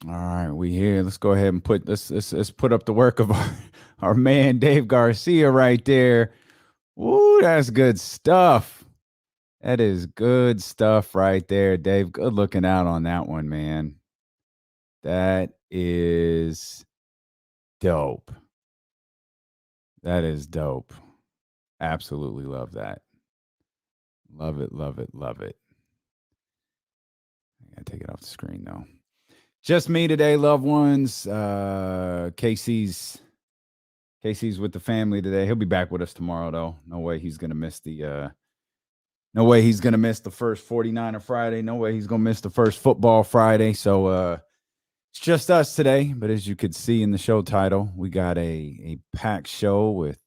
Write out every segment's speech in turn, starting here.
All right, we here. Let's go ahead and let's put up the work of our man Dave Garcia right there. Woo, that's good stuff. That is good stuff right there, Dave. Good looking out on that one, man. That is dope. That is dope. Absolutely love that. Love it, love it, love it. I gotta take it off the screen though. Just me today, loved ones. Casey's with the family today. He'll be back with us tomorrow, though. No way he's gonna miss the first 49er Friday. No way he's gonna miss the first football Friday. So it's just us today. But as you could see in the show title, we got a packed show with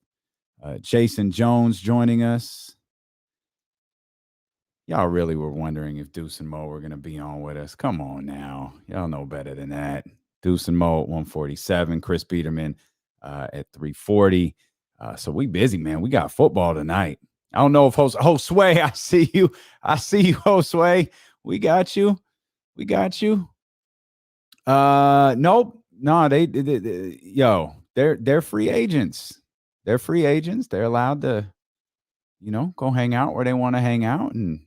Jason Jones joining us. Y'all really were wondering if Deuce and Mo were gonna be on with us. Come on now. Y'all know better than that. Deuce and Mo at 147, Chris Biderman at 340. So we busy, man. We got football tonight. I don't know if Josue, I see you. I see you, Josue. We got you. We got you. Nope. No, they're free agents. They're free agents. They're allowed to, go hang out where they want to hang out. And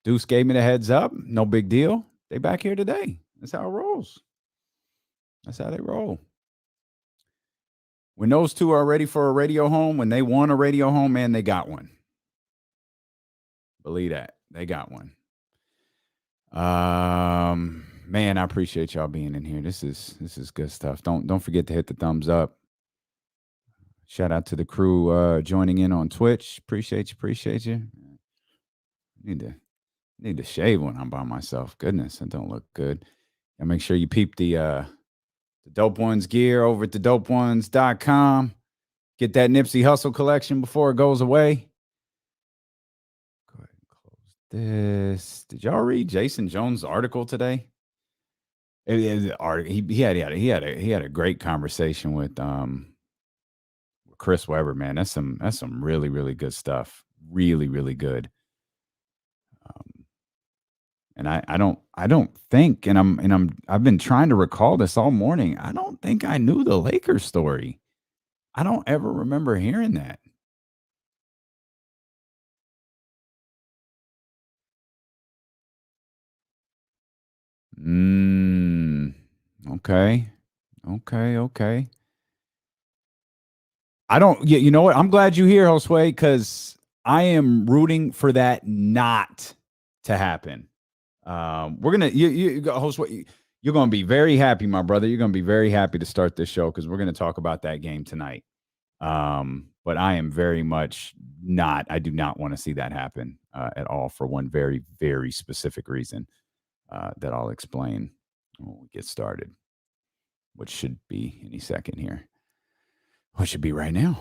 Deuce gave me the heads up. No big deal. They back here today. That's how it rolls. That's how they roll. When those two are ready for a radio home, when they want a radio home, man, they got one. Believe that. They got one. Man, I appreciate y'all being in here. This is good stuff. Don't forget to hit the thumbs up. Shout out to the crew joining in on Twitch. Appreciate you. Need to shave when I'm by myself. Goodness, it don't look good. And make sure you peep the Dope Ones gear over at thedopeones.com. Get that Nipsey Hussle collection before it goes away. Go ahead and close this. Did y'all read Jason Jones' article today? He had a great conversation with Chris Webber, man. That's some really, really good stuff. Really, really good. And I don't think, I've been trying to recall this all morning. I don't think I knew the Lakers story. I don't ever remember hearing that. Okay. I don't. You know what? I'm glad you're here, Josue, because I am rooting for that not to happen. We're gonna Josue, you're gonna be very happy, my brother. You're gonna be very happy to start this show because we're gonna talk about that game tonight. But I am very much not. I do not want to see that happen at all for one very, very specific reason that I'll explain when we get started, which should be any second here. What should be right now?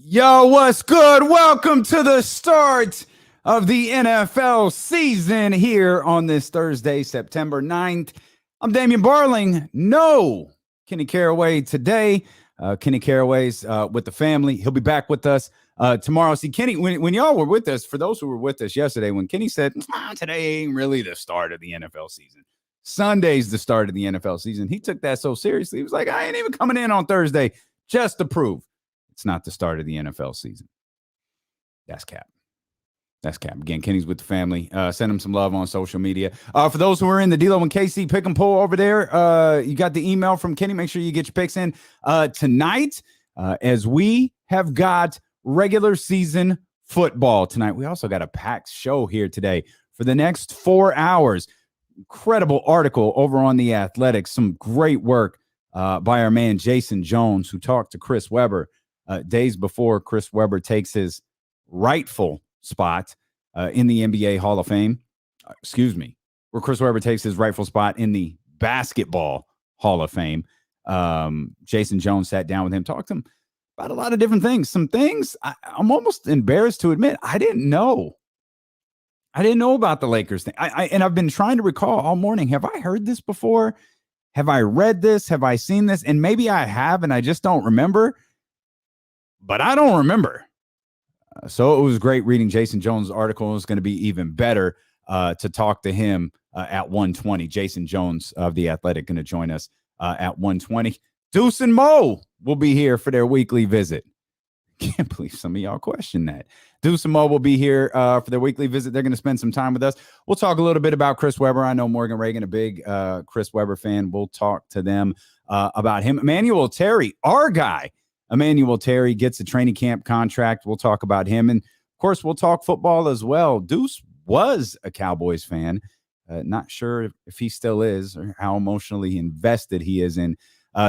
Yo, what's good? Welcome to the start of the NFL season here on this Thursday, September 9th. I'm Damian Barling. No Kenny Caraway today. Kenny Caraway's with the family. He'll be back with us tomorrow. See, Kenny, when y'all were with us, for those who were with us yesterday, when Kenny said, today ain't really the start of the NFL season. Sunday's the start of the NFL season. He took that so seriously. He was like, I ain't even coming in on Thursday just to prove it's not the start of the NFL season. That's cap. Again, Kenny's with the family. Send him some love on social media. For those who are in the D-Lo and KC pick and pull over there, you got the email from Kenny. Make sure you get your picks in tonight as we have got regular season football tonight. We also got a packed show here today for the next 4 hours. Incredible article over on The Athletic. Some great work by our man Jason Jones, who talked to Chris Webber days before Chris Webber takes his rightful spot in the NBA Hall of Fame. Where Chris Webber takes his rightful spot in the Basketball Hall of Fame. Jason Jones sat down with him, talked to him about a lot of different things. Some things I'm almost embarrassed to admit I didn't know. I didn't know about the Lakers thing. And I've been trying to recall all morning. Have I heard this before? Have I read this? Have I seen this? And maybe I have, and I just don't remember. But I don't remember. So it was great reading Jason Jones' article. It's going to be even better to talk to him at 1:20. Jason Jones of The Athletic going to join us at 1:20. Deuce and Mo will be here for their weekly visit. Can't believe some of y'all question that. Deuce and Mo will be here for their weekly visit. They're going to spend some time with us. We'll talk a little bit about Chris Webber. I know Morgan Reagan, a big Chris Webber fan. We'll talk to them about him. Emmanual Terry, our guy. Emmanuel Terry gets a training camp contract. We'll talk about him. And, of course, we'll talk football as well. Deuce was a Cowboys fan. Not sure if he still is or how emotionally invested he is in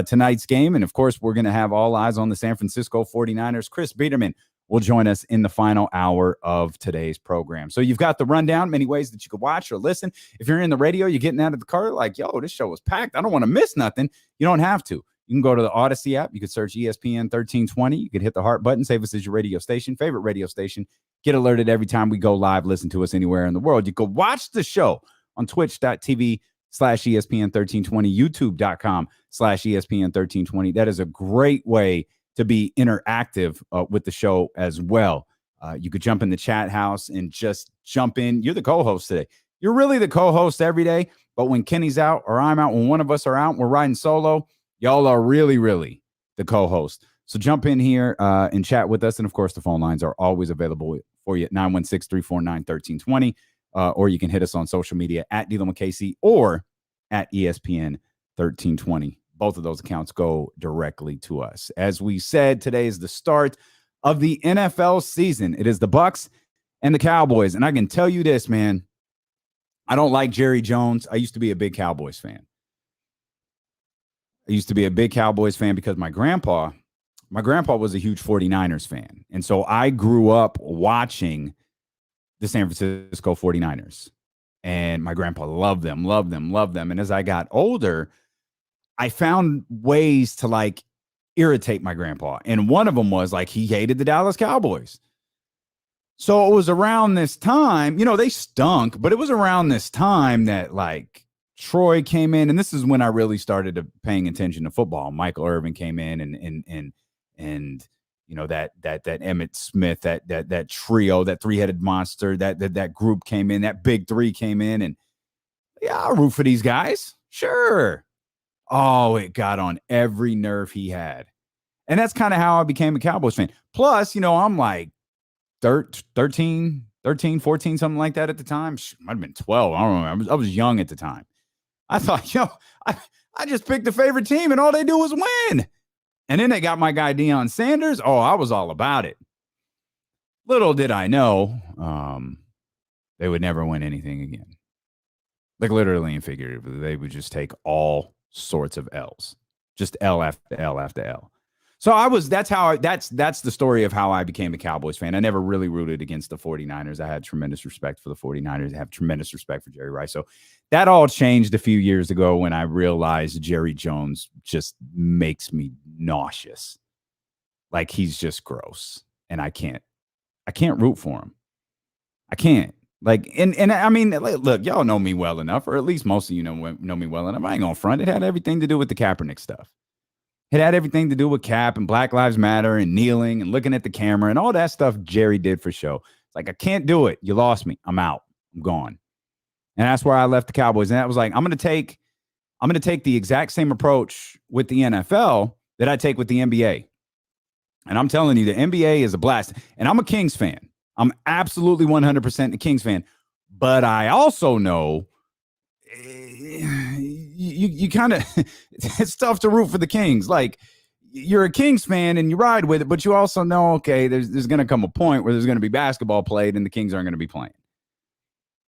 tonight's game. And, of course, we're going to have all eyes on the San Francisco 49ers. Chris Biderman will join us in the final hour of today's program. So you've got the rundown, many ways that you could watch or listen. If you're in the radio, you're getting out of the car like, yo, this show was packed. I don't want to miss nothing. You don't have to. You can go to the Odyssey app. You could search ESPN 1320. You could hit the heart button, save us as your radio station, favorite radio station. Get alerted every time we go live. Listen to us anywhere in the world. You could watch the show on twitch.tv/ESPN 1320, youtube.com/ESPN 1320. That is a great way to be interactive with the show as well. You could jump in the chat house and just jump in. You're the co-host today. You're really the co-host every day. But when Kenny's out or I'm out, when one of us are out, we're riding solo. Y'all are really, really the co-host. So jump in here and chat with us. And, of course, the phone lines are always available for you at 916-349-1320. Or you can hit us on social media at Dylan McCasey or at ESPN 1320. Both of those accounts go directly to us. As we said, today is the start of the NFL season. It is the Bucs and the Cowboys. And I can tell you this, man. I don't like Jerry Jones. I used to be a big Cowboys fan. I used to be a big Cowboys fan because my grandpa was a huge 49ers fan. And so I grew up watching the San Francisco 49ers. And my grandpa loved them. And as I got older, I found ways to like irritate my grandpa. And one of them was like he hated the Dallas Cowboys. So it was around this time, they stunk, but it was around this time that like Troy came in, and this is when I really started paying attention to football. Michael Irvin came in, and that Emmitt Smith, that trio, that three-headed monster, that group came in, that big three came in, and yeah, I'll root for these guys, sure. Oh, it got on every nerve he had, and that's kind of how I became a Cowboys fan. Plus, I'm like 13, 14, something like that at the time. Might have been 12. I don't remember. I was young at the time. I thought, I just picked the favorite team and all they do is win. And then they got my guy Deion Sanders. Oh, I was all about it. Little did I know they would never win anything again. Like literally and figuratively, they would just take all sorts of L's. Just L after L after L. So that's the story of how I became a Cowboys fan. I never really rooted against the 49ers. I had tremendous respect for the 49ers. I have tremendous respect for Jerry Rice. So that all changed a few years ago when I realized Jerry Jones just makes me nauseous. Like he's just gross. And I can't root for him. I can't. Like, and I mean, look, y'all know me well enough, or at least most of you know me well enough. I ain't gonna front. It had everything to do with the Kaepernick stuff. It had everything to do with Cap and Black Lives Matter and kneeling and looking at the camera and all that stuff Jerry did for show. It's like, I can't do it. You lost me. I'm out. I'm gone. And that's where I left the Cowboys. And that was like, I'm going to take the exact same approach with the NFL that I take with the NBA. And I'm telling you, the NBA is a blast. And I'm a Kings fan. I'm absolutely 100% a Kings fan. But I also know you kind of it's tough to root for the Kings. Like you're a Kings fan and you ride with it, but you also know, okay, there's going to come a point where there's going to be basketball played and the Kings aren't going to be playing.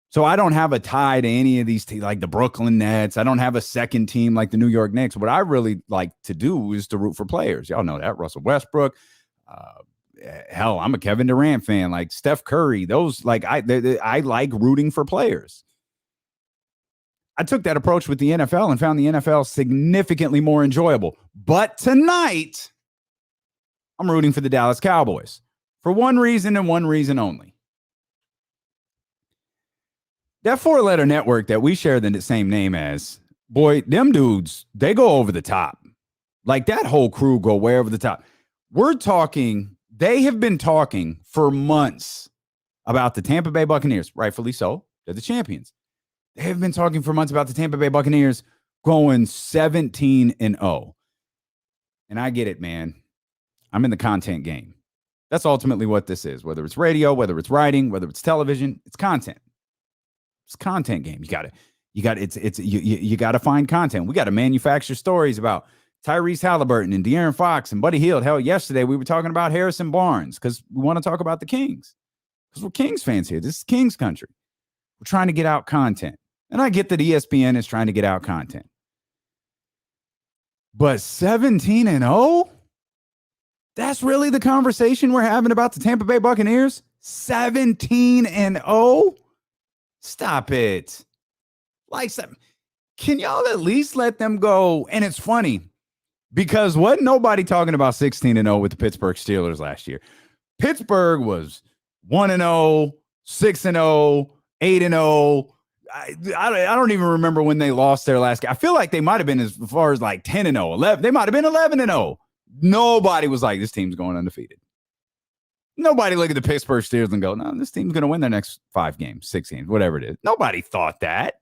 So I don't have a tie to any of these teams, like the Brooklyn Nets. I don't have a second team like the New York Knicks. What I really like to do is to root for players. Y'all know that. Russell Westbrook. Hell, I'm a Kevin Durant fan. Like Steph Curry. Those like I like rooting for players. I took that approach with the NFL and found the NFL significantly more enjoyable. But tonight, I'm rooting for the Dallas Cowboys for one reason and one reason only. That 4-letter network that we share the same name as, boy, them dudes, they go over the top. Like that whole crew go way over the top. We're talking, they have been talking for months about the Tampa Bay Buccaneers, rightfully so. They're the champions. They have been talking for months about the Tampa Bay Buccaneers going 17-0. And I get it, man. I'm in the content game. That's ultimately what this is. Whether it's radio, whether it's writing, whether it's television, it's content. It's a content game. You got to find content. We got to manufacture stories about Tyrese Halliburton and De'Aaron Fox and Buddy Hield. Hell, yesterday we were talking about Harrison Barnes because we want to talk about the Kings. Because we're Kings fans here. This is Kings country. We're trying to get out content. And I get that ESPN is trying to get out content. But 17-0? That's really the conversation we're having about the Tampa Bay Buccaneers? 17-0? Stop it. Can y'all at least let them go? And it's funny because wasn't nobody talking about 16-0 with the Pittsburgh Steelers last year. Pittsburgh was 1-0, 6-0, 8-0. I don't even remember when they lost their last game. I feel like they might have been as far as like 10-0, 11. They might have been 11-0. Nobody was like, this team's going undefeated. Nobody look at the Pittsburgh Steelers and go, no, this team's going to win their next 5 games, 6 games, whatever it is. Nobody thought that.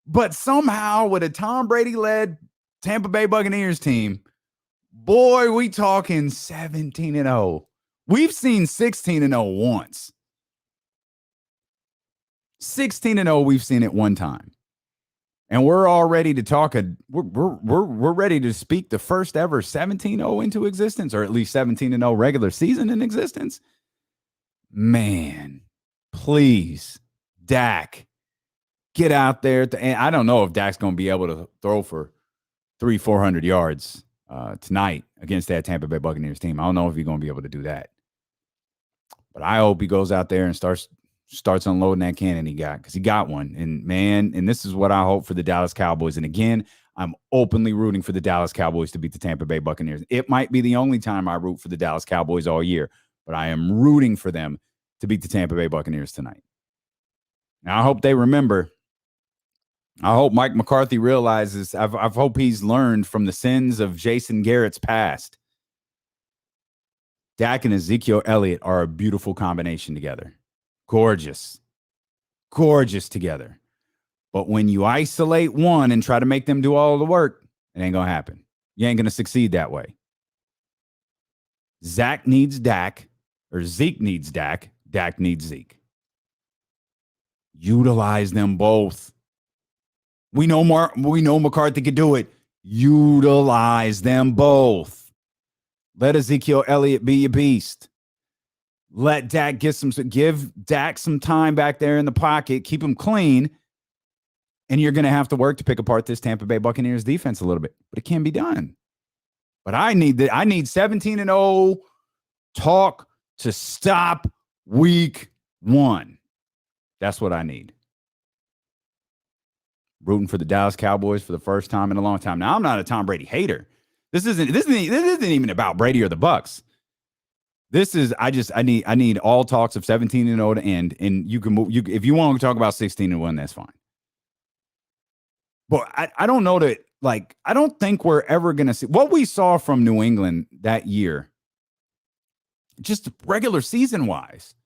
But somehow with a Tom Brady-led Tampa Bay Buccaneers team, boy, we talking 17-0. We've seen 16-0 once. 16-0, we've seen it one time. And we're all ready to talk. We're ready to speak the first ever 17-0 into existence, or at least 17-0 regular season in existence. Man, please, Dak, get out there. And I don't know if Dak's going to be able to throw for 300-400 yards tonight against that Tampa Bay Buccaneers team. I don't know if he's going to be able to do that. But I hope he goes out there and starts unloading that cannon he got, because he got one. And man, and this is what I hope for the Dallas Cowboys. And again, I'm openly rooting for the Dallas Cowboys to beat the Tampa Bay Buccaneers. It might be the only time I root for the Dallas Cowboys all year, but I am rooting for them to beat the Tampa Bay Buccaneers tonight. Now, I hope they remember. I hope Mike McCarthy realizes, I hope he's learned from the sins of Jason Garrett's past. Dak and Ezekiel Elliott are a beautiful combination together. Gorgeous together. But when you isolate one and try to make them do all the work, it ain't going to happen. You ain't going to succeed that way. Zach needs Dak, or Zeke needs Dak. Dak needs Zeke. Utilize them both. We know McCarthy could do it. Utilize them both. Let Ezekiel Elliott be your beast. Let Dak give Dak some time back there in the pocket, keep him clean, and you're going to have to work to pick apart this Tampa Bay Buccaneers defense a little bit. But it can be done. But I need 17-0 talk to stop week 1. That's what I need. Rooting for the Dallas Cowboys for the first time in a long time. Now, I'm not a Tom Brady hater. This isn't even about Brady or the Bucs. This is, I need all talks of 17-0 to end, and you can move. If you want to talk about 16-1, that's fine. But I don't know that, like, I don't think we're ever going to see what we saw from New England that year. Just regular season wise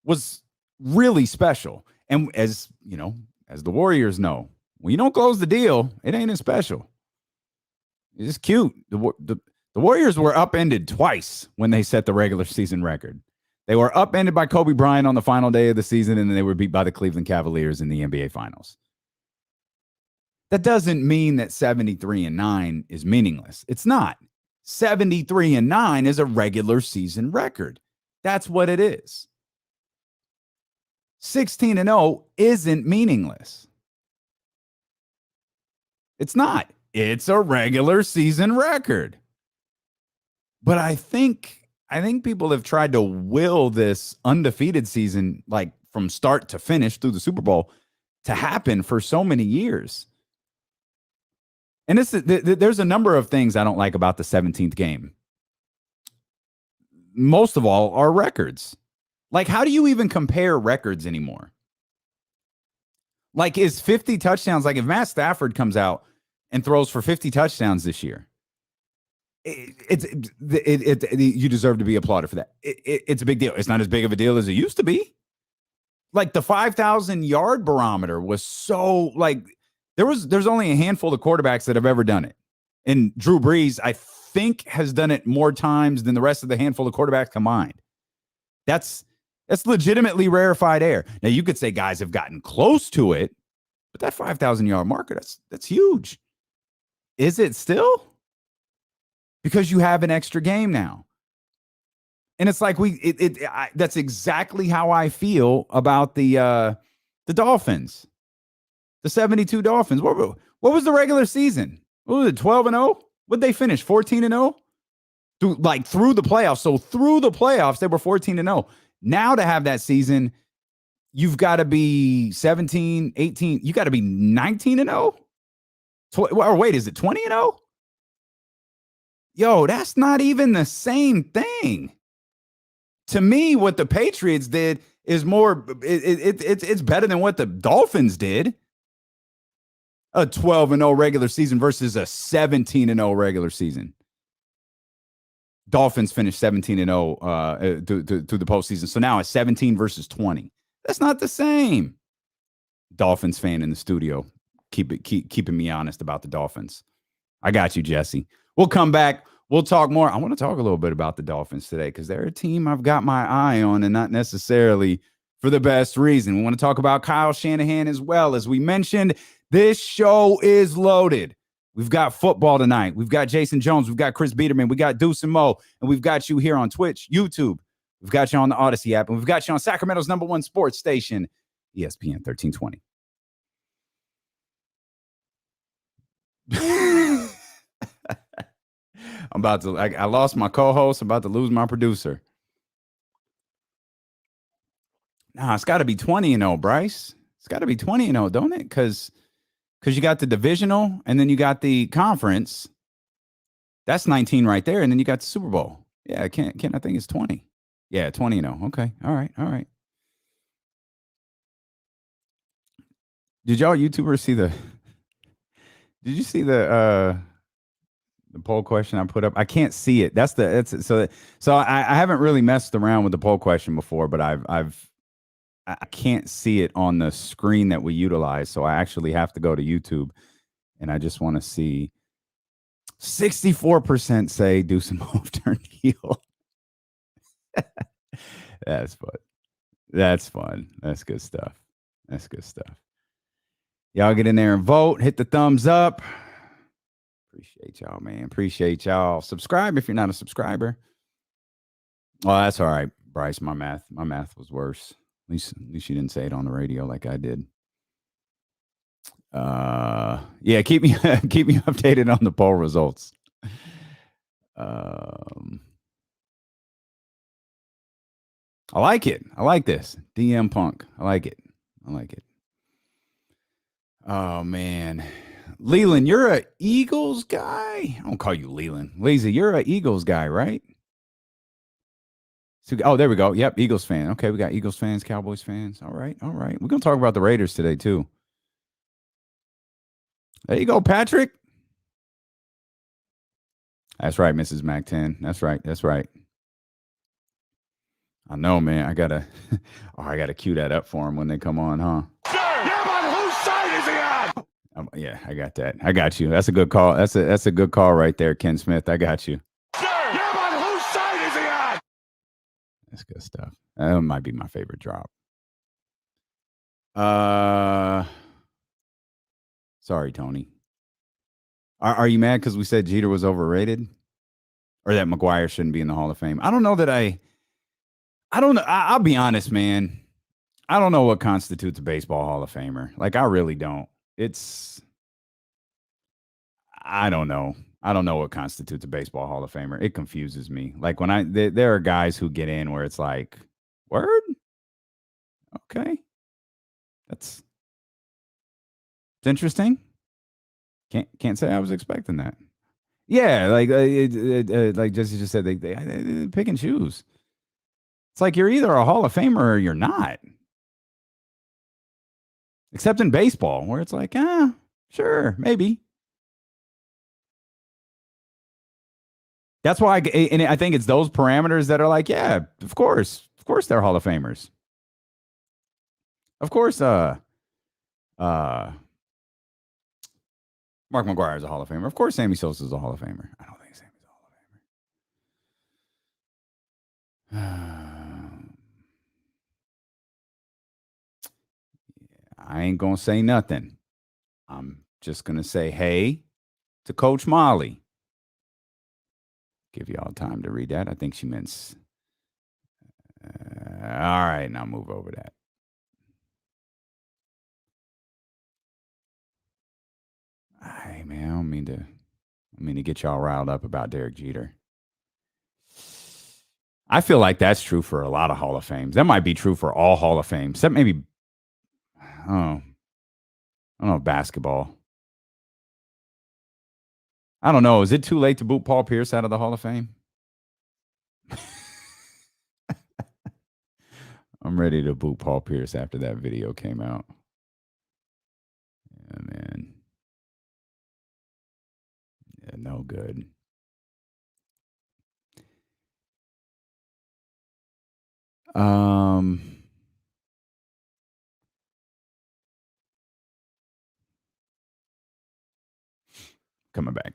was really special. And as you know, as the Warriors know, when you don't close the deal, it ain't as special. It's cute. The Warriors were upended twice when they set the regular season record. They were upended by Kobe Bryant on the final day of the season, and then they were beat by the Cleveland Cavaliers in the NBA Finals. That doesn't mean that 73-9 is meaningless. It's not. 73-9 is a regular season record. That's what it is. 16-0 isn't meaningless. It's not. It's a regular season record. But I think people have tried to will this undefeated season, like from start to finish through the Super Bowl, to happen for so many years. And there's a number of things I don't like about the 17th game. Most of all are records. Like, how do you even compare records anymore? Like, is 50 touchdowns, like if Matt Stafford comes out and throws for 50 touchdowns this year, you deserve to be applauded for that. It's a big deal. It's not as big of a deal as it used to be. Like the 5,000 yard barometer was so like there's only a handful of quarterbacks that have ever done it. And Drew Brees, I think, has done it more times than the rest of the handful of quarterbacks combined. That's legitimately rarefied air. Now you could say guys have gotten close to it, but that 5,000 yard marker, that's huge. Is it still? Because you have an extra game now. And it's like that's exactly how I feel about the Dolphins. The 72 Dolphins. What was the regular season? What was it, 12-0? What'd they finish? 14-0? Through the playoffs. So through the playoffs, they were 14-0. Now to have that season, you've got to be 17, 18. You got to be 19-0? Or wait, is it 20-0? Yo, that's not even the same thing. To me, what the Patriots did is more, it's better than what the Dolphins did. A 12-0 regular season versus a 17-0 regular season. Dolphins finished 17-0 through the postseason. So now it's 17 versus 20. That's not the same. Dolphins fan in the studio, keeping me honest about the Dolphins. I got you, Jesse. We'll come back. We'll talk more. I want to talk a little bit about the Dolphins today because they're a team I've got my eye on, and not necessarily for the best reason. We want to talk about Kyle Shanahan as well. As we mentioned, this show is loaded. We've got football tonight. We've got Jason Jones. We've got Chris Biderman. We got Deuce Mo. And we've got you here on Twitch, YouTube. We've got you on the Odyssey app. And we've got you on Sacramento's #1 sports station, ESPN 1320. I lost my co-host. I'm about to lose my producer. Nah, it's got to be 20-0, Bryce. It's got to be 20-0, don't it? Because you got the divisional and then you got the conference. That's 19 right there. And then you got the Super Bowl. Yeah, Ken, I think it's 20. Yeah, 20-0. Okay. All right. Did y'all YouTubers see did you see the poll question I put up? I can't see it. So I haven't really messed around with the poll question before, but I can't see it on the screen that we utilize. So I actually have to go to YouTube, and I just want to see. 64% say Deuce Mo turned heel. That's fun. That's fun. That's good stuff. Y'all get in there and vote. Hit the thumbs up. Appreciate y'all, man. Appreciate y'all. Subscribe if you're not a subscriber. Oh, that's all right, Bryce. My math was worse. At least you didn't say it on the radio like I did. Yeah, keep me updated on the poll results. I like it. I like this. DM Punk. I like it. Oh man. Leland, you're a Eagles guy? I don't call you Leland. Lazy, you're a Eagles guy, right? So, there we go. Yep, Eagles fan. Okay, we got Eagles fans, Cowboys fans. All right. We're going to talk about the Raiders today, too. There you go, Patrick. That's right, Mrs. Mac 10. That's right. I know, man. I gotta cue that up for them when they come on, huh? Sir, yeah, but whose side is he on? Yeah, I got that. I got you. That's a good call. That's a good call right there, Ken Smith. I got you. Sir, yeah, but whose side is he on? That's good stuff. That might be my favorite drop. Sorry, Tony. Are you mad because we said Jeter was overrated? Or that McGuire shouldn't be in the Hall of Fame? I don't know that I don't know. I'll be honest, man. I don't know what constitutes a baseball Hall of Famer. Like, I really don't. I don't know. I don't know what constitutes a baseball Hall of Famer. It confuses me. Like, when there are guys who get in where it's like, word? Okay. It's interesting. Can't say I was expecting that. Yeah, like Jesse just said, they pick and choose. It's like you're either a Hall of Famer or you're not. Except in baseball, where it's like, sure, maybe. That's why, and I think it's those parameters that are like, yeah, of course, they're Hall of Famers. Of course, Mark McGwire is a Hall of Famer. Of course, Sammy Sosa is a Hall of Famer. I don't think Sammy's a Hall of Famer. I ain't gonna say nothing. I'm just gonna say hey to Coach Molly. Give y'all time to read that. I think she meant. All right, now move over that. Hey man, I don't mean to get y'all riled up about Derek Jeter. I feel like that's true for a lot of Hall of Fames. That might be true for all Hall of Fames, except maybe, I don't know, basketball. I don't know. Is it too late to boot Paul Pierce out of the Hall of Fame? I'm ready to boot Paul Pierce after that video came out. Yeah, man. Yeah, no good. Coming back.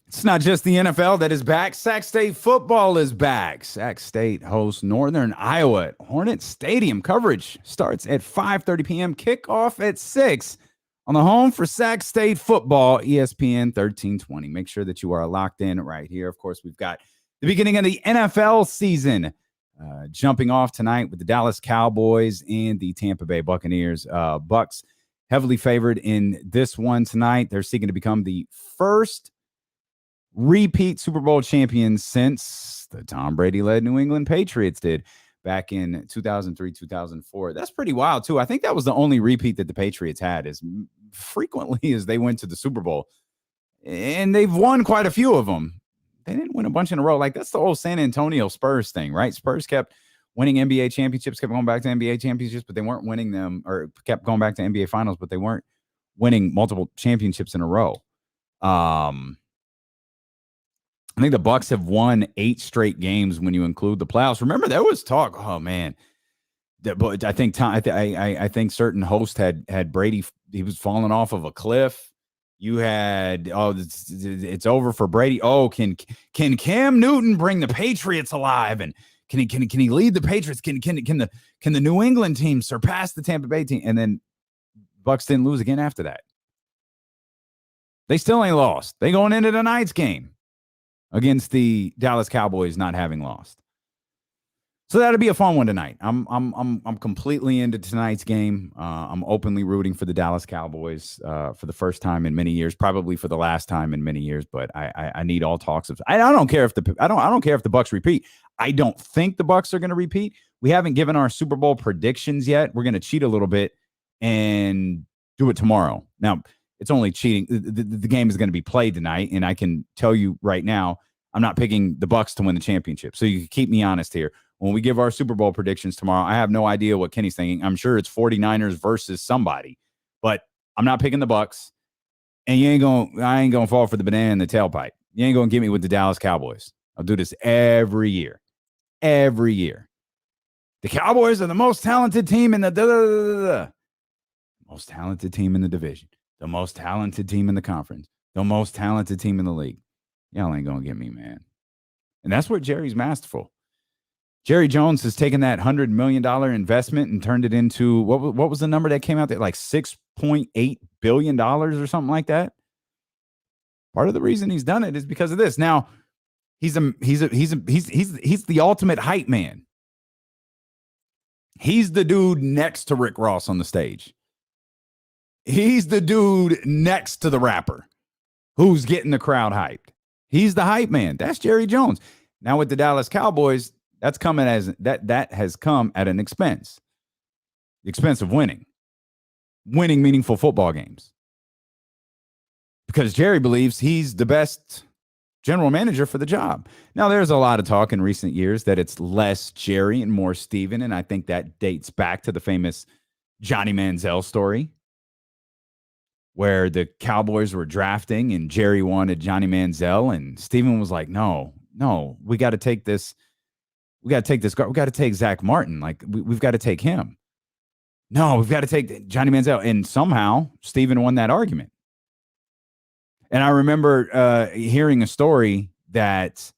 It's not just the NFL that is back. Sac State football is back. Sac State hosts Northern Iowa at Hornet Stadium. Coverage starts at 5:30 p.m. Kickoff at 6 on the home for Sac State football, ESPN 1320. Make sure that you are locked in right here. Of course, we've got the beginning of the NFL season jumping off tonight with the Dallas Cowboys and the Tampa Bay Buccaneers. Bucs heavily favored in this one tonight. They're seeking to become the first repeat Super Bowl champions since the Tom Brady-led New England Patriots did back in 2003, 2004. That's pretty wild, too. I think that was the only repeat that the Patriots had as frequently as they went to the Super Bowl. And they've won quite a few of them. They didn't win a bunch in a row. Like, that's the old San Antonio Spurs thing, right? Spurs kept winning NBA championships, kept going back to NBA championships, but they weren't winning them, or kept going back to NBA finals, but they weren't winning multiple championships in a row. I think the Bucs have won 8 straight games when you include the playoffs. Remember, there was talk. Oh man, but I think I think certain hosts had Brady. He was falling off of a cliff. You had it's over for Brady. Oh, can Cam Newton bring the Patriots alive? And can he lead the Patriots? Can the New England team surpass the Tampa Bay team? And then Bucs didn't lose again after that. They still ain't lost. They going into tonight's game against the Dallas Cowboys not having lost. So that'll be a fun one tonight. I'm completely into tonight's game. I'm openly rooting for the Dallas Cowboys for the first time in many years, probably for the last time in many years. But I need all talks of. I don't care if I don't care if the Bucs repeat. I don't think the Bucs are going to repeat. We haven't given our Super Bowl predictions yet. We're going to cheat a little bit and do it tomorrow. Now, it's only cheating. The game is going to be played tonight, and I can tell you right now, I'm not picking the Bucs to win the championship. So you can keep me honest here. When we give our Super Bowl predictions tomorrow, I have no idea what Kenny's thinking. I'm sure it's 49ers versus somebody, but I'm not picking the Bucs. And I ain't gonna fall for the banana in the tailpipe. You ain't gonna get me with the Dallas Cowboys. I'll do this every year. Every year. The Cowboys are the most talented team in the most talented team in the division. The most talented team in the conference. The most talented team in the league. Y'all ain't going to get me, man. And that's what Jerry's masterful. Jerry Jones has taken that $100 million investment and turned it into, what was the number that came out there? Like $6.8 billion or something like that. Part of the reason he's done it is because of this. Now, he's the ultimate hype man. He's the dude next to Rick Ross on the stage. He's the dude next to the rapper. Who's getting the crowd hyped? He's the hype man. That's Jerry Jones. Now with the Dallas Cowboys, that's coming as that has come at an expense. The expense of winning meaningful football games. Because Jerry believes he's the best general manager for the job. Now, there's a lot of talk in recent years that it's less Jerry and more Steven, and I think that dates back to the famous Johnny Manziel story, where the Cowboys were drafting and Jerry wanted Johnny Manziel, and Steven was like, no, we got to take this. We got to take this guy. We got to take Zach Martin. Like, we've got to take him. No, we've got to take Johnny Manziel. And somehow Steven won that argument. And I remember hearing a story that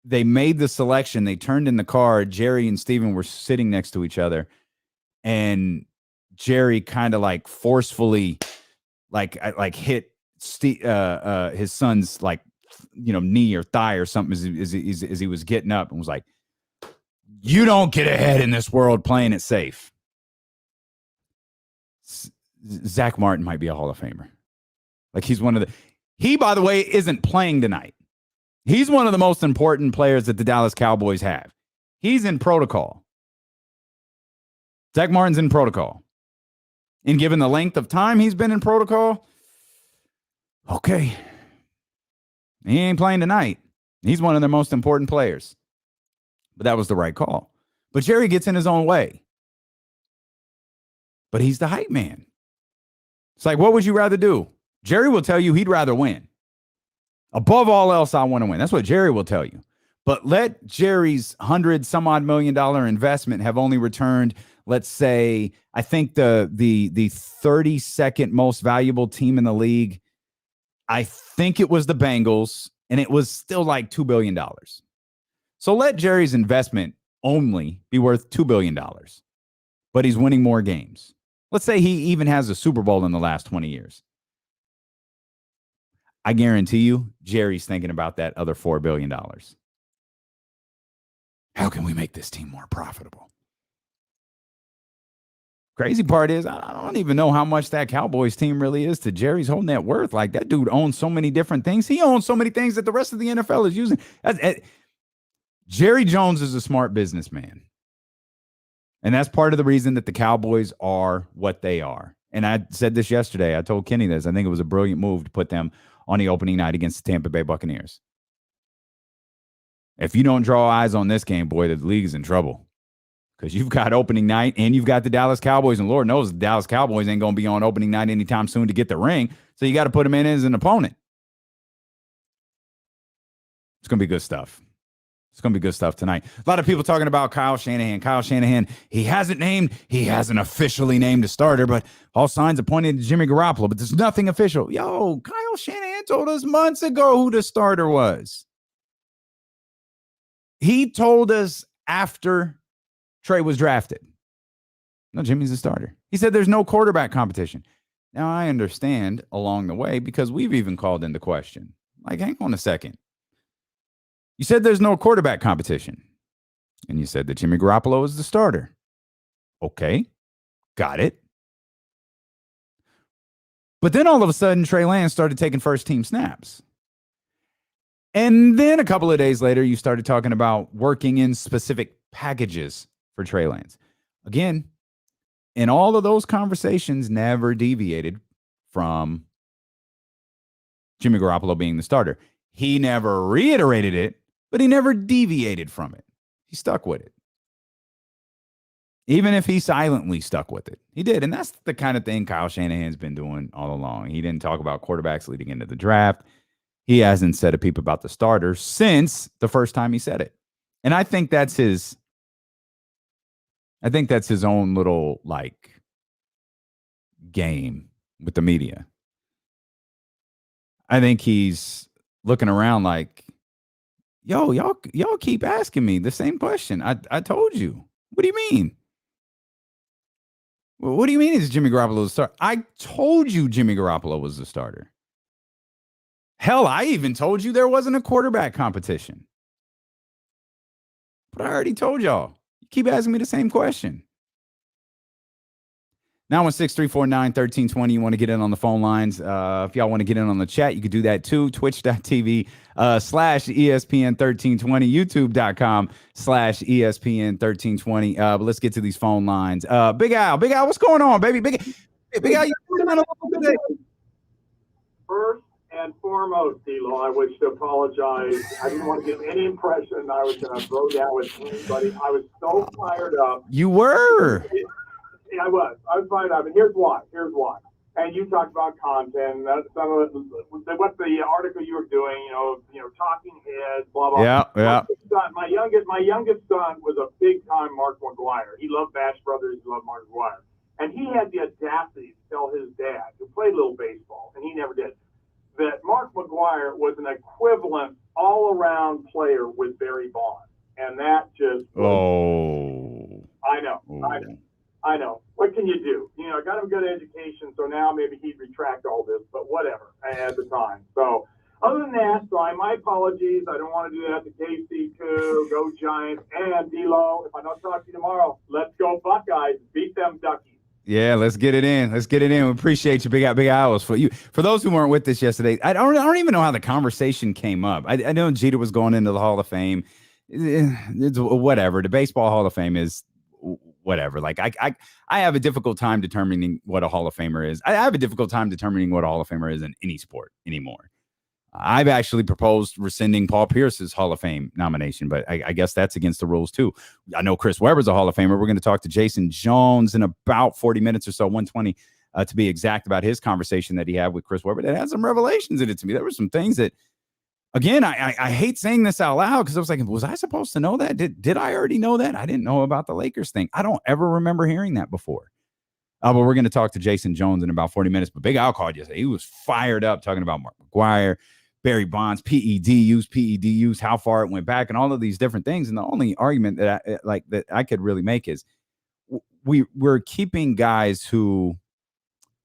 they made the selection. They turned in the car. Jerry and Steven were sitting next to each other. And Jerry kind of like forcefully like hit his son's like, knee or thigh or something as he was getting up, and was like, "You don't get ahead in this world playing it safe." Zach Martin might be a Hall of Famer. Like, he's he, by the way, isn't playing tonight. He's one of the most important players that the Dallas Cowboys have. He's in protocol. Zach Martin's in protocol. And given the length of time he's been in protocol, okay, he ain't playing tonight. He's one of their most important players. But that was the right call. But Jerry gets in his own way. But he's the hype man. It's like, what would you rather do? Jerry will tell you he'd rather win. Above all else, I want to win. That's what Jerry will tell you. But let Jerry's $100-some-odd million investment have only returned, let's say, I think the 32nd most valuable team in the league, I think it was the Bengals, and it was still like $2 billion. So let Jerry's investment only be worth $2 billion, but he's winning more games. Let's say he even has a Super Bowl in the last 20 years. I guarantee you, Jerry's thinking about that other $4 billion. How can we make this team more profitable? Crazy part is, I don't even know how much that Cowboys team really is to Jerry's whole net worth. Like, that dude owns so many different things. He owns so many things that the rest of the NFL is using. Jerry Jones is a smart businessman. And that's part of the reason that the Cowboys are what they are. And I said this yesterday. I told Kenny this. I think it was a brilliant move to put them on the opening night against the Tampa Bay Buccaneers. If you don't draw eyes on this game, boy, the league is in trouble. Because you've got opening night and you've got the Dallas Cowboys. And Lord knows the Dallas Cowboys ain't going to be on opening night anytime soon to get the ring. So you got to put them in as an opponent. It's going to be good stuff. It's going to be good stuff tonight. A lot of people talking about Kyle Shanahan. Kyle Shanahan, he hasn't officially named a starter, but all signs are pointing to Jimmy Garoppolo, but there's nothing official. Yo, Kyle Shanahan told us months ago who the starter was. He told us after Trey was drafted. No, Jimmy's the starter. He said there's no quarterback competition. Now, I understand along the way because we've even called into question. Like, hang on a second. You said there's no quarterback competition. And you said that Jimmy Garoppolo is the starter. Okay, got it. But then all of a sudden, Trey Lance started taking first-team snaps. And then a couple of days later, you started talking about working in specific packages for Trey Lance. Again, and all of those conversations never deviated from Jimmy Garoppolo being the starter. He never reiterated it, but he never deviated from it. He stuck with it. Even if he silently stuck with it. He did. And that's the kind of thing Kyle Shanahan's been doing all along. He didn't talk about quarterbacks leading into the draft. He hasn't said a peep about the starter since the first time he said it. And I think that's his own little, like, game with the media. I think he's looking around like, yo, y'all keep asking me the same question. I told you. What do you mean? What do you mean is Jimmy Garoppolo the starter? I told you Jimmy Garoppolo was the starter. Hell, I even told you there wasn't a quarterback competition. But I already told y'all. You keep asking me the same question. 916-349-1320. You want to get in on the phone lines. If y'all want to get in on the chat, you could do that too. Twitch.tv /ESPN 1320, YouTube.com /ESPN 1320. But let's get to these phone lines. Big Al, what's going on, baby? Big Al, you coming in a little bit. First and foremost, D-Lo, I wish to apologize. I didn't want to give any impression I was going to throw down with anybody. I was so fired up. You were. Yeah, I was fired up, and here's why. And you talked about content. Some of what's the article you were doing? Talking heads, blah blah. Yeah. My youngest son was a big time Mark McGuire. He loved Bash Brothers. He loved Mark McGuire, and he had the audacity to tell his dad, who played a little baseball, and he never did, that Mark McGuire was an equivalent all around player with Barry Bonds, and that just. I know. What can you do? I got him a good education, so now maybe he'd retract all this, but whatever at the time. So other than that, my apologies. I don't want to do that to KC too. Go Giants. And D-Lo, if I don't talk to you tomorrow, let's go Buckeyes. Beat them Duckies. Yeah, let's get it in. We appreciate you, Big Owls. For those who weren't with us yesterday, I don't even know how the conversation came up. I know Jeter was going into the Hall of Fame. It's whatever. The Baseball Hall of Fame is whatever. Like I have a difficult time determining what a Hall of Famer is. I have a difficult time determining what a Hall of Famer is in any sport anymore. I've actually proposed rescinding Paul Pierce's Hall of Fame nomination, but I guess that's against the rules too. I know Chris Webber's a Hall of Famer. We're going to talk to Jason Jones in about 40 minutes or so, 120 to be exact, about his conversation that he had with Chris Webber that had some revelations in it to me. There were some things that, again, I hate saying this out loud because I was like, was I supposed to know that? Did I already know that? I didn't know about the Lakers thing. I don't ever remember hearing that before. But we're going to talk to Jason Jones in about 40 minutes. But Big Al called yesterday. He was fired up talking about Mark McGuire, Barry Bonds, PED use, how far it went back, and all of these different things. And the only argument that I could really make is we're keeping guys who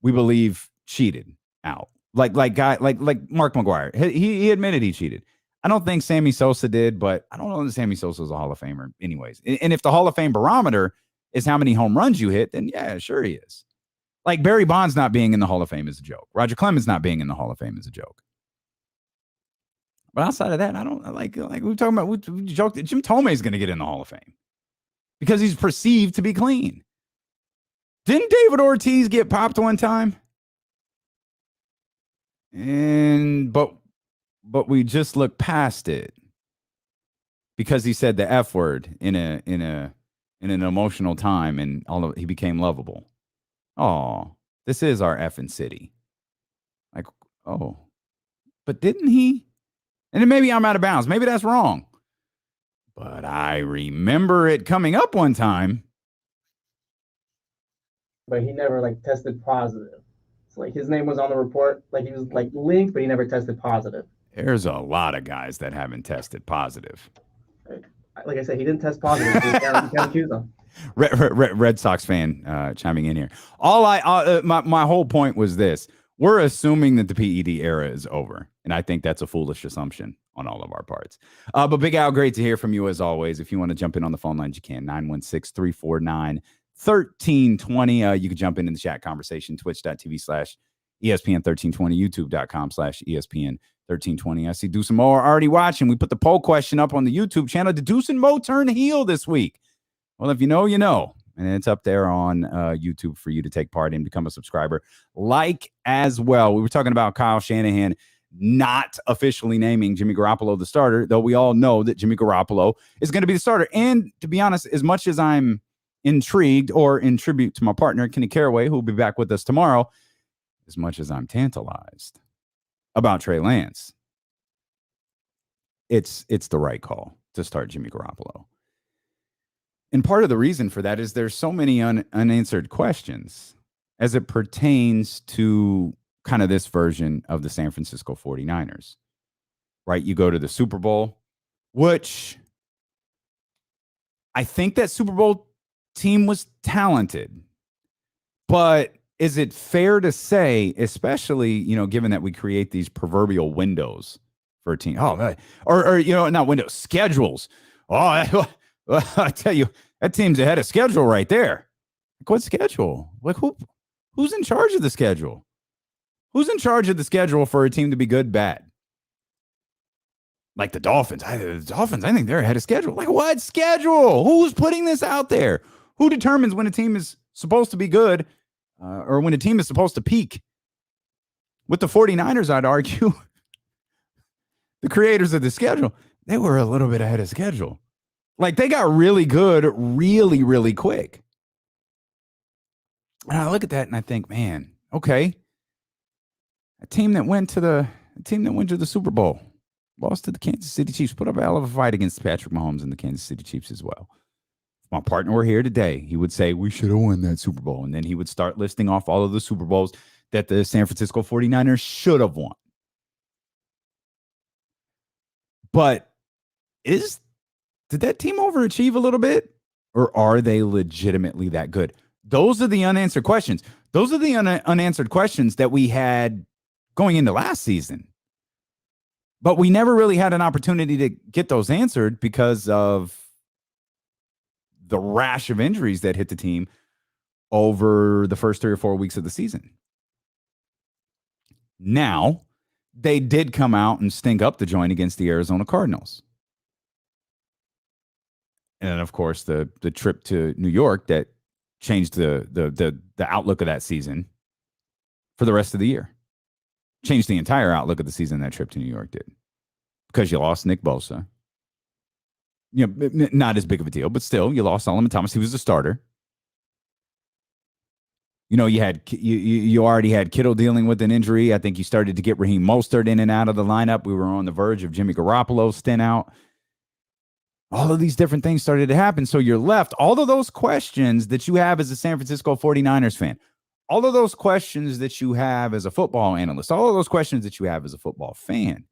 we believe cheated out. Like Mark McGuire. He admitted he cheated. I don't think Sammy Sosa did, but I don't know that Sammy Sosa is a Hall of Famer anyways. And if the Hall of Fame barometer is how many home runs you hit, then yeah, sure he is. Like Barry Bonds not being in the Hall of Fame is a joke. Roger Clemens not being in the Hall of Fame is a joke. But outside of that, I don't like we're talking about. We joked that Jim Tomei is going to get in the Hall of Fame because he's perceived to be clean. Didn't David Ortiz get popped one time? But we just looked past it because he said the F word in an emotional time, and he became lovable. Oh, this is our effing city. Like, oh, but didn't he? And then maybe I'm out of bounds. Maybe that's wrong. But I remember it coming up one time. But he never tested positive. It's like his name was on the report. Like he was linked, but he never tested positive. There's a lot of guys that haven't tested positive. Like I said, he didn't test positive. So you can't accuse him. Red Sox fan chiming in here. My whole point was this. We're assuming that the PED era is over, and I think that's a foolish assumption on all of our parts. But Big Al, great to hear from you as always. If you want to jump in on the phone lines, you can. 916-349-1320. You can jump in the chat conversation, twitch.tv/ESPN1320, youtube.com/ESPN1320. I see Deuce Mo are already watching. We put the poll question up on the YouTube channel. Did Deuce and Mo turn heel this week? Well, if you know, you know. And it's up there on YouTube for you to take part in, become a subscriber. As well, we were talking about Kyle Shanahan not officially naming Jimmy Garoppolo the starter, though we all know that Jimmy Garoppolo is going to be the starter. And to be honest, as much as I'm intrigued, or in tribute to my partner, Kenny Caraway, who will be back with us tomorrow, as much as I'm tantalized about Trey Lance, it's the right call to start Jimmy Garoppolo. And part of the reason for that is there's so many unanswered questions as it pertains to kind of this version of the San Francisco 49ers, right? You go to the Super Bowl, which I think that Super Bowl team was talented, but is it fair to say, especially, given that we create these proverbial windows for a team, not windows, schedules. Oh, I tell you, that team's ahead of schedule right there. Like, what schedule? Like, who? Who's in charge of the schedule? Who's in charge of the schedule for a team to be good, bad? Like the Dolphins. I think they're ahead of schedule. Like what schedule? Who's putting this out there? Who determines when a team is supposed to be good or when a team is supposed to peak? With the 49ers, I'd argue, the creators of the schedule, they were a little bit ahead of schedule. Like they got really good really, really quick. And I look at that and I think, man, okay. A team that went to the Super Bowl, lost to the Kansas City Chiefs, put up a hell of a fight against Patrick Mahomes and the Kansas City Chiefs as well. If my partner were here today, he would say, we should have won that Super Bowl. And then he would start listing off all of the Super Bowls that the San Francisco 49ers should have won. But did that team overachieve a little bit? Or are they legitimately that good? Those are the unanswered questions. Those are the unanswered questions that we had going into last season. But we never really had an opportunity to get those answered because of the rash of injuries that hit the team over the first 3 or 4 weeks of the season. Now, they did come out and stink up the joint against the Arizona Cardinals. And of course, the trip to New York that changed the outlook of that season for the rest of the year. Changed the entire outlook of the season that trip to New York did. Because you lost Nick Bosa. You know, not as big of a deal, but still, you lost Solomon Thomas. He was the starter. You know, you already had Kittle dealing with an injury. I think you started to get Raheem Mostert in and out of the lineup. We were on the verge of Jimmy Garoppolo's stint out. All of these different things started to happen. So you're left. All of those questions that you have as a San Francisco 49ers fan, all of those questions that you have as a football analyst, all of those questions that you have as a football fan,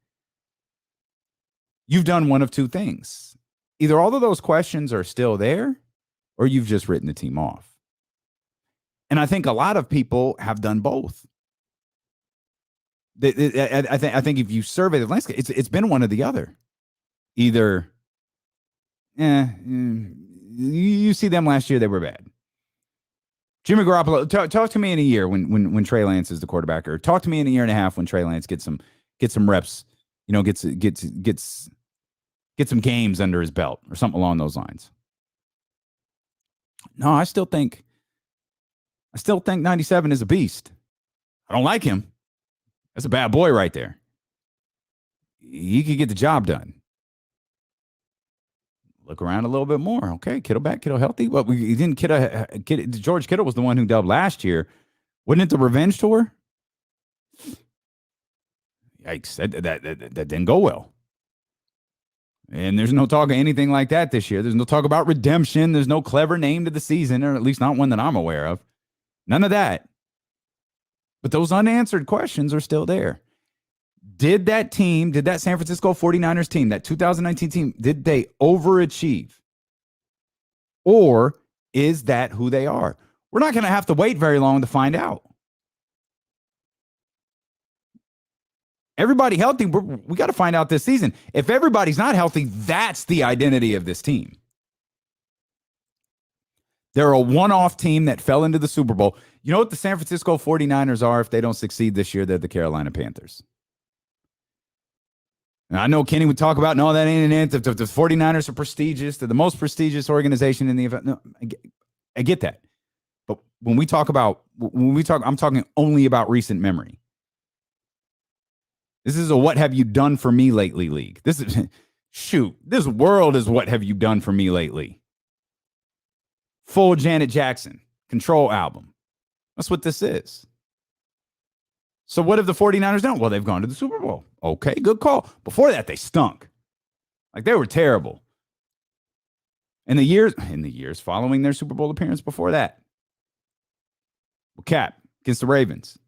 you've done one of two things. Either all of those questions are still there or you've just written the team off. And I think a lot of people have done both. I think if you survey the landscape, it's been one or the other. Either, you see them last year, they were bad. Jimmy Garoppolo, talk to me in a year when Trey Lance is the quarterback, or talk to me in a year and a half when Trey Lance gets some reps, you know, gets some games under his belt or something along those lines. No, I still think 97 is a beast. I don't like him. That's a bad boy right there. He could get the job done. Look around a little bit more. Okay, Kittle back, Kittle healthy. Well, George Kittle was the one who dubbed last year. Wasn't it the revenge tour? Yikes, that didn't go well. And there's no talk of anything like that this year. There's no talk about redemption. There's no clever name to the season, or at least not one that I'm aware of. None of that. But those unanswered questions are still there. Did that San Francisco 49ers team, that 2019 team, did they overachieve? Or is that who they are? We're not going to have to wait very long to find out. Everybody healthy, we got to find out this season. If everybody's not healthy, that's the identity of this team. They're a one-off team that fell into the Super Bowl. You know what the San Francisco 49ers are if they don't succeed this year? They're the Carolina Panthers. And I know Kenny would talk about, no, that ain't an answer. The 49ers are prestigious. They're the most prestigious organization in the event. No, I get that. But when we talk, I'm talking only about recent memory. This is a what have you done for me lately league. This world is what have you done for me lately. Full Janet Jackson Control album. That's what this is. So what have the 49ers done? Well, they've gone to the Super Bowl. Okay, good call. Before that, they stunk. Like they were terrible. In the years following their Super Bowl appearance before that. Well, Cap against the Ravens.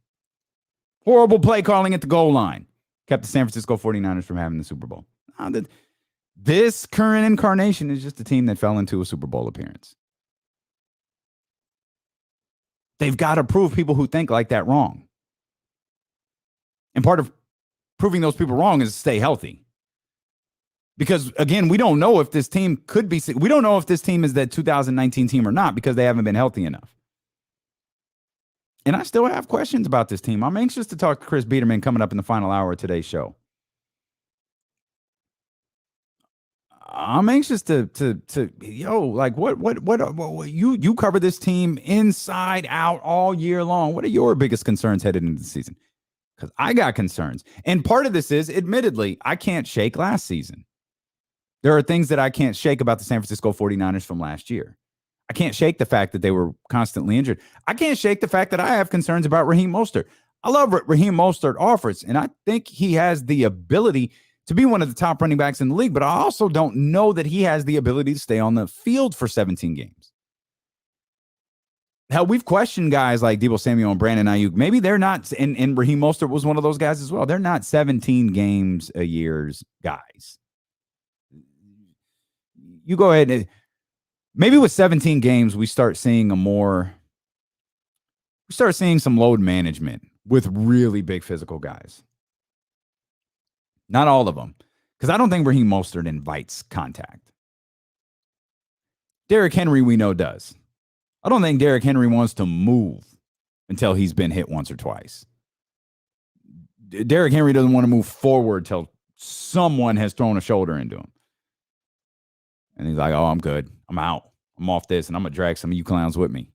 Horrible play calling at the goal line. Kept the San Francisco 49ers from having the Super Bowl. This current incarnation is just a team that fell into a Super Bowl appearance. They've got to prove people who think like that wrong. And part of proving those people wrong is to stay healthy. Because, again, we don't know if this team we don't know if this team is that 2019 team or not because they haven't been healthy enough. And I still have questions about this team. I'm anxious to talk to Chris Biderman coming up in the final hour of today's show. I'm anxious to what you cover this team inside out all year long. What are your biggest concerns headed into the season? Because I got concerns. And part of this is, admittedly, I can't shake last season. There are things that I can't shake about the San Francisco 49ers from last year. I can't shake the fact that they were constantly injured. I can't shake the fact that I have concerns about Raheem Mostert. I love what Raheem Mostert offers, and I think he has the ability to be one of the top running backs in the league, but I also don't know that he has the ability to stay on the field for 17 games. Hell, we've questioned guys like Deebo Samuel and Brandon Ayuk. Maybe they're not, and Raheem Mostert was one of those guys as well. They're not 17 games a year's guys. You go ahead and maybe with 17 games, we start seeing some load management with really big physical guys. Not all of them, because I don't think Raheem Mostert invites contact. Derrick Henry, we know, does. I don't think Derrick Henry wants to move until he's been hit once or twice. Derrick Henry doesn't want to move forward till someone has thrown a shoulder into him. And he's like, oh, I'm good. I'm out. I'm off this, and I'm going to drag some of you clowns with me.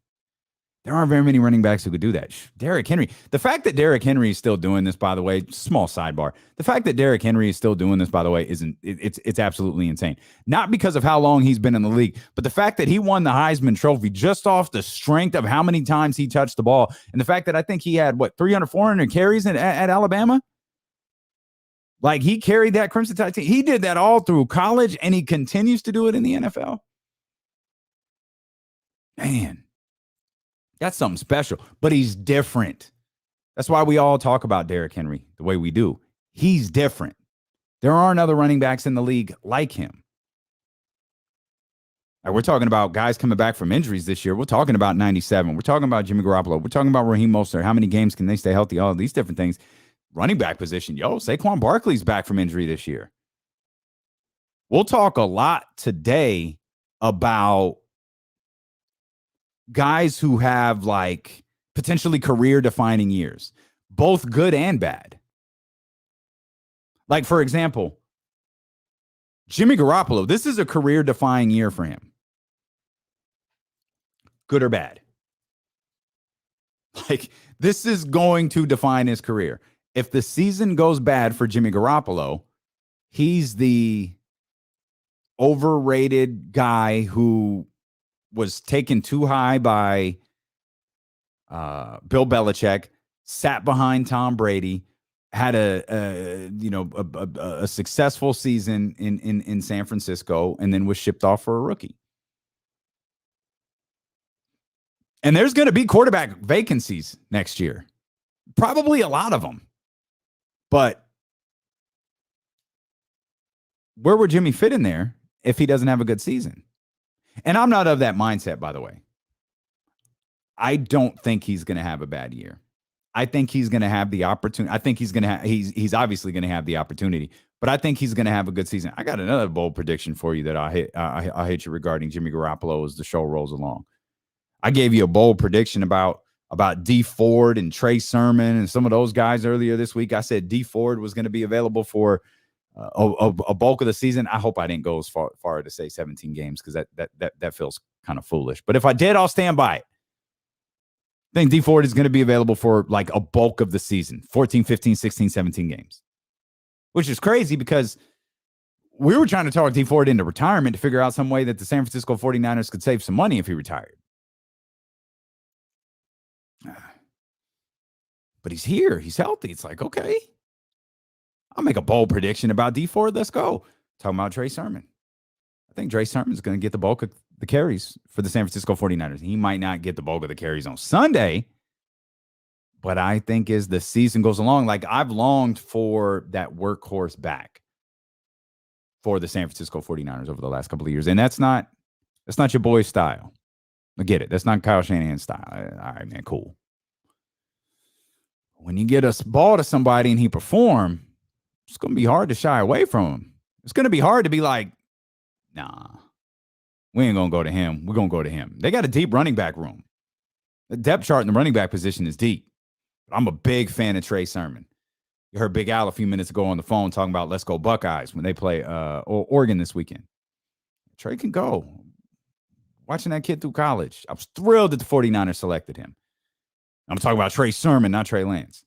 There aren't very many running backs who could do that. Derrick Henry. The fact that Derrick Henry is still doing this, by the way, small sidebar. The fact that Derrick Henry is still doing this, by the way, it's absolutely insane. Not because of how long he's been in the league, but the fact that he won the Heisman Trophy just off the strength of how many times he touched the ball, and the fact that I think he had, 300, 400 carries at Alabama? Like, he carried that Crimson Tide team. He did that all through college, and he continues to do it in the NFL. Man. That's something special, but he's different. That's why we all talk about Derrick Henry the way we do. He's different. There aren't other running backs in the league like him. Right, we're talking about guys coming back from injuries this year. We're talking about 97. We're talking about Jimmy Garoppolo. We're talking about Raheem Mostert. How many games can they stay healthy? All of these different things. Running back position. Saquon Barkley's back from injury this year. We'll talk a lot today about guys who have potentially career-defining years, both good and bad. Like, for example, Jimmy Garoppolo, this is a career-defining year for him. Good or bad? This is going to define his career. If the season goes bad for Jimmy Garoppolo, he's the overrated guy who was taken too high by Bill Belichick, sat behind Tom Brady, had a successful season in San Francisco, and then was shipped off for a rookie. And there's going to be quarterback vacancies next year. Probably a lot of them. But where would Jimmy fit in there if he doesn't have a good season? And I'm not of that mindset, by the way. I don't think he's going to have a bad year. I think he's going to have the opportunity. I think he's going to he's obviously going to have the opportunity, but I think he's going to have a good season. I got another bold prediction for you that I hit you regarding Jimmy Garoppolo as the show rolls along. I gave you a bold prediction about D Ford and Trey Sermon and some of those guys earlier this week. I said D Ford was going to be available for a bulk of the season. I hope I didn't go as far to say 17 games, because that feels kind of foolish. But if I did, I'll stand by it. I think D Ford is going to be available for a bulk of the season, 14, 15, 16, 17 games, which is crazy because we were trying to talk D Ford into retirement to figure out some way that the San Francisco 49ers could save some money if he retired. But he's here. He's healthy. It's okay. I'll make a bold prediction about D Ford. Let's go. Talking about Trey Sermon. I think Trey Sermon is going to get the bulk of the carries for the San Francisco 49ers. He might not get the bulk of the carries on Sunday, but I think as the season goes along, I've longed for that workhorse back for the San Francisco 49ers over the last couple of years. And that's not your boy's style. I get it. That's not Kyle Shanahan's style. All right, man, cool. When you get a ball to somebody and he perform, it's going to be hard to shy away from him. It's going to be hard to be like, nah, we ain't going to go to him. We're going to go to him. They got a deep running back room. The depth chart in the running back position is deep. I'm a big fan of Trey Sermon. You heard Big Al a few minutes ago on the phone talking about let's go Buckeyes when they play Oregon this weekend. Trey can go. Watching that kid through college, I was thrilled that the 49ers selected him. I'm talking about Trey Sermon, not Trey Lance.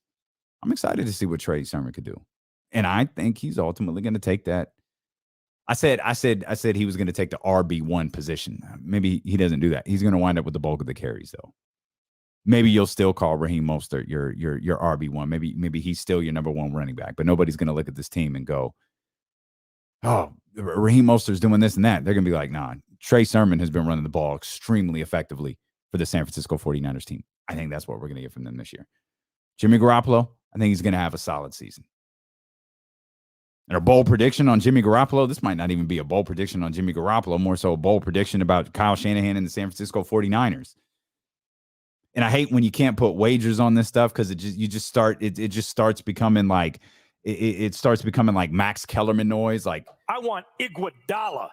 I'm excited to see what Trey Sermon could do. And I think he's ultimately going to take that. I said he was going to take the RB1 position. Maybe he doesn't do that. He's going to wind up with the bulk of the carries, though. Maybe you'll still call Raheem Mostert your RB1. Maybe he's still your number one running back, but nobody's going to look at this team and go, oh, Raheem Mostert's doing this and that. They're going to be like, nah, Trey Sermon has been running the ball extremely effectively for the San Francisco 49ers team. I think that's what we're going to get from them this year. Jimmy Garoppolo, I think he's going to have a solid season. And a bold prediction on Jimmy Garoppolo, this might not even be a bold prediction on Jimmy Garoppolo, more so a bold prediction about Kyle Shanahan and the San Francisco 49ers. And I hate when you can't put wagers on this stuff because it just starts becoming like it starts becoming like Max Kellerman noise. Like, I want Iguodala.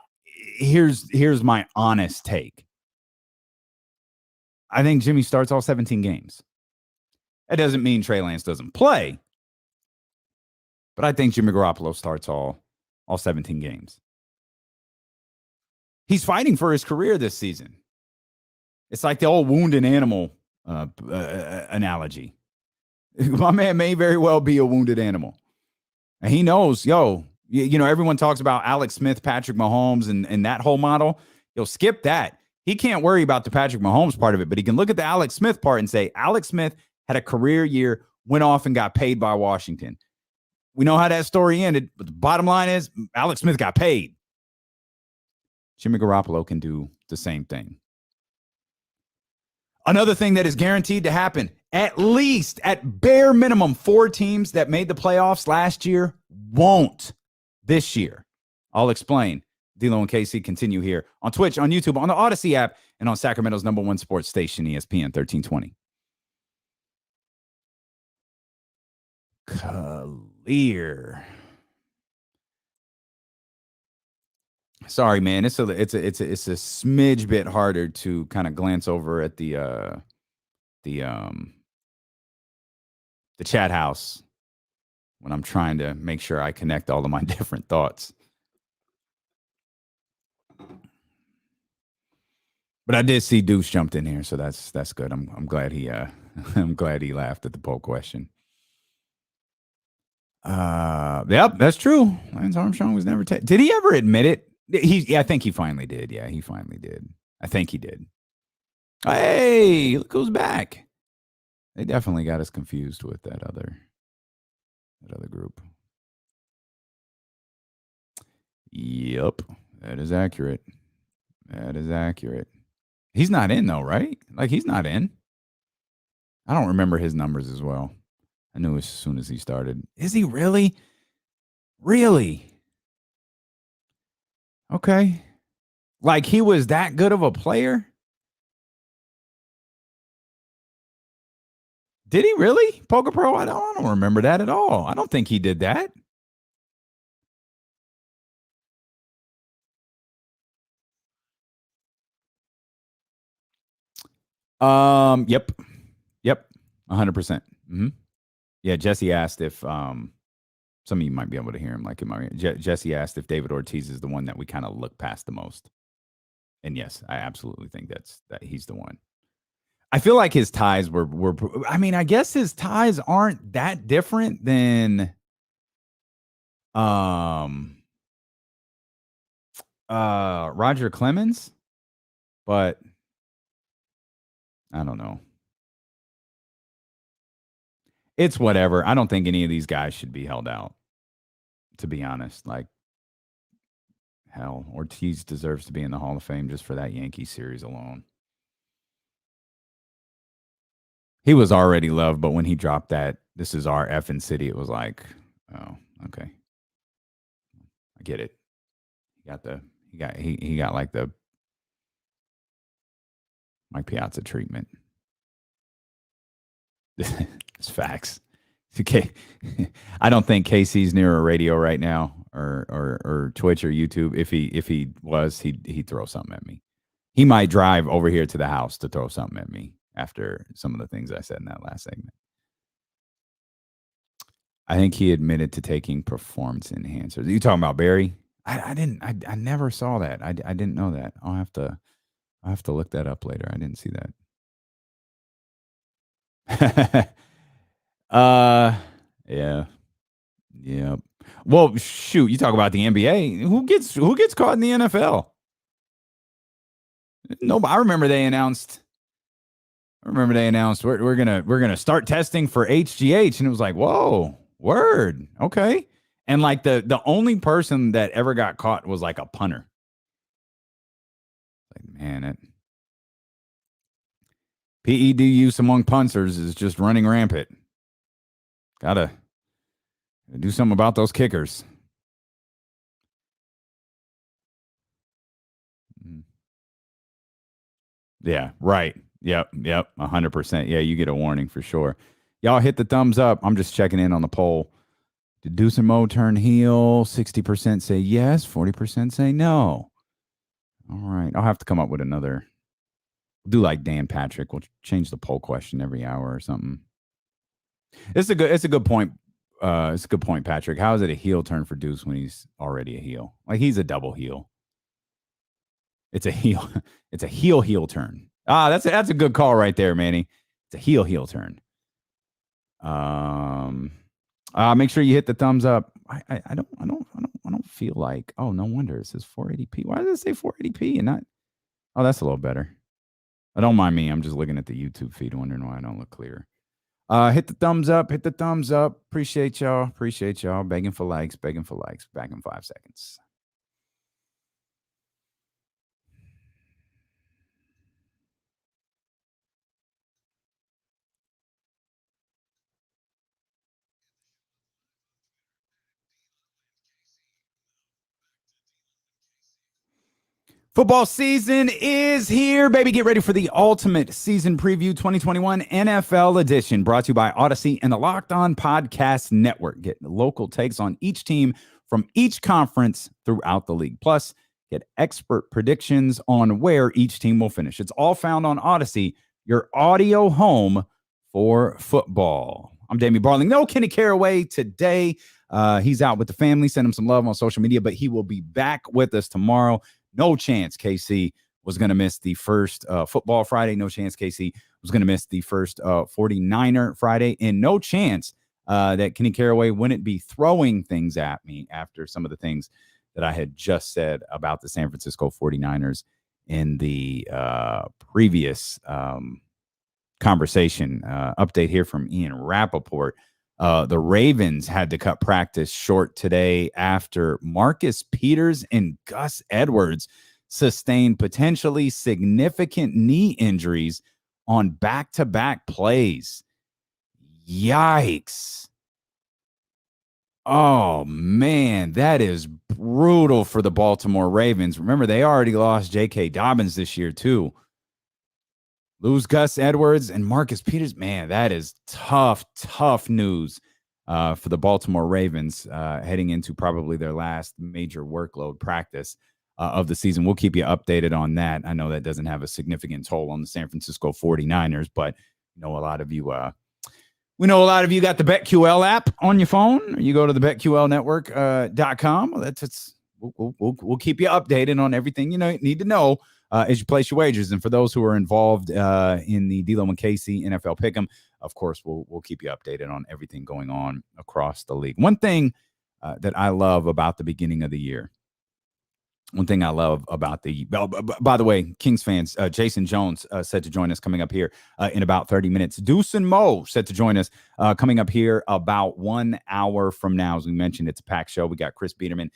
Here's my honest take. I think Jimmy starts all 17 games. That doesn't mean Trey Lance doesn't play, but I think Jimmy Garoppolo starts all 17 games. He's fighting for his career this season. It's like the old wounded animal analogy. My man may very well be a wounded animal. And he knows, everyone talks about Alex Smith, Patrick Mahomes, and that whole model. Skip that. He can't worry about the Patrick Mahomes part of it, but he can look at the Alex Smith part and say, Alex Smith had a career year, went off and got paid by Washington. We know how that story ended, but the bottom line is Alex Smith got paid. Jimmy Garoppolo can do the same thing. Another thing that is guaranteed to happen, at least at bare minimum, 4 teams that made the playoffs last year won't this year. I'll explain. D'Lo and KC continue here on Twitch, on YouTube, on the Odyssey app, and on Sacramento's #1 sports station, ESPN 1320. Clear. Sorry, man. It's a smidge bit harder to kind of glance over at the chat house when I'm trying to make sure I connect all of my different thoughts. But I did see Deuce jumped in here, so that's good. I'm glad he I'm glad he laughed at the poll question. Yep, that's true. Lance Armstrong was never did he ever admit it? I think he finally did. Yeah, he finally did. I think he did. Hey, look who's back. They definitely got us confused with that other group. Yep, that is accurate. That is accurate. He's not in though, right? Like, he's not in. I don't remember his numbers as well. I knew as soon as he started. Is he really? Really? Okay. Like, he was that good of a player? Did he really? Poker Pro? I don't remember that at all. I don't think he did that. Yep. 100%. Mm-hmm. Yeah, Jesse asked if some of you might be able to hear him. Like, Jesse asked if David Ortiz is the one that we kind of look past the most. And yes, I absolutely think that he's the one. I feel like his ties were I mean, I guess his ties aren't that different than Roger Clemens, but I don't know. It's whatever. I don't think any of these guys should be held out, to be honest. Like, hell, Ortiz deserves to be in the Hall of Fame just for that Yankee series alone. He was already loved, but when he dropped that, "This is our effing city," it was like, oh, okay. I get it. He got like the Mike Piazza treatment. It's facts. Okay. I don't think KC's near a radio right now, or Twitch or YouTube. If he was, he'd throw something at me. He might drive over here to the house to throw something at me after some of the things I said in that last segment. I think he admitted to taking performance enhancers. Are you talking about Barry? I never saw that. I didn't know that. I'll have to look that up later. I didn't see that. Yeah. Yeah. Well, shoot, you talk about the NBA. Who gets caught in the NFL? No, I remember they announced we're gonna start testing for HGH, and it was like, whoa, word, okay. And like the only person that ever got caught was like a punter. Like, man, PED use among punters is just running rampant. Gotta do something about those kickers. Yeah, right. Yep, 100%. Yeah, you get a warning for sure. Y'all hit the thumbs up. I'm just checking in on the poll. Did Deuce Mo turn heel? 60% say yes, 40% say no. All right, I'll have to come up with another. We'll do like Dan Patrick. We'll change the poll question every hour or something. It's a good point. It's a good point, Patrick. How is it a heel turn for Deuce when he's already a heel? Like, he's a double heel. It's a heel. It's a heel turn. That's a good call right there, Manny. It's a heel turn. Make sure you hit the thumbs up. I don't feel like. Oh, no wonder it says 480p. Why does it say 480p and not? Oh, that's a little better. I don't mind me. I'm just looking at the YouTube feed, wondering why I don't look clear. Hit the thumbs up. Appreciate y'all. Begging for likes. Back in 5 seconds. Football season is here, baby. Get ready for the ultimate season preview 2021 NFL edition, brought to you by Odyssey and the Locked On Podcast Network. Get local takes on each team from each conference throughout the league. Plus, get expert predictions on where each team will finish. It's all found on Odyssey, your audio home for football. I'm Damian Barling. No Kenny Caraway today. He's out with the family. Send him some love on social media, but he will be back with us tomorrow. No chance KC was going to miss the first Football Friday. No chance KC was going to miss the first 49er Friday. And no chance that Kenny Caraway wouldn't be throwing things at me after some of the things that I had just said about the San Francisco 49ers in the previous conversation. Update here from Ian Rappaport. The Ravens had to cut practice short today after Marcus Peters and Gus Edwards sustained potentially significant knee injuries on back-to-back plays. Yikes. Oh, man, that is brutal for the Baltimore Ravens. Remember, they already lost J.K. Dobbins this year, too. Lose Gus Edwards and Marcus Peters. Man, that is tough news for the Baltimore Ravens heading into probably their last major workload practice of the season. We'll keep you updated on that. I know that doesn't have a significant toll on the San Francisco 49ers, but you know, a lot of you we know a lot of you got the BetQL app on your phone. You go to the BetQLnetwork.com. We'll keep you updated on everything you need to know as you place your wagers. And for those who are involved in the D'Lo and Casey NFL Pick'em, of course, we'll keep you updated on everything going on across the league. One thing that I love about the beginning of the year, by the way, Kings fans, Jason Jones set to join us coming up here in about 30 minutes. Deuce Mo set to join us coming up here about 1 hour from now. As we mentioned, it's a packed show. We got Chris Biderman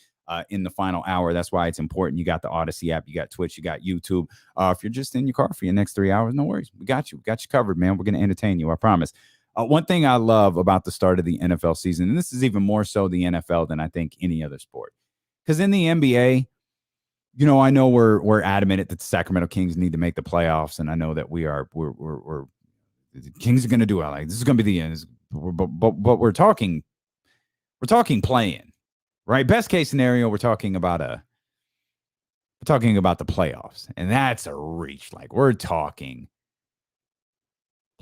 in the final hour. That's why it's important. You got the Odyssey app, you got Twitch, you got YouTube. If you're just in your car for your next 3 hours, no worries. We got you covered, man. We're going to entertain you, I promise. One thing I love about the start of the NFL season, and this is even more so the NFL than I think any other sport, because in the NBA, I know we're adamant that the Sacramento Kings need to make the playoffs, and I know that we're the Kings are going to do it. Like, this is going to be the end. But we're talking play-in. Right, best case scenario, we're talking about the playoffs, and that's a reach. Like, we're talking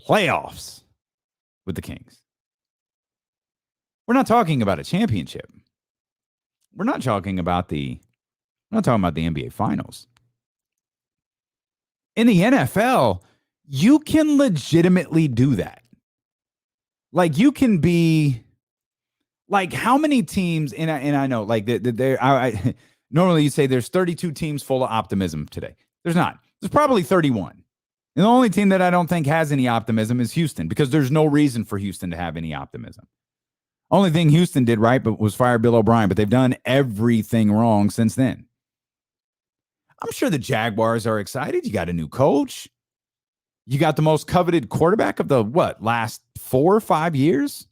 playoffs with the Kings. We're not talking about a championship. We're not talking about the NBA Finals. In the NFL, you can legitimately do that. Like, you can be like, how many teams? And I know, like, normally you say there's 32 teams full of optimism today. There's not. There's probably 31. And the only team that I don't think has any optimism is Houston, because there's no reason for Houston to have any optimism. Only thing Houston did right was fire Bill O'Brien, but they've done everything wrong since then. I'm sure the Jaguars are excited. You got a new coach. You got the most coveted quarterback of the, last 4 or 5 years?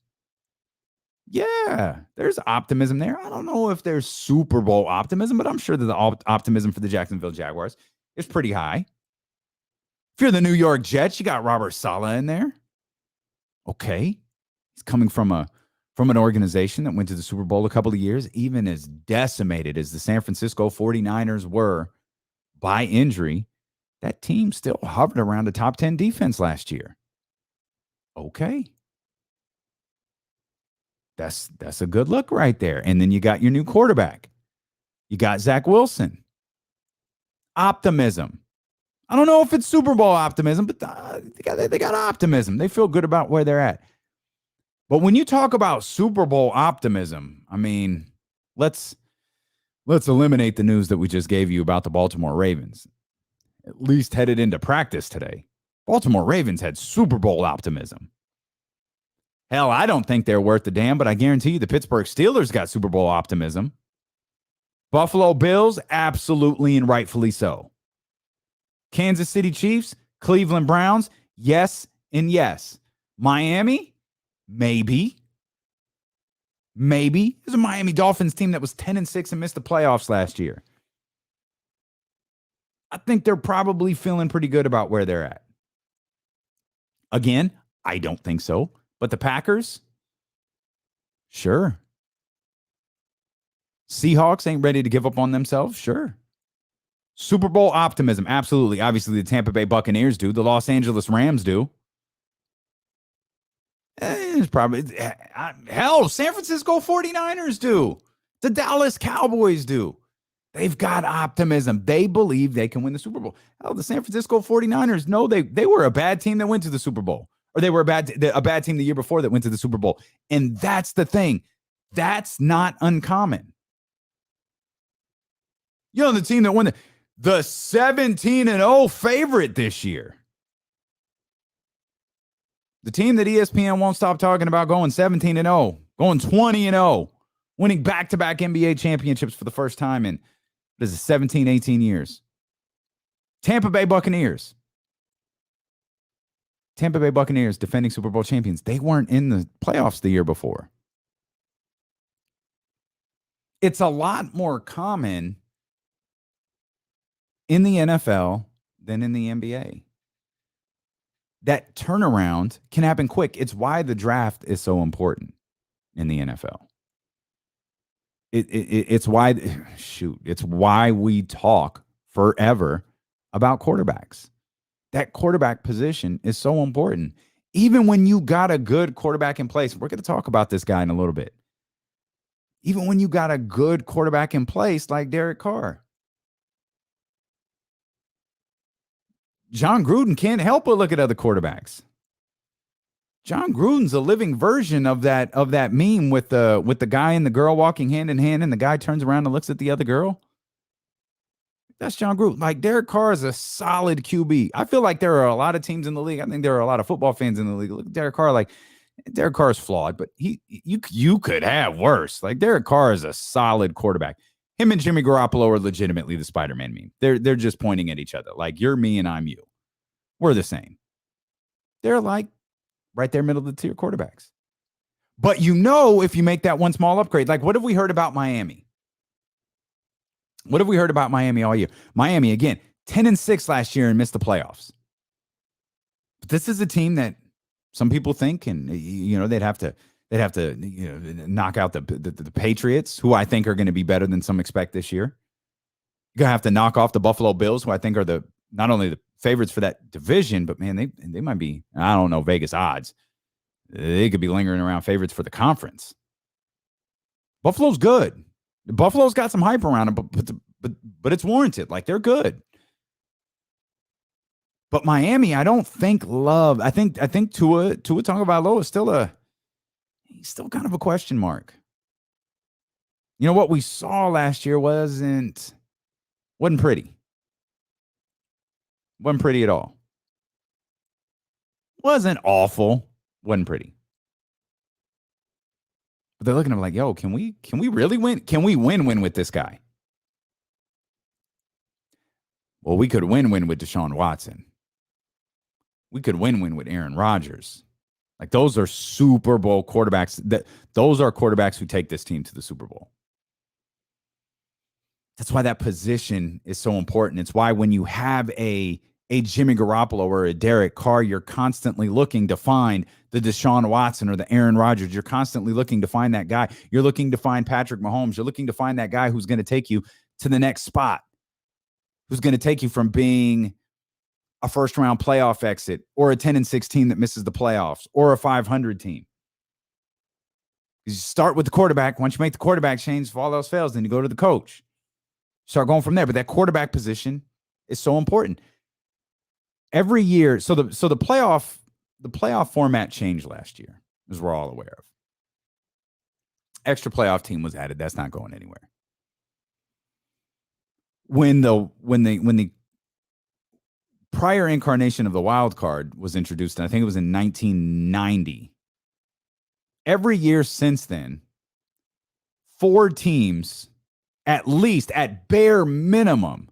Yeah, there's optimism there. I don't know if there's Super Bowl optimism, but I'm sure that the optimism for the Jacksonville Jaguars is pretty high. If you're the New York Jets, you got Robert Saleh in there. Okay. He's coming from an organization that went to the Super Bowl a couple of years, even as decimated as the San Francisco 49ers were by injury. That team still hovered around a top 10 defense last year. Okay. That's a good look right there. And then you got your new quarterback. You got Zach Wilson. Optimism. I don't know if it's Super Bowl optimism, but they got optimism. They feel good about where they're at. But when you talk about Super Bowl optimism, I mean, let's eliminate the news that we just gave you about the Baltimore Ravens. At least headed into practice today. Baltimore Ravens had Super Bowl optimism. Hell, I don't think they're worth the damn, but I guarantee you the Pittsburgh Steelers got Super Bowl optimism. Buffalo Bills, absolutely and rightfully so. Kansas City Chiefs, Cleveland Browns, yes and yes. Miami, maybe. There's a Miami Dolphins team that was 10-6 and missed the playoffs last year. I think they're probably feeling pretty good about where they're at. Again, I don't think so. But the Packers, sure. Seahawks ain't ready to give up on themselves, sure. Super Bowl optimism, absolutely. Obviously, the Tampa Bay Buccaneers do. The Los Angeles Rams do. It's probably, hell, San Francisco 49ers do. The Dallas Cowboys do. They've got optimism. They believe they can win the Super Bowl. Hell, the San Francisco 49ers, no, they were a bad team that went to the Super Bowl. Or they were a bad team the year before that went to the Super Bowl. And that's the thing. That's not uncommon. You know, the team that won the 17-0 favorite this year. The team that ESPN won't stop talking about going 17-0, going 20-0, winning back-to-back NBA championships for the first time in, 17, 18 years. Tampa Bay Buccaneers. Tampa Bay Buccaneers, defending Super Bowl champions. They weren't in the playoffs the year before. It's a lot more common in the NFL than in the NBA. That turnaround can happen quick. It's why the draft is so important in the NFL. It's why we talk forever about quarterbacks. That quarterback position is so important. Even when you got a good quarterback in place, we're going to talk about this guy in a little bit. Even when you got a good quarterback in place like Derek Carr, John Gruden can't help but look at other quarterbacks. John Gruden's a living version of that meme with the guy and the girl walking hand in hand, and the guy turns around and looks at the other girl. That's John Gruden. Like, Derek Carr is a solid QB. I feel like there are a lot of teams in the league. I think there are a lot of football fans in the league. Look at Derek Carr. Like, Derek Carr is flawed, but you could have worse. Like, Derek Carr is a solid quarterback. Him and Jimmy Garoppolo are legitimately the Spider-Man meme. They're just pointing at each other. Like, you're me and I'm you. We're the same. They're like right there, middle of the tier quarterbacks. But if you make that one small upgrade, like, what have we heard about Miami? What have we heard about Miami all year? Miami, again, 10-6 last year and missed the playoffs. But this is a team that some people think, and they'd have to knock out the Patriots, who I think are going to be better than some expect this year. You're going to have to knock off the Buffalo Bills, who I think are not only the favorites for that division, but man, they might be, I don't know, Vegas odds. They could be lingering around favorites for the conference. Buffalo's good. Buffalo's got some hype around them, but it's warranted. Like, they're good. But Miami, I don't think love. I think Tua Tagovailoa is he's still kind of a question mark. You know, what we saw last year wasn't pretty. Wasn't pretty at all. Wasn't awful. Wasn't pretty. But they're looking at him like, yo, can we really win? Can we win with this guy? Well, we could win with Deshaun Watson. We could win with Aaron Rodgers. Like, those are Super Bowl quarterbacks. Those are quarterbacks who take this team to the Super Bowl. That's why that position is so important. It's why when you have a Jimmy Garoppolo or a Derek Carr, you're constantly looking to find the Deshaun Watson or the Aaron Rodgers. You're constantly looking to find that guy. You're looking to find Patrick Mahomes. You're looking to find that guy who's going to take you to the next spot, who's going to take you from being a first-round playoff exit or a 10-6 team that misses the playoffs or a 500 team. You start with the quarterback. Once you make the quarterback change, if all else fails, then you go to the coach. Start going from there. But that quarterback position is so important. Every year, so the playoff format changed last year, as we're all aware of. Extra playoff team was added. That's not going anywhere. When the prior incarnation of the wild card was introduced, and I think it was in 1990. Every year since then, 4 teams, at least, at bare minimum,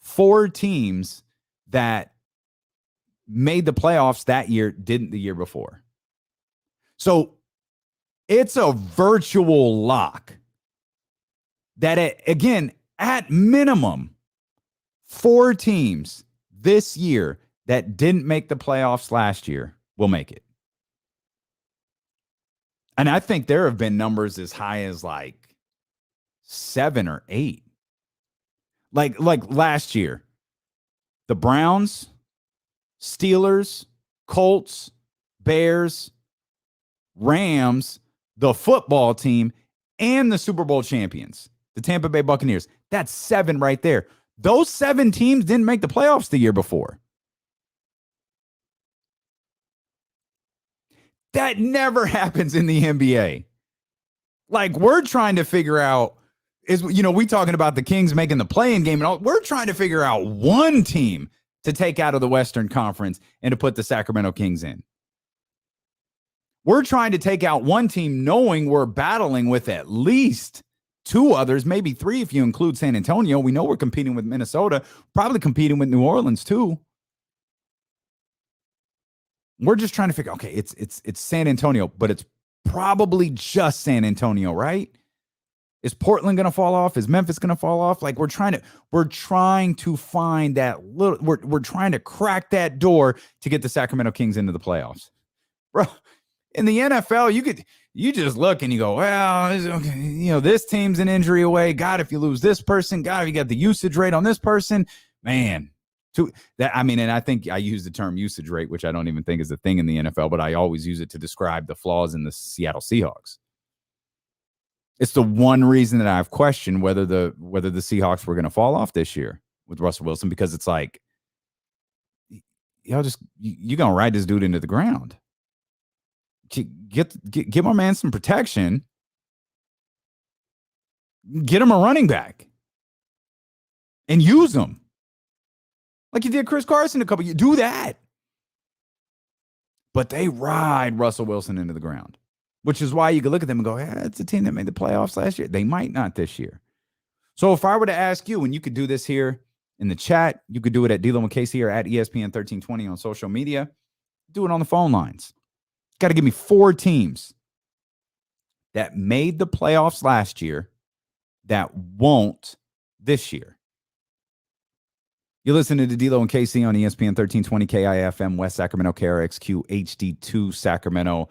4 teams that made the playoffs that year didn't the year before. So it's a virtual lock that, again, at minimum, 4 teams this year that didn't make the playoffs last year will make it. And I think there have been numbers as high as like 7 or 8. Like last year, the Browns, Steelers, Colts, Bears, Rams, the football team, and the Super Bowl champions, the Tampa Bay Buccaneers. That's 7 right there. Those 7 teams didn't make the playoffs the year before. That never happens in the NBA. Like, we're trying to figure out, we talking about the Kings making the play-in game and all. We're trying to figure out one team to take out of the Western Conference and to put the Sacramento Kings in. We're trying to take out one team knowing we're battling with at least 2 others, maybe 3 if you include San Antonio. We know we're competing with Minnesota, probably competing with New Orleans too. We're just trying to figure, okay, it's San Antonio, but it's probably just San Antonio, right? Is Portland going to fall off? Is Memphis going to fall off? Like, we're trying to find that little, we're trying to crack that door to get the Sacramento Kings into the playoffs. Bro, in the NFL, you just look and you go, well, okay, this team's an injury away. God, if you lose this person, God, if you got the usage rate on this person, man. And I think I use the term usage rate, which I don't even think is a thing in the NFL, but I always use it to describe the flaws in the Seattle Seahawks. It's the one reason that I've questioned whether the Seahawks were going to fall off this year with Russell Wilson, because it's like, you're going to ride this dude into the ground. Give my man some protection. Get him a running back and use him. Like you did Chris Carson a couple years. Do that. But they ride Russell Wilson into the ground, which is why you could look at them and go, yeah, it's a team that made the playoffs last year. They might not this year. So if I were to ask you, and you could do this here in the chat, you could do it at D'Lo and Casey or at ESPN 1320 on social media. Do it on the phone lines. Got to give me 4 teams that made the playoffs last year that won't this year. You're listening to D'Lo and KC on ESPN 1320 KIFM, West Sacramento, KRXQ, HD2 Sacramento,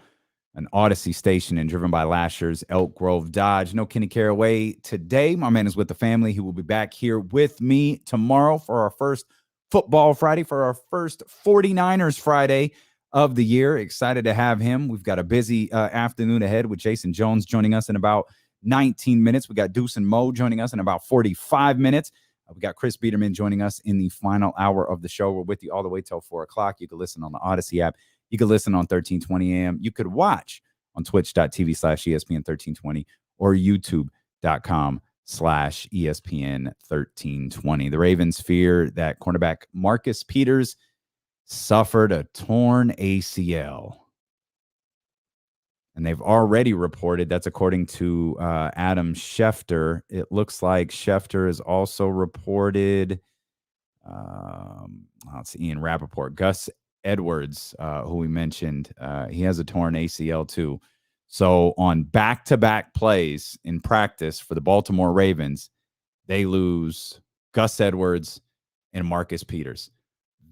an Odyssey station and driven by Lashers, Elk Grove Dodge. No Kenny Caraway today. My man is with the family. He will be back here with me tomorrow for our first Football Friday for our first 49ers Friday of the year. Excited to have him. We've got a busy afternoon ahead with Jason Jones joining us in about 19 minutes. We got Deuce Mo joining us in about 45 minutes. We got Chris Biderman joining us in the final hour of the show. We're with you all the way till 4 o'clock. You can listen on the Odyssey app. You can listen on 1320 AM. You could watch on twitch.tv/ESPN1320 or youtube.com/ESPN1320. The Ravens fear that cornerback Marcus Peters suffered a torn ACL. And they've already reported, that's according to Adam Schefter. It looks like Schefter has also reported, it's Ian Rappaport, Gus Edwards, who we mentioned, he has a torn ACL too. So on back-to-back plays in practice for the Baltimore Ravens, they lose Gus Edwards and Marcus Peters.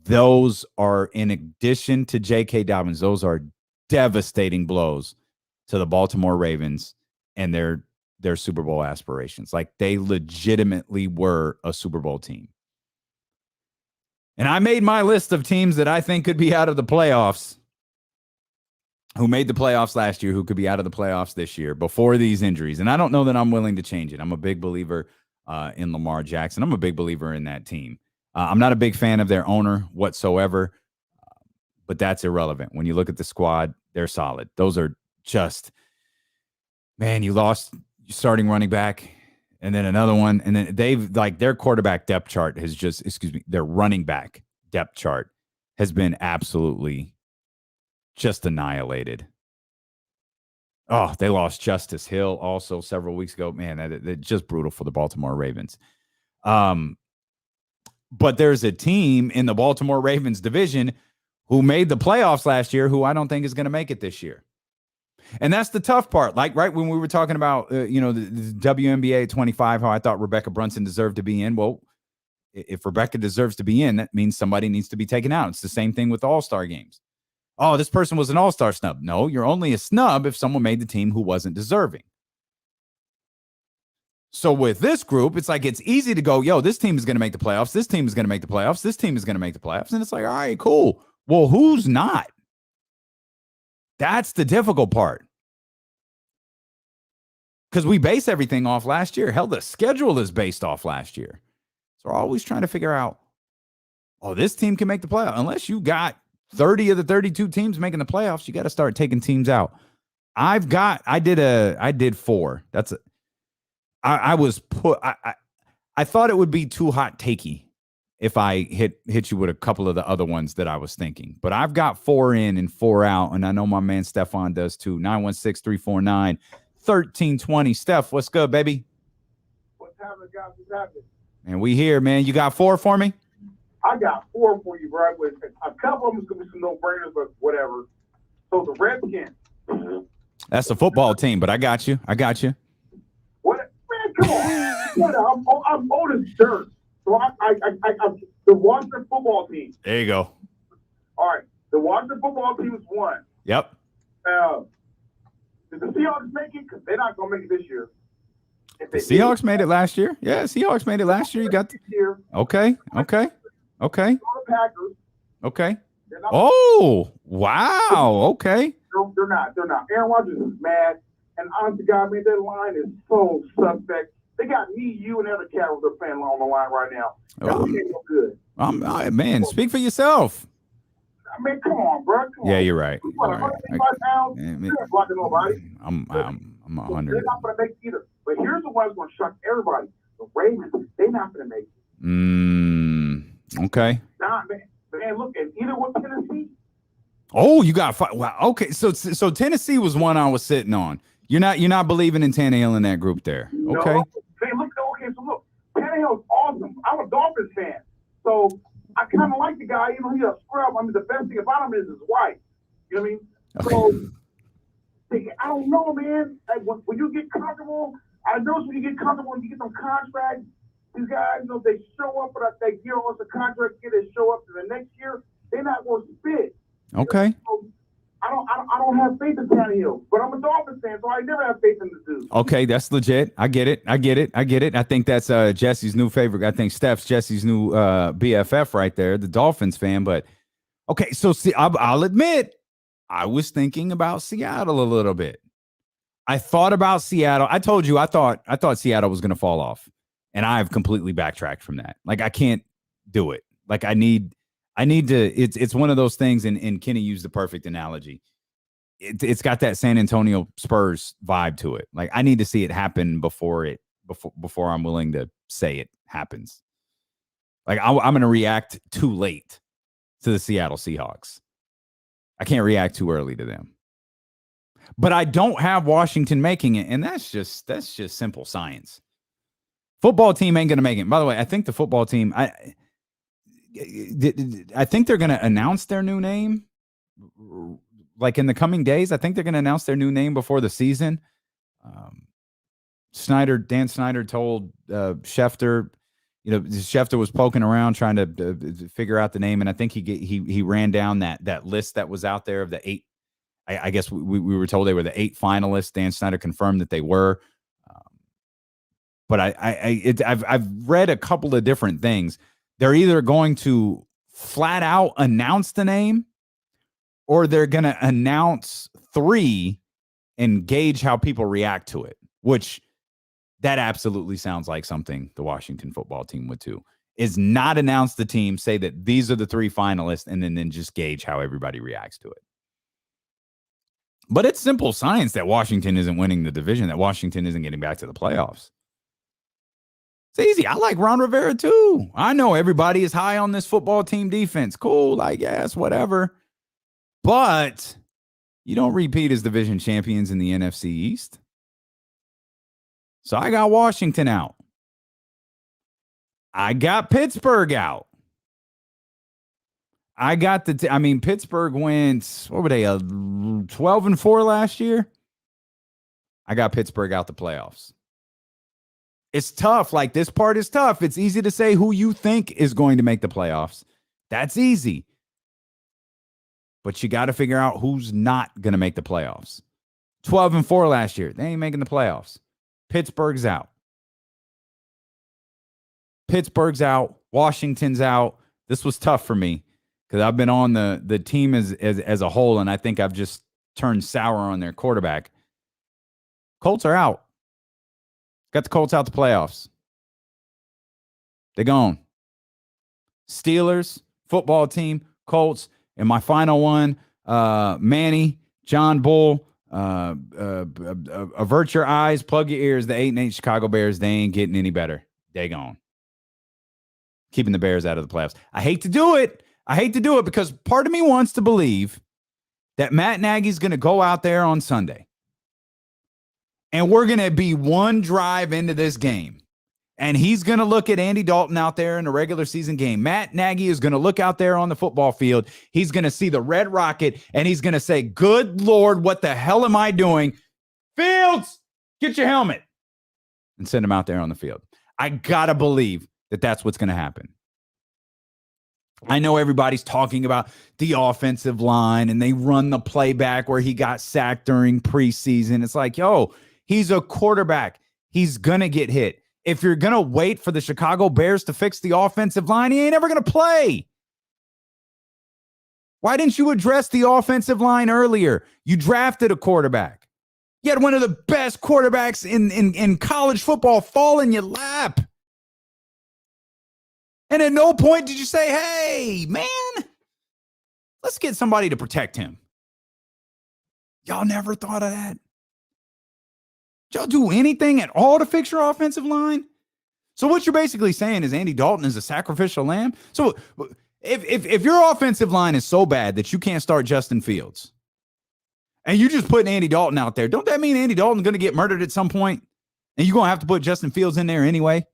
Those are, in addition to J.K. Dobbins, those are devastating blows to the Baltimore Ravens and their Super Bowl aspirations. Like, they legitimately were a Super Bowl team. And I made my list of teams that I think could be out of the playoffs, who made the playoffs last year, who could be out of the playoffs this year before these injuries. And I don't know that I'm willing to change it. I'm a big believer in Lamar Jackson. I'm a big believer in that team. I'm not a big fan of their owner whatsoever, but that's irrelevant. When you look at the squad, they're solid. Those are just, man, you lost your starting running back and then another one. And then they've, like, their quarterback depth chart has just, their running back depth chart has been absolutely just annihilated. Oh, they lost Justice Hill also several weeks ago. Man, that's just brutal for the Baltimore Ravens. But there's a team in the Baltimore Ravens division who made the playoffs last year who I don't think is going to make it this year. And that's the tough part. Like, right when we were talking about, the WNBA 25, how I thought Rebecca Brunson deserved to be in. Well, if Rebecca deserves to be in, that means somebody needs to be taken out. It's the same thing with all-star games. Oh, this person was an all-star snub. No, you're only a snub if someone made the team who wasn't deserving. So with this group, it's like, it's easy to go, yo, this team is going to make the playoffs. This team is going to make the playoffs. This team is going to make the playoffs. And it's like, all right, cool. Well, who's not? That's the difficult part. Because we base everything off last year. Hell, the schedule is based off last year. So we're always trying to figure out, oh, this team can make the playoffs. Unless you got 30 of the 32 teams making the playoffs, you got to start taking teams out. I did 4. That's it. I thought it would be too hot takey if I hit you with a couple of the other ones that I was thinking. But I've got 4 in and 4 out, and I know my man Stefan does too. 916-349-1320. Steph, what's good, baby? What's happening, guys? What's happening? And we here, man. You got 4 for me? I got 4 for you, bro. With a couple of them is going to be some no-brainers, but whatever. So the Redskins. That's a football team, but I got you. What? Man, come on. I'm old as dirt. So I the Washington football team. There you go. All right. The Washington football team is 1. Yep. Did the Seahawks make it? Because they're not going to make it this year. The Seahawks made it last year. Yeah, Seahawks made it last year. You got the year. Okay. The Packers. Okay. Oh, wow. Okay. They're not. Aaron Rodgers is mad. And honestly, God, man, that line is so suspect. They got me, you, and other cat with their fan on the line right now. That ain't no good. Man, speak for yourself. I mean, come on, bro. Come Yeah, on. you're right. All right. Pounds, you're not blocking nobody. I'm 100. They're not going to make it either. But here's the one that's going to shock everybody. The Ravens, they're not going to make it. Okay. Nah, man, look, and either with Tennessee. Oh, you got 5. Wow. Okay. So Tennessee was one I was sitting on. You're not believing in Tannehill in that group there. Okay. No. Hey, look, Tannehill's awesome. I'm a Dolphins fan. So I kind of like the guy, even though he's a scrub. I mean, the best thing about him is his wife. You know what I mean? So I don't know, man. Like, when you get comfortable, I notice when you get comfortable and you get some contracts, these guys, they show up for that year once the contract get, they show up to the next year, they're not worth spit. Okay. So I don't have faith in Tannehill, but I'm a Dolphins fan, so I never have faith in the dude. Okay, that's legit. I get it. I think that's Jesse's new favorite. I think Steph's Jesse's new BFF right there, the Dolphins fan. But okay, so see, I'll admit, I was thinking about Seattle a little bit. I thought about Seattle. I told you I thought Seattle was going to fall off, and I've completely backtracked from that. Like, I can't do it. Like, I need to. It's one of those things. And Kenny used the perfect analogy. It's got that San Antonio Spurs vibe to it. Like, I need to see it happen before I'm willing to say it happens. Like, I'm going to react too late to the Seattle Seahawks. I can't react too early to them. But I don't have Washington making it, and that's just simple science. Football team ain't going to make it. By the way, I think the football team, I think they're going to announce their new name like in the coming days. I think they're going to announce their new name before the season. Dan Snyder told Schefter, Schefter was poking around trying to figure out the name, and I think he ran down that list that was out there of the 8. I guess we were told they were the 8 finalists. Dan Snyder confirmed that they were. But I've read a couple of different things. They're either going to flat out announce the name, or they're going to announce 3 and gauge how people react to it, which that absolutely sounds like something the Washington football team would do, is not announce the team, say that these are the 3 finalists, and then just gauge how everybody reacts to it. But it's simple science that Washington isn't winning the division, that Washington isn't getting back to the playoffs. It's easy. I like Ron Rivera too. I know everybody is high on this football team defense. Cool, I guess, whatever. But you don't repeat as division champions in the NFC East. So I got Washington out. I got Pittsburgh out. I got Pittsburgh went, what were they, 12-4 last year? I got Pittsburgh out the playoffs. It's tough. Like, this part is tough. It's easy to say who you think is going to make the playoffs. That's easy. But you got to figure out who's not going to make the playoffs. 12-4 last year. They ain't making the playoffs. Pittsburgh's out. Pittsburgh's out. Washington's out. This was tough for me because I've been on the team as a whole, and I think I've just turned sour on their quarterback. Colts are out. Got the Colts out the playoffs. They're gone. Steelers, football team, Colts, and my final one, Manny, John Bull, avert your eyes, plug your ears. The 8-8 Chicago Bears, they ain't getting any better. They gone. Keeping the Bears out of the playoffs. I hate to do it because part of me wants to believe that Matt Nagy's going to go out there on Sunday. And we're going to be one drive into this game. And he's going to look at Andy Dalton out there in a regular season game. Matt Nagy is going to look out there on the football field. He's going to see the red rocket, and he's going to say, good Lord, what the hell am I doing? Fields, get your helmet. And send him out there on the field. I got to believe that that's what's going to happen. I know everybody's talking about the offensive line, and they run the playback where he got sacked during preseason. It's like, yo, he's a quarterback. He's going to get hit. If you're going to wait for the Chicago Bears to fix the offensive line, he ain't ever going to play. Why didn't you address the offensive line earlier? You drafted a quarterback. You had one of the best quarterbacks in college football fall in your lap. And at no point did you say, hey, man, let's get somebody to protect him. Y'all never thought of that? Did y'all do anything at all to fix your offensive line? So what you're basically saying is Andy Dalton is a sacrificial lamb? So if your offensive line is so bad that you can't start Justin Fields, and you just putting Andy Dalton out there, don't that mean Andy Dalton's going to get murdered at some point? And you're going to have to put Justin Fields in there anyway?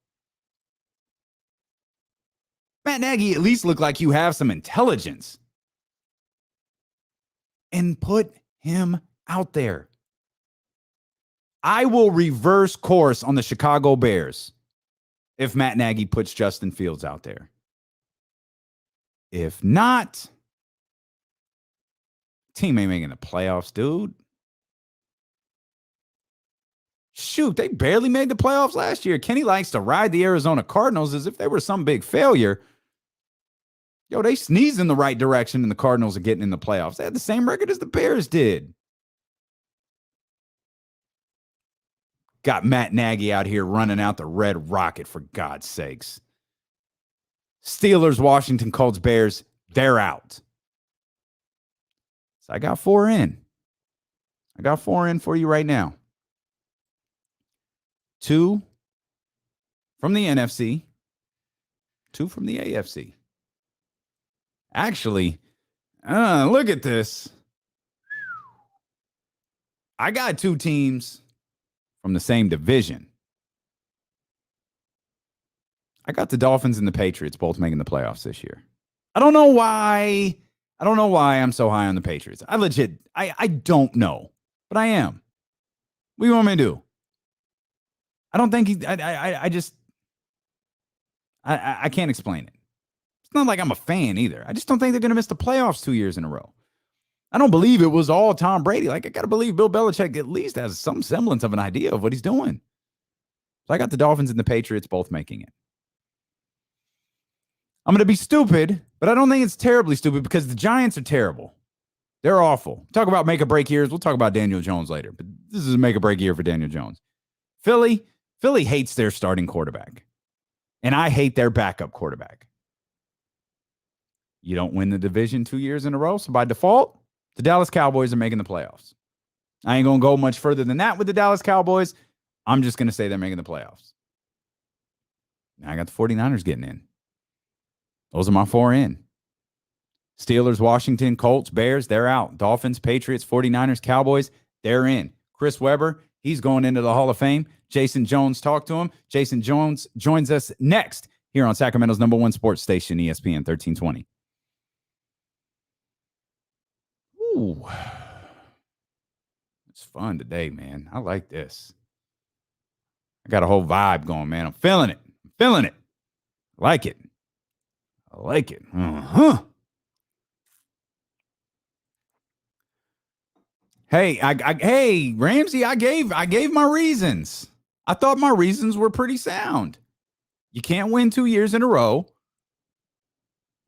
Matt Nagy at least look like you have some intelligence. And put him out there. I will reverse course on the Chicago Bears if Matt Nagy puts Justin Fields out there. If not, Team ain't making the playoffs, dude. Shoot, they barely made the playoffs last year. Kenny likes to ride the Arizona Cardinals as if they were some big failure. Yo, they sneeze in the right direction and the Cardinals are getting in the playoffs. They had the same record as the Bears did. Got Matt Nagy out here running out the red rocket, for God's sakes. Steelers, Washington, Colts, Bears, they're out. So I got 4 in. I got 4 in for you right now. 2 from the NFC, 2 from the AFC. Actually, look at this. I got 2 teams from the same division. I got the Dolphins and the Patriots both making the playoffs this year. I don't know why I'm so high on the Patriots. I don't know, but I am. What do you want me to do? I don't think I can't explain it. It's not like I'm a fan either. I just don't think they're going to miss the playoffs 2 years in a row. I don't believe it was all Tom Brady. Like, I got to believe Bill Belichick at least has some semblance of an idea of what he's doing. So I got the Dolphins and the Patriots both making it. I'm going to be stupid, but I don't think it's terribly stupid because the Giants are terrible. They're awful. Talk about make or break years. We'll talk about Daniel Jones later, but this is a make or break year for Daniel Jones. Philly hates their starting quarterback, and I hate their backup quarterback. You don't win the division 2 years in a row, so by default, the Dallas Cowboys are making the playoffs. I ain't going to go much further than that with the Dallas Cowboys. I'm just going to say they're making the playoffs. Now I got the 49ers getting in. Those are my 4 in. Steelers, Washington, Colts, Bears, they're out. Dolphins, Patriots, 49ers, Cowboys, they're in. Chris Webber, he's going into the Hall of Fame. Jason Jones, talk to him. Jason Jones joins us next here on Sacramento's #1 sports station, ESPN 1320. Ooh. It's fun today, man. I like this. I got a whole vibe going, man. I'm feeling it. I like it. Hey, hey, Ramsey, I gave my reasons. I thought my reasons were pretty sound. You can't win 2 years in a row.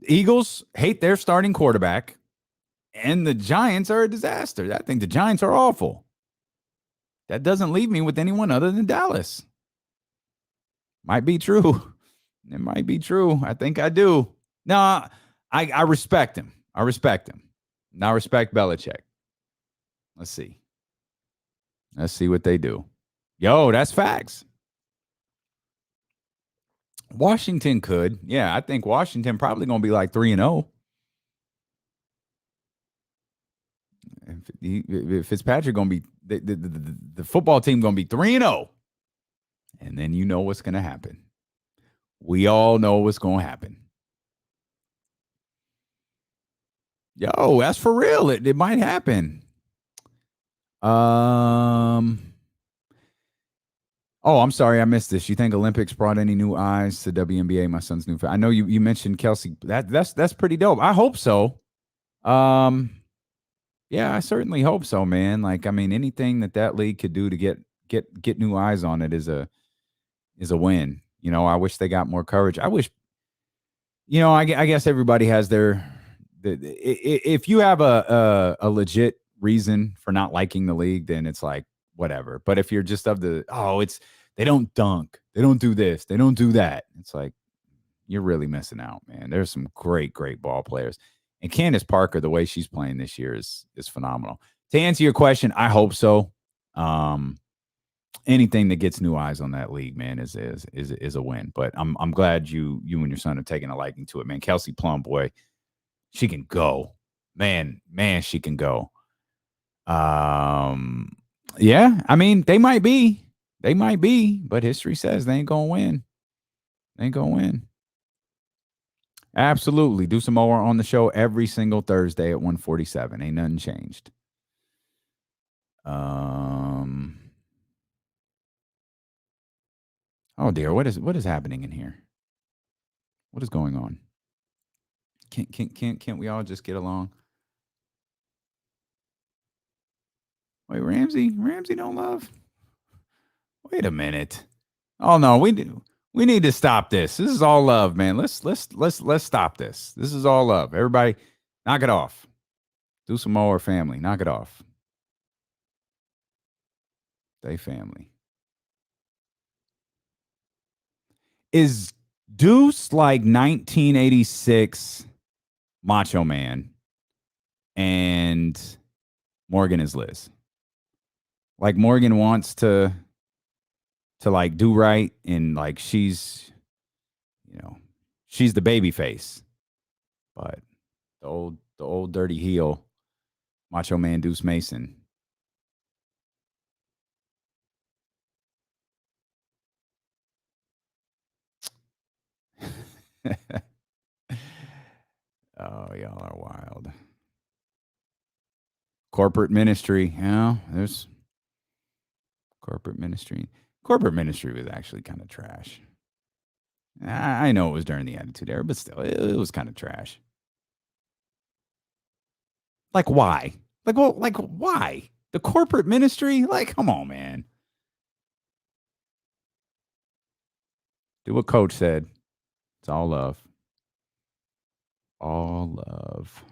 The Eagles hate their starting quarterback, and the Giants are a disaster. I think the Giants are awful. That doesn't leave me with anyone other than Dallas. Might be true. It might be true. I think I do. No, I respect him. Now I respect Belichick. Let's see what they do. Yo, that's facts. Washington could. Yeah, I think Washington probably going to be like 3-0. If Fitzpatrick going to be the football team going to be 3-0. And then you know what's going to happen. We all know what's going to happen. Yo, that's for real. It might happen. Oh, I'm sorry, I missed this. You think Olympics brought any new eyes to WNBA? My son's new. I know you mentioned Kelsey. That's pretty dope. I hope so. Yeah, I certainly hope so, man. Like, I mean, anything that league could do to get new eyes on it is a win. You know, I wish they got more coverage. I wish, you know, I guess everybody has if you have a legit reason for not liking the league, then it's like, whatever. But if you're just they don't dunk, they don't do this, they don't do that, it's like, you're really missing out, man. There's some great ball players. And Candace Parker, the way she's playing this year is phenomenal. To answer your question, I hope so. Anything that gets new eyes on that league, man, is a win. But I'm glad you and your son have taken a liking to it, man. Kelsey Plum, boy, she can go. Man, she can go. Yeah, I mean, they might be, but history says they ain't gonna win. Absolutely. Deuce Mo on the show every single Thursday at 1:47. Ain't nothing changed. Oh dear, what is happening in here? What is going on? Can't we all just get along? Wait, Ramsey don't love. Wait a minute. Oh no, we need to stop this. This is all love, man. Let's stop this. This is all love. Everybody, knock it off. Deuce Mo or family, knock it off. They family. Is Deuce like 1986 Macho Man and Morgan is Liz? Like Morgan wants to like do right and like she's the baby face. But the old dirty heel Macho Man Deuce Mason. Oh, y'all are wild. Corporate ministry. There's corporate ministry. Corporate ministry was actually kind of trash. I know it was during the Attitude Era, but still, it was kind of trash. Like, why? Like, why? The corporate ministry? Like, come on, man. Do what Coach said. It's all love. All love.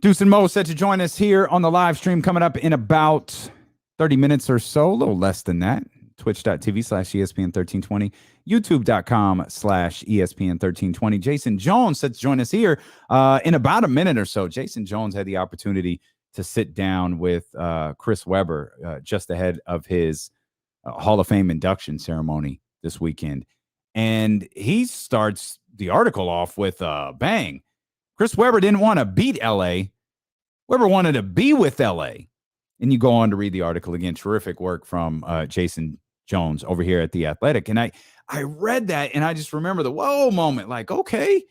Deuce and Mo set to join us here on the live stream coming up in about 30 minutes or so, a little less than that. Twitch.tv/ESPN1320, YouTube.com/ESPN1320. Jason Jones set to join us here in about a minute or so. Jason Jones had the opportunity to sit down with Chris Webber just ahead of his Hall of Fame induction ceremony this weekend. And he starts the article off with a bang. Chris Webber didn't want to beat LA. Webber wanted to be with LA. And you go on to read the article again. Terrific work from Jason Jones over here at The Athletic. And I read that and I just remember the whoa moment. Like, okay,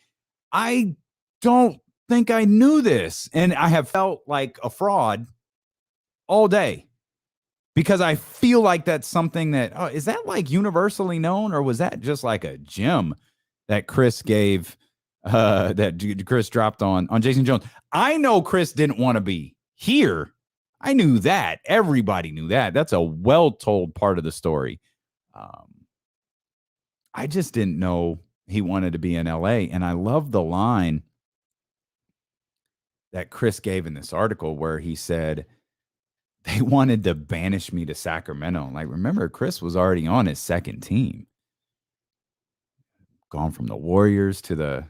I don't think I knew this. And I have felt like a fraud all day because I feel like that's something that, is that like universally known or was that just like a gem that Chris gave, that Chris dropped on Jason Jones? I know Chris didn't want to be here. I knew that. Everybody knew that. That's a well-told part of the story. I just didn't know he wanted to be in LA. And I love the line that Chris gave in this article where he said, they wanted to banish me to Sacramento. Like, remember, Chris was already on his second team. Gone from the Warriors to the,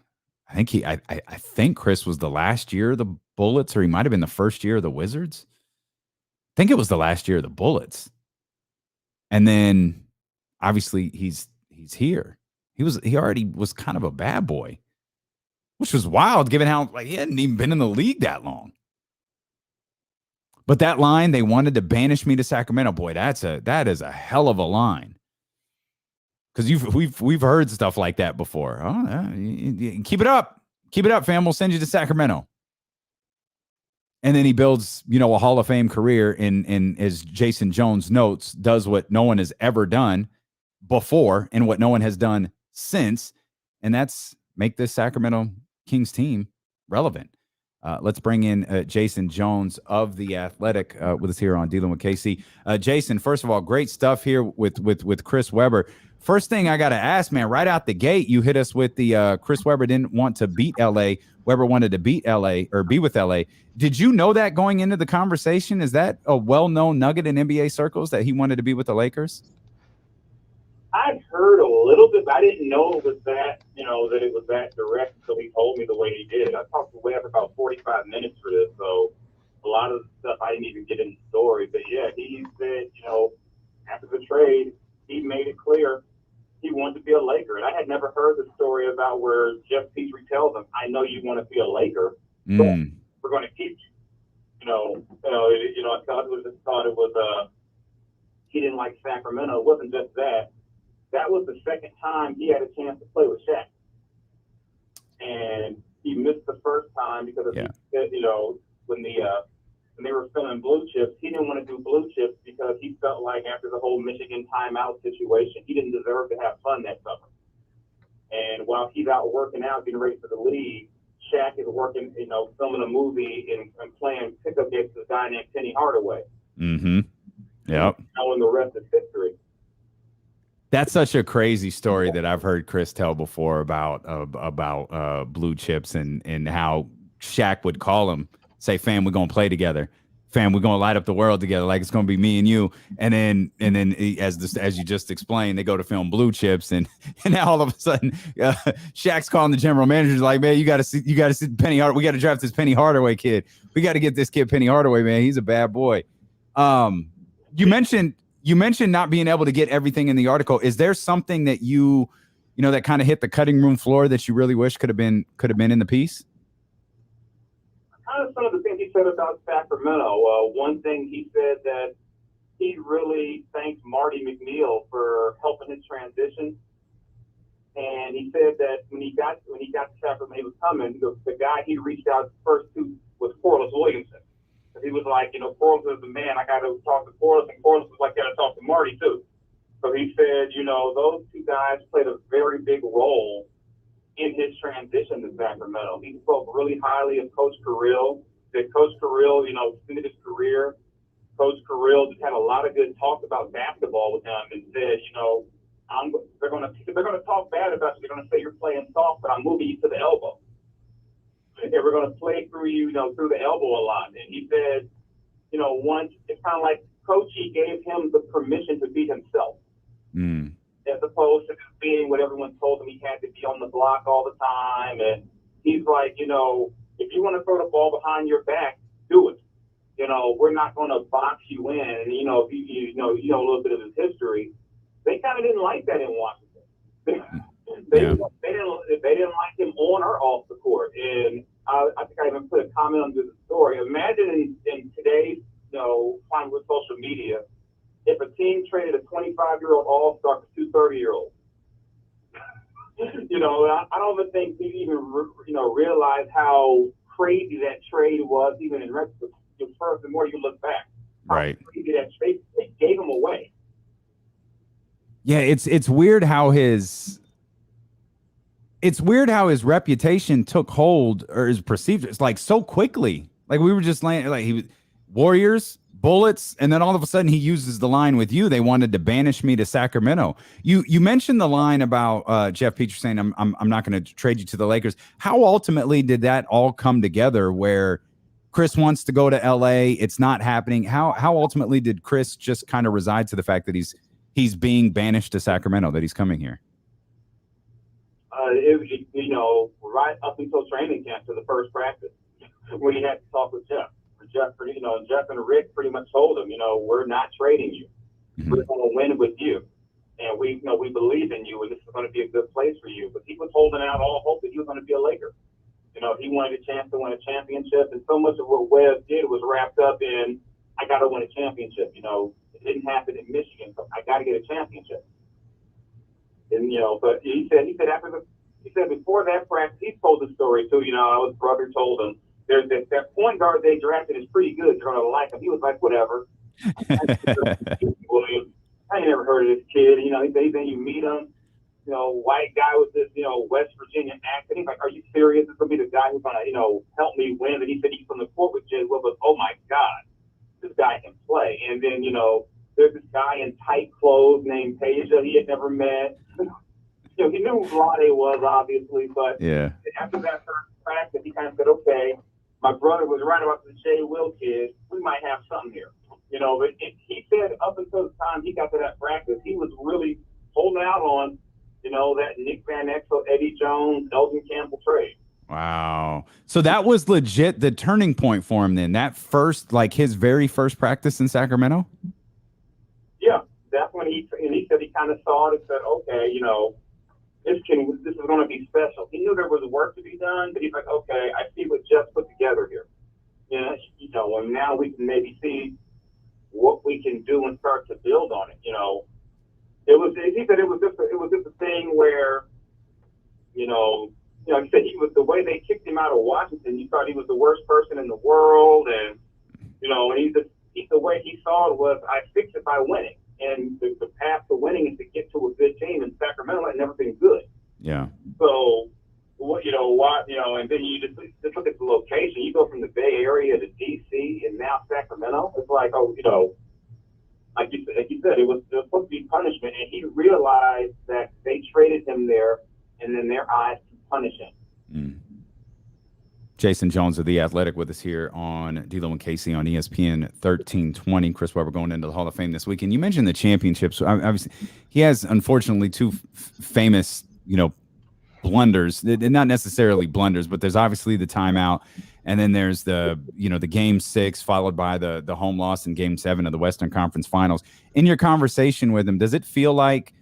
I think Chris was the last year of the Bullets, or he might have been the first year of the Wizards. I think it was the last year of the Bullets. And then obviously he's here. He already was kind of a bad boy, which was wild given how like he hadn't even been in the league that long. But that line, they wanted to banish me to Sacramento. Boy, that is a hell of a line. Because we've heard stuff like that before. Keep it up, fam. We'll send you to Sacramento. And then he builds, a Hall of Fame career in as Jason Jones notes, does what no one has ever done before and what no one has done since, and that's make this Sacramento Kings team relevant. Let's bring in Jason Jones of The Athletic with us here on Dealing with KC. Jason, first of all, great stuff here with Chris Webber. First thing I got to ask, man, right out the gate, you hit us with the Chris Webber didn't want to beat LA. Webber wanted to beat LA or be with LA. Did you know that going into the conversation? Is that a well-known nugget in NBA circles that he wanted to be with the Lakers? I've heard a little bit, but I didn't know it was that, that it was that direct until he told me the way he did. I talked to Webb for about 45 minutes for this, so a lot of the stuff I didn't even get in the story. But yeah, he said, after the trade, he made it clear he wanted to be a Laker. And I had never heard the story about where Jeff Petrie tells him, I know you want to be a Laker, but we're going to keep you. I thought it was he didn't like Sacramento. It wasn't just that. That was the second time he had a chance to play with Sept. And he missed the first time because of when the and they were filling blue chips. He didn't want to do blue chips because he felt like after the whole Michigan timeout situation, he didn't deserve to have fun that summer. And while he's out working out, getting ready for the league, Shaq is working, filming a movie and playing pickup games with a guy named Penny Hardaway. Mm-hmm. Yep. And the rest is history. That's such a crazy story that I've heard Chris tell before about blue chips and how Shaq would call him, say, "Fam, we're gonna play together. Fam, we're gonna light up the world together. Like it's gonna be me and you." And then as you just explained, they go to film blue chips, and now all of a sudden, Shaq's calling the general manager, like, "Man, you got to see Penny Hardaway. We got to draft this Penny Hardaway kid. We got to get this kid Penny Hardaway, man. He's a bad boy." You mentioned not being able to get everything in the article. Is there something that that kind of hit the cutting room floor that you really wish could have been in the piece? Kind of some of the things he said about Sacramento. One thing he said that he really thanks Marty McNeil for helping his transition. And he said that when he got to Sacramento, he was coming, the guy he reached out first to was Corliss Williamson. He was like, Corliss is the man. I got to talk to Corliss, and Corliss was like, got to talk to Marty too. So he said, those two guys played a very big role in his transition to Sacramento. He spoke really highly of Coach Carrill. That Coach Carrill, extended his career. Coach Carrill just had a lot of good talk about basketball with him and said, they're gonna talk bad about you. They're gonna say you're playing soft, but I'm moving you to the elbow. They were going to play through you, through the elbow a lot. And he said, once it's kind of like Coachy gave him the permission to be himself, as opposed to being what everyone told him he had to be on the block all the time. And he's like, if you want to throw the ball behind your back, do it. We're not going to box you in. And if you know a little bit of his history, they kind of didn't like that in Washington. They didn't like him on or off the court. And I think I even put a comment under the story. Imagine in today's climate with social media, if a team traded a 25-year-old all-star for two 30-year-olds. I don't even think we even realize how crazy that trade was, even in retrospect. The more you look back, right? Crazy that trade, they gave him away. Yeah, it's weird how his reputation took hold or is perceived. It's like so quickly. Like we were just like he was Warriors, Bullets, and then all of a sudden he uses the line with you. They wanted to banish me to Sacramento. You mentioned the line about Jeff Petrie saying I'm not going to trade you to the Lakers. How ultimately did that all come together? Where Chris wants to go to LA, it's not happening. How ultimately did Chris just kind of reside to the fact that he's being banished to Sacramento, that he's coming here? It was, right up until training camp to the first practice when he had to talk with Jeff. Jeff and Rick pretty much told him, we're not trading you. Mm-hmm. We're going to win with you. And we believe in you, and this is going to be a good place for you. But he was holding out all hope that he was going to be a Laker. He wanted a chance to win a championship, and so much of what Webb did was wrapped up in, I got to win a championship. It didn't happen in Michigan, so I got to get a championship. And, but he said before that practice, he told the story too, his brother told him, there's that point guard they drafted is pretty good. You're going to like him. He was like, whatever. I ain't never heard of this kid. Then you meet him, white guy with this, West Virginia accent. He's like, are you serious? This is going to be the guy who's going to, help me win. And he said he's on the court with Jay Will, but oh my God, this guy can play. And then, there's this guy in tight clothes named Peja he had never met. He knew who Vlade was, obviously, but after that first practice, he kind of said, okay, my brother was right about the Jay Will kid. We might have something here. But he said up until the time he got to that practice, he was really holding out on, that Nick Van Exel, Eddie Jones, Elton Campbell trade. Wow. So that was legit the turning point for him then, that first, like his very first practice in Sacramento? Yeah, that's when he said he kind of saw it and said, okay, this is going to be special. He knew there was work to be done, but he's like, okay, I see what Jeff put together here. And now we can maybe see what we can do and start to build on it. He said it was just a thing where, he said he was, the way they kicked him out of Washington, you thought he was the worst person in the world, and And the way he saw it was, I fix it by winning. And the path to winning is to get to a good team. And Sacramento had never been good. Yeah. So, and then you just look at the location. You go from the Bay Area to D.C. and now Sacramento. It's like, like you said, it was supposed to be punishment. And he realized that they traded him there, and in their eyes, to punish him. Mm. Jason Jones of The Athletic with us here on D'Lo and Casey on ESPN 1320. Chris Webber going into the Hall of Fame this week. And you mentioned the championships. Obviously, he has, unfortunately, two famous, blunders. Not necessarily blunders, but there's obviously the timeout. And then there's the Game 6 followed by the home loss in Game 7 of the Western Conference Finals. In your conversation with him, does it feel like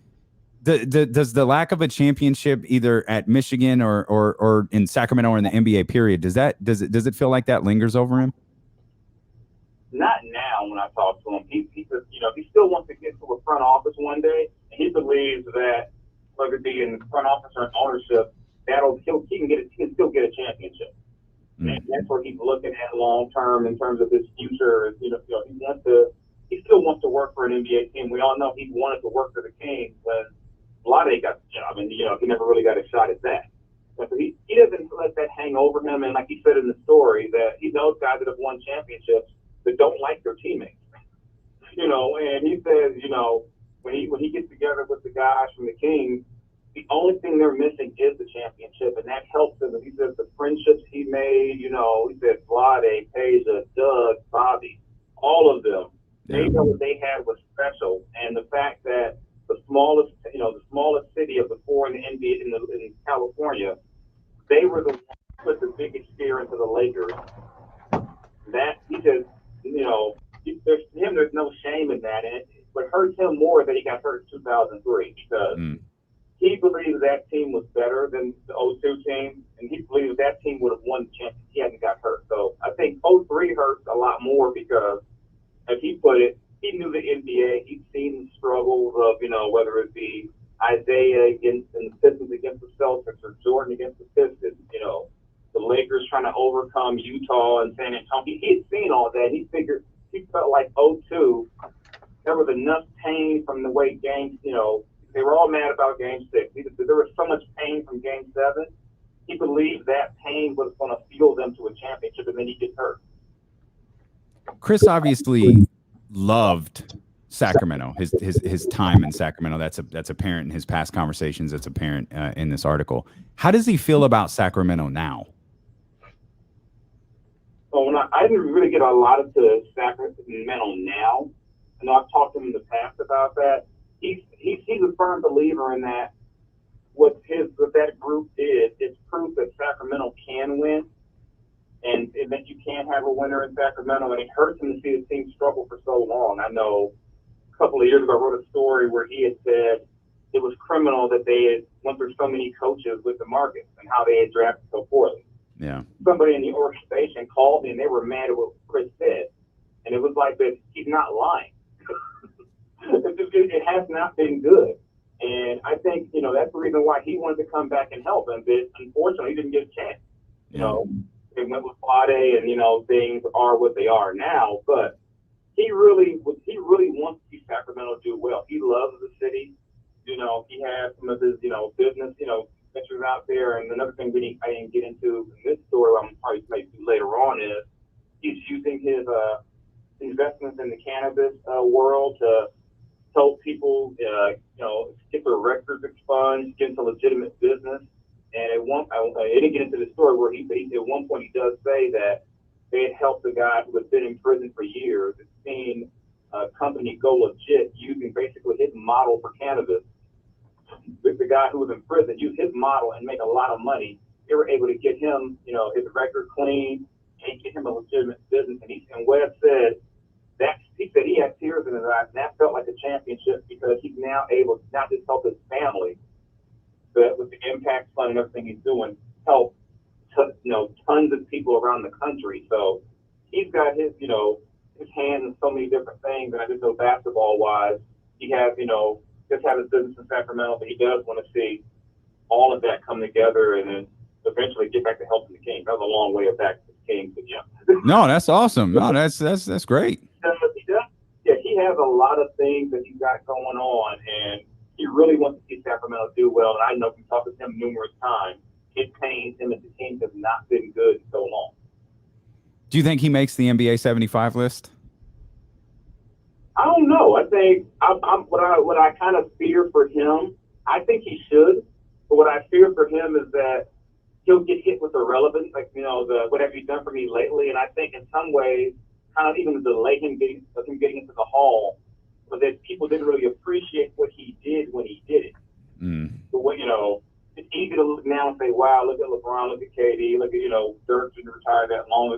does the lack of a championship either at Michigan or in Sacramento or in the NBA period, does it feel like that lingers over him? Not now. When I talk to him, he says, he still wants to get to a front office one day, and he believes that whether it be in front office or in ownership, he can still get a championship. And that's where he's looking at long term in terms of his future. He still wants to work for an NBA team. We all know he wanted to work for the Kings when Vlade got the job, and he never really got a shot at that. So he doesn't let that hang over him. And like he said in the story, that he knows guys that have won championships that don't like their teammates. And he says, when he gets together with the guys from the Kings, the only thing they're missing is the championship, and that helps him. And he says the friendships he made, he said Vlade, Peja, Doug, Bobby, all of them, they know what they had was special. And the fact that the smallest city of the four in the NBA in California, they were the ones who put the biggest fear into the Lakers. That he says, there's no shame in that, and what hurts him more is that he got hurt in 2003 because he believes that team was better than the 02 team, and he believes that team would have won the championship if he hadn't got hurt. So I think 03 hurts a lot more because, as he put it, he knew the NBA. He'd seen the struggles of, whether it be Isaiah in the Pistons against the Celtics or Jordan against the Pistons, the Lakers trying to overcome Utah and San Antonio. He'd seen all that. He felt like 02, there was enough pain from the way games, they were all mad about Game 6. There was so much pain from Game 7. He believed that pain was going to fuel them to a championship, and then he gets hurt. Chris obviously loved Sacramento, his time in Sacramento. That's apparent in his past conversations. That's apparent in this article. How does he feel about Sacramento now? So I didn't really get a lot into Sacramento now. I know I've talked to him in the past about that. He's a firm believer in that. What that group did is proof that Sacramento can win, and that you can have a winner in Sacramento. And it hurts him to see the team struggle for so long. I know a couple of years ago I wrote a story where he had said it was criminal that they had went through so many coaches with the Markets and how they had drafted so poorly. Yeah. Somebody in the organization called me and they were mad at what Chris said, and it was like that he's not lying. It has not been good. And I think, that's the reason why he wanted to come back and help him. But unfortunately, he didn't get a chance. It went with Vlade and, things are what they are now. But he really wants to see Sacramento do well. He loves the city. He has some of his, business, ventures out there. And another thing I didn't get into in this story, I'm probably maybe later on, is he's using his investments in the cannabis world to help people, get their records expunged, get into legitimate business. And I didn't get into the story where he at one point he does say that they had helped a guy who had been in prison for years and seen a company go legit using basically his model for cannabis. With the guy who was in prison, use his model and make a lot of money. They were able to get him, his record clean and get him a legitimate business. And Webb said he said he had tears in his eyes, and that felt like a championship because he's now able to not just help his family, but with the impact fund and everything he's doing, help tons of people around the country. So he's got his hands in so many different things. And I just know basketball wise, he has just have his business in Sacramento, but he does want to see all of that come together and then eventually get back to helping the Kings. That was a long way back to the Kings than you. No, that's awesome. No, that's great. He does. Yeah, he has a lot of things that he's got going on, and he really wants to see Sacramento do well. And I know we talked with him numerous times. It pains him that the Kings have not been good in so long. Do you think he makes the NBA 75 list? I don't know. I think what I kind of fear for him. I think he should, but what I fear for him is that he'll get hit with irrelevance, like what have you done for me lately? And I think in some ways, kind of even delay him getting into the Hall, but that people didn't really appreciate what he did when he did it. The way it's easy to look now and say, wow, look at LeBron, look at KD, look at Dirk didn't retire that long.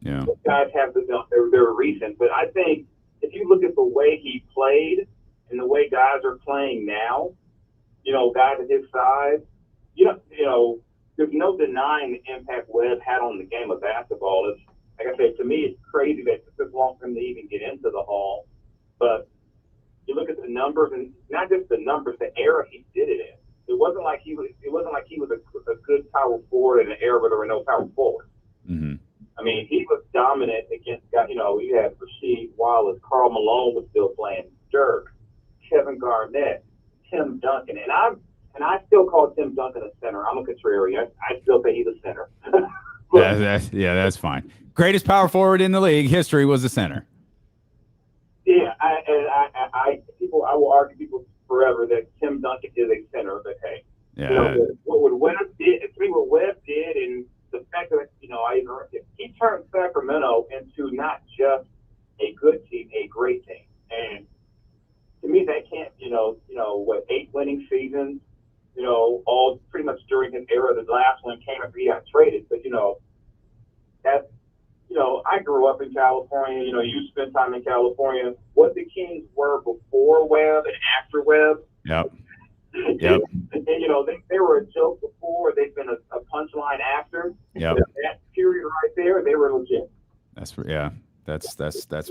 Yeah, those guys have they're recent, but I think if you look at the way he played and the way guys are playing now, guys at his size, there's no denying the impact Webb had on the game of basketball. It's, like I said, to me, it's crazy that it took this long for him to even get into the Hall. But you look at the numbers, and not just the numbers, the era he did it in. It wasn't like he was a good power forward in an era where there were no power forwards. Mm-hmm. I mean, he was dominant against guys. You had Rasheed Wallace, Karl Malone was still playing, Dirk, Kevin Garnett, Tim Duncan, and I still call Tim Duncan a center. I'm a contrarian. I still say he's a center. That's fine. Greatest power forward in the league history was the center. Yeah, I will argue people forever that Tim Duncan is a center, but hey, what Webb did, to me, what Webb did, and the fact that he turned Sacramento into not just a good team, a great team, and to me that can't, 8 winning seasons, all pretty much during his era. The last one came after he got traded, but that's. I grew up in California. You spent time in California. What the Kings were before Webb and after Webb. Yep. And they were a joke before. They've been a punchline after. Yep. That period right there, they were legit. That's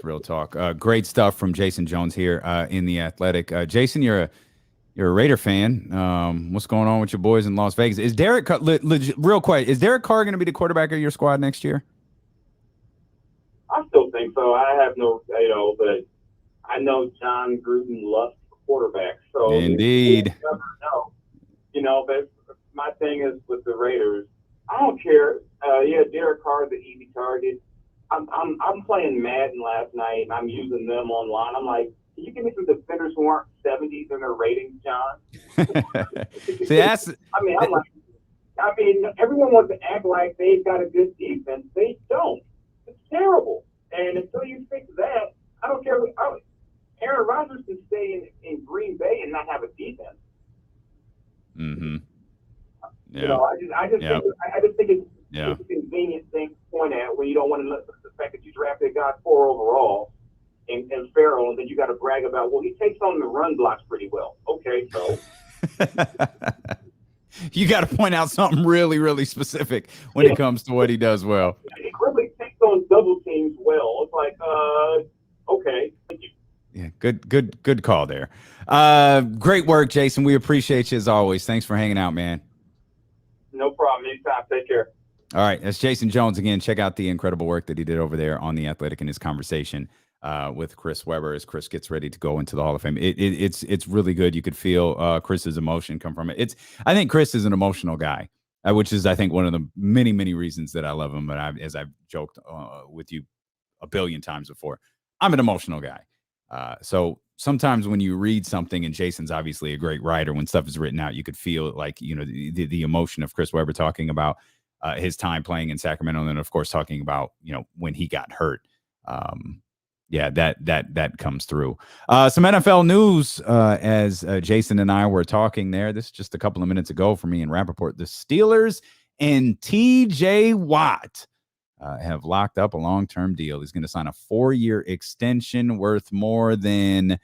real talk. Great stuff from Jason Jones here in The Athletic. Jason, you're a Raider fan. What's going on with your boys in Las Vegas? Is Derek real quick? Is Derek Carr going to be the quarterback of your squad next year? I still think so. I have no, but I know John Gruden loves quarterbacks. So indeed, you never know. But my thing is with the Raiders, I don't care. Derek Carr is the easy target. I'm playing Madden last night, and I'm using them online. I'm like, can you give me some defenders who aren't 70s in their ratings, John? See, I mean, everyone wants to act like they've got a good defense. They don't. It's terrible. And until you fix that, I don't care. Aaron Rodgers can stay in Green Bay and not have a defense. Mm-hmm. Yeah. I just think it's a convenient thing to point at when you don't want to look at the fact that you drafted a guy 4 overall and Farrell, and then you got to brag about, well, he takes on the run blocks pretty well. Okay, so. You got to point out something really, really specific when it comes to what he does well. He really takes on double teams well. It's like, okay. Thank you. Yeah, good call there. Great work, Jason. We appreciate you as always. Thanks for hanging out, man. No problem. Anytime. Take care. All right, that's Jason Jones again. Check out the incredible work that he did over there on The Athletic in his conversation with Chris Webber as Chris gets ready to go into the Hall of Fame. It's really good. You could feel Chris's emotion come from it. I think Chris is an emotional guy, which is, I think, one of the many, many reasons that I love him. But as I've joked with you a billion times before, I'm an emotional guy. So sometimes when you read something, and Jason's obviously a great writer, when stuff is written out, you could feel like, the emotion of Chris Webber talking about his time playing in Sacramento. And then, of course, talking about, when he got hurt. That comes through. Some NFL news as Jason and I were talking there. This is just a couple of minutes ago for me and Rappaport. The Steelers and TJ Watt have locked up a long-term deal. He's going to sign a 4-year extension worth more than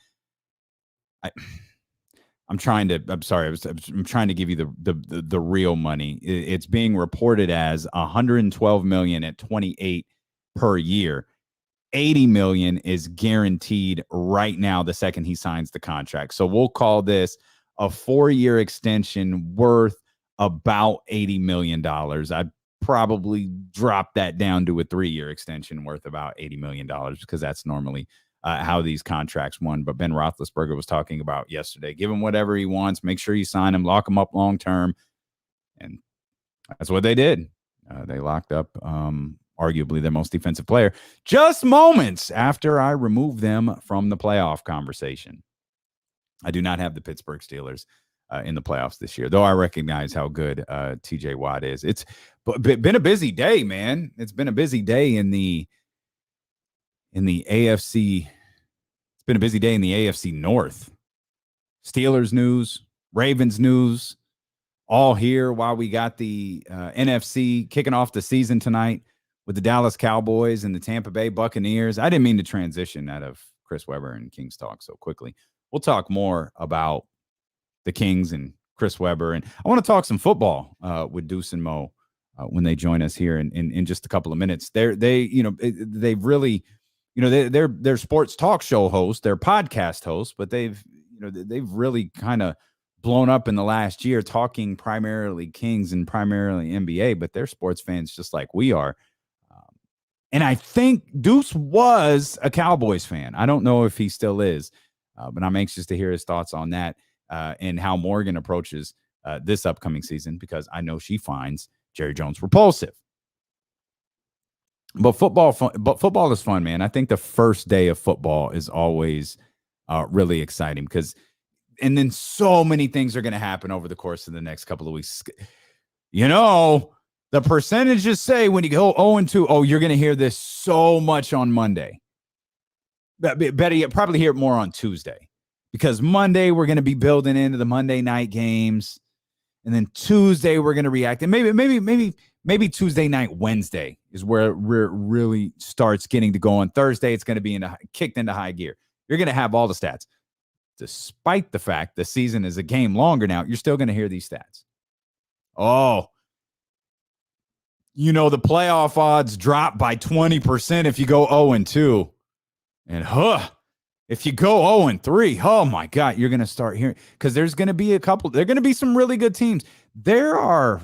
I'm trying to give you the real money. It's being reported as $112 million at 28 per year. $80 million is guaranteed right now the second he signs the contract. So we'll call this a 4-year extension worth about $80 million. I'd probably drop that down to a 3-year extension worth about $80 million because that's normally how these contracts won. But Ben Roethlisberger was talking about yesterday, give him whatever he wants, make sure you sign him, lock him up long term. And that's what they did. They locked up arguably their most defensive player just moments after I removed them from the playoff conversation. I do not have the Pittsburgh Steelers in the playoffs this year, though I recognize how good TJ Watt is. It's been a busy day, man. It's been a busy day in the AFC. It's been a busy day in the AFC North. Steelers news, Ravens news, all here while we got the NFC kicking off the season tonight with the Dallas Cowboys and the Tampa Bay Buccaneers. I didn't mean to transition out of Chris Webber and Kings talk so quickly. We'll talk more about the Kings and Chris Webber, and I want to talk some football with Deuce and Mo when they join us here in just a couple of minutes. They've really, they're sports talk show hosts, they're podcast hosts, but they've really kind of blown up in the last year talking primarily Kings and primarily NBA, but they're sports fans just like we are. And I think Deuce was a Cowboys fan. I don't know if he still is, but I'm anxious to hear his thoughts on that and how Morgan approaches this upcoming season, because I know she finds Jerry Jones repulsive. But football is fun, man. I think the first day of football is always really exciting and then so many things are going to happen over the course of the next couple of weeks. The percentages say when you go 0-2, you're going to hear this so much on Monday. Better yet, probably hear it more on Tuesday, because Monday we're going to be building into the Monday night games, and then Tuesday we're going to react, and maybe Tuesday night, Wednesday is where it really starts getting to go. On Thursday, it's going to be kicked into high gear. You're going to have all the stats, despite the fact the season is a game longer now. You're still going to hear these stats. The playoff odds drop by 20% if you go 0-2. And if you go 0-3, oh my God, you're going to start hearing, because there's going to be there are going to be some really good teams. I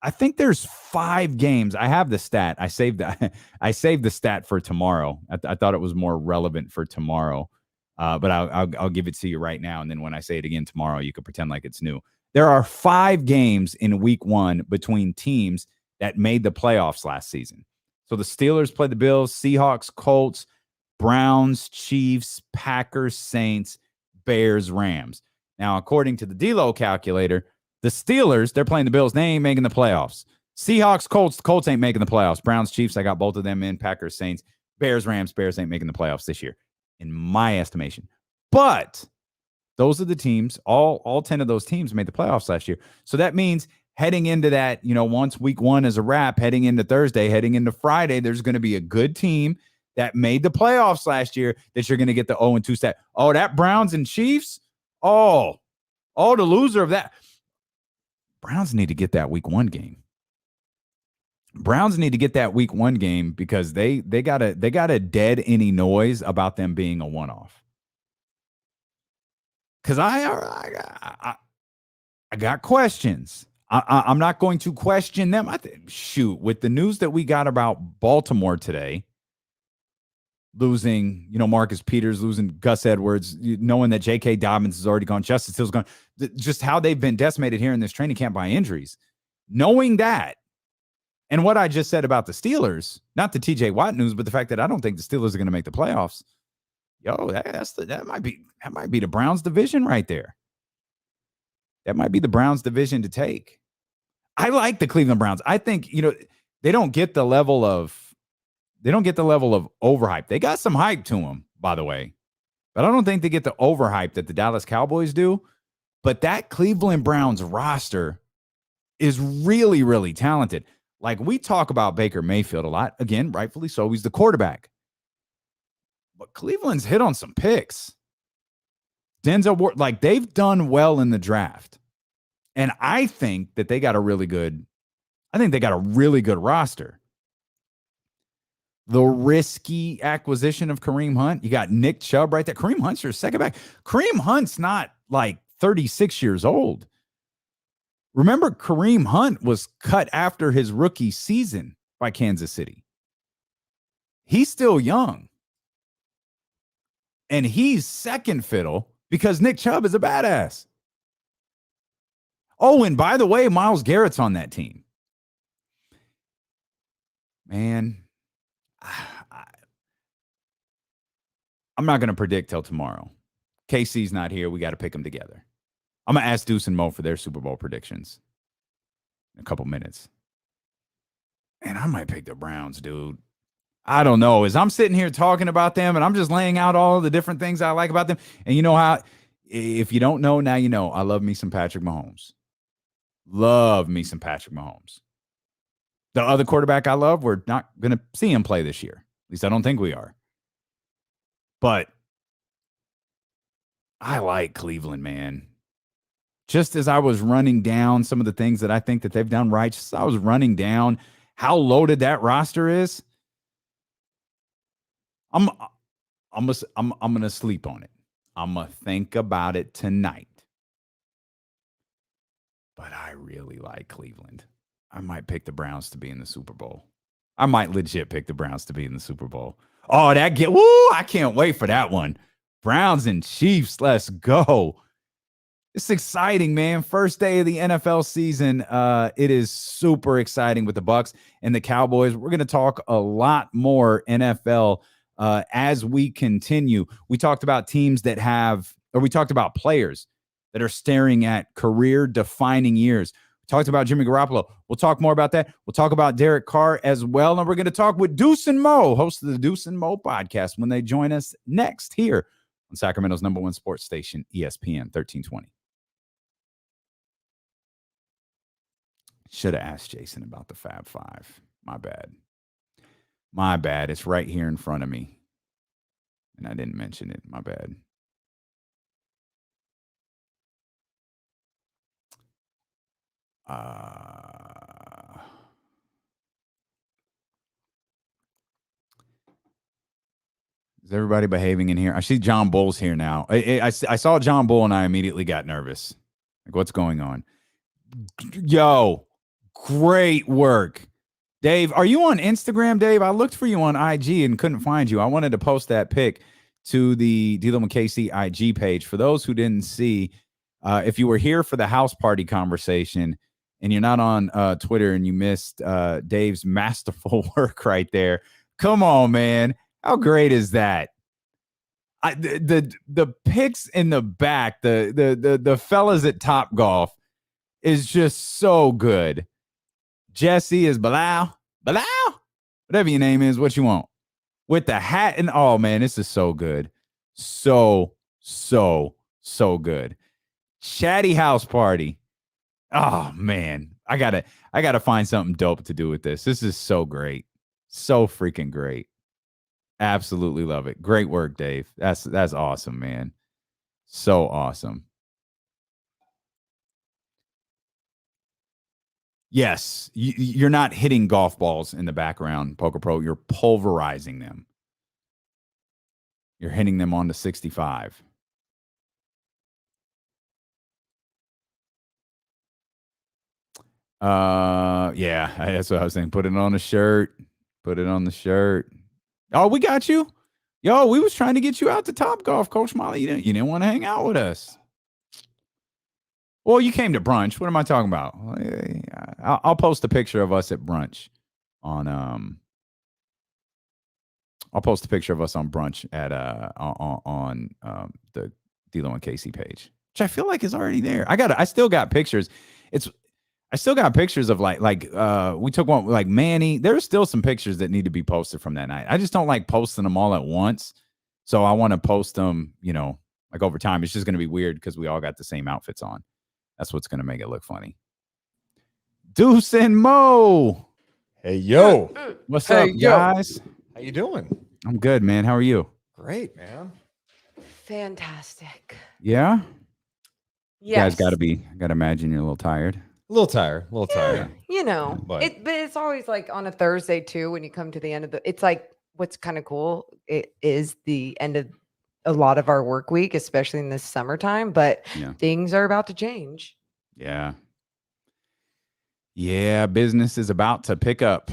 think there's 5 games. I have the stat. I saved the stat for tomorrow. I thought it was more relevant for tomorrow, but I'll give it to you right now. And then when I say it again tomorrow, you can pretend like it's new. There are 5 games in week 1 between teams that made the playoffs last season. So the Steelers played the Bills, Seahawks, Colts, Browns, Chiefs, Packers, Saints, Bears, Rams. Now, according to the D-Lo calculator, the Steelers, they're playing the Bills. They ain't making the playoffs. Seahawks, Colts, the Colts ain't making the playoffs. Browns, Chiefs, I got both of them in. Packers, Saints, Bears, Rams, Bears ain't making the playoffs this year, in my estimation. But those are the teams, all 10 of those teams made the playoffs last year. So that means heading into that, once week 1 is a wrap, heading into Thursday, heading into Friday, there's going to be a good team that made the playoffs last year that you're going to get the 0-2 stat. That Browns and Chiefs? The loser of that. Browns need to get that week 1 game. Browns need to get that week 1 game because they gotta dead any noise about them being a one-off. Because I got questions. I'm not going to question them. With the news that we got about Baltimore today, losing, Marcus Peters, losing Gus Edwards, knowing that J.K. Dobbins has already gone, Justice Hill's gone, just how they've been decimated here in this training camp by injuries. Knowing that, and what I just said about the Steelers, not the T.J. Watt news, but the fact that I don't think the Steelers are going to make the playoffs. That might be the Browns division right there. That might be the Browns division to take. I like the Cleveland Browns. I think, they don't get the level of overhype. They got some hype to them, by the way, but I don't think they get the overhype that the Dallas Cowboys do. But that Cleveland Browns roster is really, really talented. Like, we talk about Baker Mayfield a lot. Again, rightfully so. He's the quarterback. But Cleveland's hit on some picks. Denzel Ward, they've done well in the draft. And I think that they got a really good roster. The risky acquisition of Kareem Hunt. You got Nick Chubb right there. Kareem Hunt's your second back. Kareem Hunt's not 36 years old. Remember, Kareem Hunt was cut after his rookie season by Kansas City. He's still young. And he's second fiddle because Nick Chubb is a badass. Oh, and by the way, Myles Garrett's on that team. Man, I'm not going to predict till tomorrow. KC's not here. We got to pick them together. I'm going to ask Deuce and Mo for their Super Bowl predictions in a couple minutes. And I might pick the Browns, dude. I don't know. As I'm sitting here talking about them and I'm just laying out all the different things I like about them. And you know how, if you don't know, now you know. I love me some Patrick Mahomes. Love me some Patrick Mahomes. The other quarterback I love, we're not going to see him play this year. At least I don't think we are. But I like Cleveland, man. Just as I was running down some of the things that I think that they've done right, just as I was running down how loaded that roster is, I'm gonna sleep on it. I'm gonna think about it tonight. But I really like Cleveland. I might pick the Browns to be in the Super Bowl. I might legit pick the Browns to be in the Super Bowl. Oh, I can't wait for that one. Browns and Chiefs, let's go. It's exciting, man. First day of the NFL season. It is super exciting with the Bucs and the Cowboys. We're going to talk a lot more NFL as we continue. We talked about teams that we talked about players that are staring at career-defining years. We talked about Jimmy Garoppolo. We'll talk more about that. We'll talk about Derek Carr as well. And we're going to talk with Deuce and Mo, host of the Deuce and Mo podcast, when they join us next here on Sacramento's #1 sports station, ESPN 1320. Should have asked Jason about the Fab Five. My bad. It's right here in front of me. And I didn't mention it. My bad. Is everybody behaving in here? I see John Bull's here now. I saw John Bull and I immediately got nervous. Like, what's going on? Yo, great work. Dave, are you on Instagram, Dave? I looked for you on IG and couldn't find you. I wanted to post that pic to the Dealing with KC IG page. For those who didn't see, if you were here for the house party conversation and you're not on Twitter and you missed Dave's masterful work right there, come on, man. How great is that? The pics in the back, the fellas at Topgolf is just so good. Jesse is Bilal, whatever your name is, what you want, with the hat and oh man, this is so good, so good. Chatty house party. Oh man, I gotta find something dope to do with this. This is so great, so freaking great. Absolutely love it. Great work, Dave. That's awesome, man. So awesome. Yes, you're not hitting golf balls in the background, Poker Pro. You're pulverizing them. You're hitting them on the 65. Yeah, that's what I was saying. Put it on the shirt. Put it on the shirt. Oh, we got you. Yo, we was trying to get you out to Topgolf, Coach Molly. You didn't want to hang out with us. Well, you came to brunch. What am I talking about? I'll post a picture of us at brunch on I'll post a picture of us on brunch at on the D'Lo and Casey page, which I feel like is already there. I still got pictures. I still got pictures of like we took one like Manny. There's still some pictures that need to be posted from that night. I just don't like posting them all at once. So I want to post them, like over time. It's just going to be weird because we all got the same outfits on. That's what's going to make it look funny. Deuce and Mo. Hey, yo. What's up, guys? How you doing? I'm good, man. How are you? Great, man. Fantastic. Yeah? Yes. You guys gotta imagine you're a little tired. A little tired. But it's always like on a Thursday too, when you come to the end of it's like, what's kind of cool. It is the end of a lot of our work week, especially in this summertime, but things are about to change. Yeah. Yeah, business is about to pick up.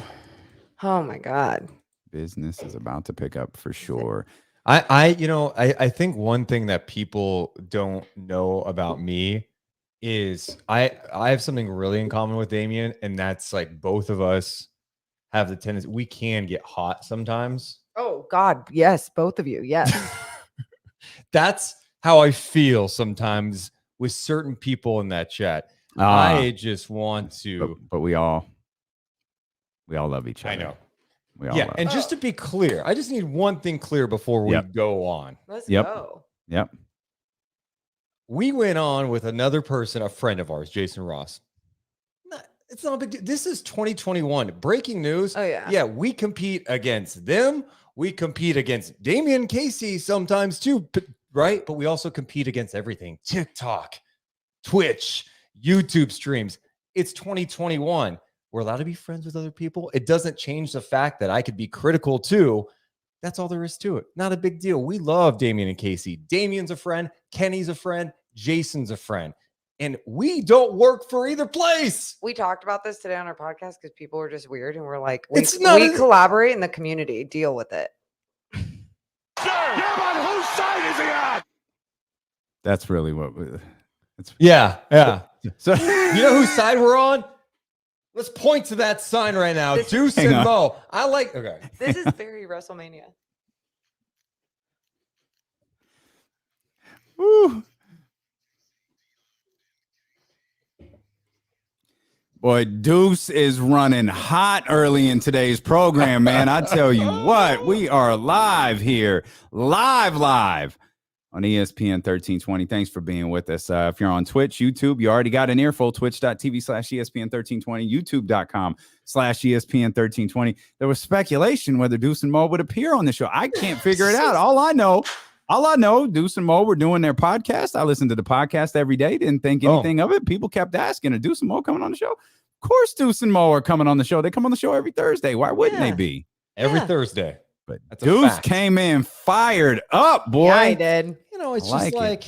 Oh my God. Business is about to pick up for sure. I think one thing that people don't know about me is I have something really in common with Damien, and that's like both of us have the tendency we can get hot sometimes. Oh God, yes, both of you, yes. That's how I feel sometimes with certain people in that chat. I just want to, but we all love each other. I know. We all Yeah, love and just to be clear, I just need one thing clear before we go on. Let's go. Yep. We went on with another person, a friend of ours, Jason Ross. It's not a big deal. This is 2021. Breaking news. Oh, yeah. Yeah, we compete against them. We compete against Damian Casey sometimes too, right? But we also compete against everything. TikTok, Twitch, YouTube streams. It's 2021. We're allowed to be friends with other people. It doesn't change the fact that I could be critical too. That's all there is to it. Not a big deal. We love Damian and Casey. Damian's a friend. Kenny's a friend. Jason's a friend. And we don't work for either place. We talked about this today on our podcast because people were just weird and we're like, we collaborate in the community. Deal with it. Yeah, but whose side is he on? That's really what Yeah. So you know whose side we're on? Let's point to that sign right now. Deuce and Mo. Okay. This is very WrestleMania. Woo. Boy, Deuce is running hot early in today's program, man. I tell you what, we are live here, live on ESPN 1320. Thanks for being with us. If you're on Twitch, YouTube, you already got an earful, twitch.tv/ESPN 1320, youtube.com/ESPN 1320. There was speculation whether Deuce and Mo would appear on the show. I can't figure it out. All I know, Deuce and Mo were doing their podcast. I listened to the podcast every day, didn't think anything of it. People kept asking, are Deuce and Mo coming on the show? Of course, Deuce and Mo are coming on the show. They come on the show every Thursday. Why wouldn't they be? Every Thursday. But Deuce came in fired up, boy. Yeah, I did. You know, it's just like,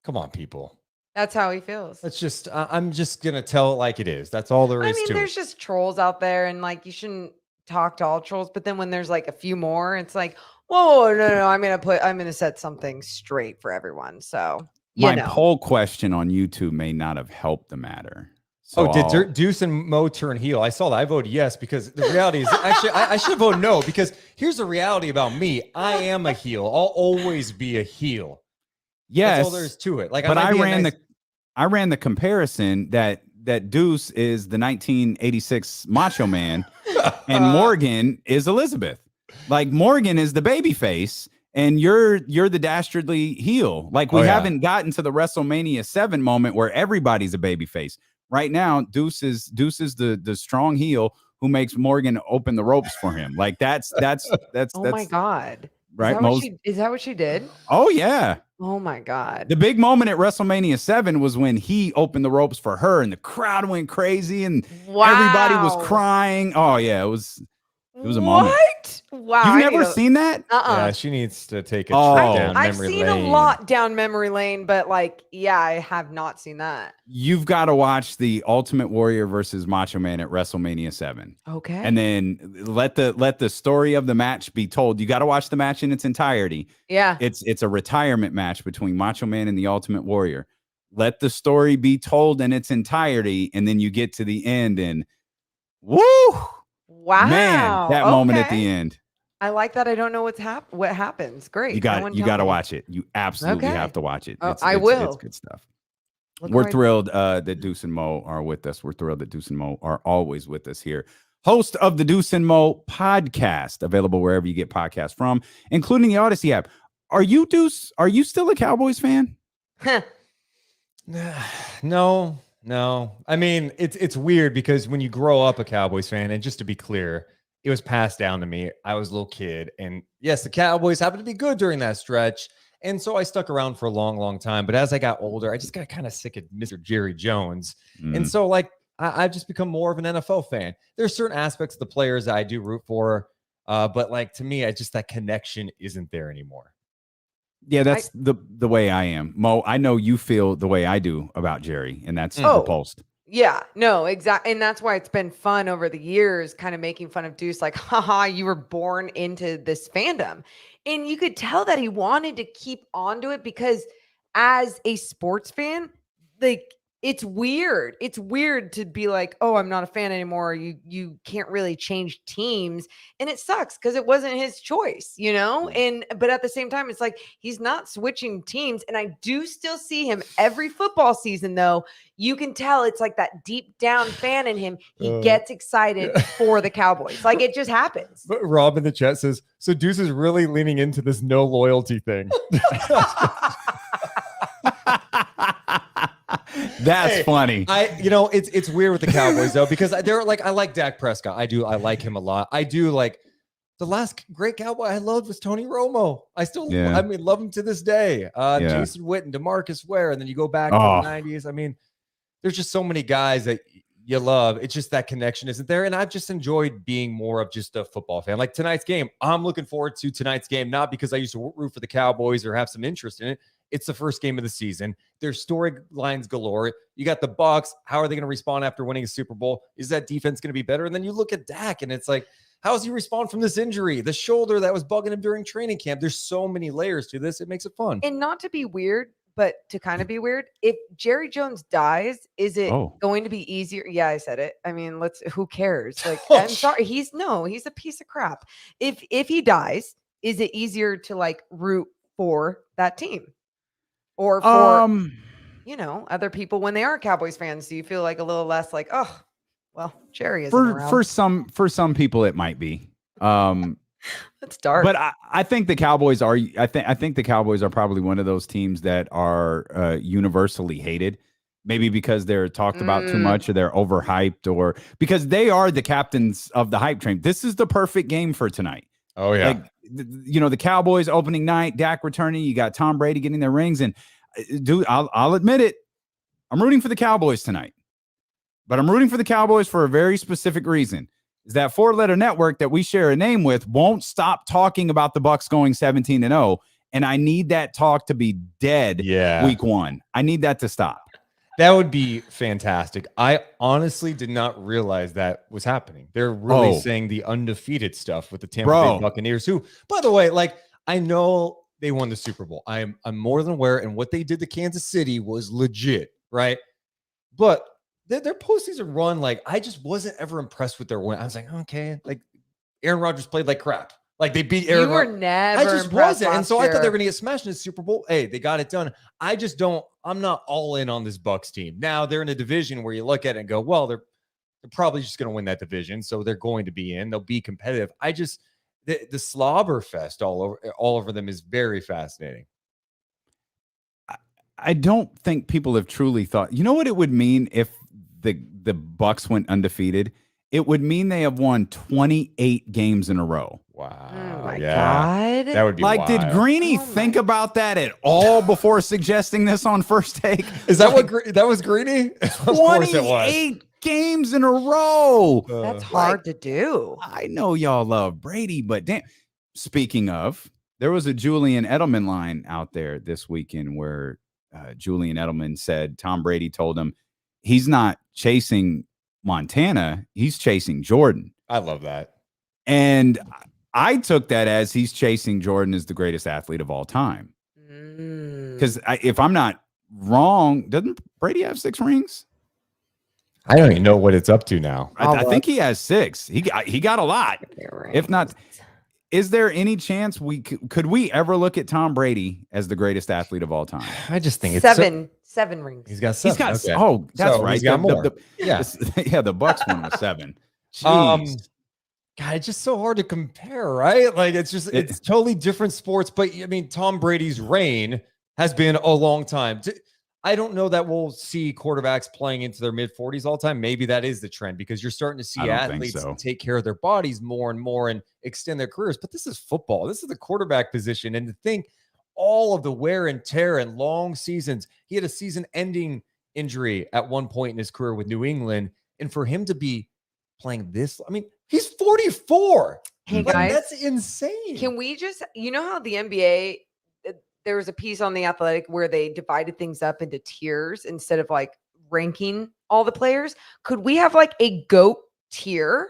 come on, people. That's how he feels. That's just, I'm just going to tell it like it is. That's all there is to it. There's just trolls out there, and like, you shouldn't talk to all trolls. But then when there's like a few more, it's like, whoa, no, I'm gonna set something straight for everyone. So my poll question on YouTube may not have helped the matter. So did Deuce and Mo turn heel? I saw that. I voted yes because the reality is actually I should vote no because here's the reality about me. I am a heel. I'll always be a heel. Yes, that's all there is to it. Like, but I ran the comparison that Deuce is the 1986 Macho Man and Morgan is Elizabeth. Like, Morgan is the baby face and you're the dastardly heel. Like, we haven't gotten to the WrestleMania 7 moment where everybody's a baby face. Right now, Deuce is the strong heel who makes Morgan open the ropes for him. Like, that's oh my God. Right? Is that what she did? Oh yeah. Oh my God. The big moment at WrestleMania 7 was when he opened the ropes for her and the crowd went crazy and everybody was crying. Oh yeah, it was a moment. Wow. You've never seen that? Yeah, she needs to take a trip down memory lane. I've seen a lot down memory lane, but like, yeah, I have not seen that. You've got to watch the Ultimate Warrior versus Macho Man at WrestleMania 7. Okay. And then let the story of the match be told. You got to watch the match in its entirety. Yeah. It's a retirement match between Macho Man and the Ultimate Warrior. Let the story be told in its entirety, and then you get to the end and woo! Wow. Man, that moment at the end. I like that. I don't know what happens. Great. You got to watch it. You absolutely have to watch it. I will. It's good stuff. We're thrilled that Deuce and Mo are with us. We're thrilled that Deuce and Mo are always with us here. Host of the Deuce and Mo podcast, available wherever you get podcasts from, including the Odyssey app. Are you, Deuce? Are you still a Cowboys fan? No. I mean, it's weird because when you grow up a Cowboys fan, and just to be clear, it was passed down to me. I was a little kid, and yes, the Cowboys happened to be good during that stretch, and so I stuck around for a long, long time. But as I got older, I just got kind of sick of Mr. Jerry Jones, and so like I've just become more of an NFL fan. There's certain aspects of the players that I do root for, but like to me, that connection isn't there anymore. Yeah, that's the way I am. Mo, I know you feel the way I do about Jerry, and that's the post. Yeah, no, exactly. And that's why it's been fun over the years, kind of making fun of Deuce, like, haha, you were born into this fandom. And you could tell that he wanted to keep onto it because as a sports fan, like it's weird. It's weird to be like, oh, I'm not a fan anymore. You can't really change teams. And it sucks because it wasn't his choice, but at the same time, it's like he's not switching teams. And I do still see him every football season, though. You can tell it's like that deep down fan in him. He gets excited for the Cowboys. Like it just happens. But Rob in the chat says, so Deuce is really leaning into this no loyalty thing. That's funny. It's weird with the Cowboys though, because they're like, I like Dak Prescott. I like him a lot. I do like the last great Cowboy I loved was Tony Romo. I still, love him to this day. Jason Witten, DeMarcus Ware, and then you go back to the 90s. I mean, there's just so many guys that you love. It's just that connection isn't there. And I've just enjoyed being more of just a football fan. Like tonight's game, I'm looking forward to tonight's game, not because I used to root for the Cowboys or have some interest in it. It's the first game of the season. There's storylines galore. You got the Bucks. How are they going to respond after winning a Super Bowl? Is that defense going to be better? And then you look at Dak, and it's like, how does he respond from this injury? The shoulder that was bugging him during training camp. There's so many layers to this. It makes it fun. And not to be weird, but to kind of be weird, if Jerry Jones dies, is it going to be easier? Yeah, I said it. I mean, who cares? Like, I'm sorry. He's a piece of crap. If he dies, is it easier to like root for that team? Or for, other people when they aren't Cowboys fans, do you feel like a little less like, oh, well, Jerry isn't around? For some people, it might be. That's dark. But I think the Cowboys are. I think the Cowboys are probably one of those teams that are universally hated. Maybe because they're talked about too much, or they're overhyped, or because they are the captains of the hype train. This is the perfect game for tonight. Oh yeah. Like, the Cowboys opening night, Dak returning, you got Tom Brady getting their rings, and dude, I'll admit it, I'm rooting for the Cowboys tonight, but I'm rooting for the Cowboys for a very specific reason. Is that 4-letter network that we share a name with won't stop talking about the Bucks going 17-0, and I need that talk to be dead. Week 1. I need that to stop. That would be fantastic. I honestly did not realize that was happening. They're really saying the undefeated stuff with the Tampa Bay Buccaneers, who, by the way, like, I know they won the Super Bowl. I'm more than aware, and what they did to Kansas City was legit, right? But their postseason run, like, I just wasn't ever impressed with their win. I was like, okay, like, Aaron Rodgers played like crap. Like, they beat Aaron Rodgers. Never. I just wasn't. And so I thought they were going to get smashed in the Super Bowl. Hey, they got it done. I'm not all in on this Bucks team. Now they're in a division where you look at it and go, well, they're probably just going to win that division. So they're going to be in. They'll be competitive. The slobber fest all over them is very fascinating. I don't think people have truly thought, you know what it would mean if the Bucks went undefeated? It would mean they have won 28 games in a row. Wow. Oh my God. That would be like, wild. Did Greeny think about that at all before suggesting this on First Take? Is that that was Greeny? 28 games in a row. That's hard to do. I know y'all love Brady, but damn. Speaking of, there was a Julian Edelman line out there this weekend where Julian Edelman said Tom Brady told him he's not chasing Montana, he's chasing Jordan. I love that. And I took that as he's chasing Jordan as the greatest athlete of all time. Because if I'm not wrong, doesn't Brady have 6 rings? I don't even know what it's up to now. I think he has 6. He got a lot. If not, is there any chance could we ever look at Tom Brady as the greatest athlete of all time? I just think it's 7 rings. He's got 7. He's got Oh, that's right. He's got more. The Bucks one was 7. Jeez. God, it's just so hard to compare, right? Like, it's totally different sports. But I mean, Tom Brady's reign has been a long time. I don't know that we'll see quarterbacks playing into their mid-40s all the time. Maybe that is the trend because you're starting to see athletes take care of their bodies more and more and extend their careers. But this is football. This is the quarterback position. And to think all of the wear and tear and long seasons, he had a season-ending injury at one point in his career with New England. And for him to be playing this, I mean, he's 44. Hey, guys. That's insane. Can we just, how the NBA, there was a piece on The Athletic where they divided things up into tiers instead of like ranking all the players, could we have like a GOAT tier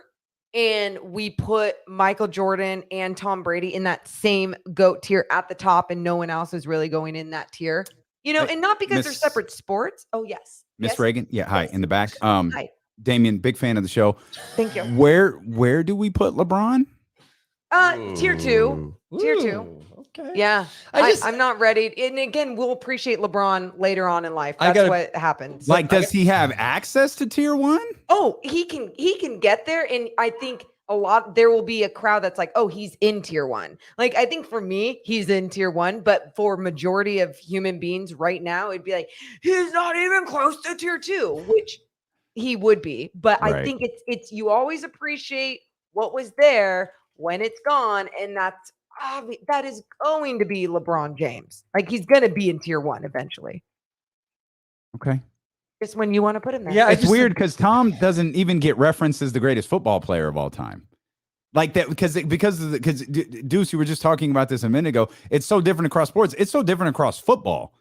and we put Michael Jordan and Tom Brady in that same GOAT tier at the top and no one else is really going in that tier? You know, and not because they're separate sports. Oh, yes. Miss Yes. Reagan. Yeah. Hi. Yes. In the back. Hi. Damien, big fan of the show. Thank you. Where do we put LeBron? Tier 2. Tier 2. Okay. Yeah. I'm not ready. And again, we'll appreciate LeBron later on in life. That's what happens. Like, does he have access to tier 1? Oh, he can get there. And I think there will be a crowd that's like, oh, he's in tier 1. Like, I think for me, he's in tier 1, but for majority of human beings right now, it'd be like, he's not even close to tier 2, which he would be. But I think it's you always appreciate what was there when it's gone. And that is going to be LeBron James. Like, he's going to be in tier 1 eventually. Okay. Just when you want to put him there. Yeah, it's weird because Tom doesn't even get referenced as the greatest football player of all time. Like that, because Deuce, you were just talking about this a minute ago. It's so different across sports. It's so different across football.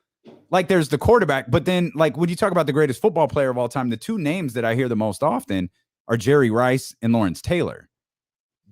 Like, there's the quarterback, but then, like, when you talk about the greatest football player of all time, the two names that I hear the most often are Jerry Rice and Lawrence Taylor.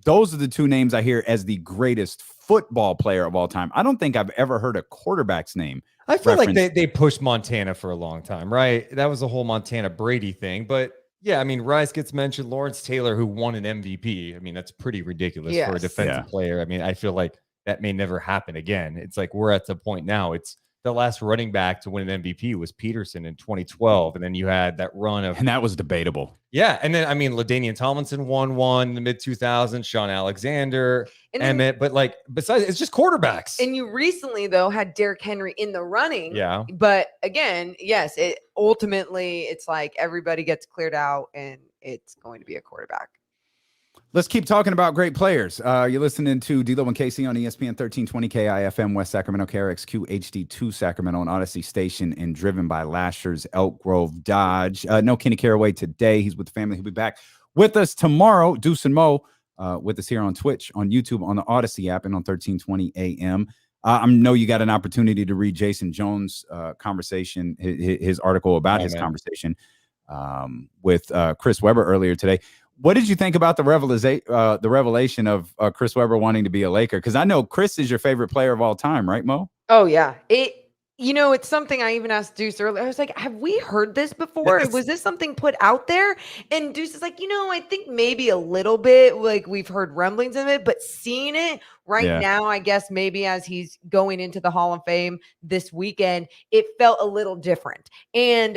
Those are the two names I hear as the greatest football player of all time. I don't think I've ever heard a quarterback's name. I feel like they pushed Montana for a long time, right? That was the whole Montana Brady thing. But yeah, I mean, Rice gets mentioned, Lawrence Taylor, who won an MVP. I mean, that's pretty ridiculous for a defensive player. I mean, I feel like that may never happen again. It's like we're at the point now. It's the last running back to win an MVP was Peterson in 2012. And then you had that run of... And that was debatable. Yeah. And then, I mean, LaDainian Tomlinson won one in the mid-2000s, Sean Alexander, Emmett. But, like, besides, it's just quarterbacks. And you recently, though, had Derrick Henry in the running. Yeah. But, again, yes, ultimately, it's like everybody gets cleared out and it's going to be a quarterback. Let's keep talking about great players. You're listening to D-Lo and Casey on ESPN 1320 KIFM West Sacramento, KRXQ HD2 Sacramento, on Odyssey Station, and driven by Lashers, Elk Grove, Dodge. No Kenny Caraway today. He's with the family. He'll be back with us tomorrow. Deuce and Mo with us here on Twitch, on YouTube, on the Odyssey app, and on 1320 AM. I know you got an opportunity to read Jason Jones' conversation, his article about his conversation with Chris Webber earlier today. What did you think about the revelation of Chris Webber wanting to be a Laker? Because I know Chris is your favorite player of all time, right, Mo? Oh, yeah. It's something I even asked Deuce earlier. I was like, have we heard this before? Was this something put out there? And Deuce is like, I think maybe a little bit, like we've heard rumblings of it, but seeing it now, I guess maybe as he's going into the Hall of Fame this weekend, it felt a little different. And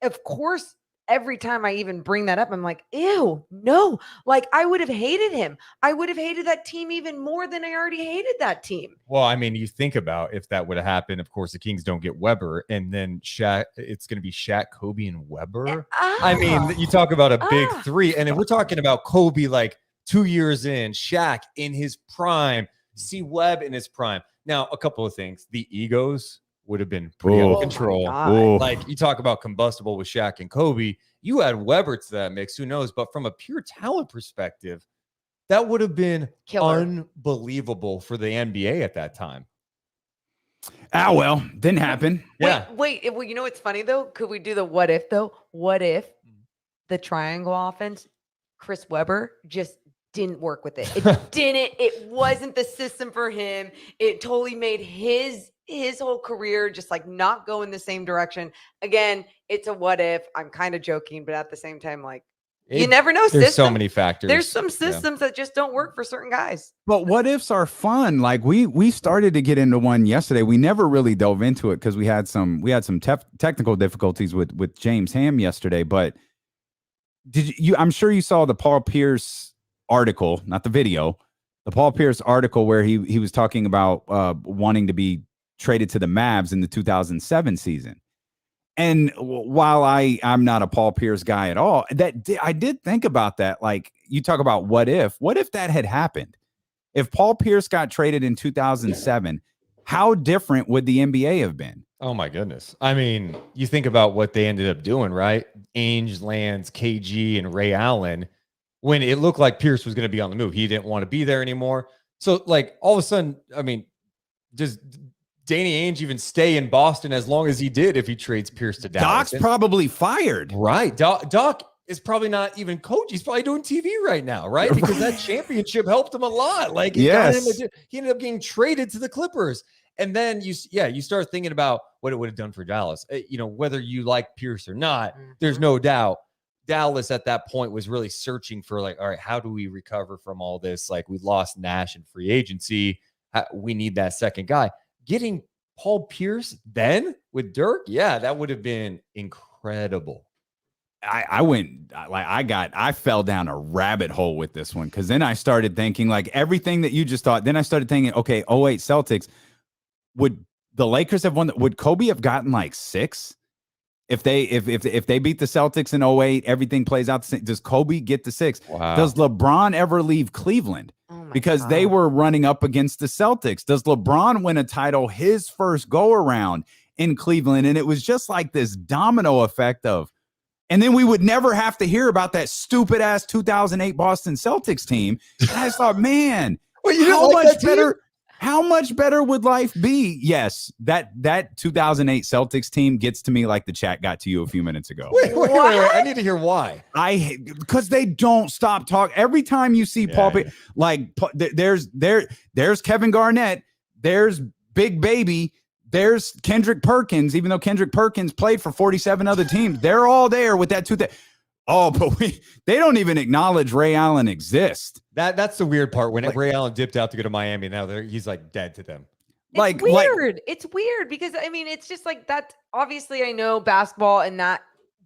of course, every time I even bring that up, I'm like, ew, no. Like, I would have hated him. I would have hated that team even more than I already hated that team. Well, I mean, you think about if that would have happened, of course, the Kings don't get Webber, and then Shaq, it's going to be Shaq, Kobe, and Webber. I mean, you talk about a big three, and then we're talking about Kobe like 2 years in, Shaq in his prime, see Webb in his prime. Now, a couple of things. The egos would have been pretty out of control. Like, you talk about combustible with Shaq and Kobe, you add Webber to that mix, who knows? But from a pure talent perspective, that would have been unbelievable for the NBA at that time. Well, didn't happen. Wait. Well, you know what's funny, though? Could we do the what if, though? What if the triangle offense, Chris Webber, just didn't work with it? It wasn't the system for him. It totally made his whole career just like not go in the same direction. Again, it's a what if. I'm kind of joking, but at the same time, like, you never know. There's so many factors. There's some systems that just don't work for certain guys. But what ifs are fun. Like, we started to get into one yesterday. We never really dove into it because we had some technical difficulties with James Ham yesterday. But I'm sure you saw the Paul Pierce article, not the video, the Paul Pierce article where he was talking about wanting to be traded to the Mavs in the 2007 season. And while I'm not a Paul Pierce guy at all, I did think about that. Like, you talk about what if that had happened? If Paul Pierce got traded in 2007, how different would the NBA have been? Oh my goodness. I mean, you think about what they ended up doing, right? Ainge, Lance, KG, and Ray Allen, when it looked like Pierce was going to be on the move. He didn't want to be there anymore. So, like, all of a sudden, I mean, just Danny Ainge even stay in Boston as long as he did if he trades Pierce to Dallas. Doc's probably fired. Right. Doc is probably not even coach. He's probably doing TV right now, right? Because that championship helped him a lot. Like, he ended up getting traded to the Clippers. And then you start thinking about what it would have done for Dallas. Whether you like Pierce or not, there's no doubt Dallas at that point was really searching for, like, all right, how do we recover from all this? Like, we lost Nash in free agency. We need that second guy. Getting Paul Pierce then with Dirk, that would have been incredible. I fell down a rabbit hole with this one, because then I started thinking, like, everything that you just thought. Then I started thinking, okay, 08 Celtics, would the Lakers have won? Would Kobe have gotten like 6? If they beat the Celtics in 08, everything plays out the same. Does Kobe get the 6? Wow. Does LeBron ever leave Cleveland? Because they were running up against the Celtics. Does LeBron win a title his first go around in Cleveland? And it was just like this domino effect of, and then we would never have to hear about that stupid ass 2008 Boston Celtics team. And I just thought, man, how much better would life be? Yes, that 2008 Celtics team gets to me like the chat got to you a few minutes ago. Wait. I need to hear why. Because they don't stop talking. Every time you see Paul, like, there's Kevin Garnett, there's Big Baby, there's Kendrick Perkins. Even though Kendrick Perkins played for 47 other teams, they're all there with that but they don't even acknowledge Ray Allen exists. That's the weird part. When Ray Allen dipped out to go to Miami, now he's like dead to them. It's weird. It's weird because, I mean, it's just like that. Obviously, I know basketball and that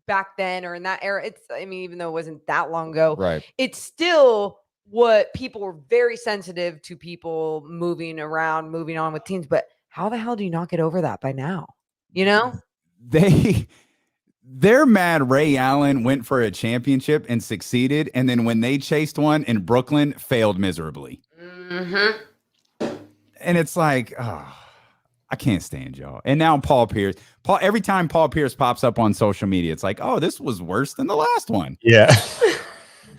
back then or in that era. Even though it wasn't that long ago, right? It's still what people were very sensitive to, people moving around, moving on with teams. But how the hell do you not get over that by now? They're mad Ray Allen went for a championship and succeeded, and then when they chased one in Brooklyn, failed miserably. Mm-hmm. And it's like, oh, I can't stand y'all. And now Paul Pierce. Every time Paul Pierce pops up on social media, it's like, oh, this was worse than the last one. Yeah.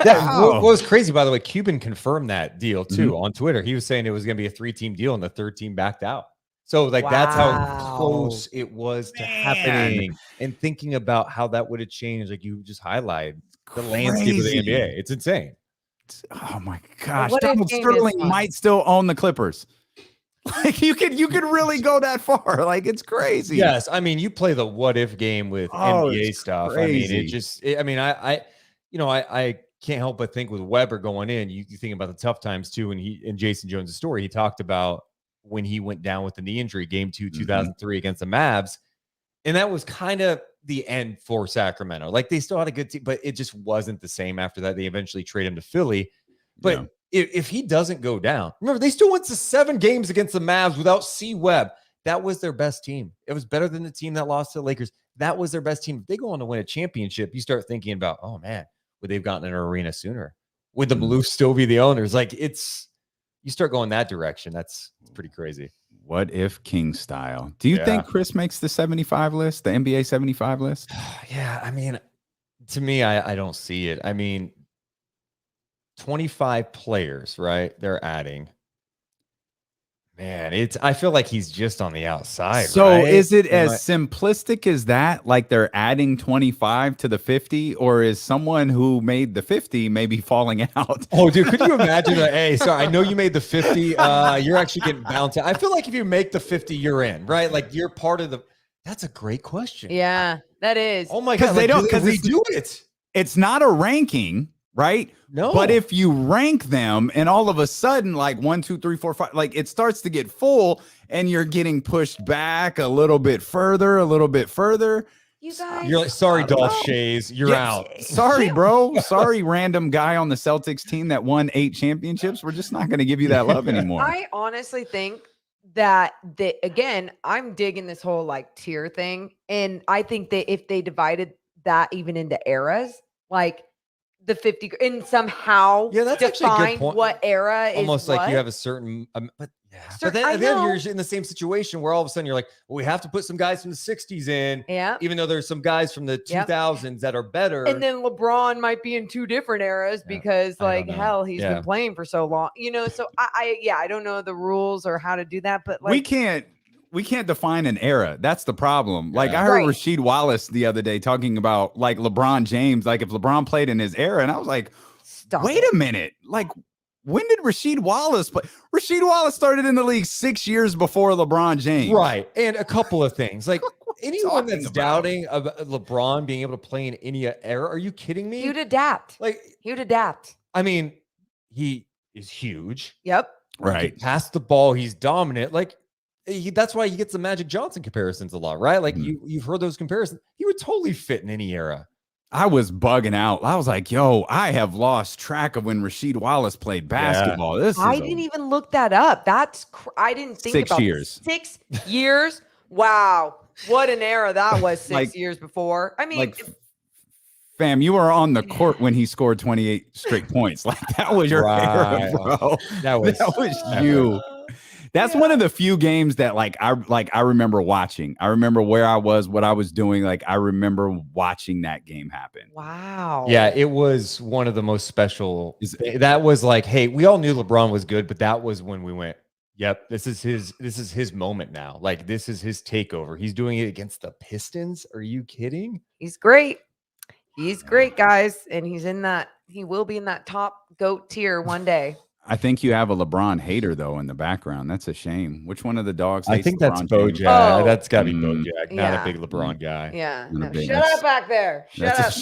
What was crazy, by the way, Cuban confirmed that deal too on Twitter. He was saying it was going to be a 3-team deal, and the third team backed out. So, like, that's how close it was to happening. And thinking about how that would have changed, like you just highlighted the landscape of the NBA. It's insane. Oh my gosh. Donald Sterling might still own the Clippers. Like, you could really go that far. Like, it's crazy. Yes. I mean, you play the what if game with NBA stuff. Crazy. I can't help but think with Weber going in, you think about the tough times too. And in Jason Jones' story, he talked about when he went down with the knee injury, game 2, 2003 against the Mavs. And that was kind of the end for Sacramento. Like, they still had a good team, but it just wasn't the same after that. They eventually trade him to Philly. But if he doesn't go down, remember, they still went to 7 games against the Mavs without C. Webb. That was their best team. It was better than the team that lost to the Lakers. That was their best team. If they go on to win a championship, you start thinking about, oh man, would they've gotten an arena sooner? Would the Maloof still be the owners? Like, you start going that direction. It's pretty crazy. What if King style? Do you think Chris makes the 75 list, the NBA 75 list? Yeah. I mean, to me, I don't see it. I mean, 25 players, right? They're adding. Man, I feel like he's just on the outside. So right? Is it as simplistic as that? Like, they're adding 25 to the 50, or is someone who made the 50 maybe falling out? Oh, dude, could you imagine hey, sorry, I know you made the 50. You're actually getting bounced out. I feel like if you make the 50, you're in, right? Like, you're part of the. That's a great question. Yeah, that is. Oh my God. They don't, because they do it. It's not a ranking. Right? No. But if you rank them and all of a sudden, like 1, 2, 3, 4, 5, like, it starts to get full and you're getting pushed back a little bit further. You guys, you're like, sorry, Dolph Shays, you're out. Sorry, bro. Sorry, random guy on the Celtics team that won 8 championships. We're just not going to give you that love anymore. I honestly think that again, I'm digging this whole like tier thing. And I think that if they divided that even into eras, like, the 50 and somehow that's define what era is almost what? Like you have a certain but then you're in the same situation where all of a sudden you're like, well, we have to put some guys from the 60s in, even though there's some guys from the 2000s that are better. And then LeBron might be in 2 different eras because, like, hell, he's been playing for so long, so I don't know the rules or how to do that, but like, we can't define an era. That's the problem. Like Yeah. I heard Right. Rasheed Wallace the other day talking about like LeBron James, like if LeBron played in his era, and I was like, Stop wait it. a minute, like when did Rasheed Wallace play? Rasheed Wallace started in the league 6 years before LeBron James. Right. And a couple of things. Like anyone talking that's about? doubting about LeBron being able to play in any era, are you kidding me? He would adapt. Like, He would adapt. I mean, he is huge. Yep. He can Right. pass the ball. He's dominant. Like that's why he gets the Magic Johnson comparisons a lot, right? Like Mhm. you've heard those comparisons. He would totally fit in any era. I was bugging out. I was like, yo, I have lost track of when Rasheed Wallace played basketball. This I is didn't even look that up. I didn't think 6 about years. 6 years. Wow. What an era that was 6 Like- years before. I mean, like, fam, you were on the court when he scored 28 straight points. Like that was your Right. era, bro. That was That was you. That's one of the few games that I remember watching. I remember where I was, what I was doing. Like I remember watching that game happen. wow. Yeah, it was one of the most special. Is- That was like, hey, we all knew LeBron was good, but that was when we went, yep, this is his moment now. Like this is his takeover. He's doing it against the Pistons. Are you kidding? He's great. He's great, guys. And he will be in that top GOAT tier one day. I think you have a LeBron hater though in the background. That's a shame. Which one of the dogs? I hates think that's LeBron James? Bojack. Oh. That's got to be Mm. Bojack, not Yeah. a big LeBron guy. Yeah. Not a No, big- shut that's- up back there. Shut up.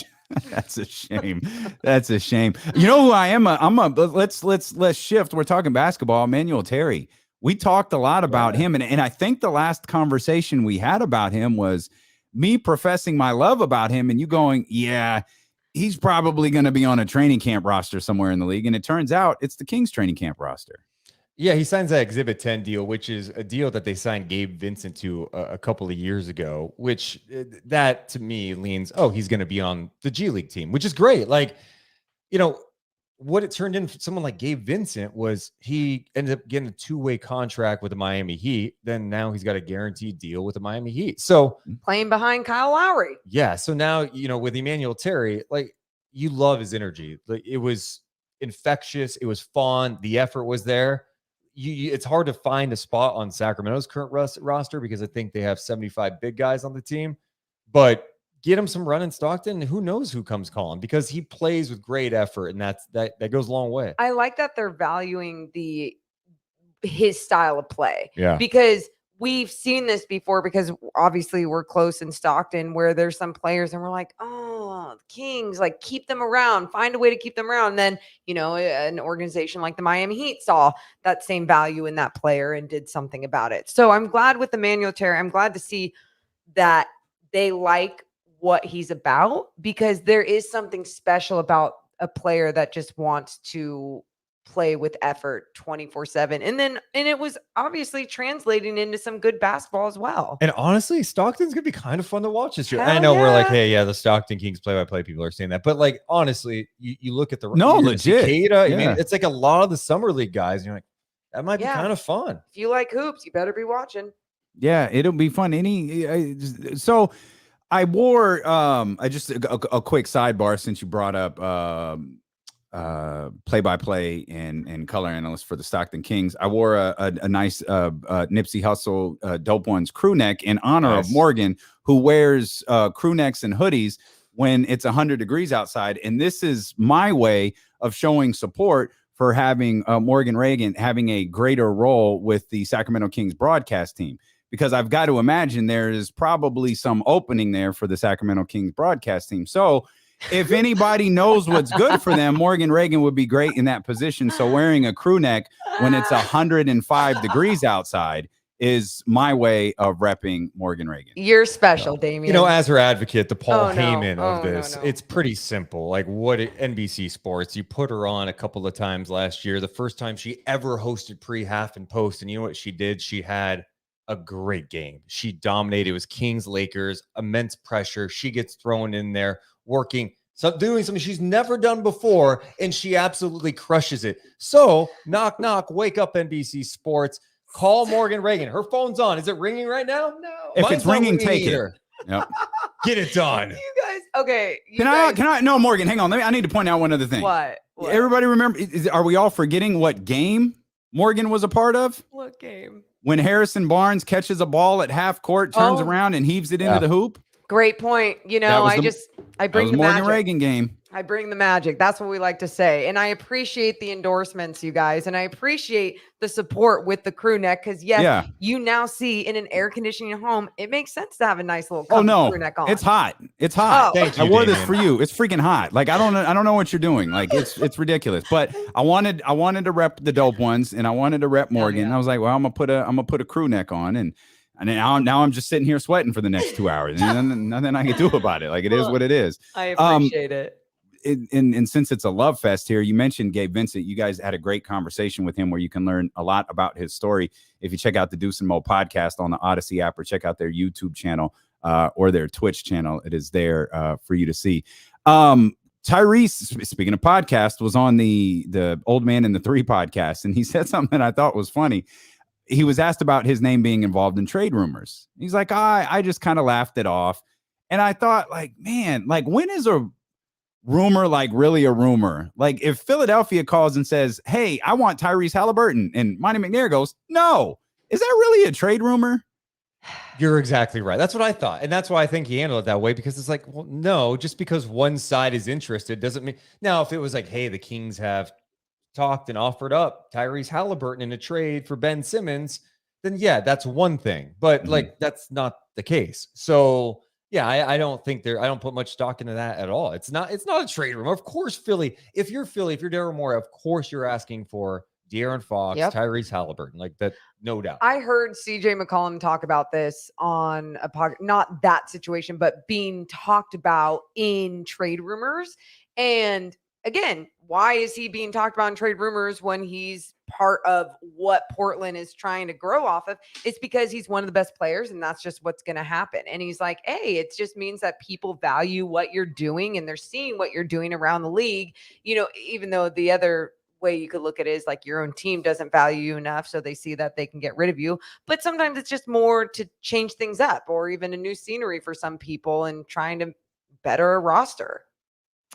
That's a shame. That's a shame. You know who I am? Let's shift. We're talking basketball. Emmanual Terry. We talked a lot about him, and I think the last conversation we had about him was me professing my love about him, and you going, yeah, he's probably going to be on a training camp roster somewhere in the league. And it turns out it's the Kings training camp roster. Yeah, he signs that Exhibit 10 deal, which is a deal that they signed Gabe Vincent to a couple of years ago, which that to me leans, oh, he's going to be on the G League team, which is great. Like, you know, what it turned into for someone like Gabe Vincent was he ended up getting a two-way contract with the Miami Heat. Then now he's got a guaranteed deal with the Miami Heat. So Playing behind Kyle Lowry. yeah. So now, you know, with Emmanuel Terry, like you love his energy. Like it was infectious. It was fun. The effort was there. It's hard to find a spot on Sacramento's current roster because I think they have 75 big guys on the team, but get him some run in Stockton. Who knows who comes calling because he plays with great effort and that goes a long way. I like that they're valuing his style of play. Yeah. Because we've seen this before because obviously we're close in Stockton where there's some players and we're like, oh, Kings, like keep them around, find a way to keep them around. And then, you know, an organization like the Miami Heat saw that same value in that player and did something about it. So I'm glad with Emmanuel Terry. I'm glad to see that they like what he's about because there is something special about a player that just wants to play with effort 24/7. And it was obviously translating into some good basketball as well. And honestly, Stockton's gonna be kind of fun to watch this year. Hell I know we're like, yeah. hey, yeah, the Stockton Kings play-by-play people are saying that, but like honestly, you look at the No, you're legit. Cicada, I Yeah. mean, it's like a lot of the summer league guys. And you're like, that might be Yeah. kind of fun. If you like hoops, you better be watching. Yeah, it'll be fun. So I wore I just a quick sidebar since you brought up play-by-play and color analyst for the Stockton Kings. I wore a nice Nipsey Hussle Dope Ones crew neck in honor Nice. of Morgan, who wears crew necks and hoodies when it's 100 degrees outside. And this is my way of showing support for having Morgan Reagan having a greater role with the Sacramento Kings broadcast team. Because I've got to imagine there is probably some opening there for the Sacramento Kings broadcast team. So if anybody knows what's good for them, Morgan Reagan would be great in that position. So wearing a crew neck when it's 105 degrees outside is my way of repping Morgan Reagan. You're special, Damien. You know, as her advocate, the Paul Oh, no. Heyman Oh, of no, this, no. it's pretty simple. Like NBC Sports, you put her on a couple of times last year. The first time she ever hosted pre, half, and post. And you know what she did? She had a great game. She dominated. It was Kings, Lakers, immense pressure. She gets thrown in there, working, so doing something she's never done before, and she absolutely crushes it. So, knock, knock, wake up, NBC Sports. Call Morgan Reagan. Her phone's on. Is it ringing right now? No. If Mine's it's not ringing, take it. either. Yep. Get it done. You guys, okay. Can I? No, Morgan, hang on. I need to point out one other thing. What? Everybody remember, are we all forgetting what game Morgan was a part of? What What game? When Harrison Barnes catches a ball at half court, turns around and heaves it into the hoop. Great point. You know, I bring the Morgan magic. Reagan game. I bring the magic. That's what we like to say. And I appreciate the endorsements, you guys. And I appreciate the support with the crew neck. Because yes, you now see in an air conditioning home, it makes sense to have a nice little crew neck on. It's hot. It's hot. Oh. Thank you, I wore this Damien. for you. It's freaking hot. Like I don't know what you're doing. Like it's ridiculous. But I wanted to rep the dope ones, and I wanted to rep Morgan. And I was like, well, I'm gonna put a crew neck on, and now I'm just sitting here sweating for the next 2 hours, and nothing I can do about it. Like it is what it is. I appreciate it. And since it's a love fest here, you mentioned Gabe Vincent. You guys had a great conversation with him where you can learn a lot about his story. If you check out the Deuce Mo podcast on the Odyssey app, or check out their YouTube channel or their Twitch channel, it is there for you to see. Tyrese, speaking of podcast, was on the Old Man and the Three podcast, and he said something that I thought was funny. He was asked about his name being involved in trade rumors. He's like, I just kind of laughed it off. And I thought, like, man, like when is a rumor like really a rumor? Like if Philadelphia calls and says, hey, I want Tyrese Halliburton, and Monty McNair goes, no, is that really a trade rumor? You're exactly right. That's what I thought. And that's why I think he handled it that way, because it's like, well, no, just because one side is interested doesn't mean. Now, if it was like, hey, the Kings have talked and offered up Tyrese Halliburton in a trade for Ben Simmons, then yeah, that's one thing. But like that's not the case. So yeah, I don't think I don't put much stock into that at all. It's not a trade rumor. Of course, Philly, if you're Daryl Morey, of course you're asking for De'Aaron Fox, Tyrese Halliburton, like that, no doubt. I heard CJ McCollum talk about this on a podcast, not that situation, but being talked about in trade rumors. And again, why is he being talked about in trade rumors when he's part of what Portland is trying to grow off of? It's because he's one of the best players, and that's just what's going to happen. And he's like, hey, it just means that people value what you're doing, and they're seeing what you're doing around the league. You know, even though the other way you could look at it is like your own team doesn't value you enough, so they see that they can get rid of you. But sometimes it's just more to change things up, or even a new scenery for some people and trying to better a roster.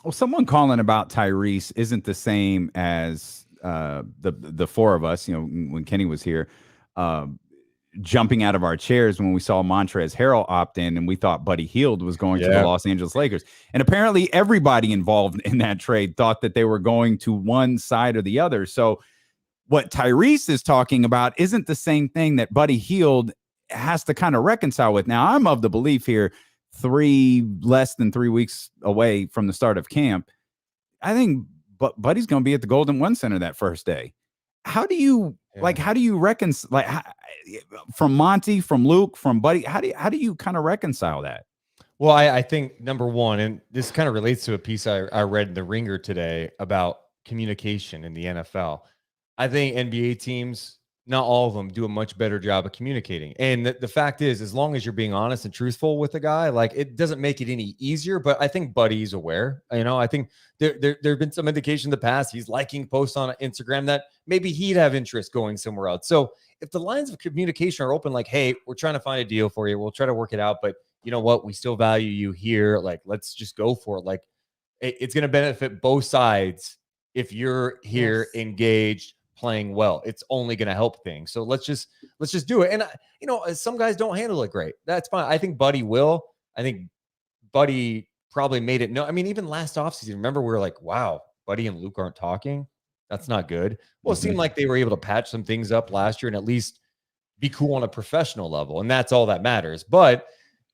Well, someone calling about Tyrese isn't the same as the four of us, you know, when Kenny was here, jumping out of our chairs when we saw Montrezl Harrell opt in, and we thought Buddy Hield was going to the Los Angeles Lakers. And apparently everybody involved in that trade thought that they were going to one side or the other. So what Tyrese is talking about isn't the same thing that Buddy Hield has to kind of reconcile with. Now, I'm of the belief here, less than 3 weeks away from the start of camp, I think Buddy's going to be at the Golden One Center that first day. How do you reconcile, like, from Monty, from Luke, from Buddy, how do you kind of reconcile that? Well, I think number one, and this kind of relates to a piece I read in the Ringer today about communication in the NFL. I think NBA teams, not all of them, do a much better job of communicating. And the fact is, as long as you're being honest and truthful with the guy, like, it doesn't make it any easier. But I think Buddy's aware. You know, I think there have been some indication in the past he's liking posts on Instagram that maybe he'd have interest going somewhere else. So if the lines of communication are open, like, hey, we're trying to find a deal for you, we'll try to work it out, but you know what, we still value you here. Like, let's just go for it. Like, it's going to benefit both sides if you're here engaged, playing well. It's only going to help things. So let's just do it. And you know, some guys don't handle it great. That's fine. I think Buddy will. I think Buddy probably made it. No, I mean, even last offseason, remember, we were like, wow, Buddy and Luke aren't talking. That's not good. Well, it seemed like they were able to patch some things up last year and at least be cool on a professional level. And that's all that matters. But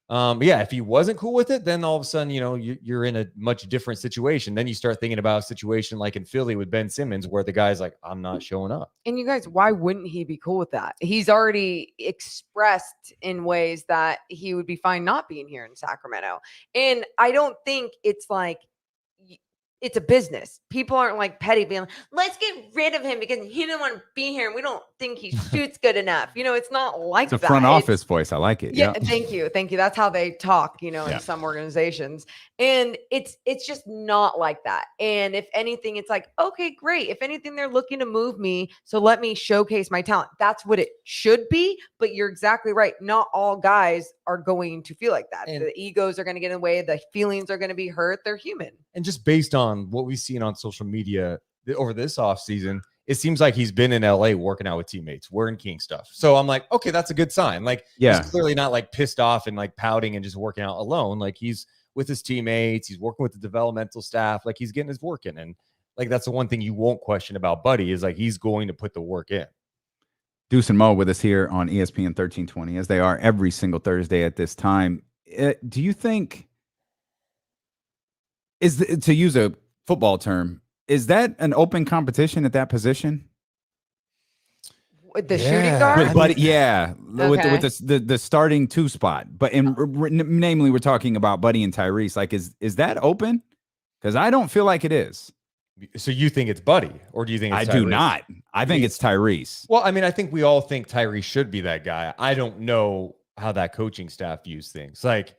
yeah, if he wasn't cool with it, then all of a sudden, you know, you're in a much different situation. Then you start thinking about a situation like in Philly with Ben Simmons, where the guy's like, I'm not showing up. And you guys, why wouldn't he be cool with that? He's already expressed in ways that he would be fine not being here in Sacramento. And I don't think it's like, it's a business. People aren't like petty being like, let's get rid of him because he didn't want to be here and we don't think he shoots good enough. You know, it's not like that. It's a front office voice. I like it. Yeah. Thank you. That's how they talk, you know, in some organizations. And it's just not like that. And if anything, it's like, okay, great. If anything, they're looking to move me, so let me showcase my talent. That's what it should be. But you're exactly right. Not all guys are going to feel like that. And the egos are going to get in the way. The feelings are going to be hurt. They're human. And just based on what we've seen on social media over this offseason, it seems like he's been in LA working out with teammates, wearing King stuff. So I'm like, okay, that's a good sign. Like, Yeah. he's clearly not like pissed off and like pouting and just working out alone. Like, he's with his teammates, he's working with the developmental staff, like he's getting his work in. And like, that's the one thing you won't question about Buddy is like, he's going to put the work in. Deuce and Mo with us here on ESPN 1320, as they are every single Thursday at this time. Do you think, to use a football term, is that an open competition at that position? With the shooting guard? With Buddy, yeah, Okay. with the starting 2 spot. But namely, we're talking about Buddy and Tyrese. Like, is that open? Because I don't feel like it is. So you think it's Buddy, or do you think it's I Tyrese? do not. I think it's Tyrese. Well, I mean, I think we all think Tyrese should be that guy. I don't know how that coaching staff views things. Like,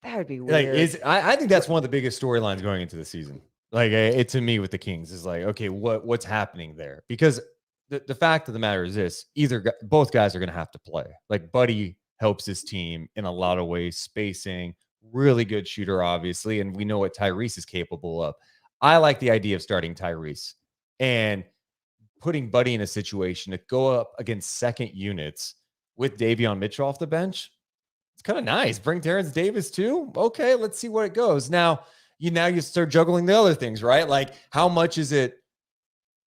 That would be weird. I think that's one of the biggest storylines going into the season. Like, it to me with the Kings is like, okay, what's happening there? Because the fact of the matter is this: both guys are going to have to play. Like, Buddy helps his team in a lot of ways, spacing, really good shooter, obviously, and we know what Tyrese is capable of. I like the idea of starting Tyrese and putting Buddy in a situation to go up against second units with Davion Mitchell off the bench. It's kind of nice. Bring Terrence Davis too. Okay, let's see where it goes. Now you start juggling the other things, right? Like, how much is it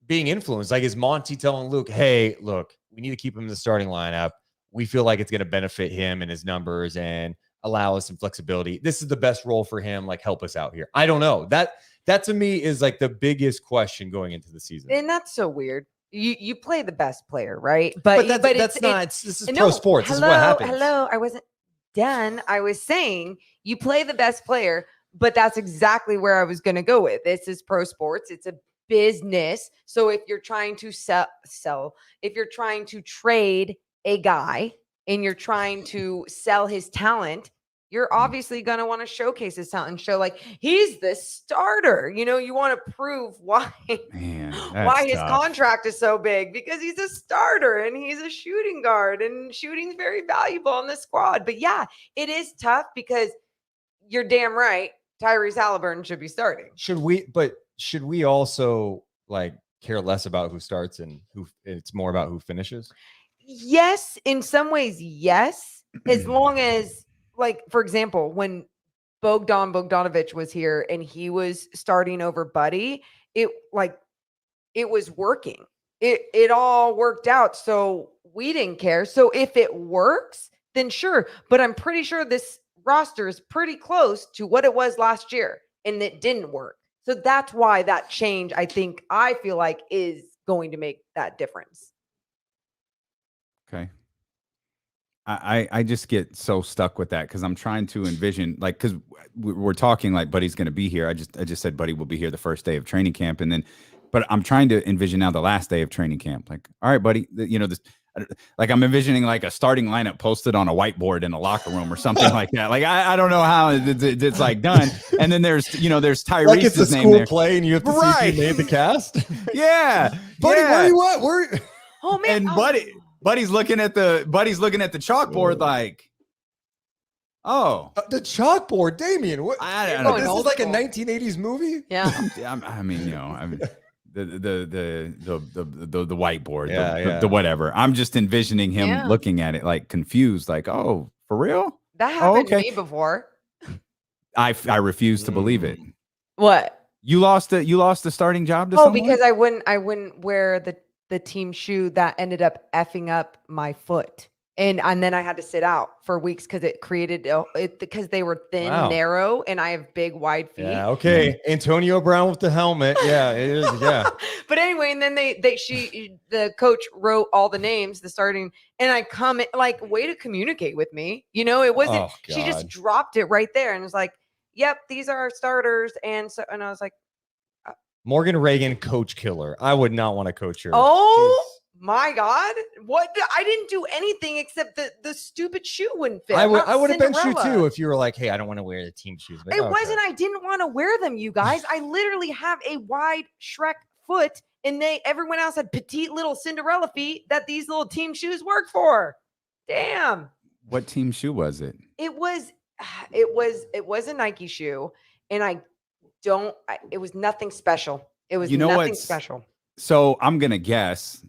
being influenced? Like, is Monty telling Luke, hey, look, we need to keep him in the starting lineup. We feel like it's going to benefit him and his numbers and allow us some flexibility. This is the best role for him. Like, help us out here. I don't know. That to me is like the biggest question going into the season. And that's so weird. You play the best player, right? But this is pro sports. This is what happens. Hello, I wasn't done. I was saying you play the best player, but that's exactly where I was going to go with. This is pro sports. It's a business. So if you're trying to sell, if you're trying to trade a guy and you're trying to sell his talent, you're obviously going to want to showcase his talent and show like he's the starter. You know, you want to prove why his contract is so big, because he's a starter and he's a shooting guard, and shooting's very valuable on this squad. But yeah, it is tough because you're damn right. Tyrese Halliburton should be starting. Should we also like care less about who starts and who it's more about who finishes? Yes, in some ways, yes. As long as, like, for example, when Bogdanovich was here and he was starting over Buddy, it was working. It all worked out. So we didn't care. So if it works, then sure. But I'm pretty sure this roster is pretty close to what it was last year, and it didn't work. So that's why that change, I feel like, is going to make that difference. Okay. I just get so stuck with that because I'm trying to envision, like, because we're talking like Buddy's going to be here. I just said Buddy will be here the first day of training camp, and then, but I'm trying to envision now the last day of training camp. Like, all right, Buddy, like I'm envisioning like a starting lineup posted on a whiteboard in a locker room or something like that. Like I don't know how it's like done. And then there's Tyrese's like it's a name school there. play and you have to see if you made the cast. Yeah, Buddy, yeah. where you at? Where? Oh man, And Buddy's looking at the chalkboard like, oh, The chalkboard, Damien. What? I don't know. This is Old like a school. 1980s movie. yeah. I mean, the whiteboard, the whatever. I'm just envisioning him looking at it like confused, like, oh, for real? That happened to okay. me before. I refuse to believe it. What? You lost the starting job to someone? Because I wouldn't wear the team shoe that ended up effing up my foot. And then I had to sit out for weeks because it created because they were thin, narrow, and I have big, wide feet. Yeah, okay. Antonio Brown with the helmet. Yeah, it is. Yeah. But anyway, and then the coach wrote all the names, the starting, and I come like, way to communicate with me. It wasn't. She just dropped it right there and was like, "Yep, these are our starters." And I was like, Morgan Reagan, coach killer. I would not want to coach her. "Oh." My God, what? I didn't do anything except the stupid shoe wouldn't fit. I would have been you Cinderella. too if you were like, hey, I don't want to wear the team shoes. But, It wasn't. I didn't want to wear them, you guys. I literally have a wide Shrek foot, and everyone else had petite little Cinderella feet that these little team shoes work for. Damn. What team shoe was it? It was a Nike shoe, and it was nothing special. It was nothing special. So I'm gonna guess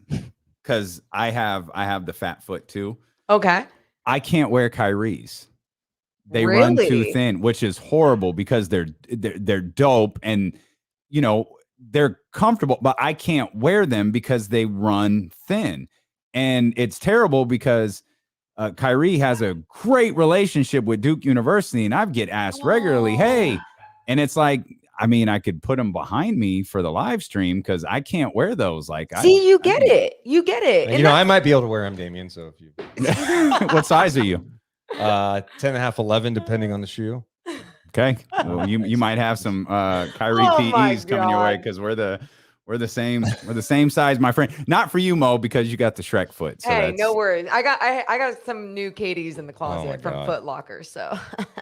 because I have the fat foot too. Okay. I can't wear Kyrie's. They run too Really? thin, which is horrible because they're dope and they're comfortable, but I can't wear them because they run thin. And it's terrible because Kyrie has a great relationship with Duke University, and I get asked regularly, hey, and it's like, I mean, I could put them behind me for the live stream because I can't wear those. Like, See, you get it. You get it. You know, I might be able to wear them, Damien. So if you, what size are you? 10 and a half, 11, depending on the shoe. Okay, well, you might have some Kyrie PEs coming your way because we're the same size, my friend. Not for you, Mo, because you got the Shrek foot. So hey, no worries. I got some new KDs in the closet from God. Foot Locker. So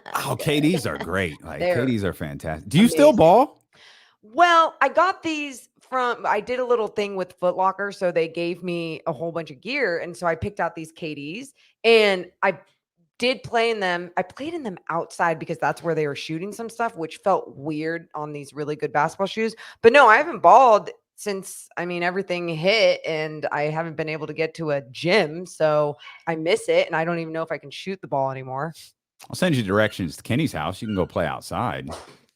KDs are great. Like They're KDs are fantastic. Do you still ball? Well, I got these I did a little thing with Foot Locker, so they gave me a whole bunch of gear, and so I picked out these KDs, and I did play in them. I played in them outside because that's where they were shooting some stuff, which felt weird on these really good basketball shoes. But no, I haven't balled since, everything hit, and I haven't been able to get to a gym. So I miss it, and I don't even know if I can shoot the ball anymore. I'll send you directions to Kenny's house. You can go play outside.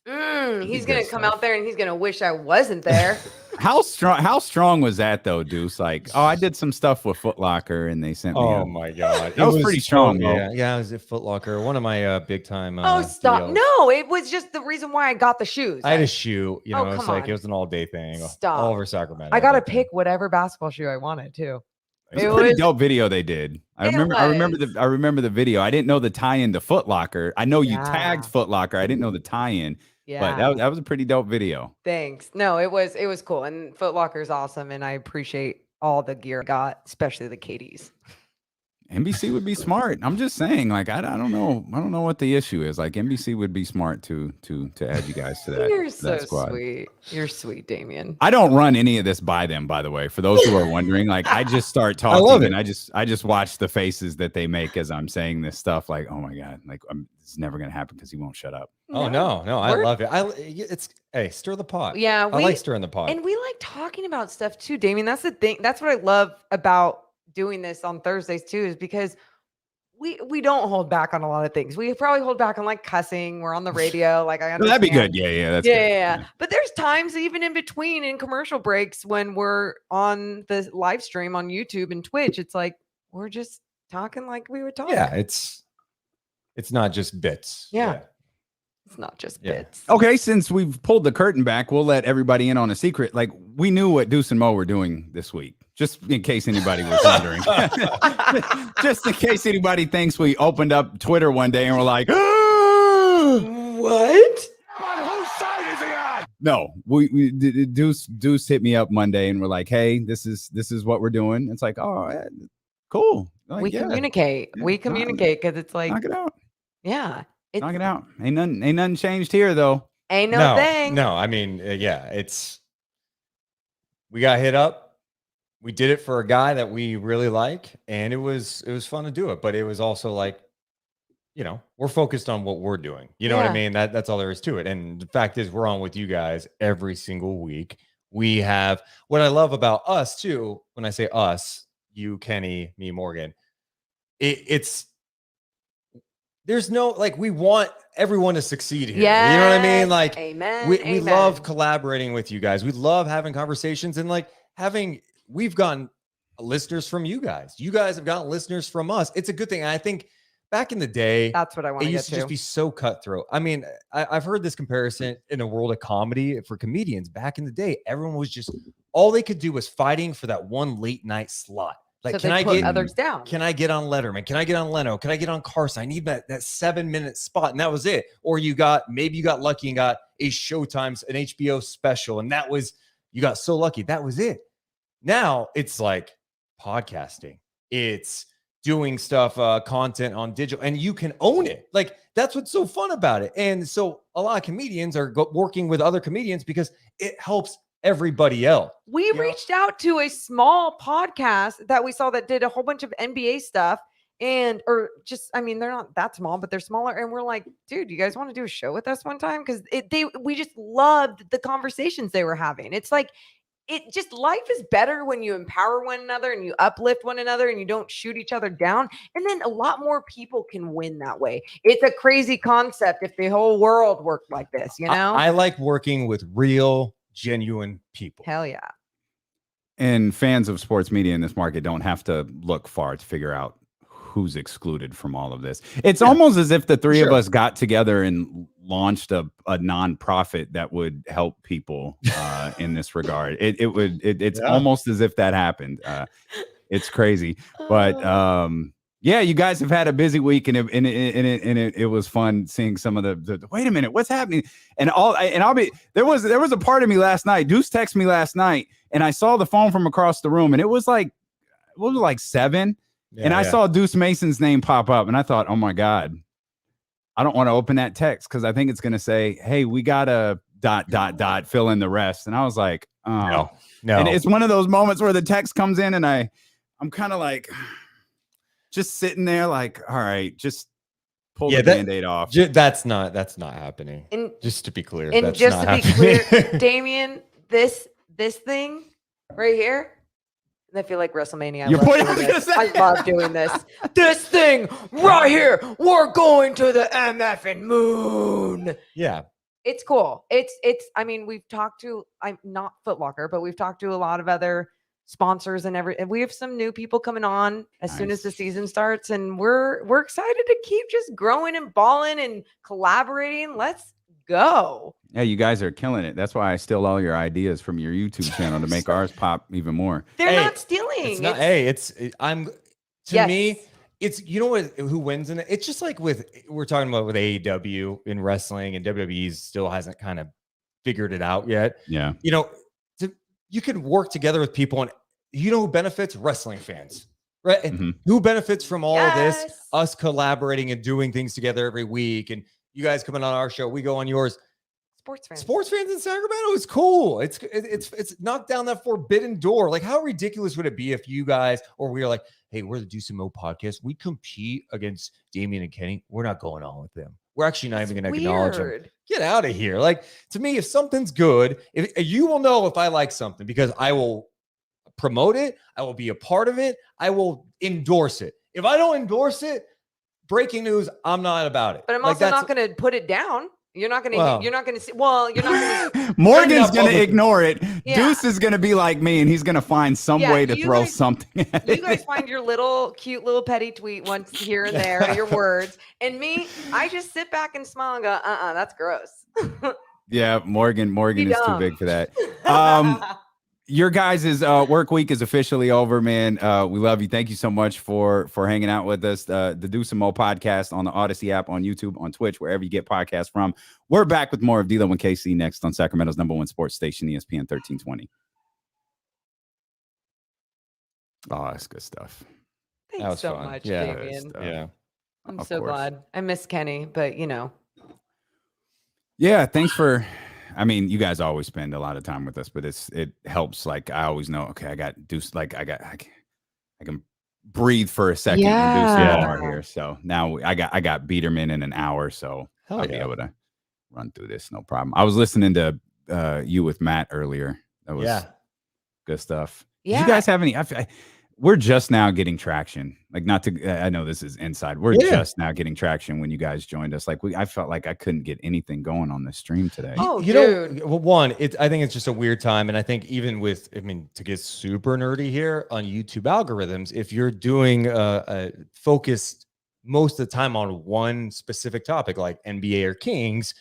He's going to come out there and he's going to wish I wasn't there. How strong was that though, Deuce? Like, I did some stuff with Foot Locker and they sent me. Oh my God. That was pretty strong, though. Yeah, I was at Foot Locker, one of my big time. Stop. deals. No, it was just the reason why I got the shoes. I had a shoe, Oh, it's come like on. it was an all day thing. Stop. All over Sacramento. I got to pick whatever basketball shoe I wanted too. It was a pretty dope video they did. I remember the video. I didn't know the tie-in to Foot Locker. I know you tagged Foot Locker. I didn't know the tie-in. Yeah. But that was a pretty dope video. Thanks. No, it was cool. And Foot Locker is awesome. And I appreciate all the gear I got, especially the KDs. NBC would be smart. I'm just saying, like, I don't know. I don't know what the issue is. Like, NBC would be smart to add you guys to that. You're so that squad. sweet. You're sweet, Damien. I don't run any of this by them, by the way. For those who are wondering, like, I just start talking. I love it. And I just watch the faces that they make as I'm saying this stuff. Like, oh my God, like it's never gonna happen because he won't shut up. Oh no, I love it. Hey, stir the pot. Yeah, I like stirring the pot. And we like talking about stuff too, Damien. That's the thing. That's what I love about doing this on Thursdays too, is because we don't hold back on a lot of things. We probably hold back on like cussing. We're on the radio. Like I understand. That'd be good. Yeah, that's good. Yeah. But there's times even in between in commercial breaks when we're on the live stream on YouTube and Twitch, it's like we're just talking like we would talk. Yeah, it's not just bits. Yeah. It's not just bits. Okay, since we've pulled the curtain back, we'll let everybody in on a secret. Like, we knew what Deuce and Mo were doing this week, just in case anybody was wondering. Just in case anybody thinks we opened up Twitter one day and we're like, what? On whose side is he on? No, Deuce hit me up Monday and we're like, hey, this is what we're doing. It's like, oh, cool. Like, We communicate. Yeah, We communicate because it's like, knock it out. yeah. Knock it out. Ain't nothing changed here though. Ain't no thing. No, I mean, we got hit up. We did it for a guy that we really like, and it was fun to do it. But it was also like, we're focused on what we're doing. You know what I mean? That's all there is to it. And the fact is, we're on with you guys every single week. We have what I love about us too. When I say us, you, Kenny, me, Morgan, it's. There's no, like, we want everyone to succeed here. Yes. You know what I mean? Like, amen. We love collaborating with you guys. We love having conversations and like we've gotten listeners from you guys. You guys have gotten listeners from us. It's a good thing. And I think back in the day, that's what I want it to used to just be so cutthroat. I mean, I've heard this comparison in a world of comedy for comedians. Back in the day, everyone was just, all they could do was fighting for that one late night slot. Like, so can I get others down? Can I get on Letterman? Can I get on Leno? Can I get on Carson? I need that 7-minute spot. And that was it. Or maybe you got lucky and got a Showtime's, an HBO special. And you got so lucky. That was it. Now it's like podcasting. It's doing stuff, content on digital, and you can own it. Like, that's what's so fun about it. And so a lot of comedians are working with other comedians because it helps everybody else. We reached out to a small podcast that we saw that did a whole bunch of NBA stuff they're not that small, but they're smaller. And we're like, dude, you guys want to do a show with us one time? Because we just loved the conversations they were having. It's like, life is better when you empower one another and you uplift one another and you don't shoot each other down. And then a lot more people can win that way. It's a crazy concept if the whole world worked like this, you know? I like working with real, genuine people. Hell yeah. And fans of sports media in this market don't have to look far to figure out who's excluded from all of this. It's almost as if the three of us got together and launched a nonprofit that would help people in this regard. It's almost as if that happened. It's crazy, but yeah, you guys have had a busy week, and it was fun seeing some of the wait a minute, what's happening? And there was a part of me last night. Deuce texted me last night, and I saw the phone from across the room, and it was like 7. And I saw Deuce Mason's name pop up, and I thought, oh my God, I don't want to open that text because I think it's going to say, hey, we got a ... fill in the rest. And I was like, oh, no. And it's one of those moments where the text comes in, and I'm kind of like, just sitting there like, all right, just pull the Band-Aid off. That's not happening. And just to be clear. And that's just not to be clear, Damien, this thing right here, I feel like WrestleMania. I love doing this. This thing right here. We're going to the MFing moon. Yeah. It's cool. I mean, we've talked to, I'm not Foot Locker, but we've talked to a lot of other sponsors and we have some new people coming on as soon as the season starts. And we're excited to keep just growing and balling and collaborating. Let's go. Yeah, you guys are killing it. That's why I steal all your ideas from your YouTube channel to make ours pop even more. They're not stealing. To me, it's, you know what, who wins in it? It's just like we're talking about with AEW in wrestling, and WWE still hasn't kind of figured it out yet. Yeah. You know, you can work together with people, and you know who benefits? Wrestling fans. Right. And who benefits from all of this? Us collaborating and doing things together every week. And you guys coming on our show, we go on yours. Sports fans in Sacramento is cool. It's knocked down that forbidden door. Like, how ridiculous would it be if you guys, or we were like, hey, we're the Deuce Mo Podcast. We compete against Damien and Kenny. We're not going on with them. We're actually not even going to acknowledge them. Get out of here. Like, to me, if something's good, if you will know if I like something, because I will promote it. I will be a part of it. I will endorse it. If I don't endorse it, breaking news, I'm not about it. But I'm also not going to put it down. You're not going to see. Well, you're not going to. Morgan's going to ignore it. Yeah. Deuce is going to be like me, and he's going to find some way to throw something at it. You guys find your cute little petty tweet once here and there, your words. And me, I just sit back and smile and go, that's gross. Yeah, Morgan is too big for that. Your guys' work week is officially over, man. We love you. Thank you so much for hanging out with us. The Deuce Mo Podcast on the Odyssey app, on YouTube, on Twitch, wherever you get podcasts from. We're back with more of D-Lo and KC next on Sacramento's #1 sports station, ESPN 1320. Oh, that's good stuff. Thanks so much, Damien. Yeah. I'm so glad. I miss Kenny, but you know. Yeah, thanks for... I mean, you guys always spend a lot of time with us, but it helps. Like, I always know, okay, I got Deuce, like I can breathe for a second and Deuce more here. So now I got Biderman in an hour, so I'll be able to run through this, no problem. I was listening to you with Matt earlier. That was good stuff. Yeah. Did you guys have any? We're just now getting traction. Like, not to, I know this is inside. We're just now getting traction when you guys joined us. Like, I felt like I couldn't get anything going on the stream today. Oh, you know, well, I think it's just a weird time. And I think even with, to get super nerdy here on YouTube algorithms, if you're doing a focused most of the time on one specific topic, like NBA or Kings,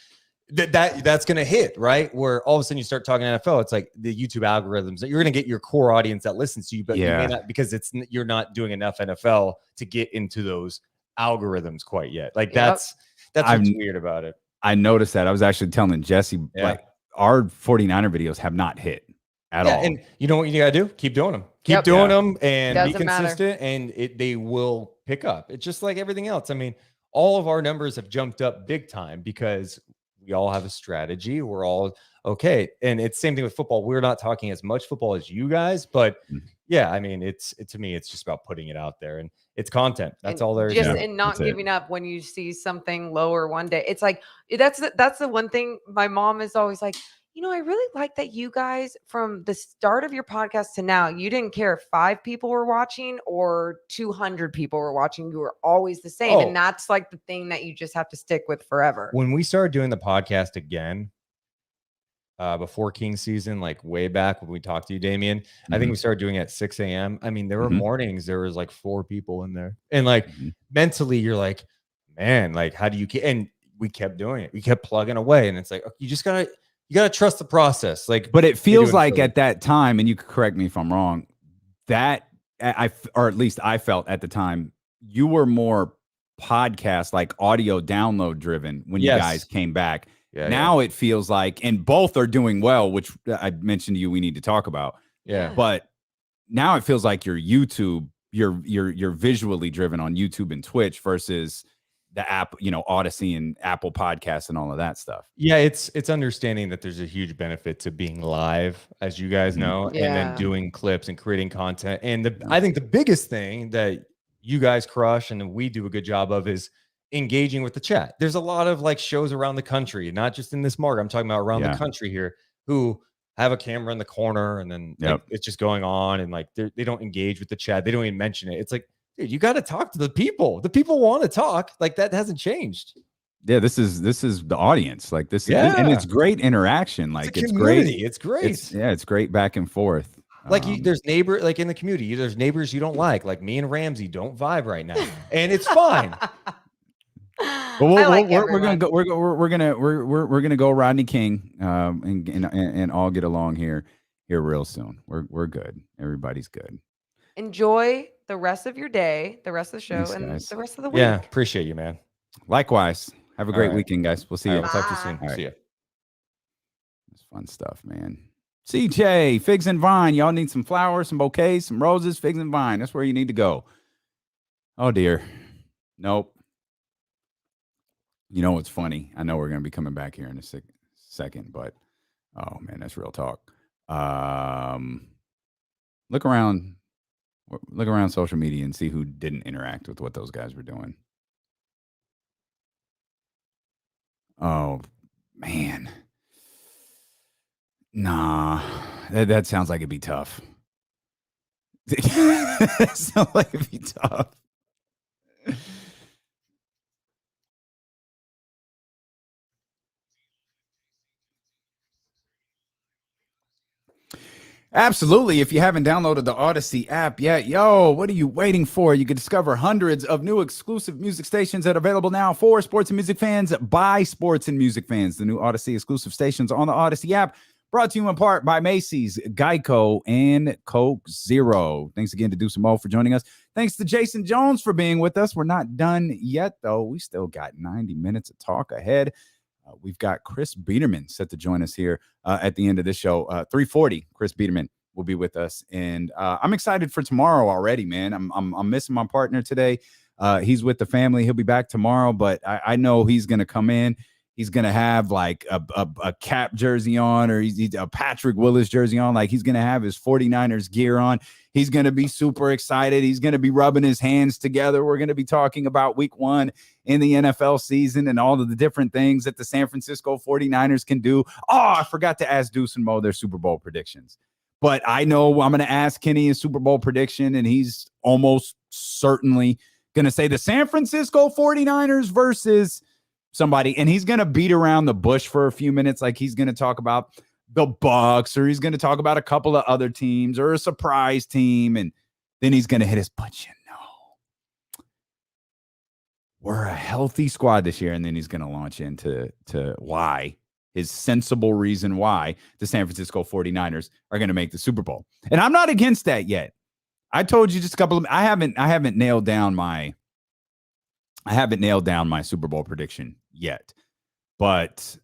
that's going to hit, right? Where all of a sudden you start talking NFL, it's like the YouTube algorithms that you're going to get your core audience that listens to you, but you may not, because you're not doing enough NFL to get into those algorithms quite yet. Like that's what's weird about it. I noticed that. I was actually telling Jesse, like, our 49er videos have not hit at all. And you know what you got to do? Keep doing them. Keep doing them and be consistent, and they will pick up. It's just like everything else. I mean, all of our numbers have jumped up big time because we all have a strategy. We're all okay. And it's same thing with football. We're not talking as much football as you guys, but yeah, I mean, to me, it's just about putting it out there, and it's content. That's all there is. And not giving up when you see something lower one day. It's like, that's the one thing my mom is always like, I really like that you guys, from the start of your podcast to now, you didn't care if 5 people were watching or 200 people were watching. You were always the same. Oh. And that's like the thing that you just have to stick with forever. When we started doing the podcast again, before King season, like way back when we talked to you, Damien, I think we started doing it at 6 a.m. I mean, there were mornings, there was like 4 people in there. And like mentally, you're like, man, like, how do you keep? And we kept doing it. We kept plugging away. And it's like, okay, you gotta trust the process. Like, but it feels like at that time, and you could correct me if I'm wrong, that or at least I felt at the time, you were more podcast, like audio download driven when you guys came back. Now it feels like, and both are doing well, which I mentioned to you we need to talk about. Yeah. But now it feels like your YouTube, you're visually driven on YouTube and Twitch versus the app, Odyssey and Apple Podcasts and all of that stuff. Yeah, it's understanding that there's a huge benefit to being live, as you guys know, and then doing clips and creating content. And I think the biggest thing that you guys crush and we do a good job of is engaging with the chat. There's a lot of like shows around the country, not just in this market. I'm talking about around the country here, who have a camera in the corner and then like, it's just going on and like they don't engage with the chat. They don't even mention it. It's like, dude, you got to talk to the people. The people want to talk. Like that hasn't changed. Yeah, this is the audience. Like this, and it's great interaction. Like it's great. It's great. It's great back and forth. Like there's neighbor, like in the community, there's neighbors you don't like me and Ramsey don't vibe right now, and it's fine. But we're gonna go Rodney King, and all get along here real soon. We're good. Everybody's good. Enjoy the rest of your day, the rest of the show, and the rest of the week. Yeah, appreciate you, man. Likewise. Have a great weekend, guys. We'll see you. We'll talk to you soon. Right. See ya. It's fun stuff, man. CJ, Figs and Vine. Y'all need some flowers, some bouquets, some roses, Figs and Vine. That's where you need to go. Oh, dear. Nope. You know what's funny? I know we're going to be coming back here in a second, but oh, man, that's real talk. Look around social media and see who didn't interact with what those guys were doing. Oh, man. Nah, that sounds like it'd be tough. That sounds like it'd be tough. Absolutely. If you haven't downloaded the Odyssey app yet, what are you waiting for? You can discover hundreds of new exclusive music stations that are available now for sports and music fans by sports and music fans. The new Odyssey exclusive stations on the Odyssey app, brought to you in part by Macy's, Geico, and Coke Zero. Thanks again to Deuce Mo for joining us. Thanks to Jason Jones for being with us. We're not done yet, though. We still got 90 minutes of talk ahead. We've got Chris Biderman set to join us here at the end of this show. 3:40, Chris Biderman will be with us, and I'm excited for tomorrow already, man. I'm missing my partner today. He's with the family. He'll be back tomorrow, but I know he's going to come in. He's going to have like a Cap jersey on, or he's a Patrick Willis jersey on. Like he's going to have his 49ers gear on. He's going to be super excited. He's going to be rubbing his hands together. We're going to be talking about week 1 in the NFL season and all of the different things that the San Francisco 49ers can do. Oh, I forgot to ask Deuce and Mo their Super Bowl predictions. But I know I'm going to ask Kenny his Super Bowl prediction, and he's almost certainly going to say the San Francisco 49ers versus somebody, and he's going to beat around the bush for a few minutes. Like he's going to talk about the Bucks, or he's going to talk about a couple of other teams or a surprise team, and then he's going to hit us. But we're a healthy squad this year, and then he's going to launch into why, his sensible reason why the San Francisco 49ers are going to make the Super Bowl. And I'm not against that yet. I told you just a couple of I haven't nailed down my Super Bowl prediction yet. But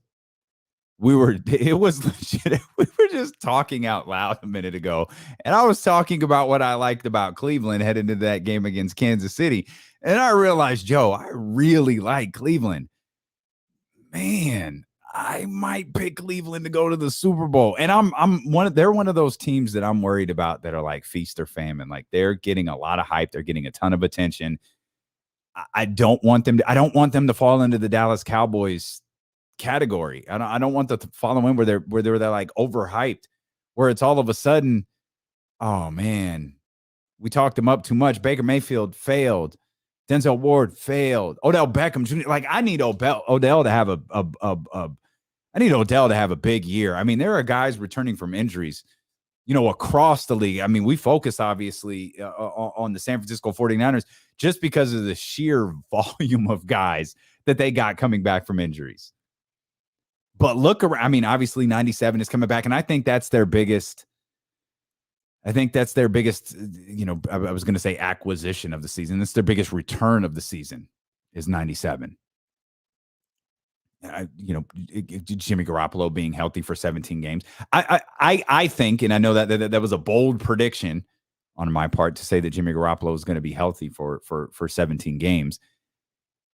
it was legit. We were just talking out loud a minute ago, and I was talking about what I liked about Cleveland heading into that game against Kansas City. And I realized, Joe, I really like Cleveland. Man, I might pick Cleveland to go to the Super Bowl. And they're one of those teams that I'm worried about that are like feast or famine. Like they're getting a lot of hype. They're getting a ton of attention. I don't want them to fall into the Dallas Cowboys category. I don't want to follow in where they're like overhyped, where it's all of a sudden, oh man, we talked him up too much. Baker Mayfield failed. Denzel Ward failed. Odell Beckham Jr. Like, I need Odell to have I need Odell to have a big year. I mean, there are guys returning from injuries, across the league. I mean, we focus obviously on the San Francisco 49ers just because of the sheer volume of guys that they got coming back from injuries. But look around. I mean, obviously 97 is coming back, and I think that's their biggest. I was going to say acquisition of the season. That's their biggest return of the season is 97. Jimmy Garoppolo being healthy for 17 games. I think, and I know that was a bold prediction on my part to say that Jimmy Garoppolo is going to be healthy for 17 games.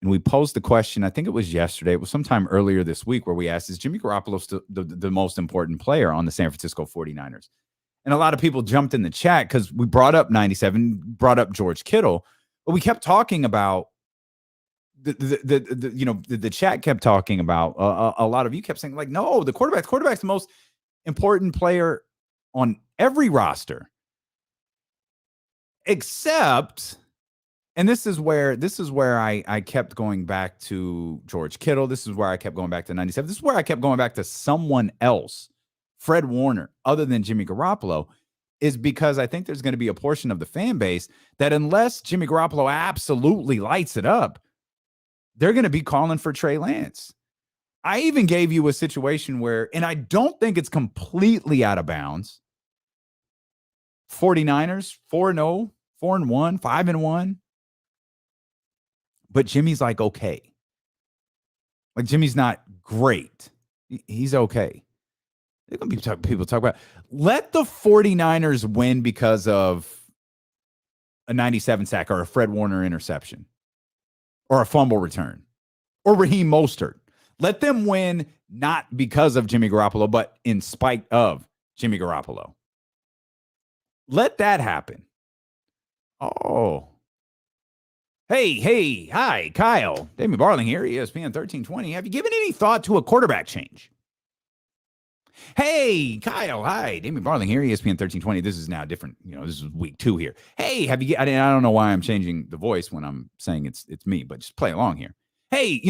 And we posed the question, I think it was yesterday, it was sometime earlier this week, where we asked, is Jimmy Garoppolo still the most important player on the San Francisco 49ers? And a lot of people jumped in the chat because we brought up 97, brought up George Kittle, but we kept talking about the chat kept talking about a lot of you kept saying, like, no, the quarterback's the most important player on every roster, except, and this is where I kept going back to George Kittle. This is where I kept going back to 97. This is where I kept going back to someone else, Fred Warner, other than Jimmy Garoppolo, is because I think there's going to be a portion of the fan base that, unless Jimmy Garoppolo absolutely lights it up, they're going to be calling for Trey Lance. I even gave you a situation where, and I don't think it's completely out of bounds, 49ers 4-0, 4-1, 5-1. But Jimmy's like, okay. Like, Jimmy's not great. He's okay. They're going to be people talk about, let the 49ers win because of a 97 sack or a Fred Warner interception or a fumble return or Raheem Mostert. Let them win not because of Jimmy Garoppolo, but in spite of Jimmy Garoppolo. Let that happen. Oh. Hey, hi, Kyle. Damian Barling here, ESPN 1320. Have you given any thought to a quarterback change? Hey, Kyle, hi. Damian Barling here, ESPN 1320. This is now different. This is week 2 here. Hey, I don't know why I'm changing the voice when I'm saying it's me, but just play along here. Hey,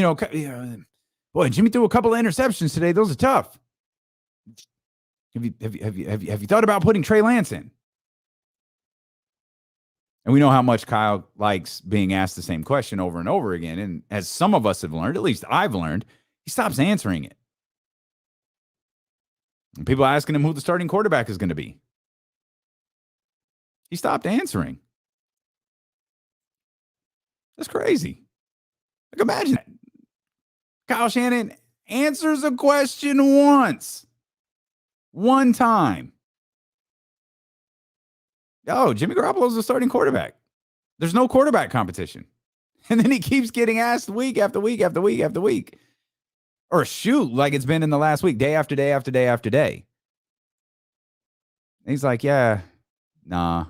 boy, Jimmy threw a couple of interceptions today. Those are tough. Have you thought about putting Trey Lance in? And we know how much Kyle likes being asked the same question over and over again. And as some of us have learned, at least I've learned, he stops answering it. And people asking him who the starting quarterback is going to be. He stopped answering. That's crazy. Like, imagine that. Kyle Shanahan answers a question once. One time. Oh, Jimmy Garoppolo's the starting quarterback. There's no quarterback competition. And then he keeps getting asked week after week after week after week. Or shoot, like it's been in the last week, day after day after day after day. And he's like, yeah, nah.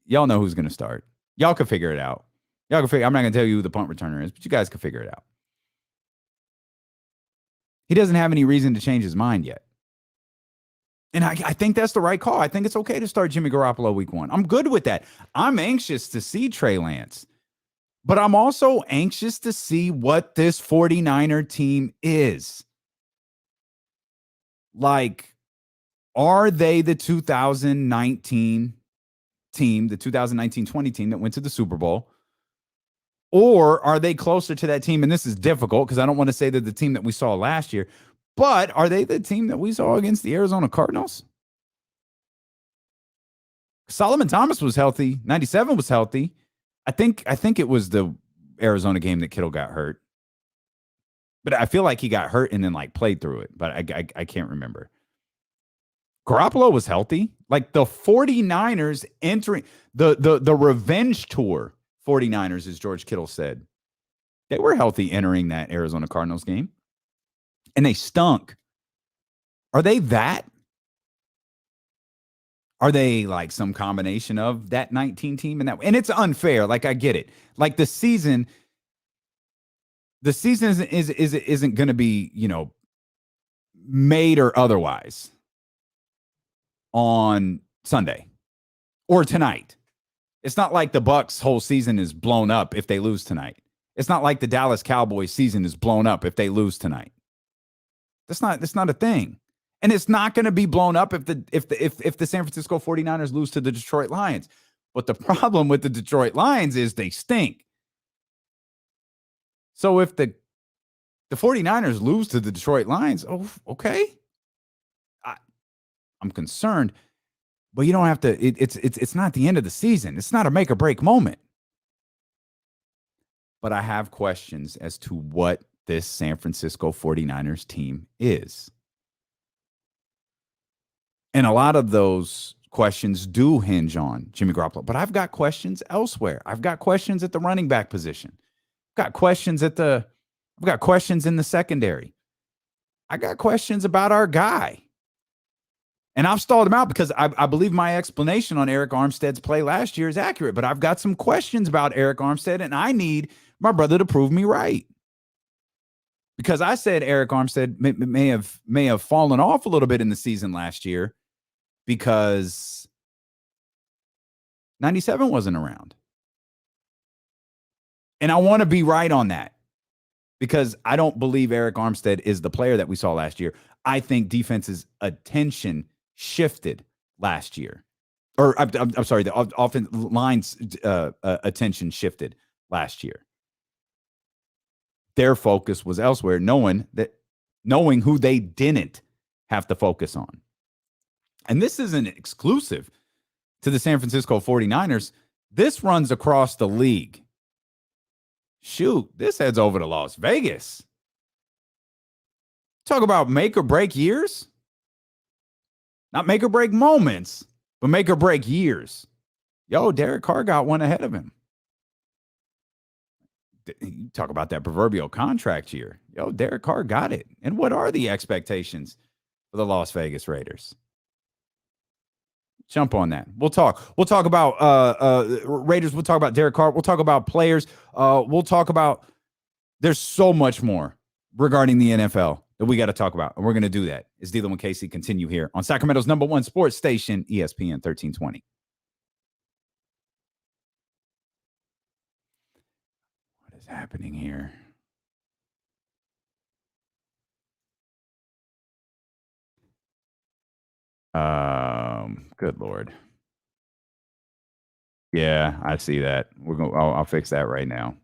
Y'all know who's going to start. Y'all can figure it out. I'm not going to tell you who the punt returner is, but you guys can figure it out. He doesn't have any reason to change his mind yet. And I think that's the right call. I think it's okay to start Jimmy Garoppolo week 1. I'm good with that. I'm anxious to see Trey Lance. But I'm also anxious to see what this 49er team is. Like, are they the 2019 team, the 2019-20 team that went to the Super Bowl? Or are they closer to that team? And this is difficult because I don't want to say that the team that we saw last year, but are they the team that we saw against the Arizona Cardinals? Solomon Thomas was healthy. 97 was healthy. I think it was the Arizona game that Kittle got hurt. But I feel like he got hurt and then played through it. But I can't remember. Garoppolo was healthy. Like the 49ers entering the revenge tour 49ers, as George Kittle said. They were healthy entering that Arizona Cardinals game. And they stunk. Are they that? Are they like some combination of that 19 team and that? And it's unfair. Like, I get it. Like, the season, the season isn't going to be, made or otherwise on Sunday or tonight. It's not like the Bucks' whole season is blown up if they lose tonight. It's not like the Dallas Cowboys season is blown up if they lose tonight. That's not a thing. And it's not going to be blown up if the San Francisco 49ers lose to the Detroit Lions. But the problem with the Detroit Lions is they stink. So if the 49ers lose to the Detroit Lions, okay. I'm concerned, but you don't have to. It's not the end of the season. It's not a make or break moment. But I have questions as to what this San Francisco 49ers team is. And a lot of those questions do hinge on Jimmy Garoppolo. But I've got questions elsewhere. I've got questions at the running back position. I've got questions I've got questions in the secondary. I got questions about our guy. And I've stalled him out because I believe my explanation on Eric Armstead's play last year is accurate. But I've got some questions about Eric Armstead, and I need my brother to prove me right. Because I said Eric Armstead may have fallen off a little bit in the season last year because 97 wasn't around. And I want to be right on that because I don't believe Eric Armstead is the player that we saw last year. I think defense's attention shifted last year. Or I'm sorry, the offense line's attention shifted last year. Their focus was elsewhere, knowing who they didn't have to focus on. And this isn't exclusive to the San Francisco 49ers. This runs across the league. Shoot, this heads over to Las Vegas. Talk about make or break years. Not make or break moments, but make or break years. Yo, Derek Carr got one ahead of him. You talk about that proverbial contract year. Yo, Derek Carr got it. And what are the expectations for the Las Vegas Raiders? Jump on that. We'll talk about Raiders. We'll talk about Derek Carr. We'll talk about players. We'll talk about there's so much more regarding the NFL that we got to talk about. And we're going to do that. It's Dealing with Casey. Continue here on Sacramento's #1 sports station, ESPN 1320. What is happening here? Good Lord. Yeah, I see that. I'll fix that right now.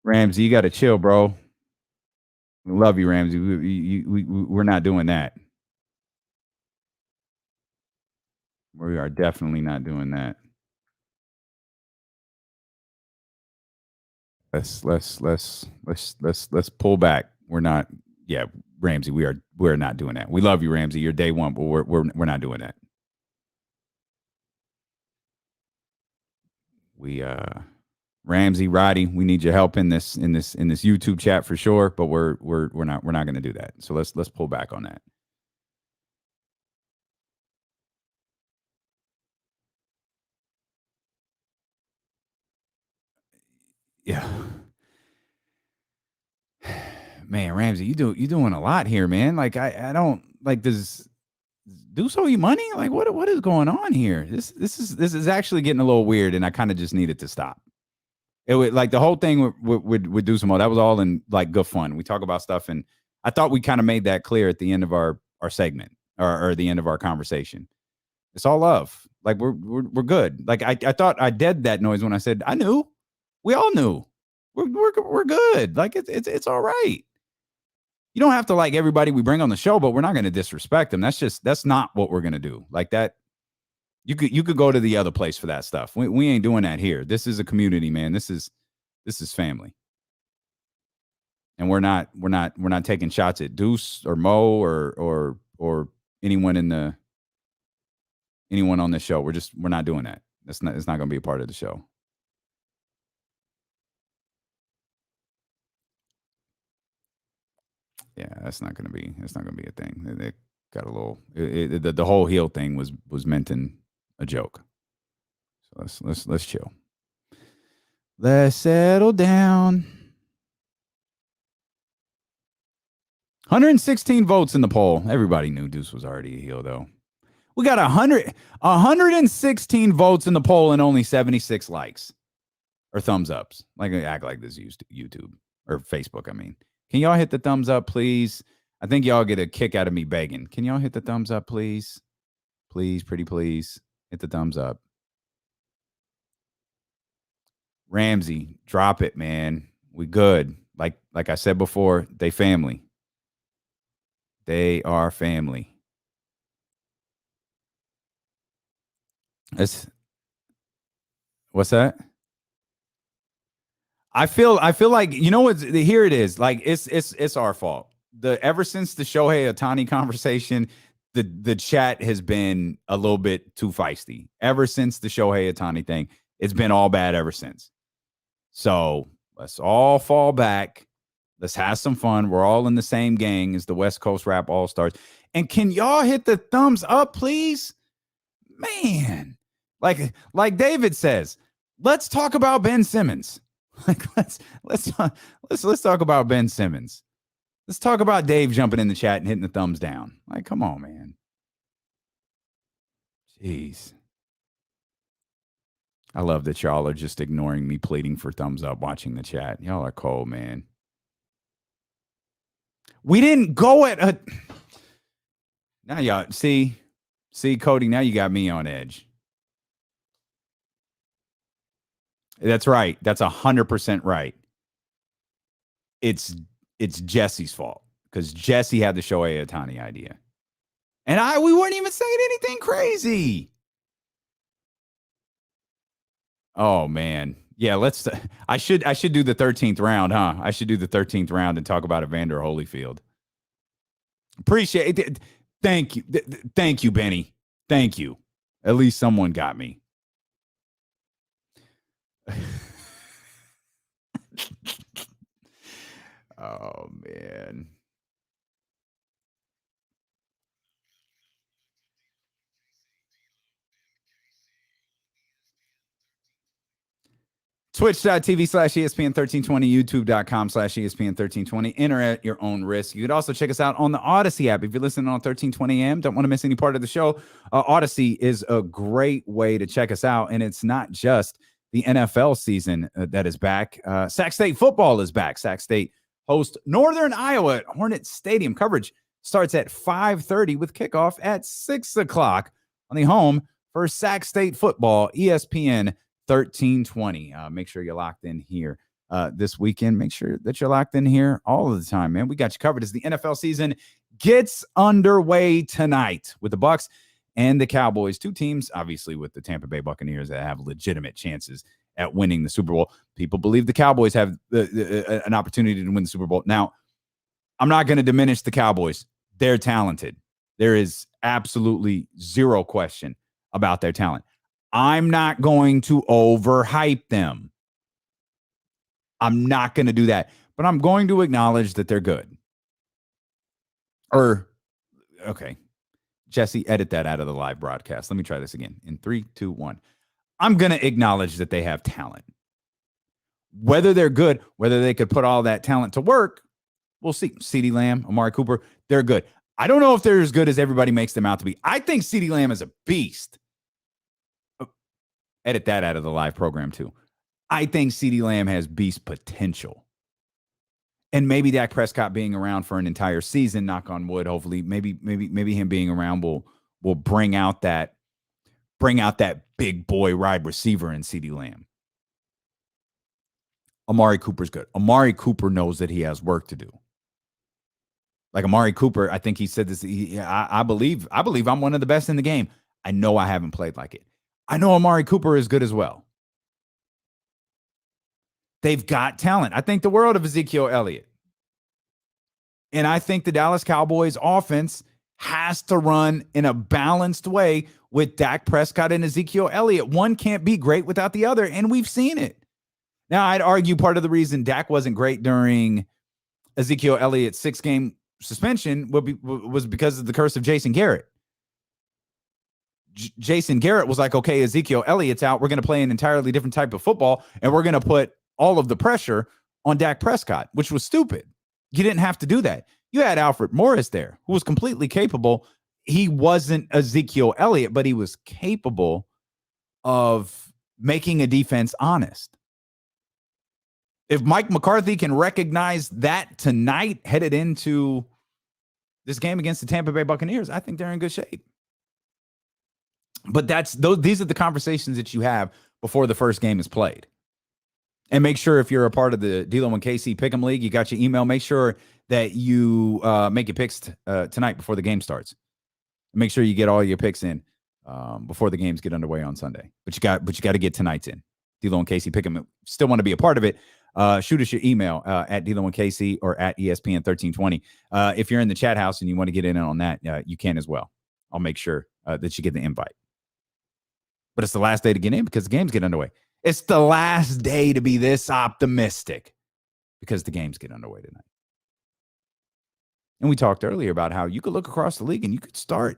Ramsey, you got to chill, bro. We love you, Ramsey. We're not doing that. We are definitely not doing that. Let's pull back. We're not. Yeah, Ramsey, we're not doing that. We love you, Ramsey. You're day one, but we're not doing that. Ramsey, Roddy, we need your help in this YouTube chat for sure, but we're not going to do that. So let's pull back on that. Yeah. Man, Ramsey, you doing a lot here, man. Like I don't like does Deuce owe you money? Like what is going on here? This is actually getting a little weird, and I kind of just needed to stop. It would like the whole thing with Deuce Mo, that was all in like good fun. We talk about stuff, and I thought we kind of made that clear at the end of our segment or the end of our conversation. It's all love. Like we're good. Like I thought I did that noise when I said I knew. We all knew. We're good. Like it's all right. You don't have to like everybody we bring on the show, but we're not going to disrespect them. That's not what we're going to do. Like that. You could go to the other place for that stuff. We ain't doing that here. This is a community, man. This is family. And we're not taking shots at Deuce or Mo or anyone on this show. We're not doing that. It's not going to be a part of the show. Yeah, that's not going to be a thing. They got a little. The whole heel thing was meant in a joke. So let's chill. Let's settle down. 116 votes in the poll. Everybody knew Deuce was already a heel, though. We got 116 votes in the poll and only 76 likes or thumbs ups. Like, act like this used YouTube or Facebook. I mean, can y'all hit the thumbs up, please? I think y'all get a kick out of me begging. Can y'all hit the thumbs up, please? Please, pretty please, hit the thumbs up. Ramsey, drop it, man. We good. Like I said before, they family. They are family. What's that? I feel like, you know what, here it is. Like it's our fault. Ever since the Shohei Ohtani conversation, the chat has been a little bit too feisty. Ever since the Shohei Ohtani thing, it's been all bad ever since. So let's all fall back. Let's have some fun. We're all in the same gang as the West Coast Rap All-Stars. And can y'all hit the thumbs up, please? Man, like David says, let's talk about Ben Simmons. Like let's talk about Ben Simmons. Let's talk about Dave jumping in the chat and hitting the thumbs down. Like, come on, man. Jeez. I love that y'all are just ignoring me pleading for thumbs up watching the chat. Y'all are cold, man. We didn't go at a... Now y'all, see, Cody, now you got me on edge. That's right. That's 100% right. It's Jesse's fault because Jesse had the Shohei Ohtani idea. And we weren't even saying anything crazy. Oh man. Yeah, I should do the 13th round, huh? I should do the 13th round and talk about Evander Holyfield. Appreciate it. Thank you. Thank you, Benny. Thank you. At least someone got me. Oh man. Twitch.tv/ESPN1320, YouTube.com/ESPN1320. Enter at your own risk. You could also check us out on the Odyssey app. If you're listening on 1320 AM, don't want to miss any part of the show, Odyssey is a great way to check us out. And it's not just the NFL season that is back. Sac State football is back. Sac State hosts Northern Iowa at Hornet Stadium. Coverage starts at 5:30 with kickoff at 6 o'clock on the home for Sac State football, ESPN 1320. Make sure you're locked in here this weekend. Make sure that you're locked in here all of the time, man. We got you covered as the NFL season gets underway tonight with the Bucs and the Cowboys. Two teams, obviously, with the Tampa Bay Buccaneers that have legitimate chances at winning the Super Bowl. People believe the Cowboys have an opportunity to win the Super Bowl. Now, I'm not going to diminish the Cowboys. They're talented. There is absolutely zero question about their talent. I'm not going to overhype them. I'm not going to do that. But I'm going to acknowledge that they're good. Okay. Jesse, edit that out of the live broadcast. Let me try this again. In 3, 2, 1. I'm going to acknowledge that they have talent. Whether they're good, whether they could put all that talent to work, we'll see. CeeDee Lamb, Amari Cooper, they're good. I don't know if they're as good as everybody makes them out to be. I think CeeDee Lamb is a beast. Edit that out of the live program too. I think CeeDee Lamb has beast potential. And maybe Dak Prescott being around for an entire season, knock on wood, hopefully, maybe him being around will bring out that big boy wide receiver in CeeDee Lamb. Amari Cooper's good. Amari Cooper knows that he has work to do. Like Amari Cooper, I think he said this. I believe I'm one of the best in the game. I know I haven't played like it. I know Amari Cooper is good as well. They've got talent. I think the world of Ezekiel Elliott. And I think the Dallas Cowboys offense has to run in a balanced way with Dak Prescott and Ezekiel Elliott. One can't be great without the other, and we've seen it. Now, I'd argue part of the reason Dak wasn't great during Ezekiel Elliott's 6-game suspension was because of the curse of Jason Garrett. Jason Garrett was like, okay, Ezekiel Elliott's out. We're going to play an entirely different type of football, and we're going to put all of the pressure on Dak Prescott, which was stupid. You didn't have to do that. You had Alfred Morris there, who was completely capable. He wasn't Ezekiel Elliott, but he was capable of making a defense honest. If Mike McCarthy can recognize that tonight, headed into this game against the Tampa Bay Buccaneers, I think they're in good shape. But these are the conversations that you have before the first game is played. And make sure if you're a part of the D'Lo and KC Pick'em League, you got your email. Make sure that you make your picks tonight before the game starts. Make sure you get all your picks in before the games get underway on Sunday. But you got to get tonight's in. D'Lo and KC Pick'em. Still want to be a part of it? Shoot us your email at D'Lo and KC or at ESPN 1320. If you're in the chat house and you want to get in on that, you can as well. I'll make sure that you get the invite. But it's the last day to get in because the games get underway. It's the last day to be this optimistic because the games get underway tonight. And we talked earlier about how you could look across the league and you could start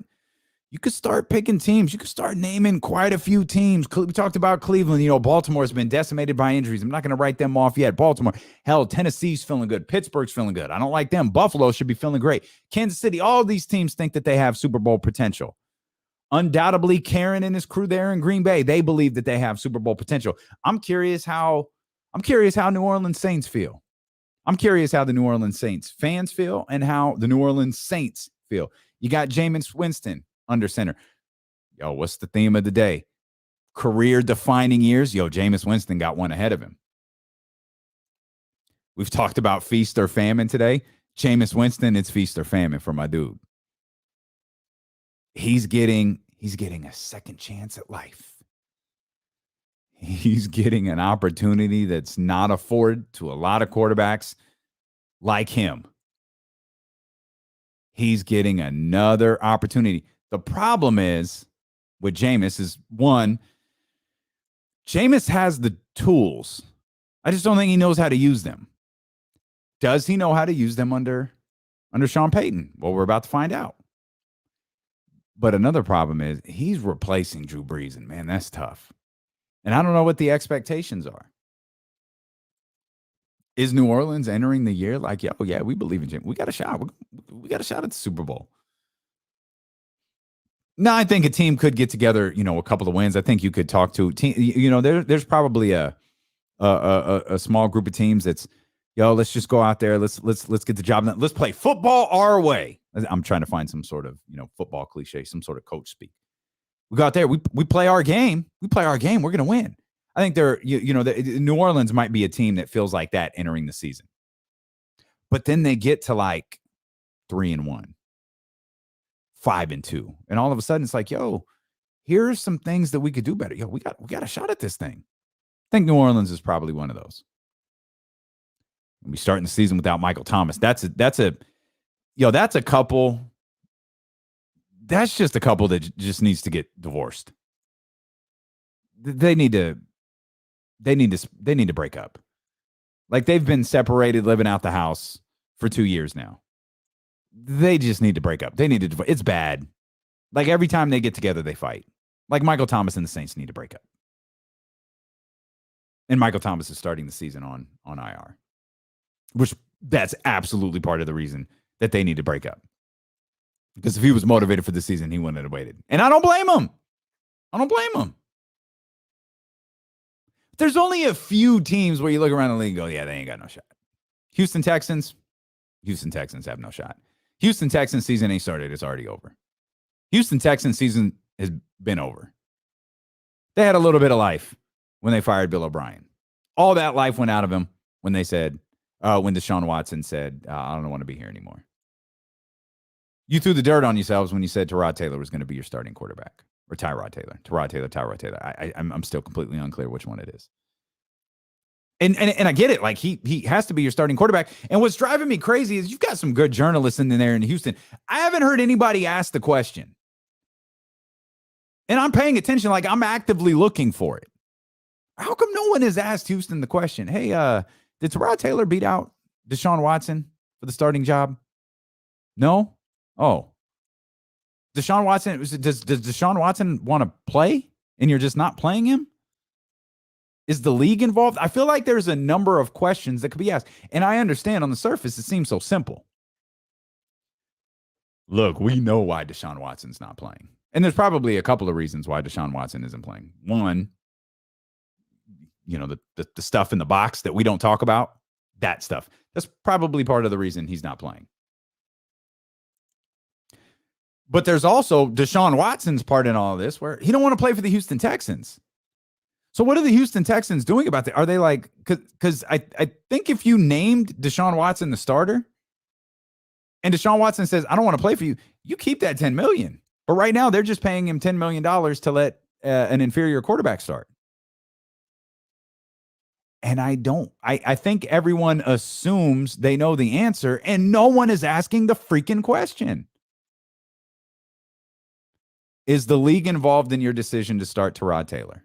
picking teams. You could start naming quite a few teams. We talked about Cleveland. Baltimore's been decimated by injuries. I'm not going to write them off yet. Baltimore. Hell, Tennessee's feeling good. Pittsburgh's feeling good. I don't like them. Buffalo should be feeling great. Kansas City. All these teams think that they have Super Bowl potential. Undoubtedly, Karen and his crew there in Green Bay, they believe that they have Super Bowl potential. I'm curious how New Orleans Saints feel. I'm curious how the New Orleans Saints fans feel and how the New Orleans Saints feel. You got Jameis Winston under center. Yo, what's the theme of the day? Career-defining years. Yo, Jameis Winston got one ahead of him. We've talked about feast or famine today. Jameis Winston, it's feast or famine for my dude. He's getting a second chance at life. He's getting an opportunity that's not afforded to a lot of quarterbacks like him. He's getting another opportunity. The problem is with Jameis is, one, Jameis has the tools. I just don't think he knows how to use them. Does he know how to use them under Sean Payton? Well, we're about to find out. But another problem is he's replacing Drew Brees, and man, that's tough. And I don't know what the expectations are. Is New Orleans entering the year like, yo, yeah, we believe in Jim. We got a shot. We got a shot at the Super Bowl. No, I think a team could get together, a couple of wins. I think you could talk to team. There's probably a small group of teams that's, let's just go out there. Let's get the job done. Let's play football our way. I'm trying to find some sort of, football cliche, some sort of coach speak. We go out there. We play our game. We play our game. We're going to win. I think New Orleans might be a team that feels like that entering the season. But then they get to like 3-1, 5-2. And all of a sudden it's like, here's some things that we could do better. We got a shot at this thing. I think New Orleans is probably one of those. We'll be starting the season without Michael Thomas. That's a couple. That's just a couple that just needs to get divorced. They need to break up. Like, they've been separated, living out the house for 2 years now. They just need to break up. They need to divorce. It's bad. Like, every time they get together, they fight. Like, Michael Thomas and the Saints need to break up. And Michael Thomas is starting the season on IR. Which, that's absolutely part of the reason that they need to break up. Because if he was motivated for the season, he wouldn't have waited. And I don't blame him. There's only a few teams where you look around the league and go, yeah, they ain't got no shot. Houston Texans have no shot. Houston Texans season ain't started. It's already over. Houston Texans season has been over. They had a little bit of life when they fired Bill O'Brien. All that life went out of him when they said, when Deshaun Watson said, I don't want to be here anymore. You threw the dirt on yourselves when you said Tyrod Taylor was going to be your starting quarterback. Or Tyrod Taylor. I'm still completely unclear which one it is. And I get it. Like, he has to be your starting quarterback. And what's driving me crazy is you've got some good journalists in there in Houston. I haven't heard anybody ask the question. And I'm paying attention, like I'm actively looking for it. How come no one has asked Houston the question, hey, did Tyrod Taylor beat out Deshaun Watson for the starting job? No? Oh. Deshaun Watson, does Deshaun Watson want to play and you're just not playing him? Is the league involved? I feel like there's a number of questions that could be asked. And I understand on the surface, it seems so simple. Look, we know why Deshaun Watson's not playing. And there's probably a couple of reasons why Deshaun Watson isn't playing. One, the stuff in the box that we don't talk about, that stuff. That's probably part of the reason he's not playing. But there's also Deshaun Watson's part in all of this where he don't want to play for the Houston Texans. So what are the Houston Texans doing about that? Are they like, because I think if you named Deshaun Watson the starter and Deshaun Watson says, I don't want to play for you, you keep that $10 million. But right now they're just paying him $10 million to let an inferior quarterback start. And I think everyone assumes they know the answer and no one is asking the freaking question. Is the league involved in your decision to start Tyrod Taylor?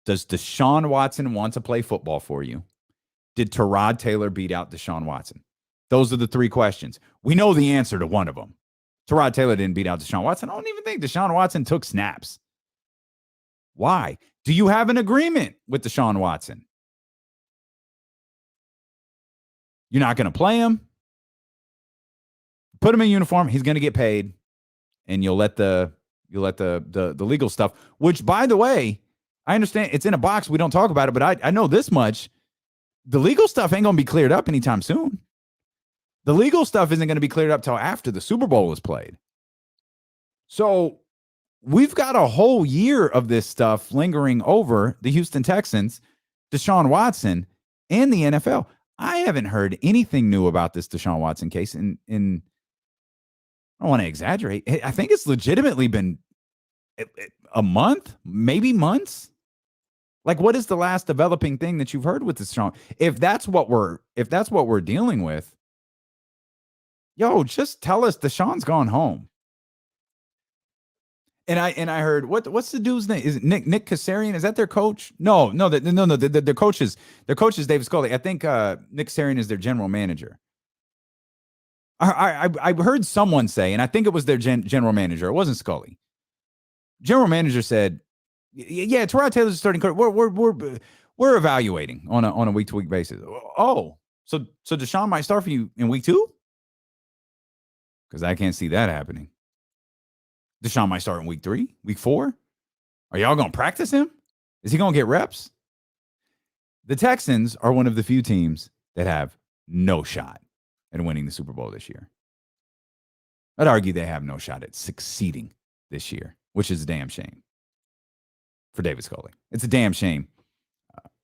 Does Deshaun Watson want to play football for you? Did Tyrod Taylor beat out Deshaun Watson? Those are the three questions. We know the answer to one of them. Tyrod Taylor didn't beat out Deshaun Watson. I don't even think Deshaun Watson took snaps. Why? Do you have an agreement with Deshaun Watson? You're not going to play him. Put him in uniform. He's going to get paid, and you'll let the legal stuff. Which, by the way, I understand it's in a box. We don't talk about it, but I know this much: the legal stuff ain't going to be cleared up anytime soon. The legal stuff isn't going to be cleared up till after the Super Bowl is played. So we've got a whole year of this stuff lingering over the Houston Texans, Deshaun Watson, and the NFL. I haven't heard anything new about this Deshaun Watson case in I don't want to exaggerate. I think it's legitimately been a month, maybe months. Like, what is the last developing thing that you've heard with Deshaun? If that's what we're dealing with, yo, just tell us Deshaun's gone home. And I heard what's the dude's name? Is it Nick Cassarian? Is that their coach? No. Their coach is David Scully. I think Nick Cassarian is their general manager. I heard someone say, and I think it was their general manager. It wasn't Scully. General manager said, "Yeah, Tyrod Taylor's starting quarterback. We're evaluating on a week to week basis." Oh, so Deshaun might start for you in week 2? Because I can't see that happening. Deshaun might start in week 3, week 4. Are y'all going to practice him? Is he going to get reps? The Texans are one of the few teams that have no shot at winning the Super Bowl this year. I'd argue they have no shot at succeeding this year, which is a damn shame for David Scully. It's a damn shame.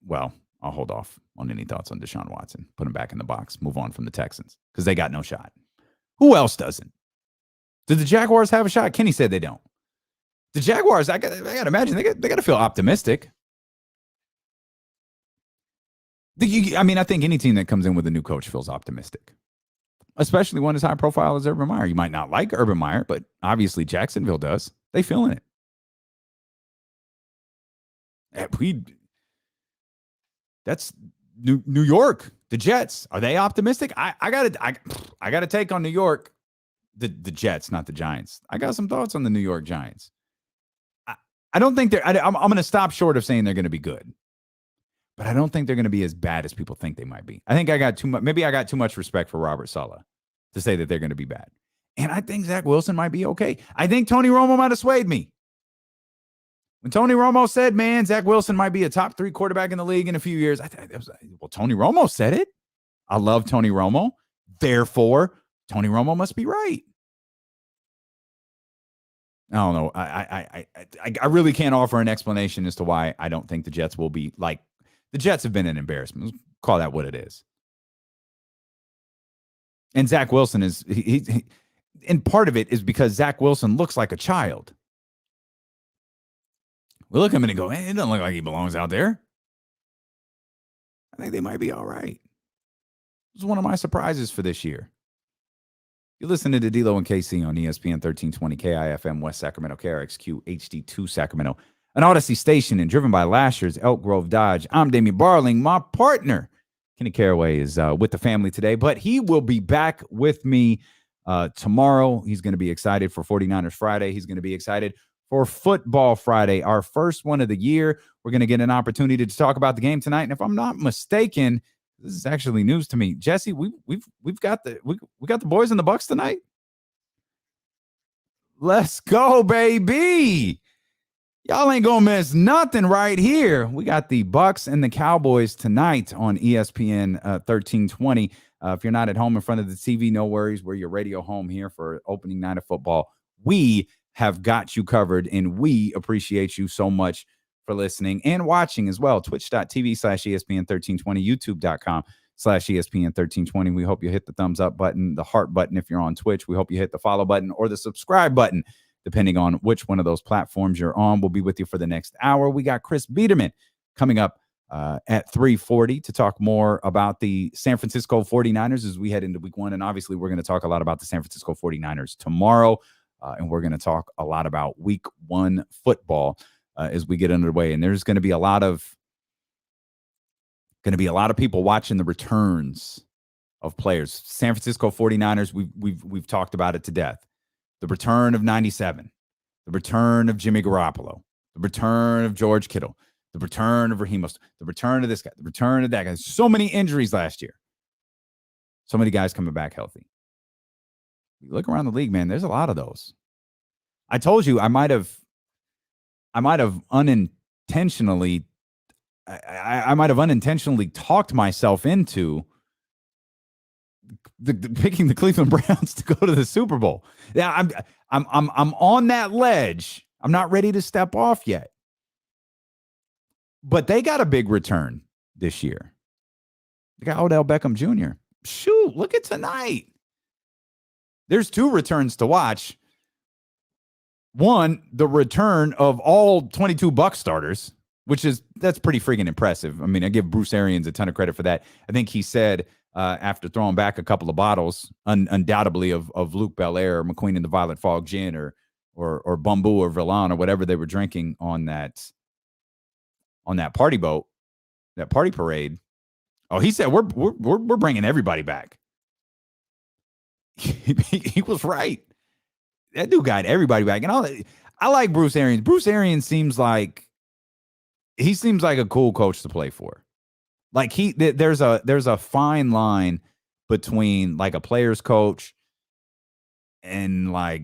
Well, I'll hold off on any thoughts on Deshaun Watson. Put him back in the box. Move on from the Texans because they got no shot. Who else doesn't? Did the Jaguars have a shot? Kenny said they don't. The Jaguars, I got to imagine, they got to feel optimistic. I think any team that comes in with a new coach feels optimistic, especially one as high profile as Urban Meyer. You might not like Urban Meyer, but obviously Jacksonville does. They feeling it. That's New York. The Jets, are they optimistic? I gotta take on New York. The Jets, not the Giants. I got some thoughts on the New York Giants. I don't think I'm going to stop short of saying they're going to be good, but I don't think they're going to be as bad as people think they might be. I think I got too much respect for Robert Saleh to say that they're going to be bad. And I think Zach Wilson might be okay. I think Tony Romo might have swayed me. When Tony Romo said, man, Zach Wilson might be a top 3 quarterback in the league in a few years, well, Tony Romo said it. I love Tony Romo. Therefore, Tony Romo must be right. I don't know. I really can't offer an explanation as to why I don't think the Jets will be like the Jets have been an embarrassment. Let's call that what it is. And Zach Wilson is he and part of it is because Zach Wilson looks like a child. We look at him and go, hey, it doesn't look like he belongs out there. I think they might be all right. This is one of my surprises for this year. You're listening to D'Lo and KC on ESPN 1320 KIFM West Sacramento, KRXQ HD2 Sacramento, an Odyssey station and driven by Lashers, Elk Grove Dodge. I'm Damian Barling. My partner, Kenny Caraway, is with the family today, but he will be back with me tomorrow. He's going to be excited for 49ers Friday. He's going to be excited for Football Friday, our first one of the year. We're going to get an opportunity to talk about the game tonight. And if I'm not mistaken, this is actually news to me. Jesse, we've got the boys in the Bucks tonight. Let's go, baby. Y'all ain't gonna miss nothing right here. We got the Bucks and the Cowboys tonight on ESPN 1320. If you're not at home in front of the TV, no worries. We're your radio home here for opening night of football. We have got you covered, and we appreciate you so much for listening and watching as well. Twitch.tv/ESPN1320, YouTube.com/ESPN1320. We hope you hit the thumbs up button, the heart button if you're on Twitch. We hope you hit the follow button or the subscribe button, depending on which one of those platforms you're on. We'll be with you for the next hour. We got Chris Biderman coming up at 3:40 to talk more about the San Francisco 49ers as we head into week one. And obviously, we're going to talk a lot about the San Francisco 49ers tomorrow. And we're going to talk a lot about week one football as we get underway. And there's going to be a lot of people watching the returns of players. San Francisco 49ers, we've talked about it to death. The return of 97, the return of Jimmy Garoppolo, the return of George Kittle, the return of Raheem Mostert, the return of this guy, the return of that guy. So many injuries last year. So many guys coming back healthy. You look around the league, man, there's a lot of those. I told you I might have unintentionally talked myself into picking the Cleveland Browns to go to the Super Bowl. Yeah, I'm on that ledge. I'm not ready to step off yet. But they got a big return this year. They got Odell Beckham Jr. Shoot, look at tonight. There's two returns to watch. One, the return of all 22 Bucs starters, that's pretty freaking impressive. I mean, I give Bruce Arians a ton of credit for that. I think he said after throwing back a couple of bottles, undoubtedly of Luke Belaire or McQueen and the Violet Fog gin or Bumbu or Villan or whatever they were drinking on that party boat, that party parade. Oh, he said we're bringing everybody back. He was right. That dude got everybody back. And I like Bruce Arians. Bruce Arians seems like a cool coach to play for. Like there's a fine line between like a player's coach and like,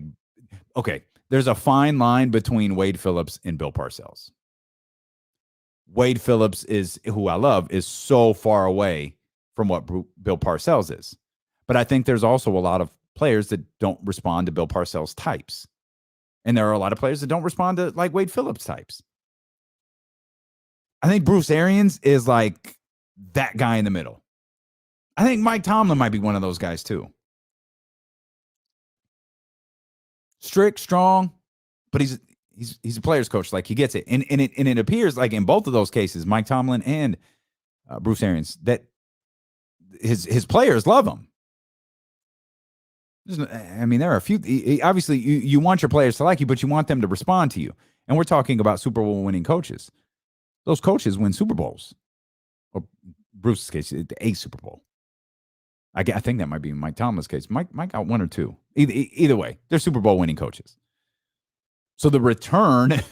okay, there's a fine line between Wade Phillips and Bill Parcells. Wade Phillips who I love, is so far away from what Bill Parcells is. But I think there's also a lot of players that don't respond to Bill Parcells types. And there are a lot of players that don't respond to like Wade Phillips types. I think Bruce Arians is like that guy in the middle. I think Mike Tomlin might be one of those guys too. Strict, strong, but he's a player's coach. Like he gets it. And it appears like in both of those cases, Mike Tomlin and Bruce Arians, that his players love him. I mean, there are a few. Obviously, you want your players to like you, but you want them to respond to you. And we're talking about Super Bowl winning coaches. Those coaches win Super Bowls. Or Bruce's case, a Super Bowl. I think that might be Mike Tomlin's case. Mike got one or two. Either way, they're Super Bowl winning coaches. So the return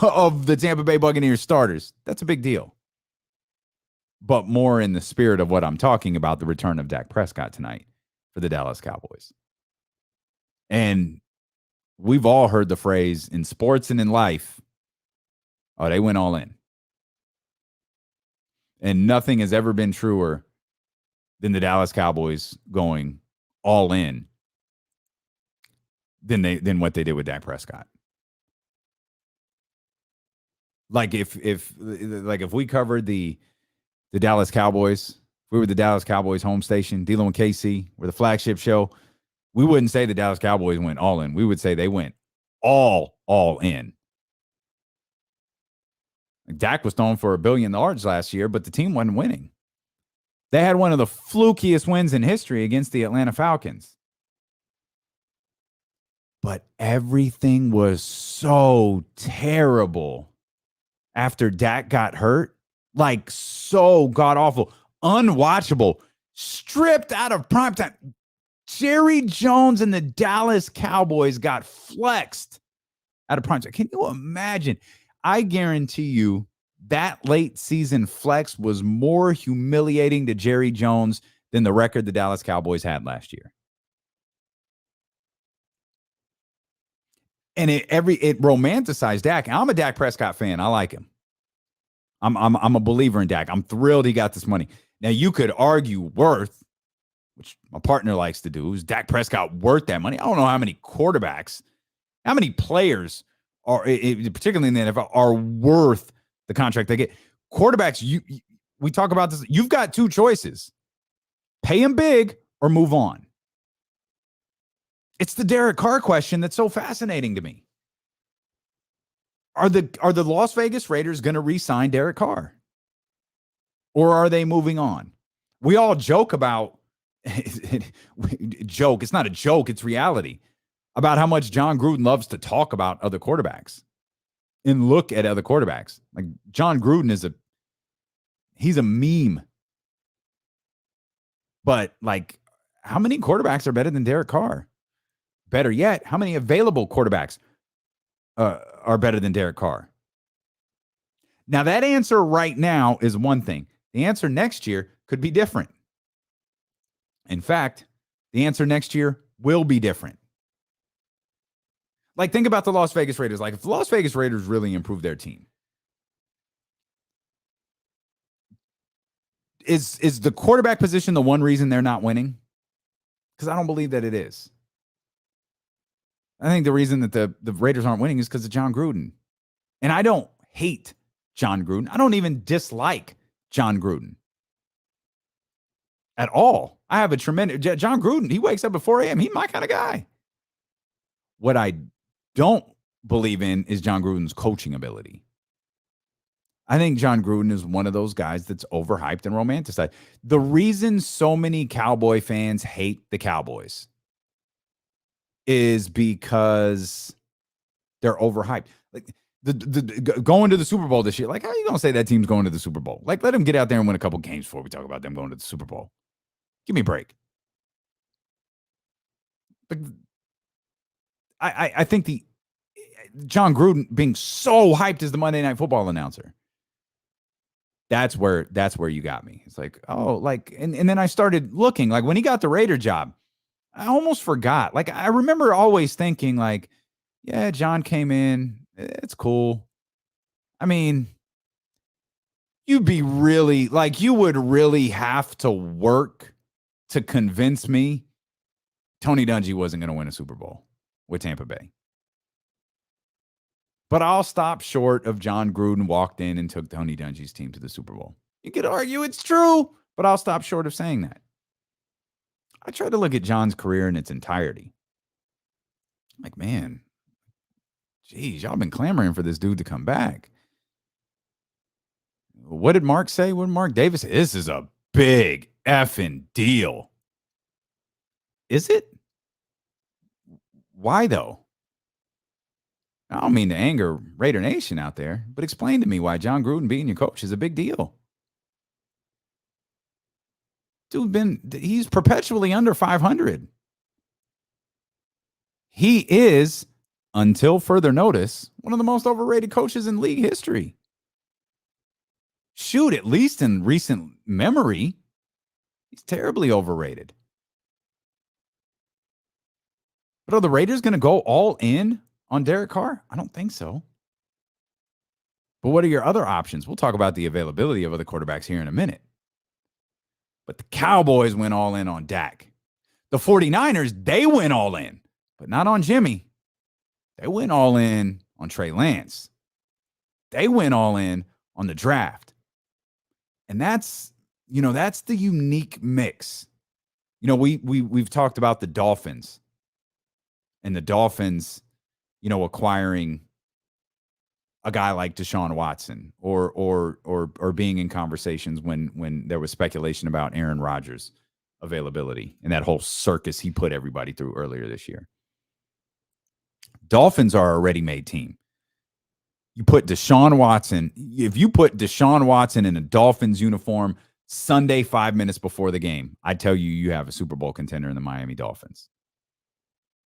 of the Tampa Bay Buccaneers starters, that's a big deal. But more in the spirit of what I'm talking about, the return of Dak Prescott tonight for the Dallas Cowboys. And we've all heard the phrase in sports and in life, oh, they went all in. And nothing has ever been truer than the Dallas Cowboys going all in than what they did with Dak Prescott. Like if we covered the Dallas Cowboys, if we were the Dallas Cowboys home station, D'Lo and KC, we're the flagship show, we wouldn't say the Dallas Cowboys went all in. We would say they went all in. Dak was thrown for $1 billion last year, but the team wasn't winning. They had one of the flukiest wins in history against the Atlanta Falcons. But everything was so terrible after Dak got hurt. Like so god-awful, unwatchable, stripped out of primetime. Jerry Jones and the Dallas Cowboys got flexed out of Pronto. Can you imagine? I guarantee you that late season flex was more humiliating to Jerry Jones than the record the Dallas Cowboys had last year. And it romanticized Dak. I'm a Dak Prescott fan. I like him. I'm a believer in Dak. I'm thrilled he got this money. Now you could argue worth, which my partner likes to do. Is Dak Prescott worth that money? I don't know how many quarterbacks, how many players are, particularly in the NFL, are worth the contract they get. Quarterbacks, we talk about this. You've got two choices: pay him big or move on. It's the Derek Carr question that's so fascinating to me. Are the Las Vegas Raiders going to re-sign Derek Carr? Or are they moving on? We all joke about joke. It's not a joke, it's reality. About how much John Gruden loves to talk about other quarterbacks and look at other quarterbacks. Like John Gruden he's a meme. But like, how many quarterbacks are better than Derek Carr? Better yet, how many available quarterbacks are better than Derek Carr? Now, that answer right now is one thing. The answer next year could be different. In fact, the answer next year will be different. Like, think about the Las Vegas Raiders. Like, if the Las Vegas Raiders really improve their team, is the quarterback position the one reason they're not winning? Because I don't believe that it is. I think the reason that the Raiders aren't winning is because of John Gruden. And I don't hate John Gruden. I don't even dislike John Gruden at all. I have a tremendous John Gruden. He wakes up at 4 a.m. He's my kind of guy. What I don't believe in is John Gruden's coaching ability. I think John Gruden is one of those guys that's overhyped and romanticized. The reason so many Cowboy fans hate the Cowboys is because they're overhyped. Like the going to the Super Bowl this year. Like, how are you gonna say that team's going to the Super Bowl? Like, let them get out there and win a couple games before we talk about them going to the Super Bowl. Give me a break. But I think the John Gruden being so hyped as the Monday Night Football announcer. That's where you got me. It's like, oh, like, and then I started looking, like, when he got the Raider job, I almost forgot. Like, I remember always thinking, like, yeah, John came in. It's cool. I mean, you would really have to work to convince me Tony Dungy wasn't going to win a Super Bowl with Tampa Bay. But I'll stop short of John Gruden walked in and took Tony Dungy's team to the Super Bowl. You could argue it's true, but I'll stop short of saying that. I try to look at John's career in its entirety. Like, man, geez, y'all been clamoring for this dude to come back. What did Mark say? What did Mark Davis say? This is a big effing deal. Is it? Why, though? I don't mean to anger Raider Nation out there, but explain to me why John Gruden being your coach is a big deal. He's perpetually under 500. He is, until further notice, one of the most overrated coaches in league history. Shoot, at least in recent memory, he's terribly overrated. But are the Raiders going to go all in on Derek Carr? I don't think so. But what are your other options? We'll talk about the availability of other quarterbacks here in a minute. But the Cowboys went all in on Dak. The 49ers, they went all in, but not on Jimmy. They went all in on Trey Lance. They went all in on the draft. And that's the unique mix. We've talked about the Dolphins and the Dolphins, acquiring a guy like Deshaun Watson or being in conversations when there was speculation about Aaron Rodgers' availability and that whole circus he put everybody through earlier this year. Dolphins are a ready-made team. You put Deshaun Watson, if you put Deshaun Watson in a Dolphins uniform, Sunday, 5 minutes before the game, I tell you, you have a Super Bowl contender in the Miami Dolphins.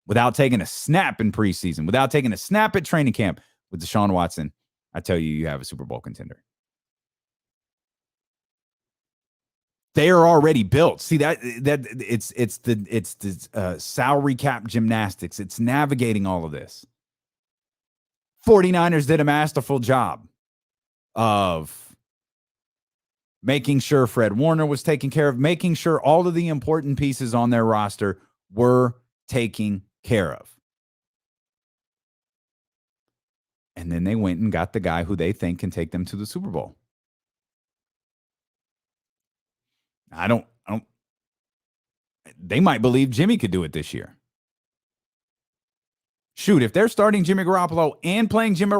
Without taking a snap in preseason, without taking a snap at training camp with Deshaun Watson, I tell you, you have a Super Bowl contender. They are already built. See that it's the salary cap gymnastics. It's navigating all of this. 49ers did a masterful job of making sure Fred Warner was taken care of, making sure all of the important pieces on their roster were taken care of. And then they went and got the guy who they think can take them to the Super Bowl. I don't, they might believe Jimmy could do it this year. Shoot, if they're starting Jimmy Garoppolo and playing Jimmy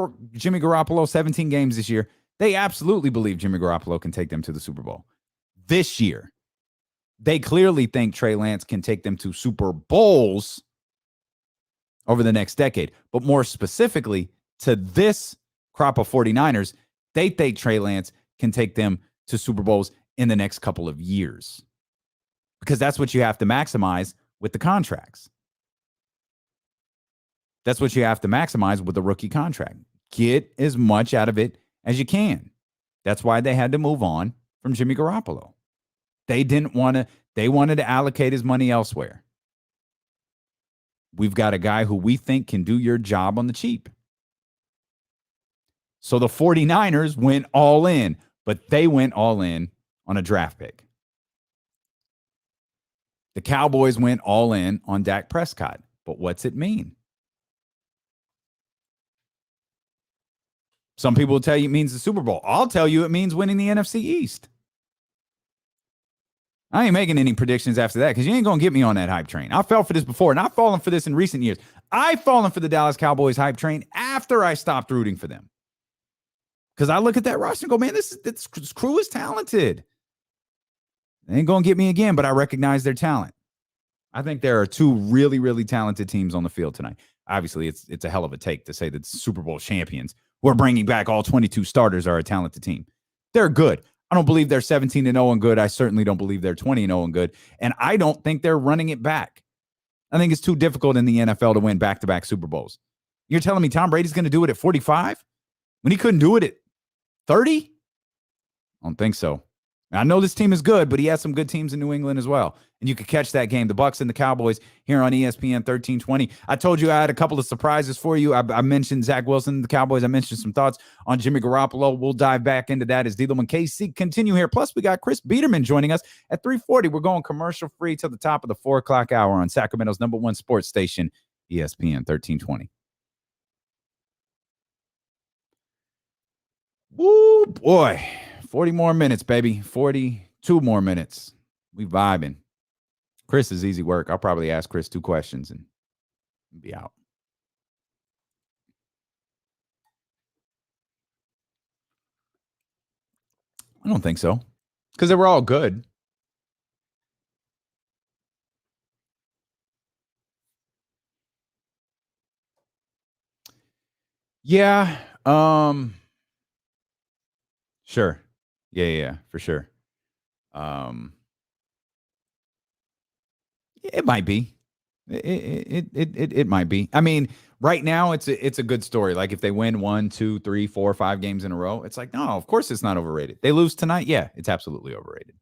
Garoppolo 17 games this year, they absolutely believe Jimmy Garoppolo can take them to the Super Bowl. This year, they clearly think Trey Lance can take them to Super Bowls over the next decade. But more specifically, to this crop of 49ers, they think Trey Lance can take them to Super Bowls in the next couple of years. Because that's what you have to maximize with the contracts. That's what you have to maximize with a rookie contract. Get as much out of it as you can. That's why they had to move on from Jimmy Garoppolo. They wanted to allocate his money elsewhere. We've got a guy who we think can do your job on the cheap. So the 49ers went all in, but they went all in on a draft pick. The Cowboys went all in on Dak Prescott. But what's it mean? Some people will tell you it means the Super Bowl. I'll tell you it means winning the NFC East. I ain't making any predictions after that because you ain't going to get me on that hype train. I fell for this before, and I've fallen for this in recent years. I've fallen for the Dallas Cowboys hype train after I stopped rooting for them. Because I look at that roster and go, man, this crew is talented. They ain't going to get me again, but I recognize their talent. I think there are two really, really talented teams on the field tonight. Obviously, it's a hell of a take to say that the Super Bowl champions who are bringing back all 22 starters are a talented team. They're good. I don't believe they're 17-0 and good. I certainly don't believe they're 20-0 and good. And I don't think they're running it back. I think it's too difficult in the NFL to win back-to-back Super Bowls. You're telling me Tom Brady's going to do it at 45 when he couldn't do it at 30? I don't think so. I know this team is good, but he has some good teams in New England as well. And you could catch that game, the Bucs and the Cowboys, here on ESPN 1320. I told you I had a couple of surprises for you. I mentioned Zach Wilson, the Cowboys. I mentioned some thoughts on Jimmy Garoppolo. We'll dive back into that as D'Lo and KC continue here. Plus, we got Chris Biderman joining us at 3:40. We're going commercial-free till the top of the 4 o'clock hour on Sacramento's #1 sports station, ESPN 1320. Woo, boy. 40 more minutes, baby. 42 more minutes. We vibing. Chris is easy work. I'll probably ask Chris 2 questions and be out. I don't think so. Because they were all good. Yeah. Sure. Yeah, for sure. It might be. It might be. I mean, right now it's a good story. Like if they win 1, 2, 3, 4, 5 games in a row, it's like, no, of course it's not overrated. They lose tonight. Yeah, it's absolutely overrated.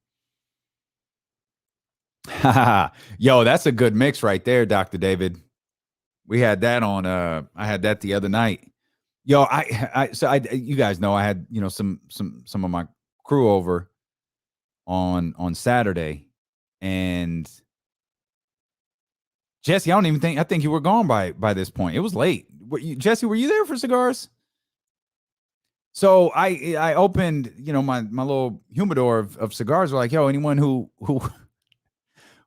Yo, that's a good mix right there, Dr. David. We had that on I had that the other night. Yo, you guys know I had, some of my crew over on Saturday, and Jesse, I think you were gone by this point. It was late. Jesse, were you there for cigars? So I opened, my little humidor of cigars. Were like, yo, anyone who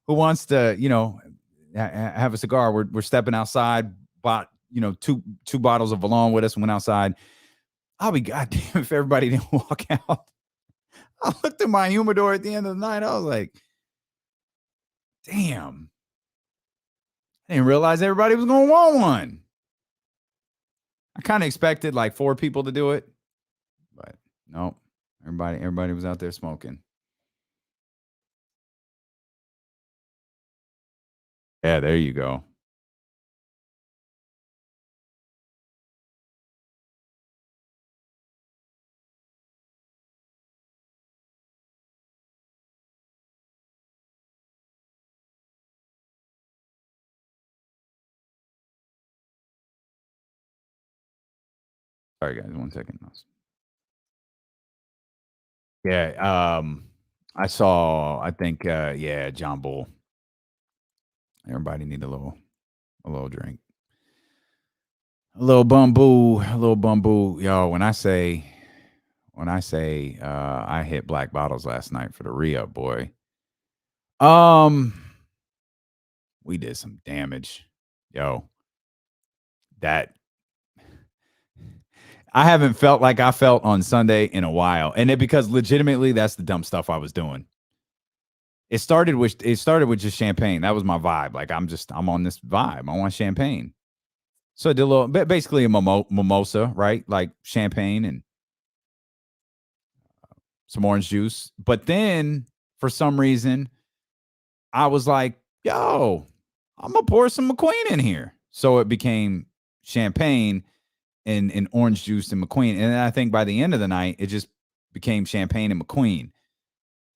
wants to, have a cigar? We're stepping outside. Bought, 2 bottles of Valon with us and went outside. I'll be goddamn if everybody didn't walk out. I looked at my humidor at the end of the night. I was like, damn. I didn't realize everybody was going to want one. I kind of expected like 4 people to do it, but no, everybody was out there smoking. Yeah, there you go. Sorry, guys. 1 second. Yeah. I think, yeah, John Bull. Everybody need a little drink. A little bamboo. Yo, when I say I hit black bottles last night for the re-up, boy. We did some damage. Yo. That I haven't felt like I felt on Sunday in a while. And it because legitimately that's the dumb stuff I was doing. It started with just champagne. That was my vibe. Like I'm on this vibe. I want champagne. So I did a little bit, basically a mimosa, right? Like champagne and some orange juice. But then for some reason, I was like, yo, I'm gonna pour some McQueen in here. So it became champagne and orange juice and McQueen. And then I think by the end of the night, it just became champagne and McQueen.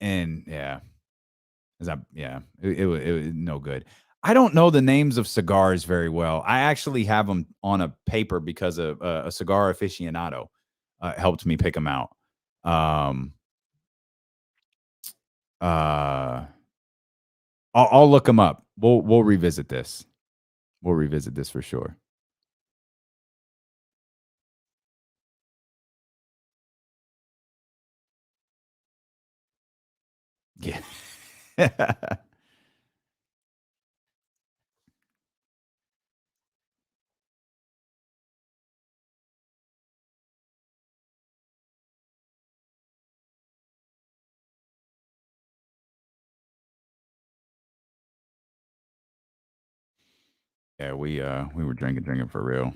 And yeah, it was no good. I don't know the names of cigars very well. I actually have them on a paper because a cigar aficionado helped me pick them out. I'll look them up. We'll revisit this. We'll revisit this for sure. Yeah. Yeah, we were drinking for real.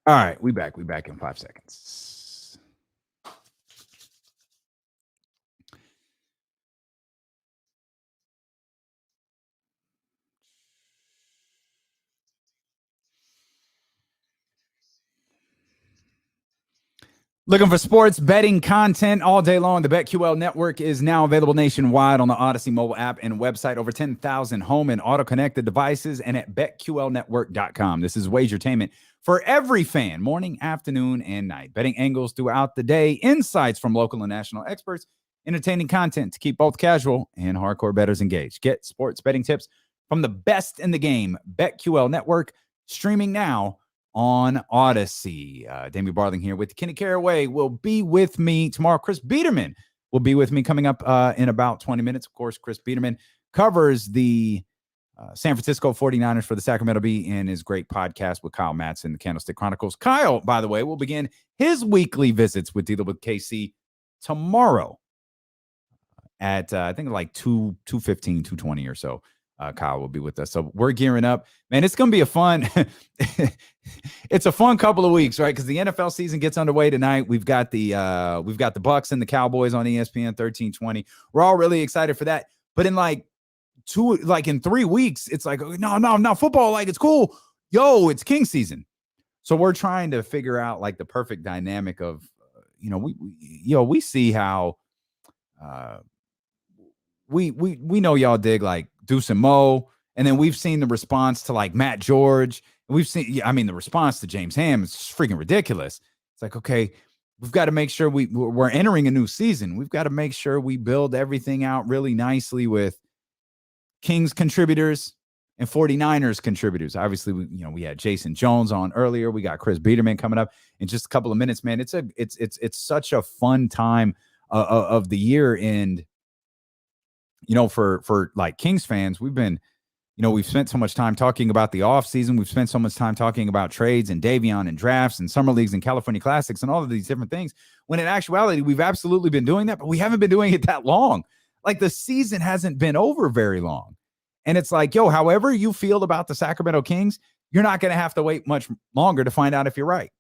All right, we back in 5 seconds. Looking for sports betting content all day long? The BetQL network is now available nationwide on the Odyssey mobile app and website, over 10,000 home and auto-connected devices, and at betqlnetwork.com. This is wagertainment for every fan, morning, afternoon, and night. Betting angles throughout the day, insights from local and national experts, entertaining content to keep both casual and hardcore bettors engaged. Get sports betting tips from the best in the game. BetQL Network, streaming now on Odyssey. Damien Barling here with Kenny Caraway will be with me tomorrow. Chris Biderman will be with me coming up in about 20 minutes. Of course, Chris Biderman covers the San Francisco 49ers for the Sacramento Bee in his great podcast with Kyle Madsen, the Candlestick Chronicles. Kyle, by the way, will begin his weekly visits with Dealer with KC tomorrow at I think like 2:15, 2:20 or so. Kyle will be with us. So we're gearing up, man. It's going to be a fun couple of weeks, right? Because the NFL season gets underway tonight. We've got the Bucs and the Cowboys on ESPN 1320. We're all really excited for that. But in in 3 weeks, it's like, no, football, like it's cool. Yo, it's King season. So we're trying to figure out like the perfect dynamic of, we see how we know y'all dig like Deuce Mo, and then we've seen the response to like Matt George, and we've seen, the response to James Ham is freaking ridiculous. It's like, okay, we've got to make sure we're entering a new season. We've got to make sure we build everything out really nicely with Kings contributors and 49ers contributors. Obviously, we had Jason Jones on earlier. We got Chris Biderman coming up in just a couple of minutes, man. It's such a fun time of the year. And, for like Kings fans, we've been we've spent so much time talking about the offseason. We've spent so much time talking about trades and Davion and drafts and summer leagues and California Classics and all of these different things. When in actuality, we've absolutely been doing that, but we haven't been doing it that long. Like the season hasn't been over very long. And it's like, however you feel about the Sacramento Kings, you're not going to have to wait much longer to find out if you're right.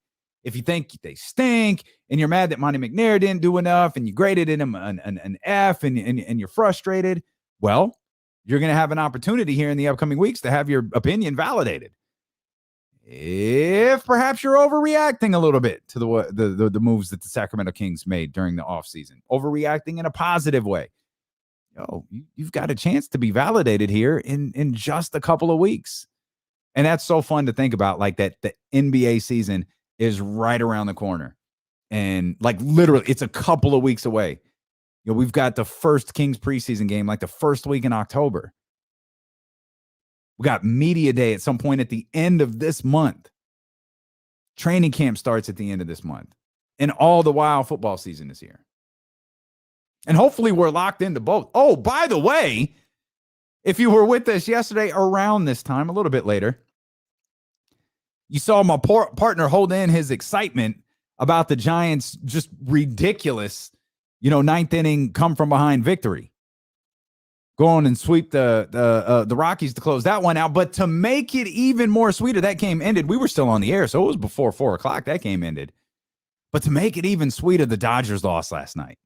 If you think they stink and you're mad that Monty McNair didn't do enough and you graded him an F and you're frustrated, well, you're going to have an opportunity here in the upcoming weeks to have your opinion validated. If perhaps you're overreacting a little bit to the moves that the Sacramento Kings made during the offseason, overreacting in a positive way, you've got a chance to be validated here in just a couple of weeks. And that's so fun to think about, like that the NBA season is right around the corner. And like literally, it's a couple of weeks away. We've got the first Kings preseason game, like the first week in October. We got media day at some point at the end of this month. Training camp starts at the end of this month. And all the while, football season is here. And hopefully we're locked into both. Oh, by the way, if you were with us yesterday around this time, a little bit later, you saw my partner hold in his excitement about the Giants' just ridiculous, ninth inning come from behind victory. Go on and sweep the Rockies to close that one out. But to make it even more sweeter, that game ended. We were still on the air, so it was before 4 o'clock. That game ended. But to make it even sweeter, the Dodgers lost last night.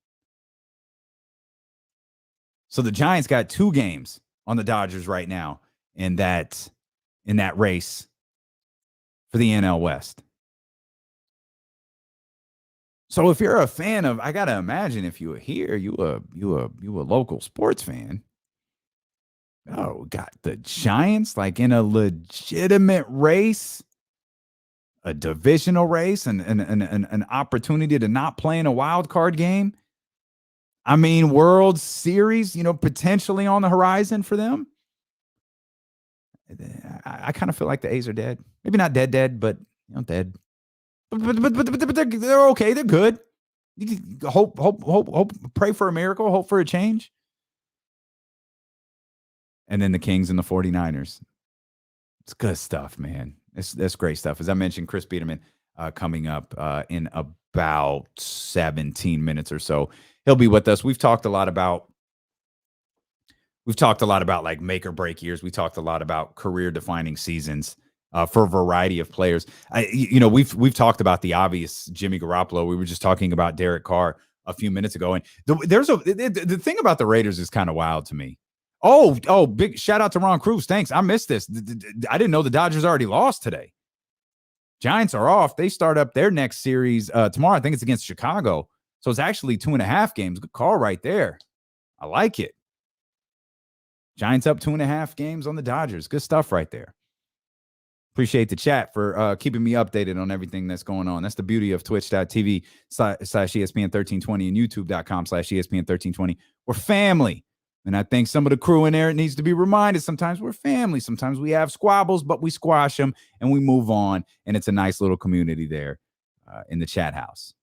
So the Giants got 2 games on the Dodgers right now in that race for the NL West. So if you're a fan of, I gotta imagine if you were here, you a local sports fan. Oh, got the Giants like in a legitimate race, a divisional race, and an opportunity to not play in a wild card game. I mean, World Series, potentially on the horizon for them. I kind of feel like the A's are dead. Maybe not dead, but dead. But they're okay. They're good. You hope, pray for a miracle, hope for a change. And then the Kings and the 49ers. It's good stuff, man. That's great stuff. As I mentioned, Chris Biderman coming up in about 17 minutes or so. He'll be with us. We've talked a lot about like make or break years. We talked a lot about career defining seasons for a variety of players. We've talked about the obvious, Jimmy Garoppolo. We were just talking about Derek Carr a few minutes ago. And the thing about the Raiders is kind of wild to me. Oh, big shout out to Ron Cruz. Thanks. I missed this. I didn't know the Dodgers already lost today. Giants are off. They start up their next series tomorrow. I think it's against Chicago. So it's actually 2.5 games. Good call right there. I like it. Giants up 2.5 games on the Dodgers. Good stuff right there. Appreciate the chat for keeping me updated on everything that's going on. That's the beauty of twitch.tv/ESPN1320 and youtube.com/ESPN1320. We're family. And I think some of the crew in there, it needs to be reminded sometimes we're family. Sometimes we have squabbles, but we squash them and we move on. And it's a nice little community there in the chat house.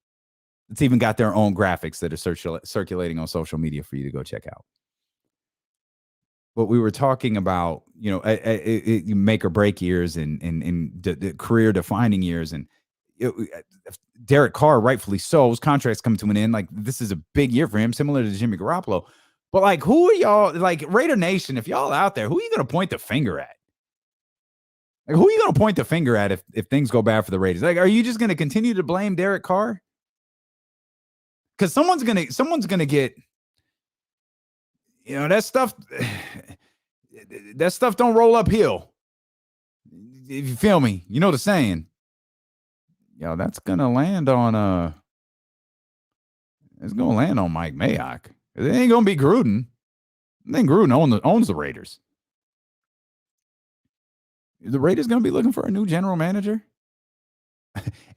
It's even got their own graphics that are circulating on social media for you to go check out. What we were talking about, make or break years and the career defining years. And Derek Carr, rightfully so, his contract's coming to an end. Like, this is a big year for him, similar to Jimmy Garoppolo. But like, who are y'all, like Raider Nation, if y'all out there, who are you going to point the finger at? Like, who are you going to point the finger at if things go bad for the Raiders? Like, are you just going to continue to blame Derek Carr? Because someone's gonna get, that stuff don't roll uphill. If you feel me, you know the saying. That's gonna land on it's gonna land on Mike Mayock. It ain't gonna be Gruden. I think Gruden owns the Raiders. The Raiders gonna be looking for a new general manager.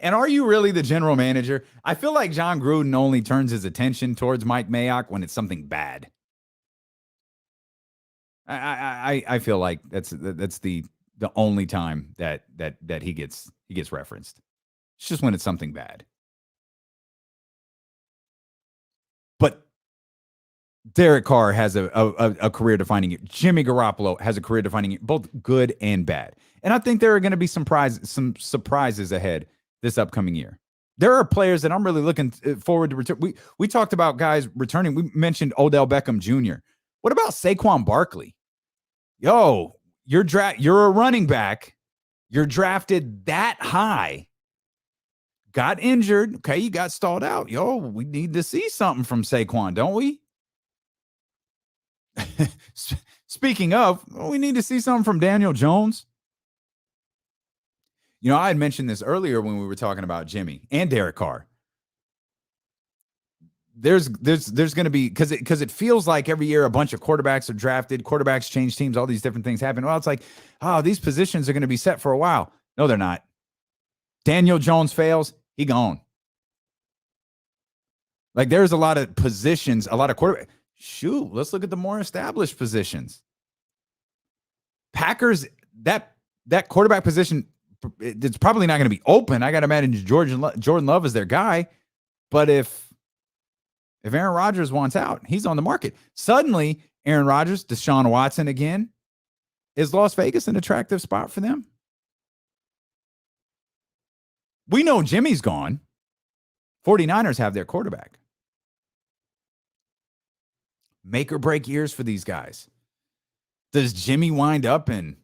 And are you really the general manager? I feel like John Gruden only turns his attention towards Mike Mayock when it's something bad. I feel like that's the only time that he gets referenced. It's just when it's something bad. But Derek Carr has a career-defining year. Jimmy Garoppolo has a career-defining year, both good and bad. And I think there are going to be some surprises ahead this upcoming year. There are players that I'm really looking forward to return. We talked about guys returning. We mentioned Odell Beckham Jr. What about Saquon Barkley? Yo, you're a running back. You're drafted that high. Got injured. Okay, you got stalled out. Yo, we need to see something from Saquon, don't we? Speaking of, we need to see something from Daniel Jones. You know, I had mentioned this earlier when we were talking about Jimmy and Derek Carr. There's going to be, because it feels like every year a bunch of quarterbacks are drafted, quarterbacks change teams, all these different things happen. Well, it's like, oh, these positions are going to be set for a while. No, they're not. Daniel Jones fails, he gone. Like there's a lot of positions, a lot of quarterbacks. Shoot, let's look at the more established positions. Packers, that quarterback position, it's probably not going to be open. I got to imagine Jordan Love is their guy. But if Aaron Rodgers wants out, he's on the market. Suddenly, Aaron Rodgers, Deshaun Watson again. Is Las Vegas an attractive spot for them? We know Jimmy's gone. 49ers have their quarterback. Make or break years for these guys. Does Jimmy wind up in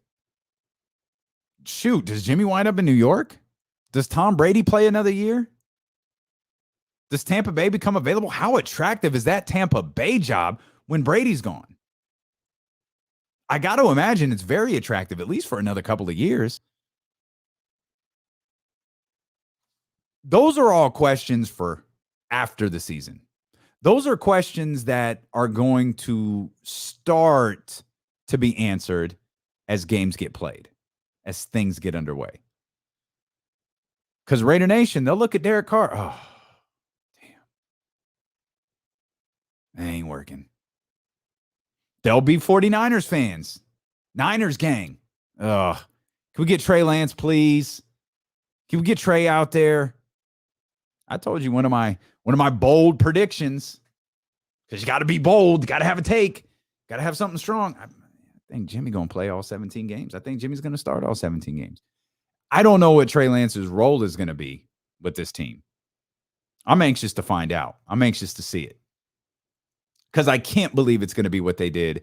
New York? Does Tom Brady play another year? Does Tampa Bay become available? How attractive is that Tampa Bay job when Brady's gone? I got to imagine it's very attractive, at least for another couple of years. Those are all questions for after the season. Those are questions that are going to start to be answered as games get played, as things get underway. Because Raider Nation, they'll look at Derek Carr. Oh, damn. That ain't working. They'll be 49ers fans. Niners gang. Ugh. Can we get Trey Lance, please? Can we get Trey out there? I told you one of my bold predictions, because you got to be bold, got to have a take, got to have something strong. I think Jimmy going to play all 17 games. I think Jimmy's going to start all 17 games. I don't know what Trey Lance's role is going to be with this team. I'm anxious to find out. I'm anxious to see it, because I can't believe it's going to be what they did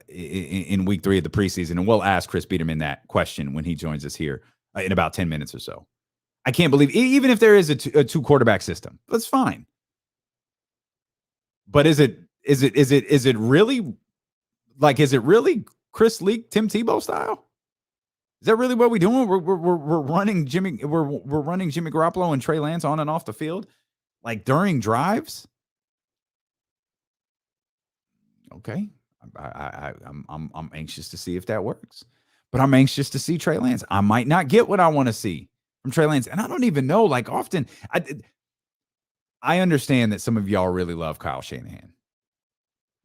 in week 3 of the preseason. And we'll ask Chris Biderman that question when he joins us here in about 10 minutes or so. I can't believe, even if there is a two quarterback system, that's fine. But is it really Chris Leak, Tim Tebow style? Is that really what we're doing? We're running Jimmy Garoppolo and Trey Lance on and off the field, like during drives. Okay, I'm anxious to see if that works, but I'm anxious to see Trey Lance. I might not get what I want to see from Trey Lance. And I don't even know, like often, I understand that some of y'all really love Kyle Shanahan.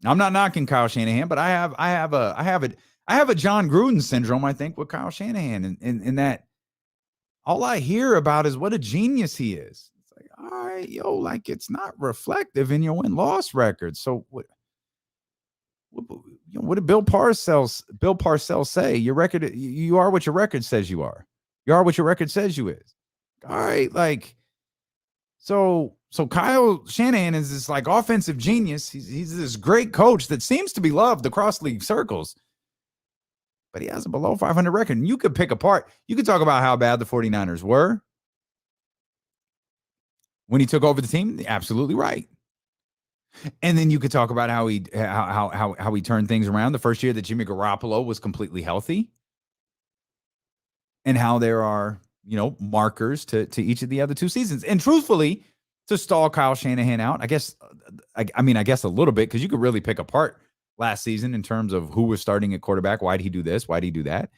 I'm not knocking Kyle Shanahan, but I have a John Gruden syndrome, I think, with Kyle Shanahan. And that all I hear about is what a genius he is. It's like, all right, like it's not reflective in your win-loss record. So what did Bill Parcells say? Your record, you are what your record says you are. You are what your record says you is. All right, like, so Kyle Shanahan is this like offensive genius. He's this great coach that seems to be loved across league circles, but he has a below 500 record. And you could pick apart. You could talk about how bad the 49ers were when he took over the team. Absolutely right. And then you could talk about how he turned things around the first year that Jimmy Garoppolo was completely healthy, and how there are, markers to each of the other 2 seasons. And truthfully, to stall Kyle Shanahan out, I guess a little bit, because you could really pick apart last season in terms of who was starting at quarterback. Why did he do this? Why did he do that?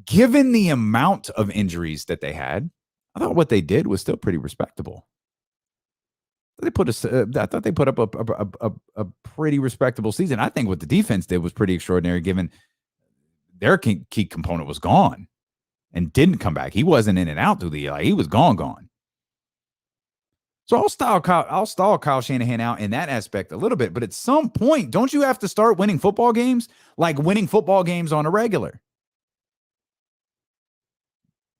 Given the amount of injuries that they had, I thought what they did was still pretty respectable. I thought they put up a pretty respectable season. I think what the defense did was pretty extraordinary, given their key component was gone and didn't come back. He wasn't in and out through the year. He was gone. So I'll stall Kyle Shanahan out in that aspect a little bit, but at some point, don't you have to start winning football games? Like winning football games on a regular.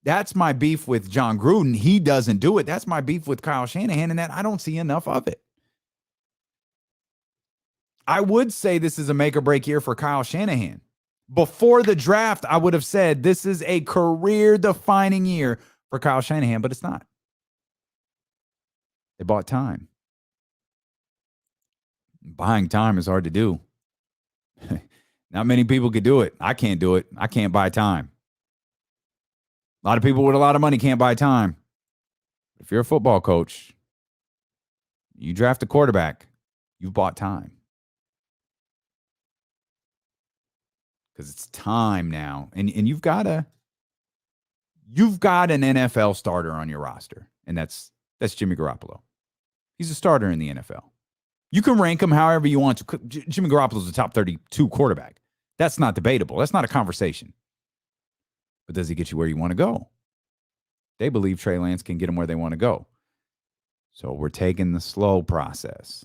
That's my beef with John Gruden. He doesn't do it. That's my beef with Kyle Shanahan, and that I don't see enough of it. I would say this is a make or break year for Kyle Shanahan. Before the draft, I would have said this is a career-defining year for Kyle Shanahan, but it's not. They bought time. Buying time is hard to do. Not many people could do it. I can't do it. I can't buy time. A lot of people with a lot of money can't buy time. If you're a football coach, you draft a quarterback, you've bought time. Because it's time now. And you've got an NFL starter on your roster. And that's Jimmy Garoppolo. He's a starter in the NFL. You can rank him however you want to. Jimmy Garoppolo's a top 32 quarterback. That's not debatable. That's not a conversation. But does he get you where you want to go? They believe Trey Lance can get them where they want to go. So we're taking the slow process.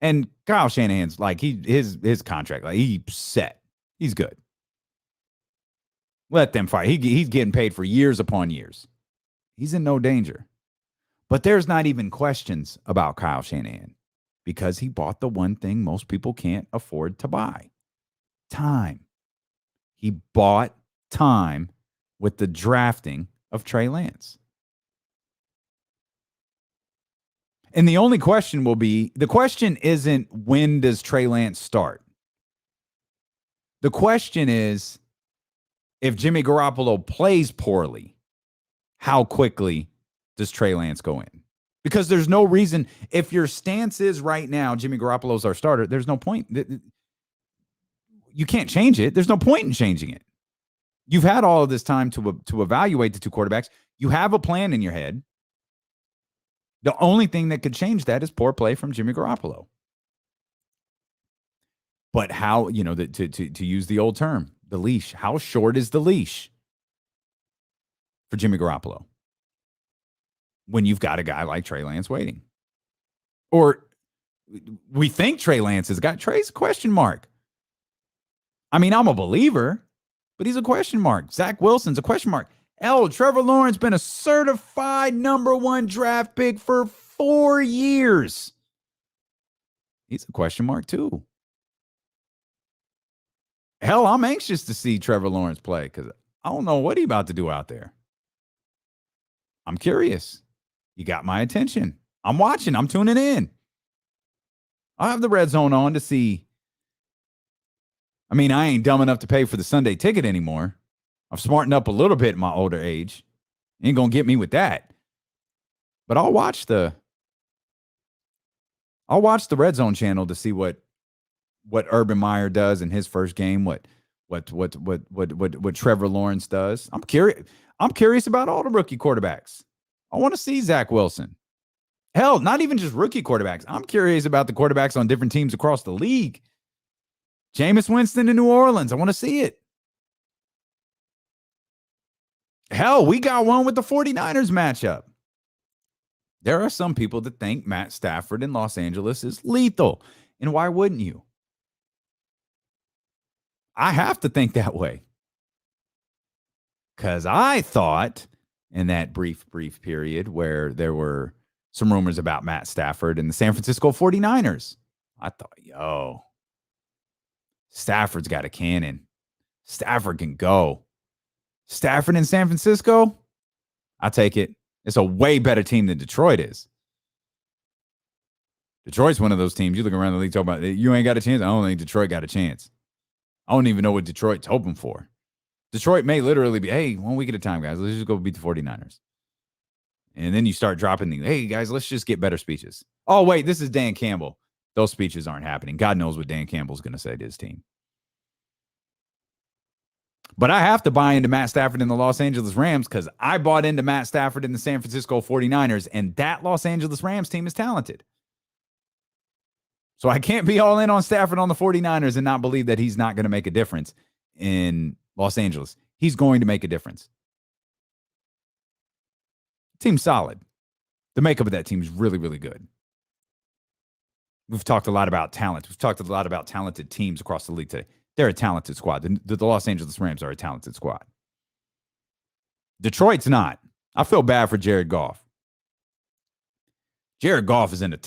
And Kyle Shanahan's like his contract, like he's set. He's good. Let them fight. He's getting paid for years upon years. He's in no danger. But there's not even questions about Kyle Shanahan because he bought the one thing most people can't afford to buy. Time. He bought time with the drafting of Trey Lance. And the only question will be, the question isn't when does Trey Lance start? The question is, if Jimmy Garoppolo plays poorly, how quickly does Trey Lance go in? Because there's no reason, if your stance is right now, Jimmy Garoppolo's our starter, there's no point. You can't change it. There's no point in changing it. You've had all of this time to evaluate the two quarterbacks. You have a plan in your head. The only thing that could change that is poor play from Jimmy Garoppolo. But how, to use the old term, the leash, how short is the leash for Jimmy Garoppolo when you've got a guy like Trey Lance waiting? Or we think Trey Lance has got Trey's a question mark. I mean, I'm a believer, but he's a question mark. Zach Wilson's a question mark. Trevor Lawrence been a certified #1 draft pick for 4 years. He's a question mark too. I'm anxious to see Trevor Lawrence play because I don't know what he's about to do out there. I'm curious. You got my attention. I'm watching. I'm tuning in. I have the red zone on to see. I mean, I ain't dumb enough to pay for the Sunday ticket anymore. I've smartened up a little bit in my older age. Ain't going to get me with that. But I'll watch the red zone channel to see what Urban Meyer does in his first game, what Trevor Lawrence does. I'm curious about all the rookie quarterbacks. I want to see Zach Wilson. Hell, not even just rookie quarterbacks. I'm curious about the quarterbacks on different teams across the league. Jameis Winston in New Orleans. I want to see it. Hell, we got one with the 49ers matchup. There are some people that think Matt Stafford in Los Angeles is lethal. And why wouldn't you? I have to think that way. Because I thought in that brief period where there were some rumors about Matt Stafford and the San Francisco 49ers, I thought, Stafford's got a cannon. Stafford can go. Stafford in San Francisco, I'll take it. It's a way better team than Detroit is. Detroit's one of those teams. You look around the league, talk about you ain't got a chance. I don't think Detroit got a chance. I don't even know what Detroit's hoping for. Detroit may literally be, hey, 1 week at a time, guys. Let's just go beat the 49ers. And then you start dropping the, hey, guys, let's just get better speeches. Oh, wait, this is Dan Campbell. Those speeches aren't happening. God knows what Dan Campbell's going to say to his team. But I have to buy into Matt Stafford in the Los Angeles Rams because I bought into Matt Stafford in the San Francisco 49ers, and that Los Angeles Rams team is talented. So I can't be all in on Stafford on the 49ers and not believe that he's not going to make a difference in Los Angeles. He's going to make a difference. Team's solid. The makeup of that team is really, really good. We've talked a lot about talent. We've talked a lot about talented teams across the league today. They're a talented squad. The Los Angeles Rams are a talented squad. Detroit's not. I feel bad for Jared Goff. Jared Goff is in a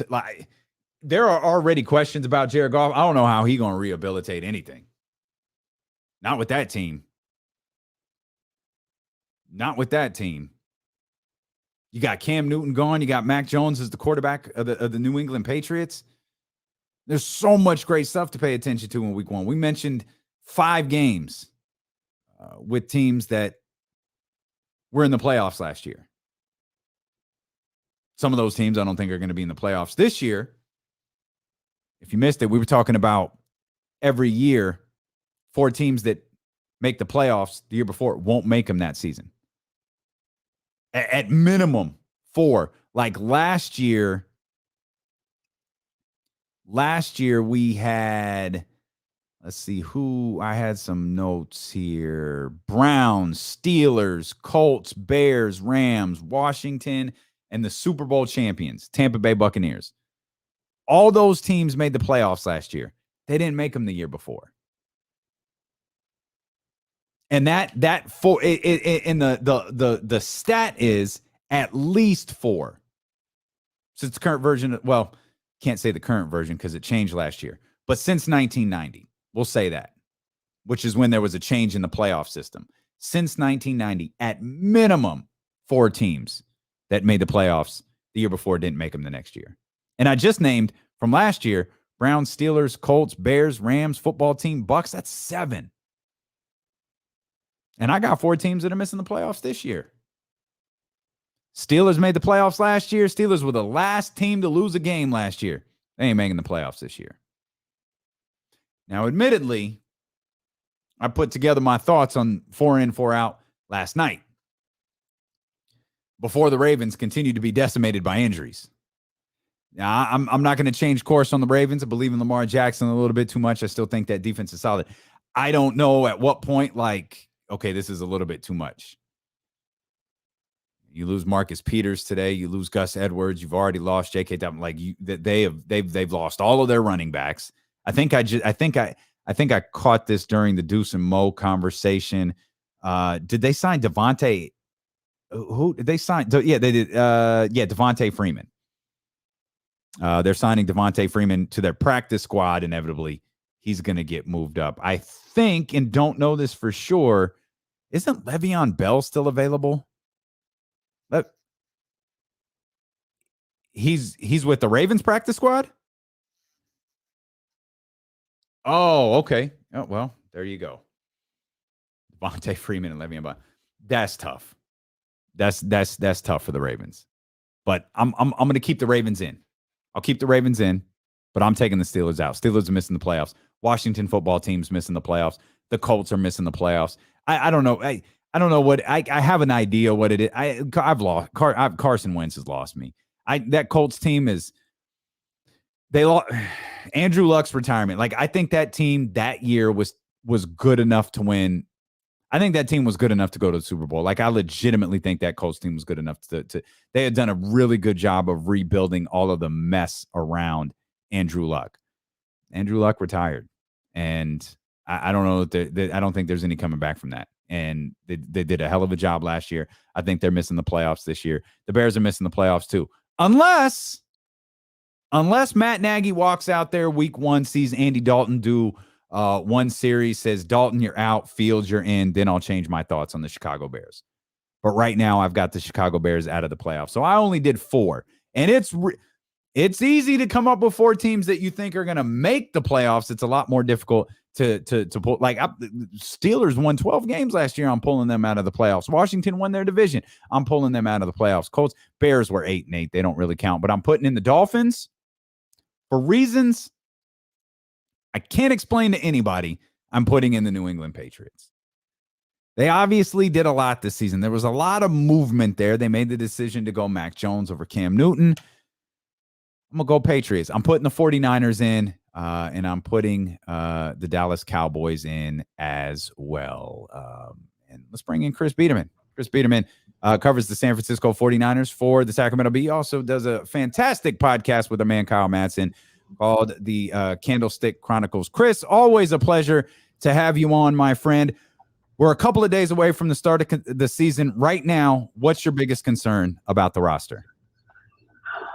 there are already questions about Jared Goff. I don't know how he's going to rehabilitate anything. Not with that team. Not with that team. You got Cam Newton gone. You got Mac Jones as the quarterback of the New England Patriots. There's so much great stuff to pay attention to in week one. We mentioned 5 games with teams that were in the playoffs last year. Some of those teams I don't think are going to be in the playoffs this year. If you missed it, we were talking about every year 4 teams that make the playoffs the year before won't make them that season. At minimum 4. Like last year we had, let's see who, I had some notes here. Browns, Steelers, Colts, Bears, Rams, Washington, and the Super Bowl champions, Tampa Bay Buccaneers. All those teams made the playoffs last year. They didn't make them the year before. And that 4 in the stat is at least 4. Since the current version, well, can't say the current version because it changed last year, but since 1990, we'll say that, which is when there was a change in the playoff system. Since 1990, at minimum 4 teams that made the playoffs the year before didn't make them the next year. And I just named from last year, Browns, Steelers, Colts, Bears, Rams, football team, Bucks. That's 7. And I got 4 teams that are missing the playoffs this year. Steelers made the playoffs last year. Steelers were the last team to lose a game last year. They ain't making the playoffs this year. Now, admittedly, I put together my thoughts on 4 in, 4 out last night before the Ravens continued to be decimated by injuries. Now, I'm not going to change course on the Ravens. I believe in Lamar Jackson a little bit too much. I still think that defense is solid. I don't know at what point, okay, this is a little bit too much. You lose Marcus Peters today. You lose Gus Edwards. You've already lost J.K. Dobbins. They've lost all of their running backs. I think I caught this during the Deuce and Mo conversation. Did they sign Devontae? Who did they sign? Yeah, they did. Devontae Freeman. They're signing Devontae Freeman to their practice squad. Inevitably, he's going to get moved up. I think, and don't know this for sure, isn't Le'Veon Bell still available? He's with the Ravens practice squad? Oh, okay. Oh, well, there you go. Devontae Freeman and Le'Veon Bell. That's tough. That's tough for the Ravens. But I'm going to keep the Ravens in. I'll keep the Ravens in, but I'm taking the Steelers out. Steelers are missing the playoffs. Washington football team's missing the playoffs. The Colts are missing the playoffs. I don't know. I don't know what I have an idea what it is. I've lost. Carson Wentz has lost me. That Colts team is they lost Andrew Luck's retirement. I think that team that year was good enough to win. I think that team was good enough to go to the Super Bowl. I legitimately think that Colts team was good enough to they had done a really good job of rebuilding all of the mess around Andrew Luck. Andrew Luck retired, and I don't know I don't think there's any coming back from that. And they did a hell of a job last year. I think they're missing the playoffs this year. The Bears are missing the playoffs too, unless Matt Nagy walks out there week 1, sees Andy Dalton do one series, says, Dalton, you're out, Fields, you're in, then I'll change my thoughts on the Chicago Bears. But right now, I've got the Chicago Bears out of the playoffs. So I only did 4. And it's easy to come up with 4 teams that you think are going to make the playoffs. It's a lot more difficult to pull. Steelers won 12 games last year. I'm pulling them out of the playoffs. Washington won their division. I'm pulling them out of the playoffs. Colts, Bears were 8-8. They don't really count. But I'm putting in the Dolphins for reasons I can't explain to anybody. I'm putting in the New England Patriots. They obviously did a lot this season. There was a lot of movement there. They made the decision to go Mac Jones over Cam Newton. I'm going to go Patriots. I'm putting the 49ers in, and I'm putting the Dallas Cowboys in as well. And let's bring in Chris Biderman. Chris Biderman, covers the San Francisco 49ers for the Sacramento Bee. He also does a fantastic podcast with a man, Kyle Madsen, called the Candlestick Chronicles. Chris, always a pleasure to have you on, my friend. We're a couple of days away from the start of the season. Right now, what's your biggest concern about the roster?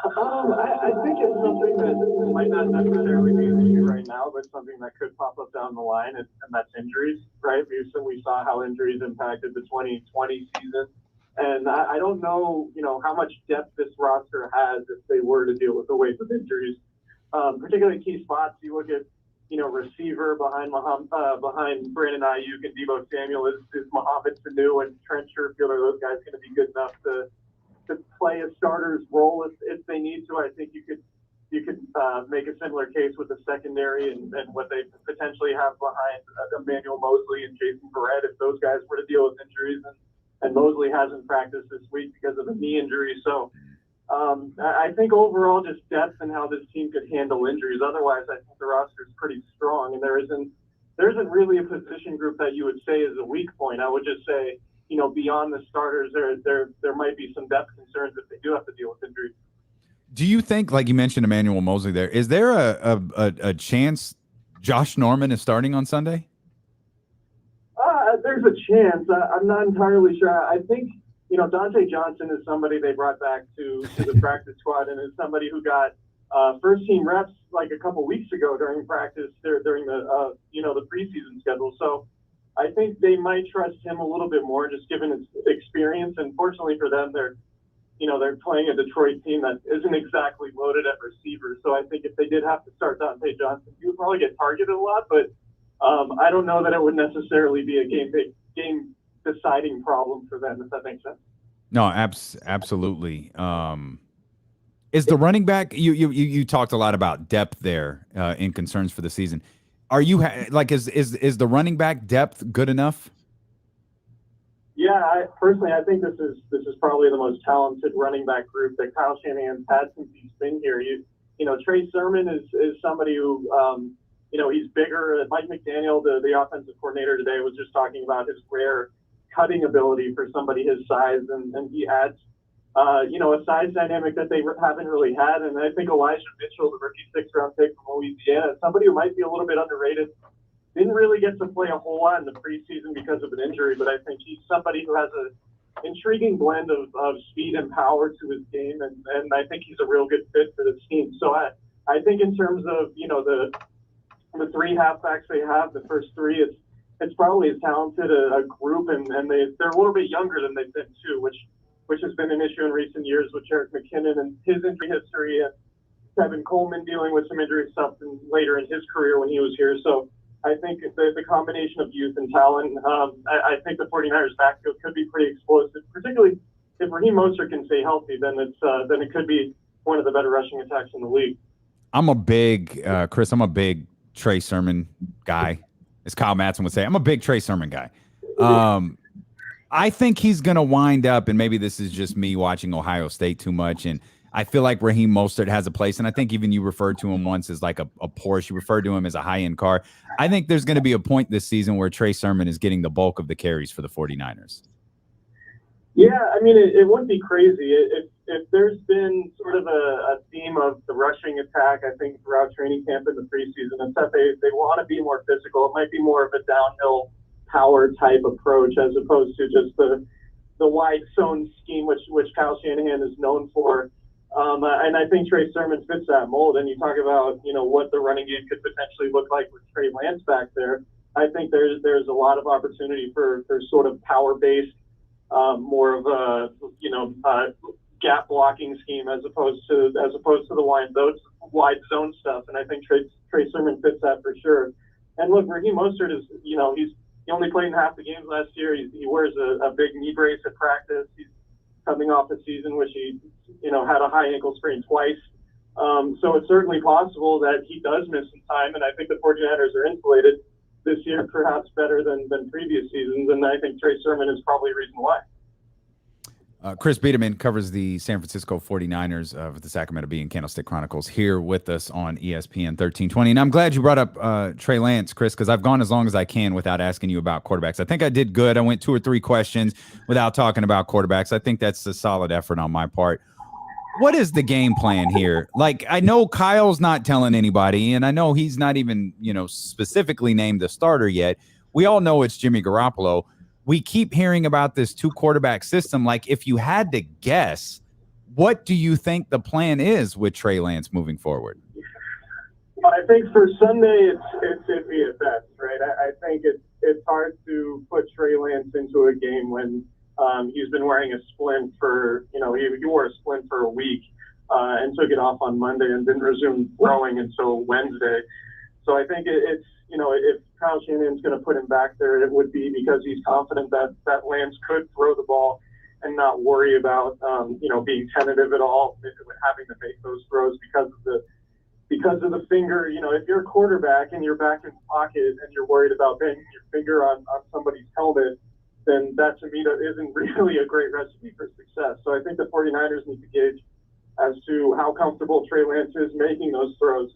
I think it's something that might not necessarily be an issue right now, but something that could pop up down the line, and that's injuries, right? We saw how injuries impacted the 2020 season. And I don't know, how much depth this roster has if they were to deal with the weight of injuries, particularly key spots. You look at, receiver behind Brandon Ayuk and Deebo Samuel is Mohamed Sanu and Trent Sherfield. Are those guys going to be good enough to play a starter's role if they need to? I think you could make a similar case with the secondary and what they potentially have behind Emmanuel Mosley and Jason Verrett if those guys were to deal with injuries. And Mosley hasn't practiced this week because of a knee injury. So I think overall just depth and how this team could handle injuries. Otherwise, I think the roster is pretty strong, and there isn't really a position group that you would say is a weak point. I would just say, beyond the starters, there might be some depth concerns if they do have to deal with injuries. Do you think, like you mentioned Emmanuel Mosley there, is there a chance Josh Norman is starting on Sunday? There's a chance. I'm not entirely sure. I think, Dante Johnson is somebody they brought back to the practice squad and is somebody who got first team reps like a couple weeks ago during practice during the the preseason schedule. So I think they might trust him a little bit more just given his experience. And fortunately for them, they're playing a Detroit team that isn't exactly loaded at receiver. So I think if they did have to start Dante Johnson, he would probably get targeted a lot, but I don't know that it would necessarily be a game deciding problem for them, if that makes sense. No, absolutely. Is the running back? You talked a lot about depth there in concerns for the season. Are you is the running back depth good enough? Yeah, I think this is probably the most talented running back group that Kyle Shanahan's had since he's been here. Trey Sermon is somebody who. He's bigger. Mike McDaniel, the offensive coordinator today, was just talking about his rare cutting ability for somebody his size, and he adds, a size dynamic that they haven't really had. And I think Elijah Mitchell, the rookie 6th-round pick from Louisiana, somebody who might be a little bit underrated, didn't really get to play a whole lot in the preseason because of an injury, but I think he's somebody who has an intriguing blend of speed and power to his game, and I think he's a real good fit for this team. So I think in terms of, the three halfbacks they have, the first three, it's probably as talented a group, and they're a little bit younger than they've been too, which has been an issue in recent years with Jerick McKinnon and his injury history, and Kevin Coleman dealing with some injury stuff later in his career when he was here. So I think the combination of youth and talent, I think the 49ers backfield could be pretty explosive, particularly if Raheem Mostert can stay healthy, then it could be one of the better rushing attacks in the league. I'm a big Trey Sermon guy, as Kyle Madsen would say. I'm a big Trey Sermon guy. I think he's going to wind up, and maybe this is just me watching Ohio State too much, and I feel like Raheem Mostert has a place, and I think even you referred to him once as like a Porsche. You referred to him as a high-end car. I think there's going to be a point this season where Trey Sermon is getting the bulk of the carries for the 49ers. Yeah, I mean, it wouldn't be crazy. If there's been sort of a theme of the rushing attack, I think, throughout training camp in the preseason, it's that they want to be more physical. It might be more of a downhill power type approach as opposed to just the wide zone scheme, which Kyle Shanahan is known for. And I think Trey Sermon fits that mold. And you talk about, what the running game could potentially look like with Trey Lance back there. I think there's a lot of opportunity for sort of power-based, more of a gap blocking scheme as opposed to the wide zone stuff. And I think Trey Sermon fits that for sure. And look, Raheem Mostert is he only played in half the games last year. He wears a big knee brace at practice. He's coming off a season which he had a high ankle sprain twice. So it's certainly possible that he does miss some time, and I think the 49ers are insulated this year perhaps better than previous seasons, and I think Trey Sermon is probably a reason why. Chris Biderman covers the San Francisco 49ers of the Sacramento Bee and Candlestick Chronicles here with us on ESPN 1320. And I'm glad you brought up Trey Lance, Chris, because I've gone as long as I can without asking you about quarterbacks. I think I did good. I went 2 or 3 questions without talking about quarterbacks. I think that's a solid effort on my part. What is the game plan here? Like, I know Kyle's not telling anybody, and I know he's not even, specifically named the starter yet. We all know it's Jimmy Garoppolo. We keep hearing about this 2-quarterback system. Like, if you had to guess, what do you think the plan is with Trey Lance moving forward? I think for Sunday, it's iffy at best, right? I think it's hard to put Trey Lance into a game when he's been wearing a splint for, he wore a splint for a week and took it off on Monday and didn't resume throwing until Wednesday. So I think it's, if Kyle Shanahan's going to put him back there, it would be because he's confident that Lance could throw the ball and not worry about, being tentative at all, having to make those throws because of the finger. If you're a quarterback and you're back in the pocket and you're worried about banging your finger on somebody's helmet, then that to me isn't really a great recipe for success. So I think the 49ers need to gauge as to how comfortable Trey Lance is making those throws.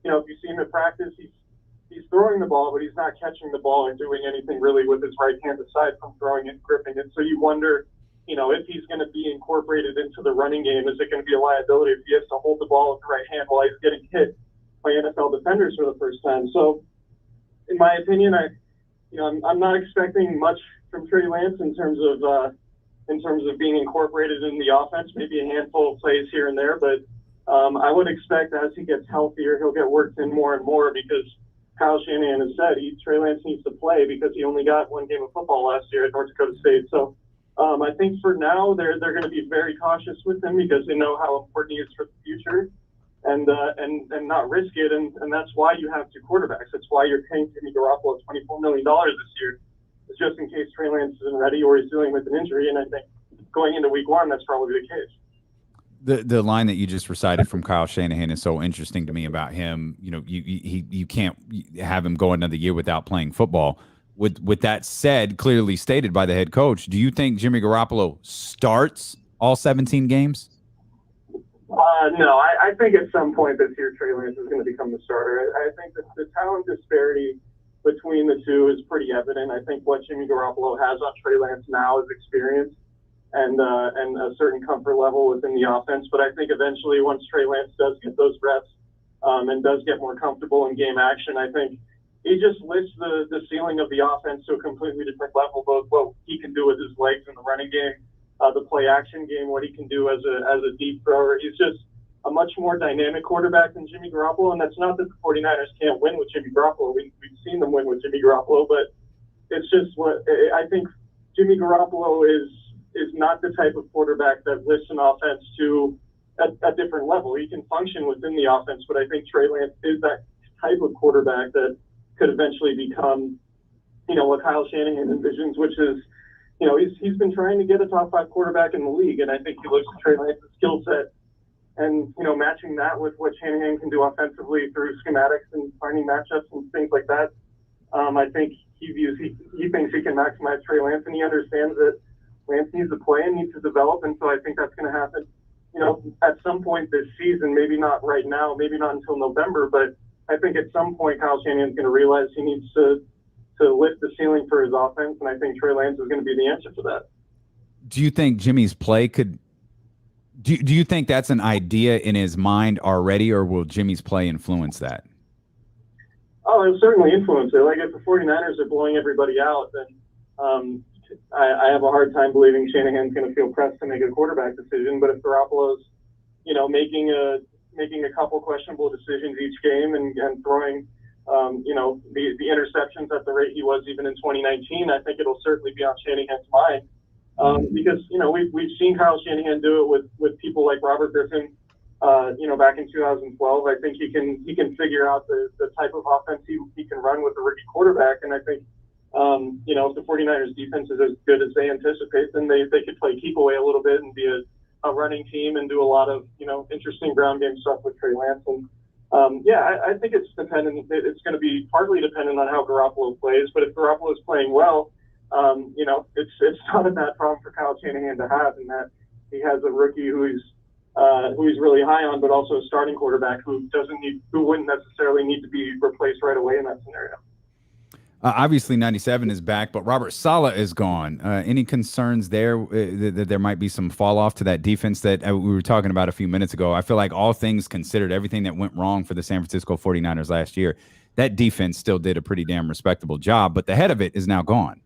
If you see him in practice, he's throwing the ball, but he's not catching the ball and doing anything really with his right hand aside from throwing it and gripping it. So you wonder, if he's going to be incorporated into the running game, is it going to be a liability if he has to hold the ball with the right hand while he's getting hit by NFL defenders for the first time? So in my opinion, I'm not expecting much from Trey Lance in terms of being incorporated in the offense, maybe a handful of plays here and there, but I would expect as he gets healthier, he'll get worked in more and more because Kyle Shanahan has said Trey Lance needs to play because he only got 1 game of football last year at North Dakota State. So I think for now they're going to be very cautious with him because they know how important he is for the future and not risk it. And that's why you have 2 quarterbacks. That's why you're paying Jimmy Garoppolo $24 million this year. It's just in case Trey Lance isn't ready or he's dealing with an injury. And I think going into week 1, that's probably the case. The line that you just recited from Kyle Shanahan is so interesting to me about him. You can't have him go another year without playing football. With that said, clearly stated by the head coach, do you think Jimmy Garoppolo starts all 17 games? No, I think at some point this year Trey Lance is going to become the starter. I think that the talent disparity between the two is pretty evident. I think what Jimmy Garoppolo has on Trey Lance now is experience and a certain comfort level within the offense. But I think eventually once Trey Lance does get those reps and does get more comfortable in game action, I think he just lifts the ceiling of the offense to a completely different level, both what he can do with his legs in the running game, the play action game, what he can do as a deep thrower. He's just a much more dynamic quarterback than Jimmy Garoppolo, and that's not that the 49ers can't win with Jimmy Garoppolo. We've seen them win with Jimmy Garoppolo, but it's just what I think Jimmy Garoppolo is not the type of quarterback that lifts an offense to a different level. He can function within the offense, but I think Trey Lance is that type of quarterback that could eventually become, what Kyle Shanahan envisions, which is, he's been trying to get a top 5 quarterback in the league, and I think he looks at Trey Lance's skill set and, matching that with what Shanahan can do offensively through schematics and finding matchups and things like that. I think he thinks he can maximize Trey Lance, and he understands that Lance needs to play and needs to develop, and so I think that's going to happen, at some point this season, maybe not right now, maybe not until November, but I think at some point Kyle Shanahan's going to realize he needs to lift the ceiling for his offense, and I think Trey Lance is going to be the answer to that. Do you think Jimmy's play could – do you think that's an idea in his mind already, or will Jimmy's play influence that? Oh, it'll certainly influence it. Like, if the 49ers are blowing everybody out, then I have a hard time believing Shanahan's going to feel pressed to make a quarterback decision. But if Garoppolo's, making a couple questionable decisions each game and throwing, the interceptions at the rate he was even in 2019, I think it'll certainly be on Shanahan's mind. Because, we've seen Kyle Shanahan do it with people like Robert Griffin, back in 2012. I think he can figure out the type of offense he can run with a rookie quarterback. And I think, if the 49ers defense is as good as they anticipate, then they could play keep away a little bit and be a running team and do a lot of, interesting ground game stuff with Trey Lance. And I think it's dependent. It's going to be partly dependent on how Garoppolo plays. But if Garoppolo is playing well, It's not a bad problem for Kyle Shanahan to have, in that he has a rookie who he's really high on, but also a starting quarterback who wouldn't necessarily need to be replaced right away in that scenario. Obviously, 97 is back, but Robert Saleh is gone. Any concerns there that there might be some fall off to that defense that we were talking about a few minutes ago? I feel like all things considered, everything that went wrong for the San Francisco 49ers last year, that defense still did a pretty damn respectable job, but the head of it is now gone.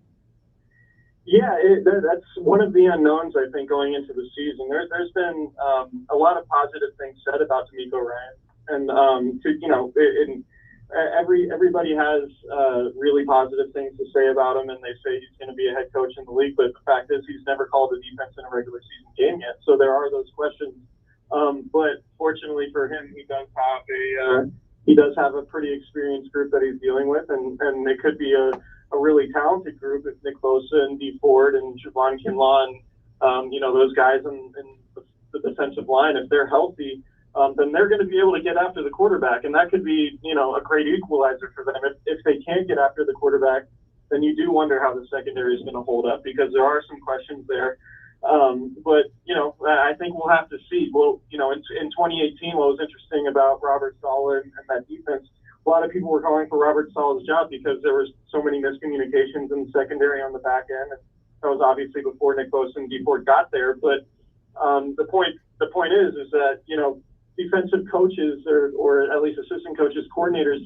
Yeah, that's one of the unknowns, I think, going into the season. There's been a lot of positive things said about DeMeco Ryan, and everybody has really positive things to say about him, and they say he's going to be a head coach in the league. But the fact is, he's never called a defense in a regular season game yet, so there are those questions. But fortunately for him, he does have a pretty experienced group that he's dealing with, and it could be a really talented group if Nick Bosa and Dee Ford and Javon Kinlaw and those guys in the defensive line, if they're healthy, then they're going to be able to get after the quarterback, and that could be a great equalizer for them. If they can't get after the quarterback, then you do wonder how the secondary is going to hold up, because there are some questions there. But I think we'll have to see. Well, in 2018, what was interesting about Robert Saleh and that defense, a lot of people were calling for Robert Saleh's job because there was so many miscommunications in the secondary on the back end. And that was obviously before Nick Bosa and Dee Ford got there. But the point is that defensive coaches or at least assistant coaches, coordinators,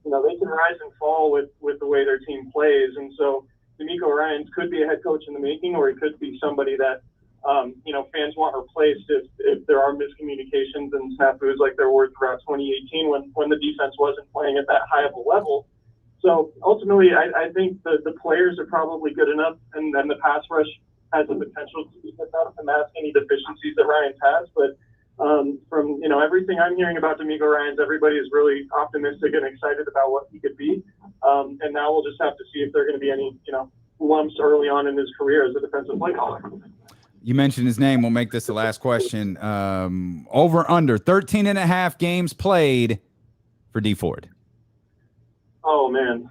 they can rise and fall with the way their team plays. And so DeMeco Ryans could be a head coach in the making, or he could be somebody that fans want replaced if there are miscommunications and snafus like there were throughout 2018 when the defense wasn't playing at that high of a level. So ultimately, I think the players are probably good enough, and the pass rush has the potential to be enough to mask any deficiencies that Ryans has. But from everything I'm hearing about DeMeco Ryans, everybody is really optimistic and excited about what he could be. And now we'll just have to see if there are going to be any lumps early on in his career as a defensive play caller. You mentioned his name. We'll make this the last question. Over under 13 and a half games played for Dee Ford. Oh man,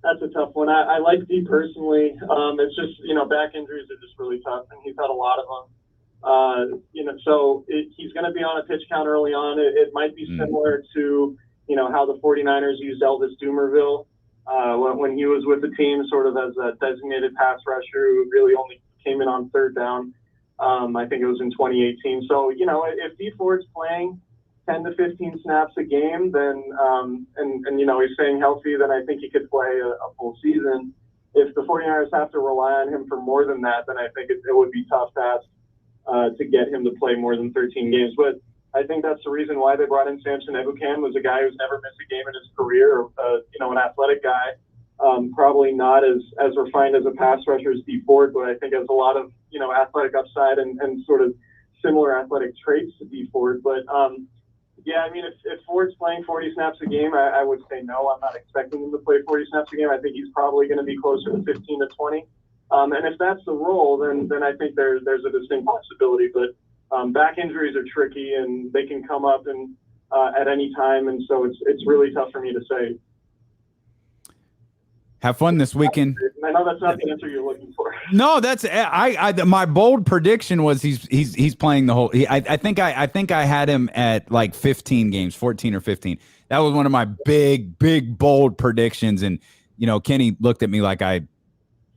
that's a tough one. I like Dee personally. It's just back injuries are just really tough, and he's had a lot of them. So he's going to be on a pitch count early on. It might be similar to how the 49ers used Elvis Dumervil when he was with the team, sort of as a designated pass rusher who really only came in on third down. I think it was in 2018. So, if Dee Ford's playing 10 to 15 snaps a game, then, he's staying healthy, then I think he could play a full season. If the 49ers have to rely on him for more than that, then I think it would be tough to ask to get him to play more than 13 games. But I think that's the reason why they brought in Samson Ebukam, was a guy who's never missed a game in his career, an athletic guy. Probably not as refined as a pass rusher as Dee Ford, but I think has a lot of, athletic upside and sort of similar athletic traits to Dee Ford. But, if Ford's playing 40 snaps a game, I would say no. I'm not expecting him to play 40 snaps a game. I think he's probably going to be closer to 15 to 20. And if that's the role, then I think there's a distinct possibility. But back injuries are tricky, and they can come up and at any time, and so it's really tough for me to say. Have fun this weekend. I know that's not the answer you're looking for. No, that's my bold prediction was he's playing the whole. I think I had him at like 15 games, 14 or 15. That was one of my big bold predictions, and Kenny looked at me like I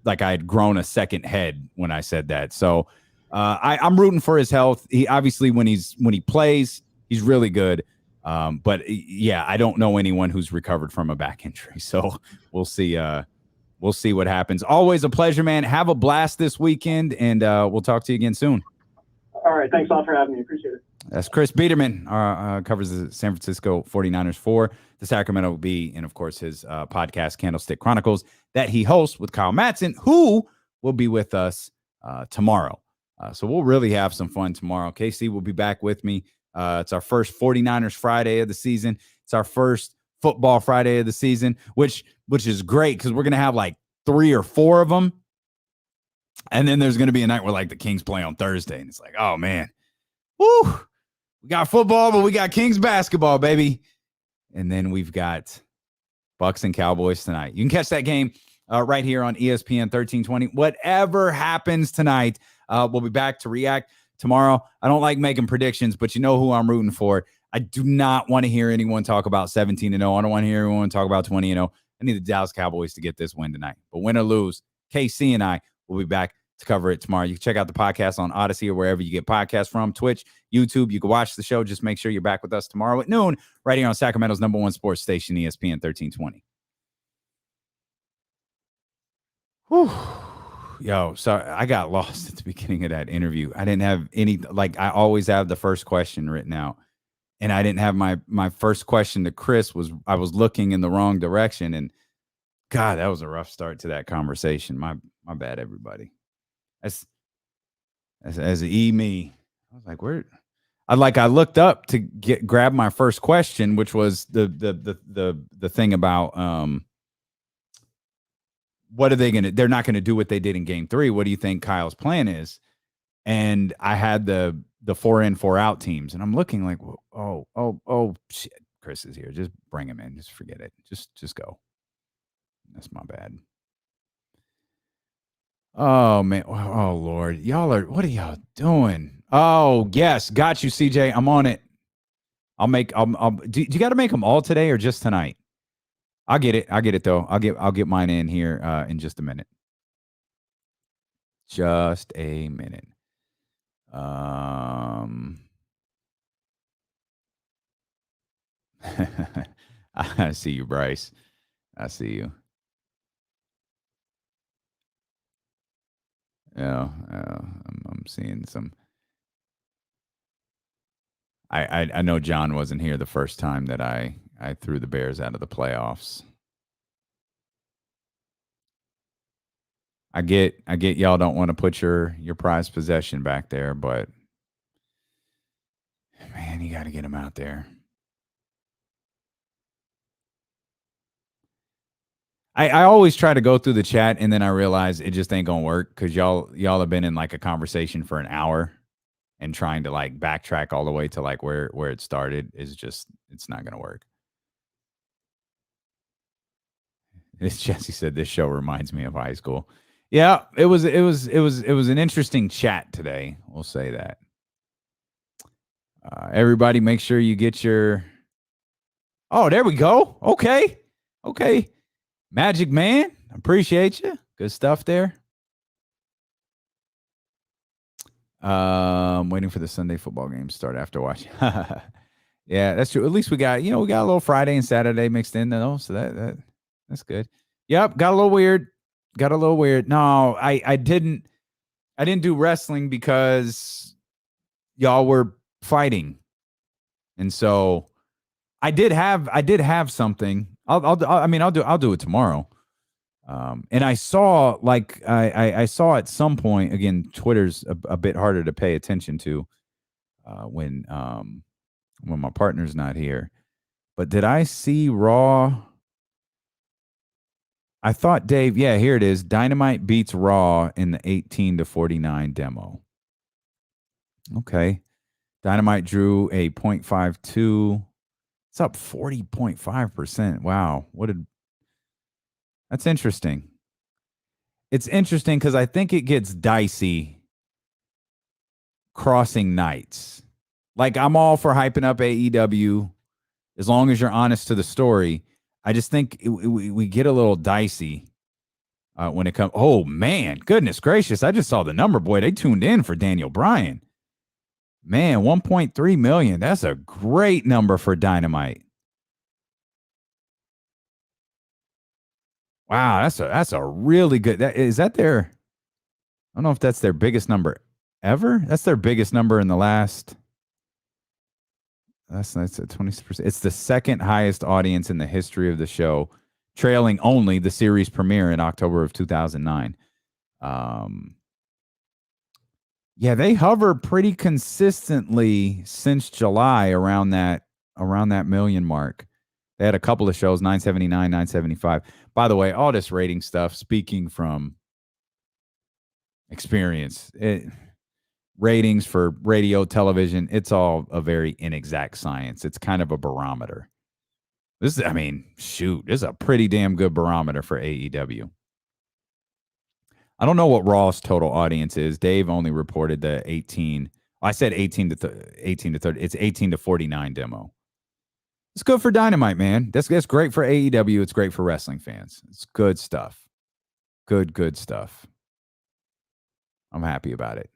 had grown a second head when I said that. So I'm rooting for his health. He obviously when he plays, he's really good. But yeah, I don't know anyone who's recovered from a back injury. So we'll see. We'll see what happens. Always a pleasure, man. Have a blast this weekend, and we'll talk to you again soon. All right. Thanks all for having me. Appreciate it. That's Chris Biderman, covers the San Francisco 49ers for the Sacramento Bee, and of course his podcast Candlestick Chronicles that he hosts with Kyle Madsen, who will be with us tomorrow. So we'll really have some fun tomorrow. KC will be back with me. It's our first 49ers Friday of the season. It's our first football Friday of the season, which is great because we're going to have like 3 or 4 of them. And then there's going to be a night where like the Kings play on Thursday. And it's like, oh man, woo, we got football, but we got Kings basketball, baby. And then we've got Bucks and Cowboys tonight. You can catch that game right here on ESPN 1320. Whatever happens tonight, we'll be back to react tomorrow. I don't like making predictions, but you know who I'm rooting for. I do not want to hear anyone talk about 17-0. I don't want to hear anyone talk about 20-0. I need the Dallas Cowboys to get this win tonight. But win or lose, KC and I will be back to cover it tomorrow. You can check out the podcast on Odyssey or wherever you get podcasts from, Twitch, YouTube. You can watch the show. Just make sure you're back with us tomorrow at noon right here on Sacramento's #1 sports station, ESPN 1320. Whew. Yo, sorry, I got lost at the beginning of that interview. I didn't have any, like, I always have the first question written out. And I didn't have my first question to Chris I was looking in the wrong direction. And God, that was a rough start to that conversation. My bad, everybody. As me, I was like, where? I looked up to grab my first question, which was the thing about what are they gonna? They're not gonna do what they did in Game 3. What do you think Kyle's plan is? And I had the 4-in, 4-out teams, and I'm looking like, oh shit, Chris is here. Just bring him in. Just forget it. Just go. That's my bad. Oh man. Oh Lord. What are y'all doing? Oh yes. Got you, CJ. I'm on it. Do you got to make them all today or just tonight? I'll get it though. I'll get mine in here in just a minute. Just a minute. I see you, Bryce. I see you. Yeah, I'm seeing some. I know John wasn't here the first time that I threw the Bears out of the playoffs. I get y'all don't want to put your prized possession back there, but man, you got to get him out there. I always try to go through the chat and then I realize it just ain't gonna work because y'all have been in like a conversation for an hour and trying to like backtrack all the way to like where it started is just, it's not gonna work. As Jesse said, this show reminds me of high school. Yeah, it was an interesting chat today. We'll say that. Everybody, make sure you get your. Oh, there we go. Okay. Magic Man, appreciate you. Good stuff there. Waiting for the Sunday football game to start after watching. Yeah, that's true. At least we got a little Friday and Saturday mixed in though, so that's good. Yep, got a little weird. No, I didn't do wrestling because y'all were fighting. And so I did have something. I'll do it tomorrow. And I saw I saw at some point, again, Twitter's a bit harder to pay attention to when my partner's not here. But did I see Raw? I thought Dave, yeah, here it is. Dynamite beats Raw in the 18-49 demo. Okay. Dynamite drew a 0.52. It's up 40.5%. Wow. That's interesting. It's interesting because I think it gets dicey crossing nights. Like, I'm all for hyping up AEW as long as you're honest to the story. I just think we get a little dicey when it comes. Oh, man. Goodness gracious. I just saw the number, boy. They tuned in for Daniel Bryan. Man, 1.3 million. That's a great number for Dynamite. Wow, that's a really good. Is that their? I don't know if that's their biggest number ever. That's their biggest number in the last. That's a 20%. It's the second highest audience in the history of the show, trailing only the series premiere in October of 2009. Yeah, they hover pretty consistently since July around that million mark. They had a couple of shows, 979, 975. By the way, all this rating stuff, speaking from experience, ratings for radio, television, it's all a very inexact science. It's kind of a barometer. This is a pretty damn good barometer for AEW. I don't know what Raw's total audience is. Dave only reported the 18. I said 18 to 30. It's 18 to 49 demo. It's good for Dynamite, man. That's great for AEW. It's great for wrestling fans. It's good stuff. Good stuff. I'm happy about it.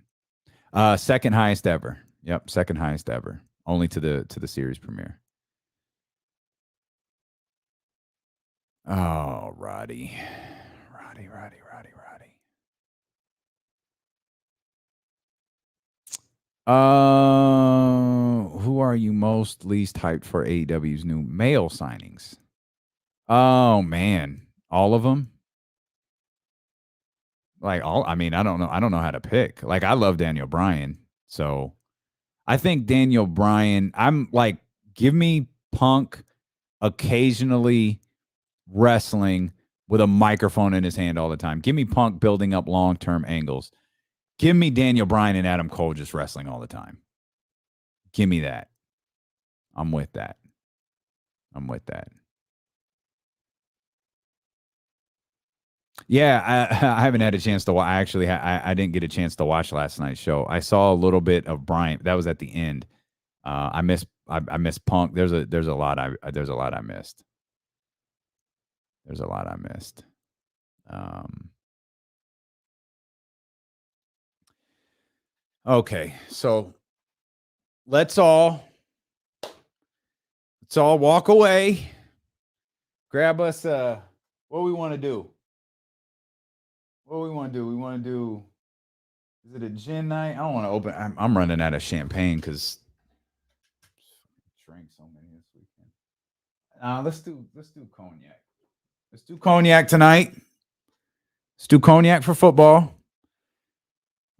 Second highest ever. Yep, second highest ever. Only to the series premiere. Oh, Roddy. Who are you most least hyped for AEW's new male signings? Oh man, all of them. I don't know. I don't know how to pick. Like, I love Daniel Bryan, so I think Daniel Bryan. I'm like, give me Punk occasionally wrestling with a microphone in his hand all the time. Give me Punk building up long-term angles. Give me Daniel Bryan and Adam Cole just wrestling all the time. Give me that. I'm with that. Yeah, I haven't had a chance to watch. I didn't get a chance to watch last night's show. I saw a little bit of Bryan. That was at the end. I missed Punk. There's a lot I missed. Okay, so let's all walk away. Grab us what we want to do. We want to do, is it a gin night? I don't want to open. I'm running out of champagne because drank so many this weekend. Let's do cognac. Let's do cognac tonight. Let's do cognac for football.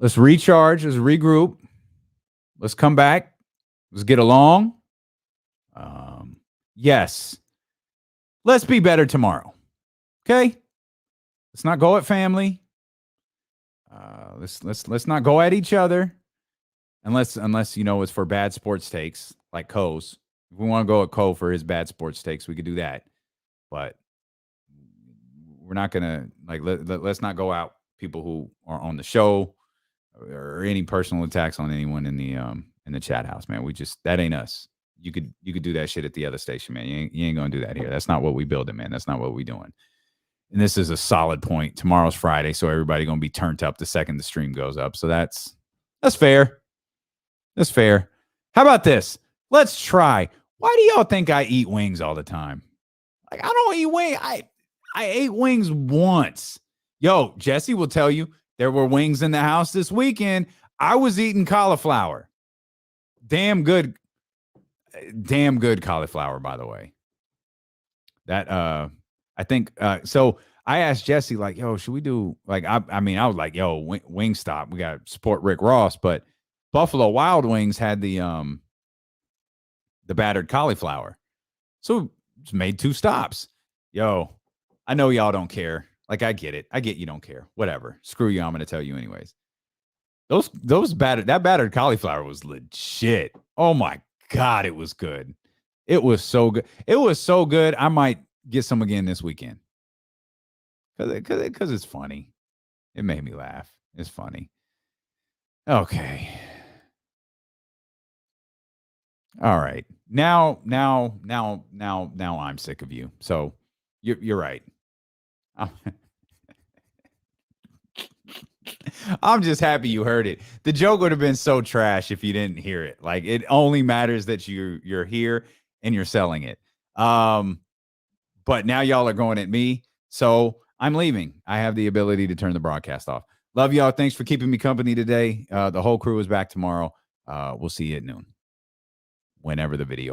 Let's recharge. Let's regroup. Let's come back. Let's get along. Yes. Let's be better tomorrow. Okay? Let's not go at family. Let's not go at each other. Unless it's for bad sports takes, like Co's. If we want to go at Co for his bad sports takes, we could do that. But we're not gonna let's not go out people who are on the show or any personal attacks on anyone in the chat house, man. That ain't us. You could do that shit at the other station, man. You ain't gonna do that here. That's not what we building, man. That's not what we doing. And this is a solid point. Tomorrow's Friday, so everybody gonna be turned up the second the stream goes up. So that's fair. That's fair. How about this? Let's try. Why do y'all think I eat wings all the time? Like, I don't eat wings. I ate wings once. Yo, Jesse will tell you there were wings in the house this weekend. I was eating cauliflower. Damn good cauliflower, by the way. That I think so. I asked Jesse, like, yo, should we do I was like, yo, Wingstop, we got to support Rick Ross, but Buffalo Wild Wings had the battered cauliflower. So just made 2 stops. Yo, I know y'all don't care. Like, I get it. I get you don't care. Whatever. Screw you. I'm going to tell you anyways. That battered cauliflower was legit. Oh my God, it was good. It was so good. It was so good. I might get some again this weekend. Because it's funny. It made me laugh. It's funny. Okay. All right. Now I'm sick of you. So you're right. I'm just happy you heard it. The joke would have been so trash if you didn't hear it. Like, it only matters that you're here and you're selling it. But now y'all are going at me, so I'm leaving. I have the ability to turn the broadcast off. Love y'all. Thanks for keeping me company today. The whole crew is back tomorrow. We'll see you at noon, whenever the video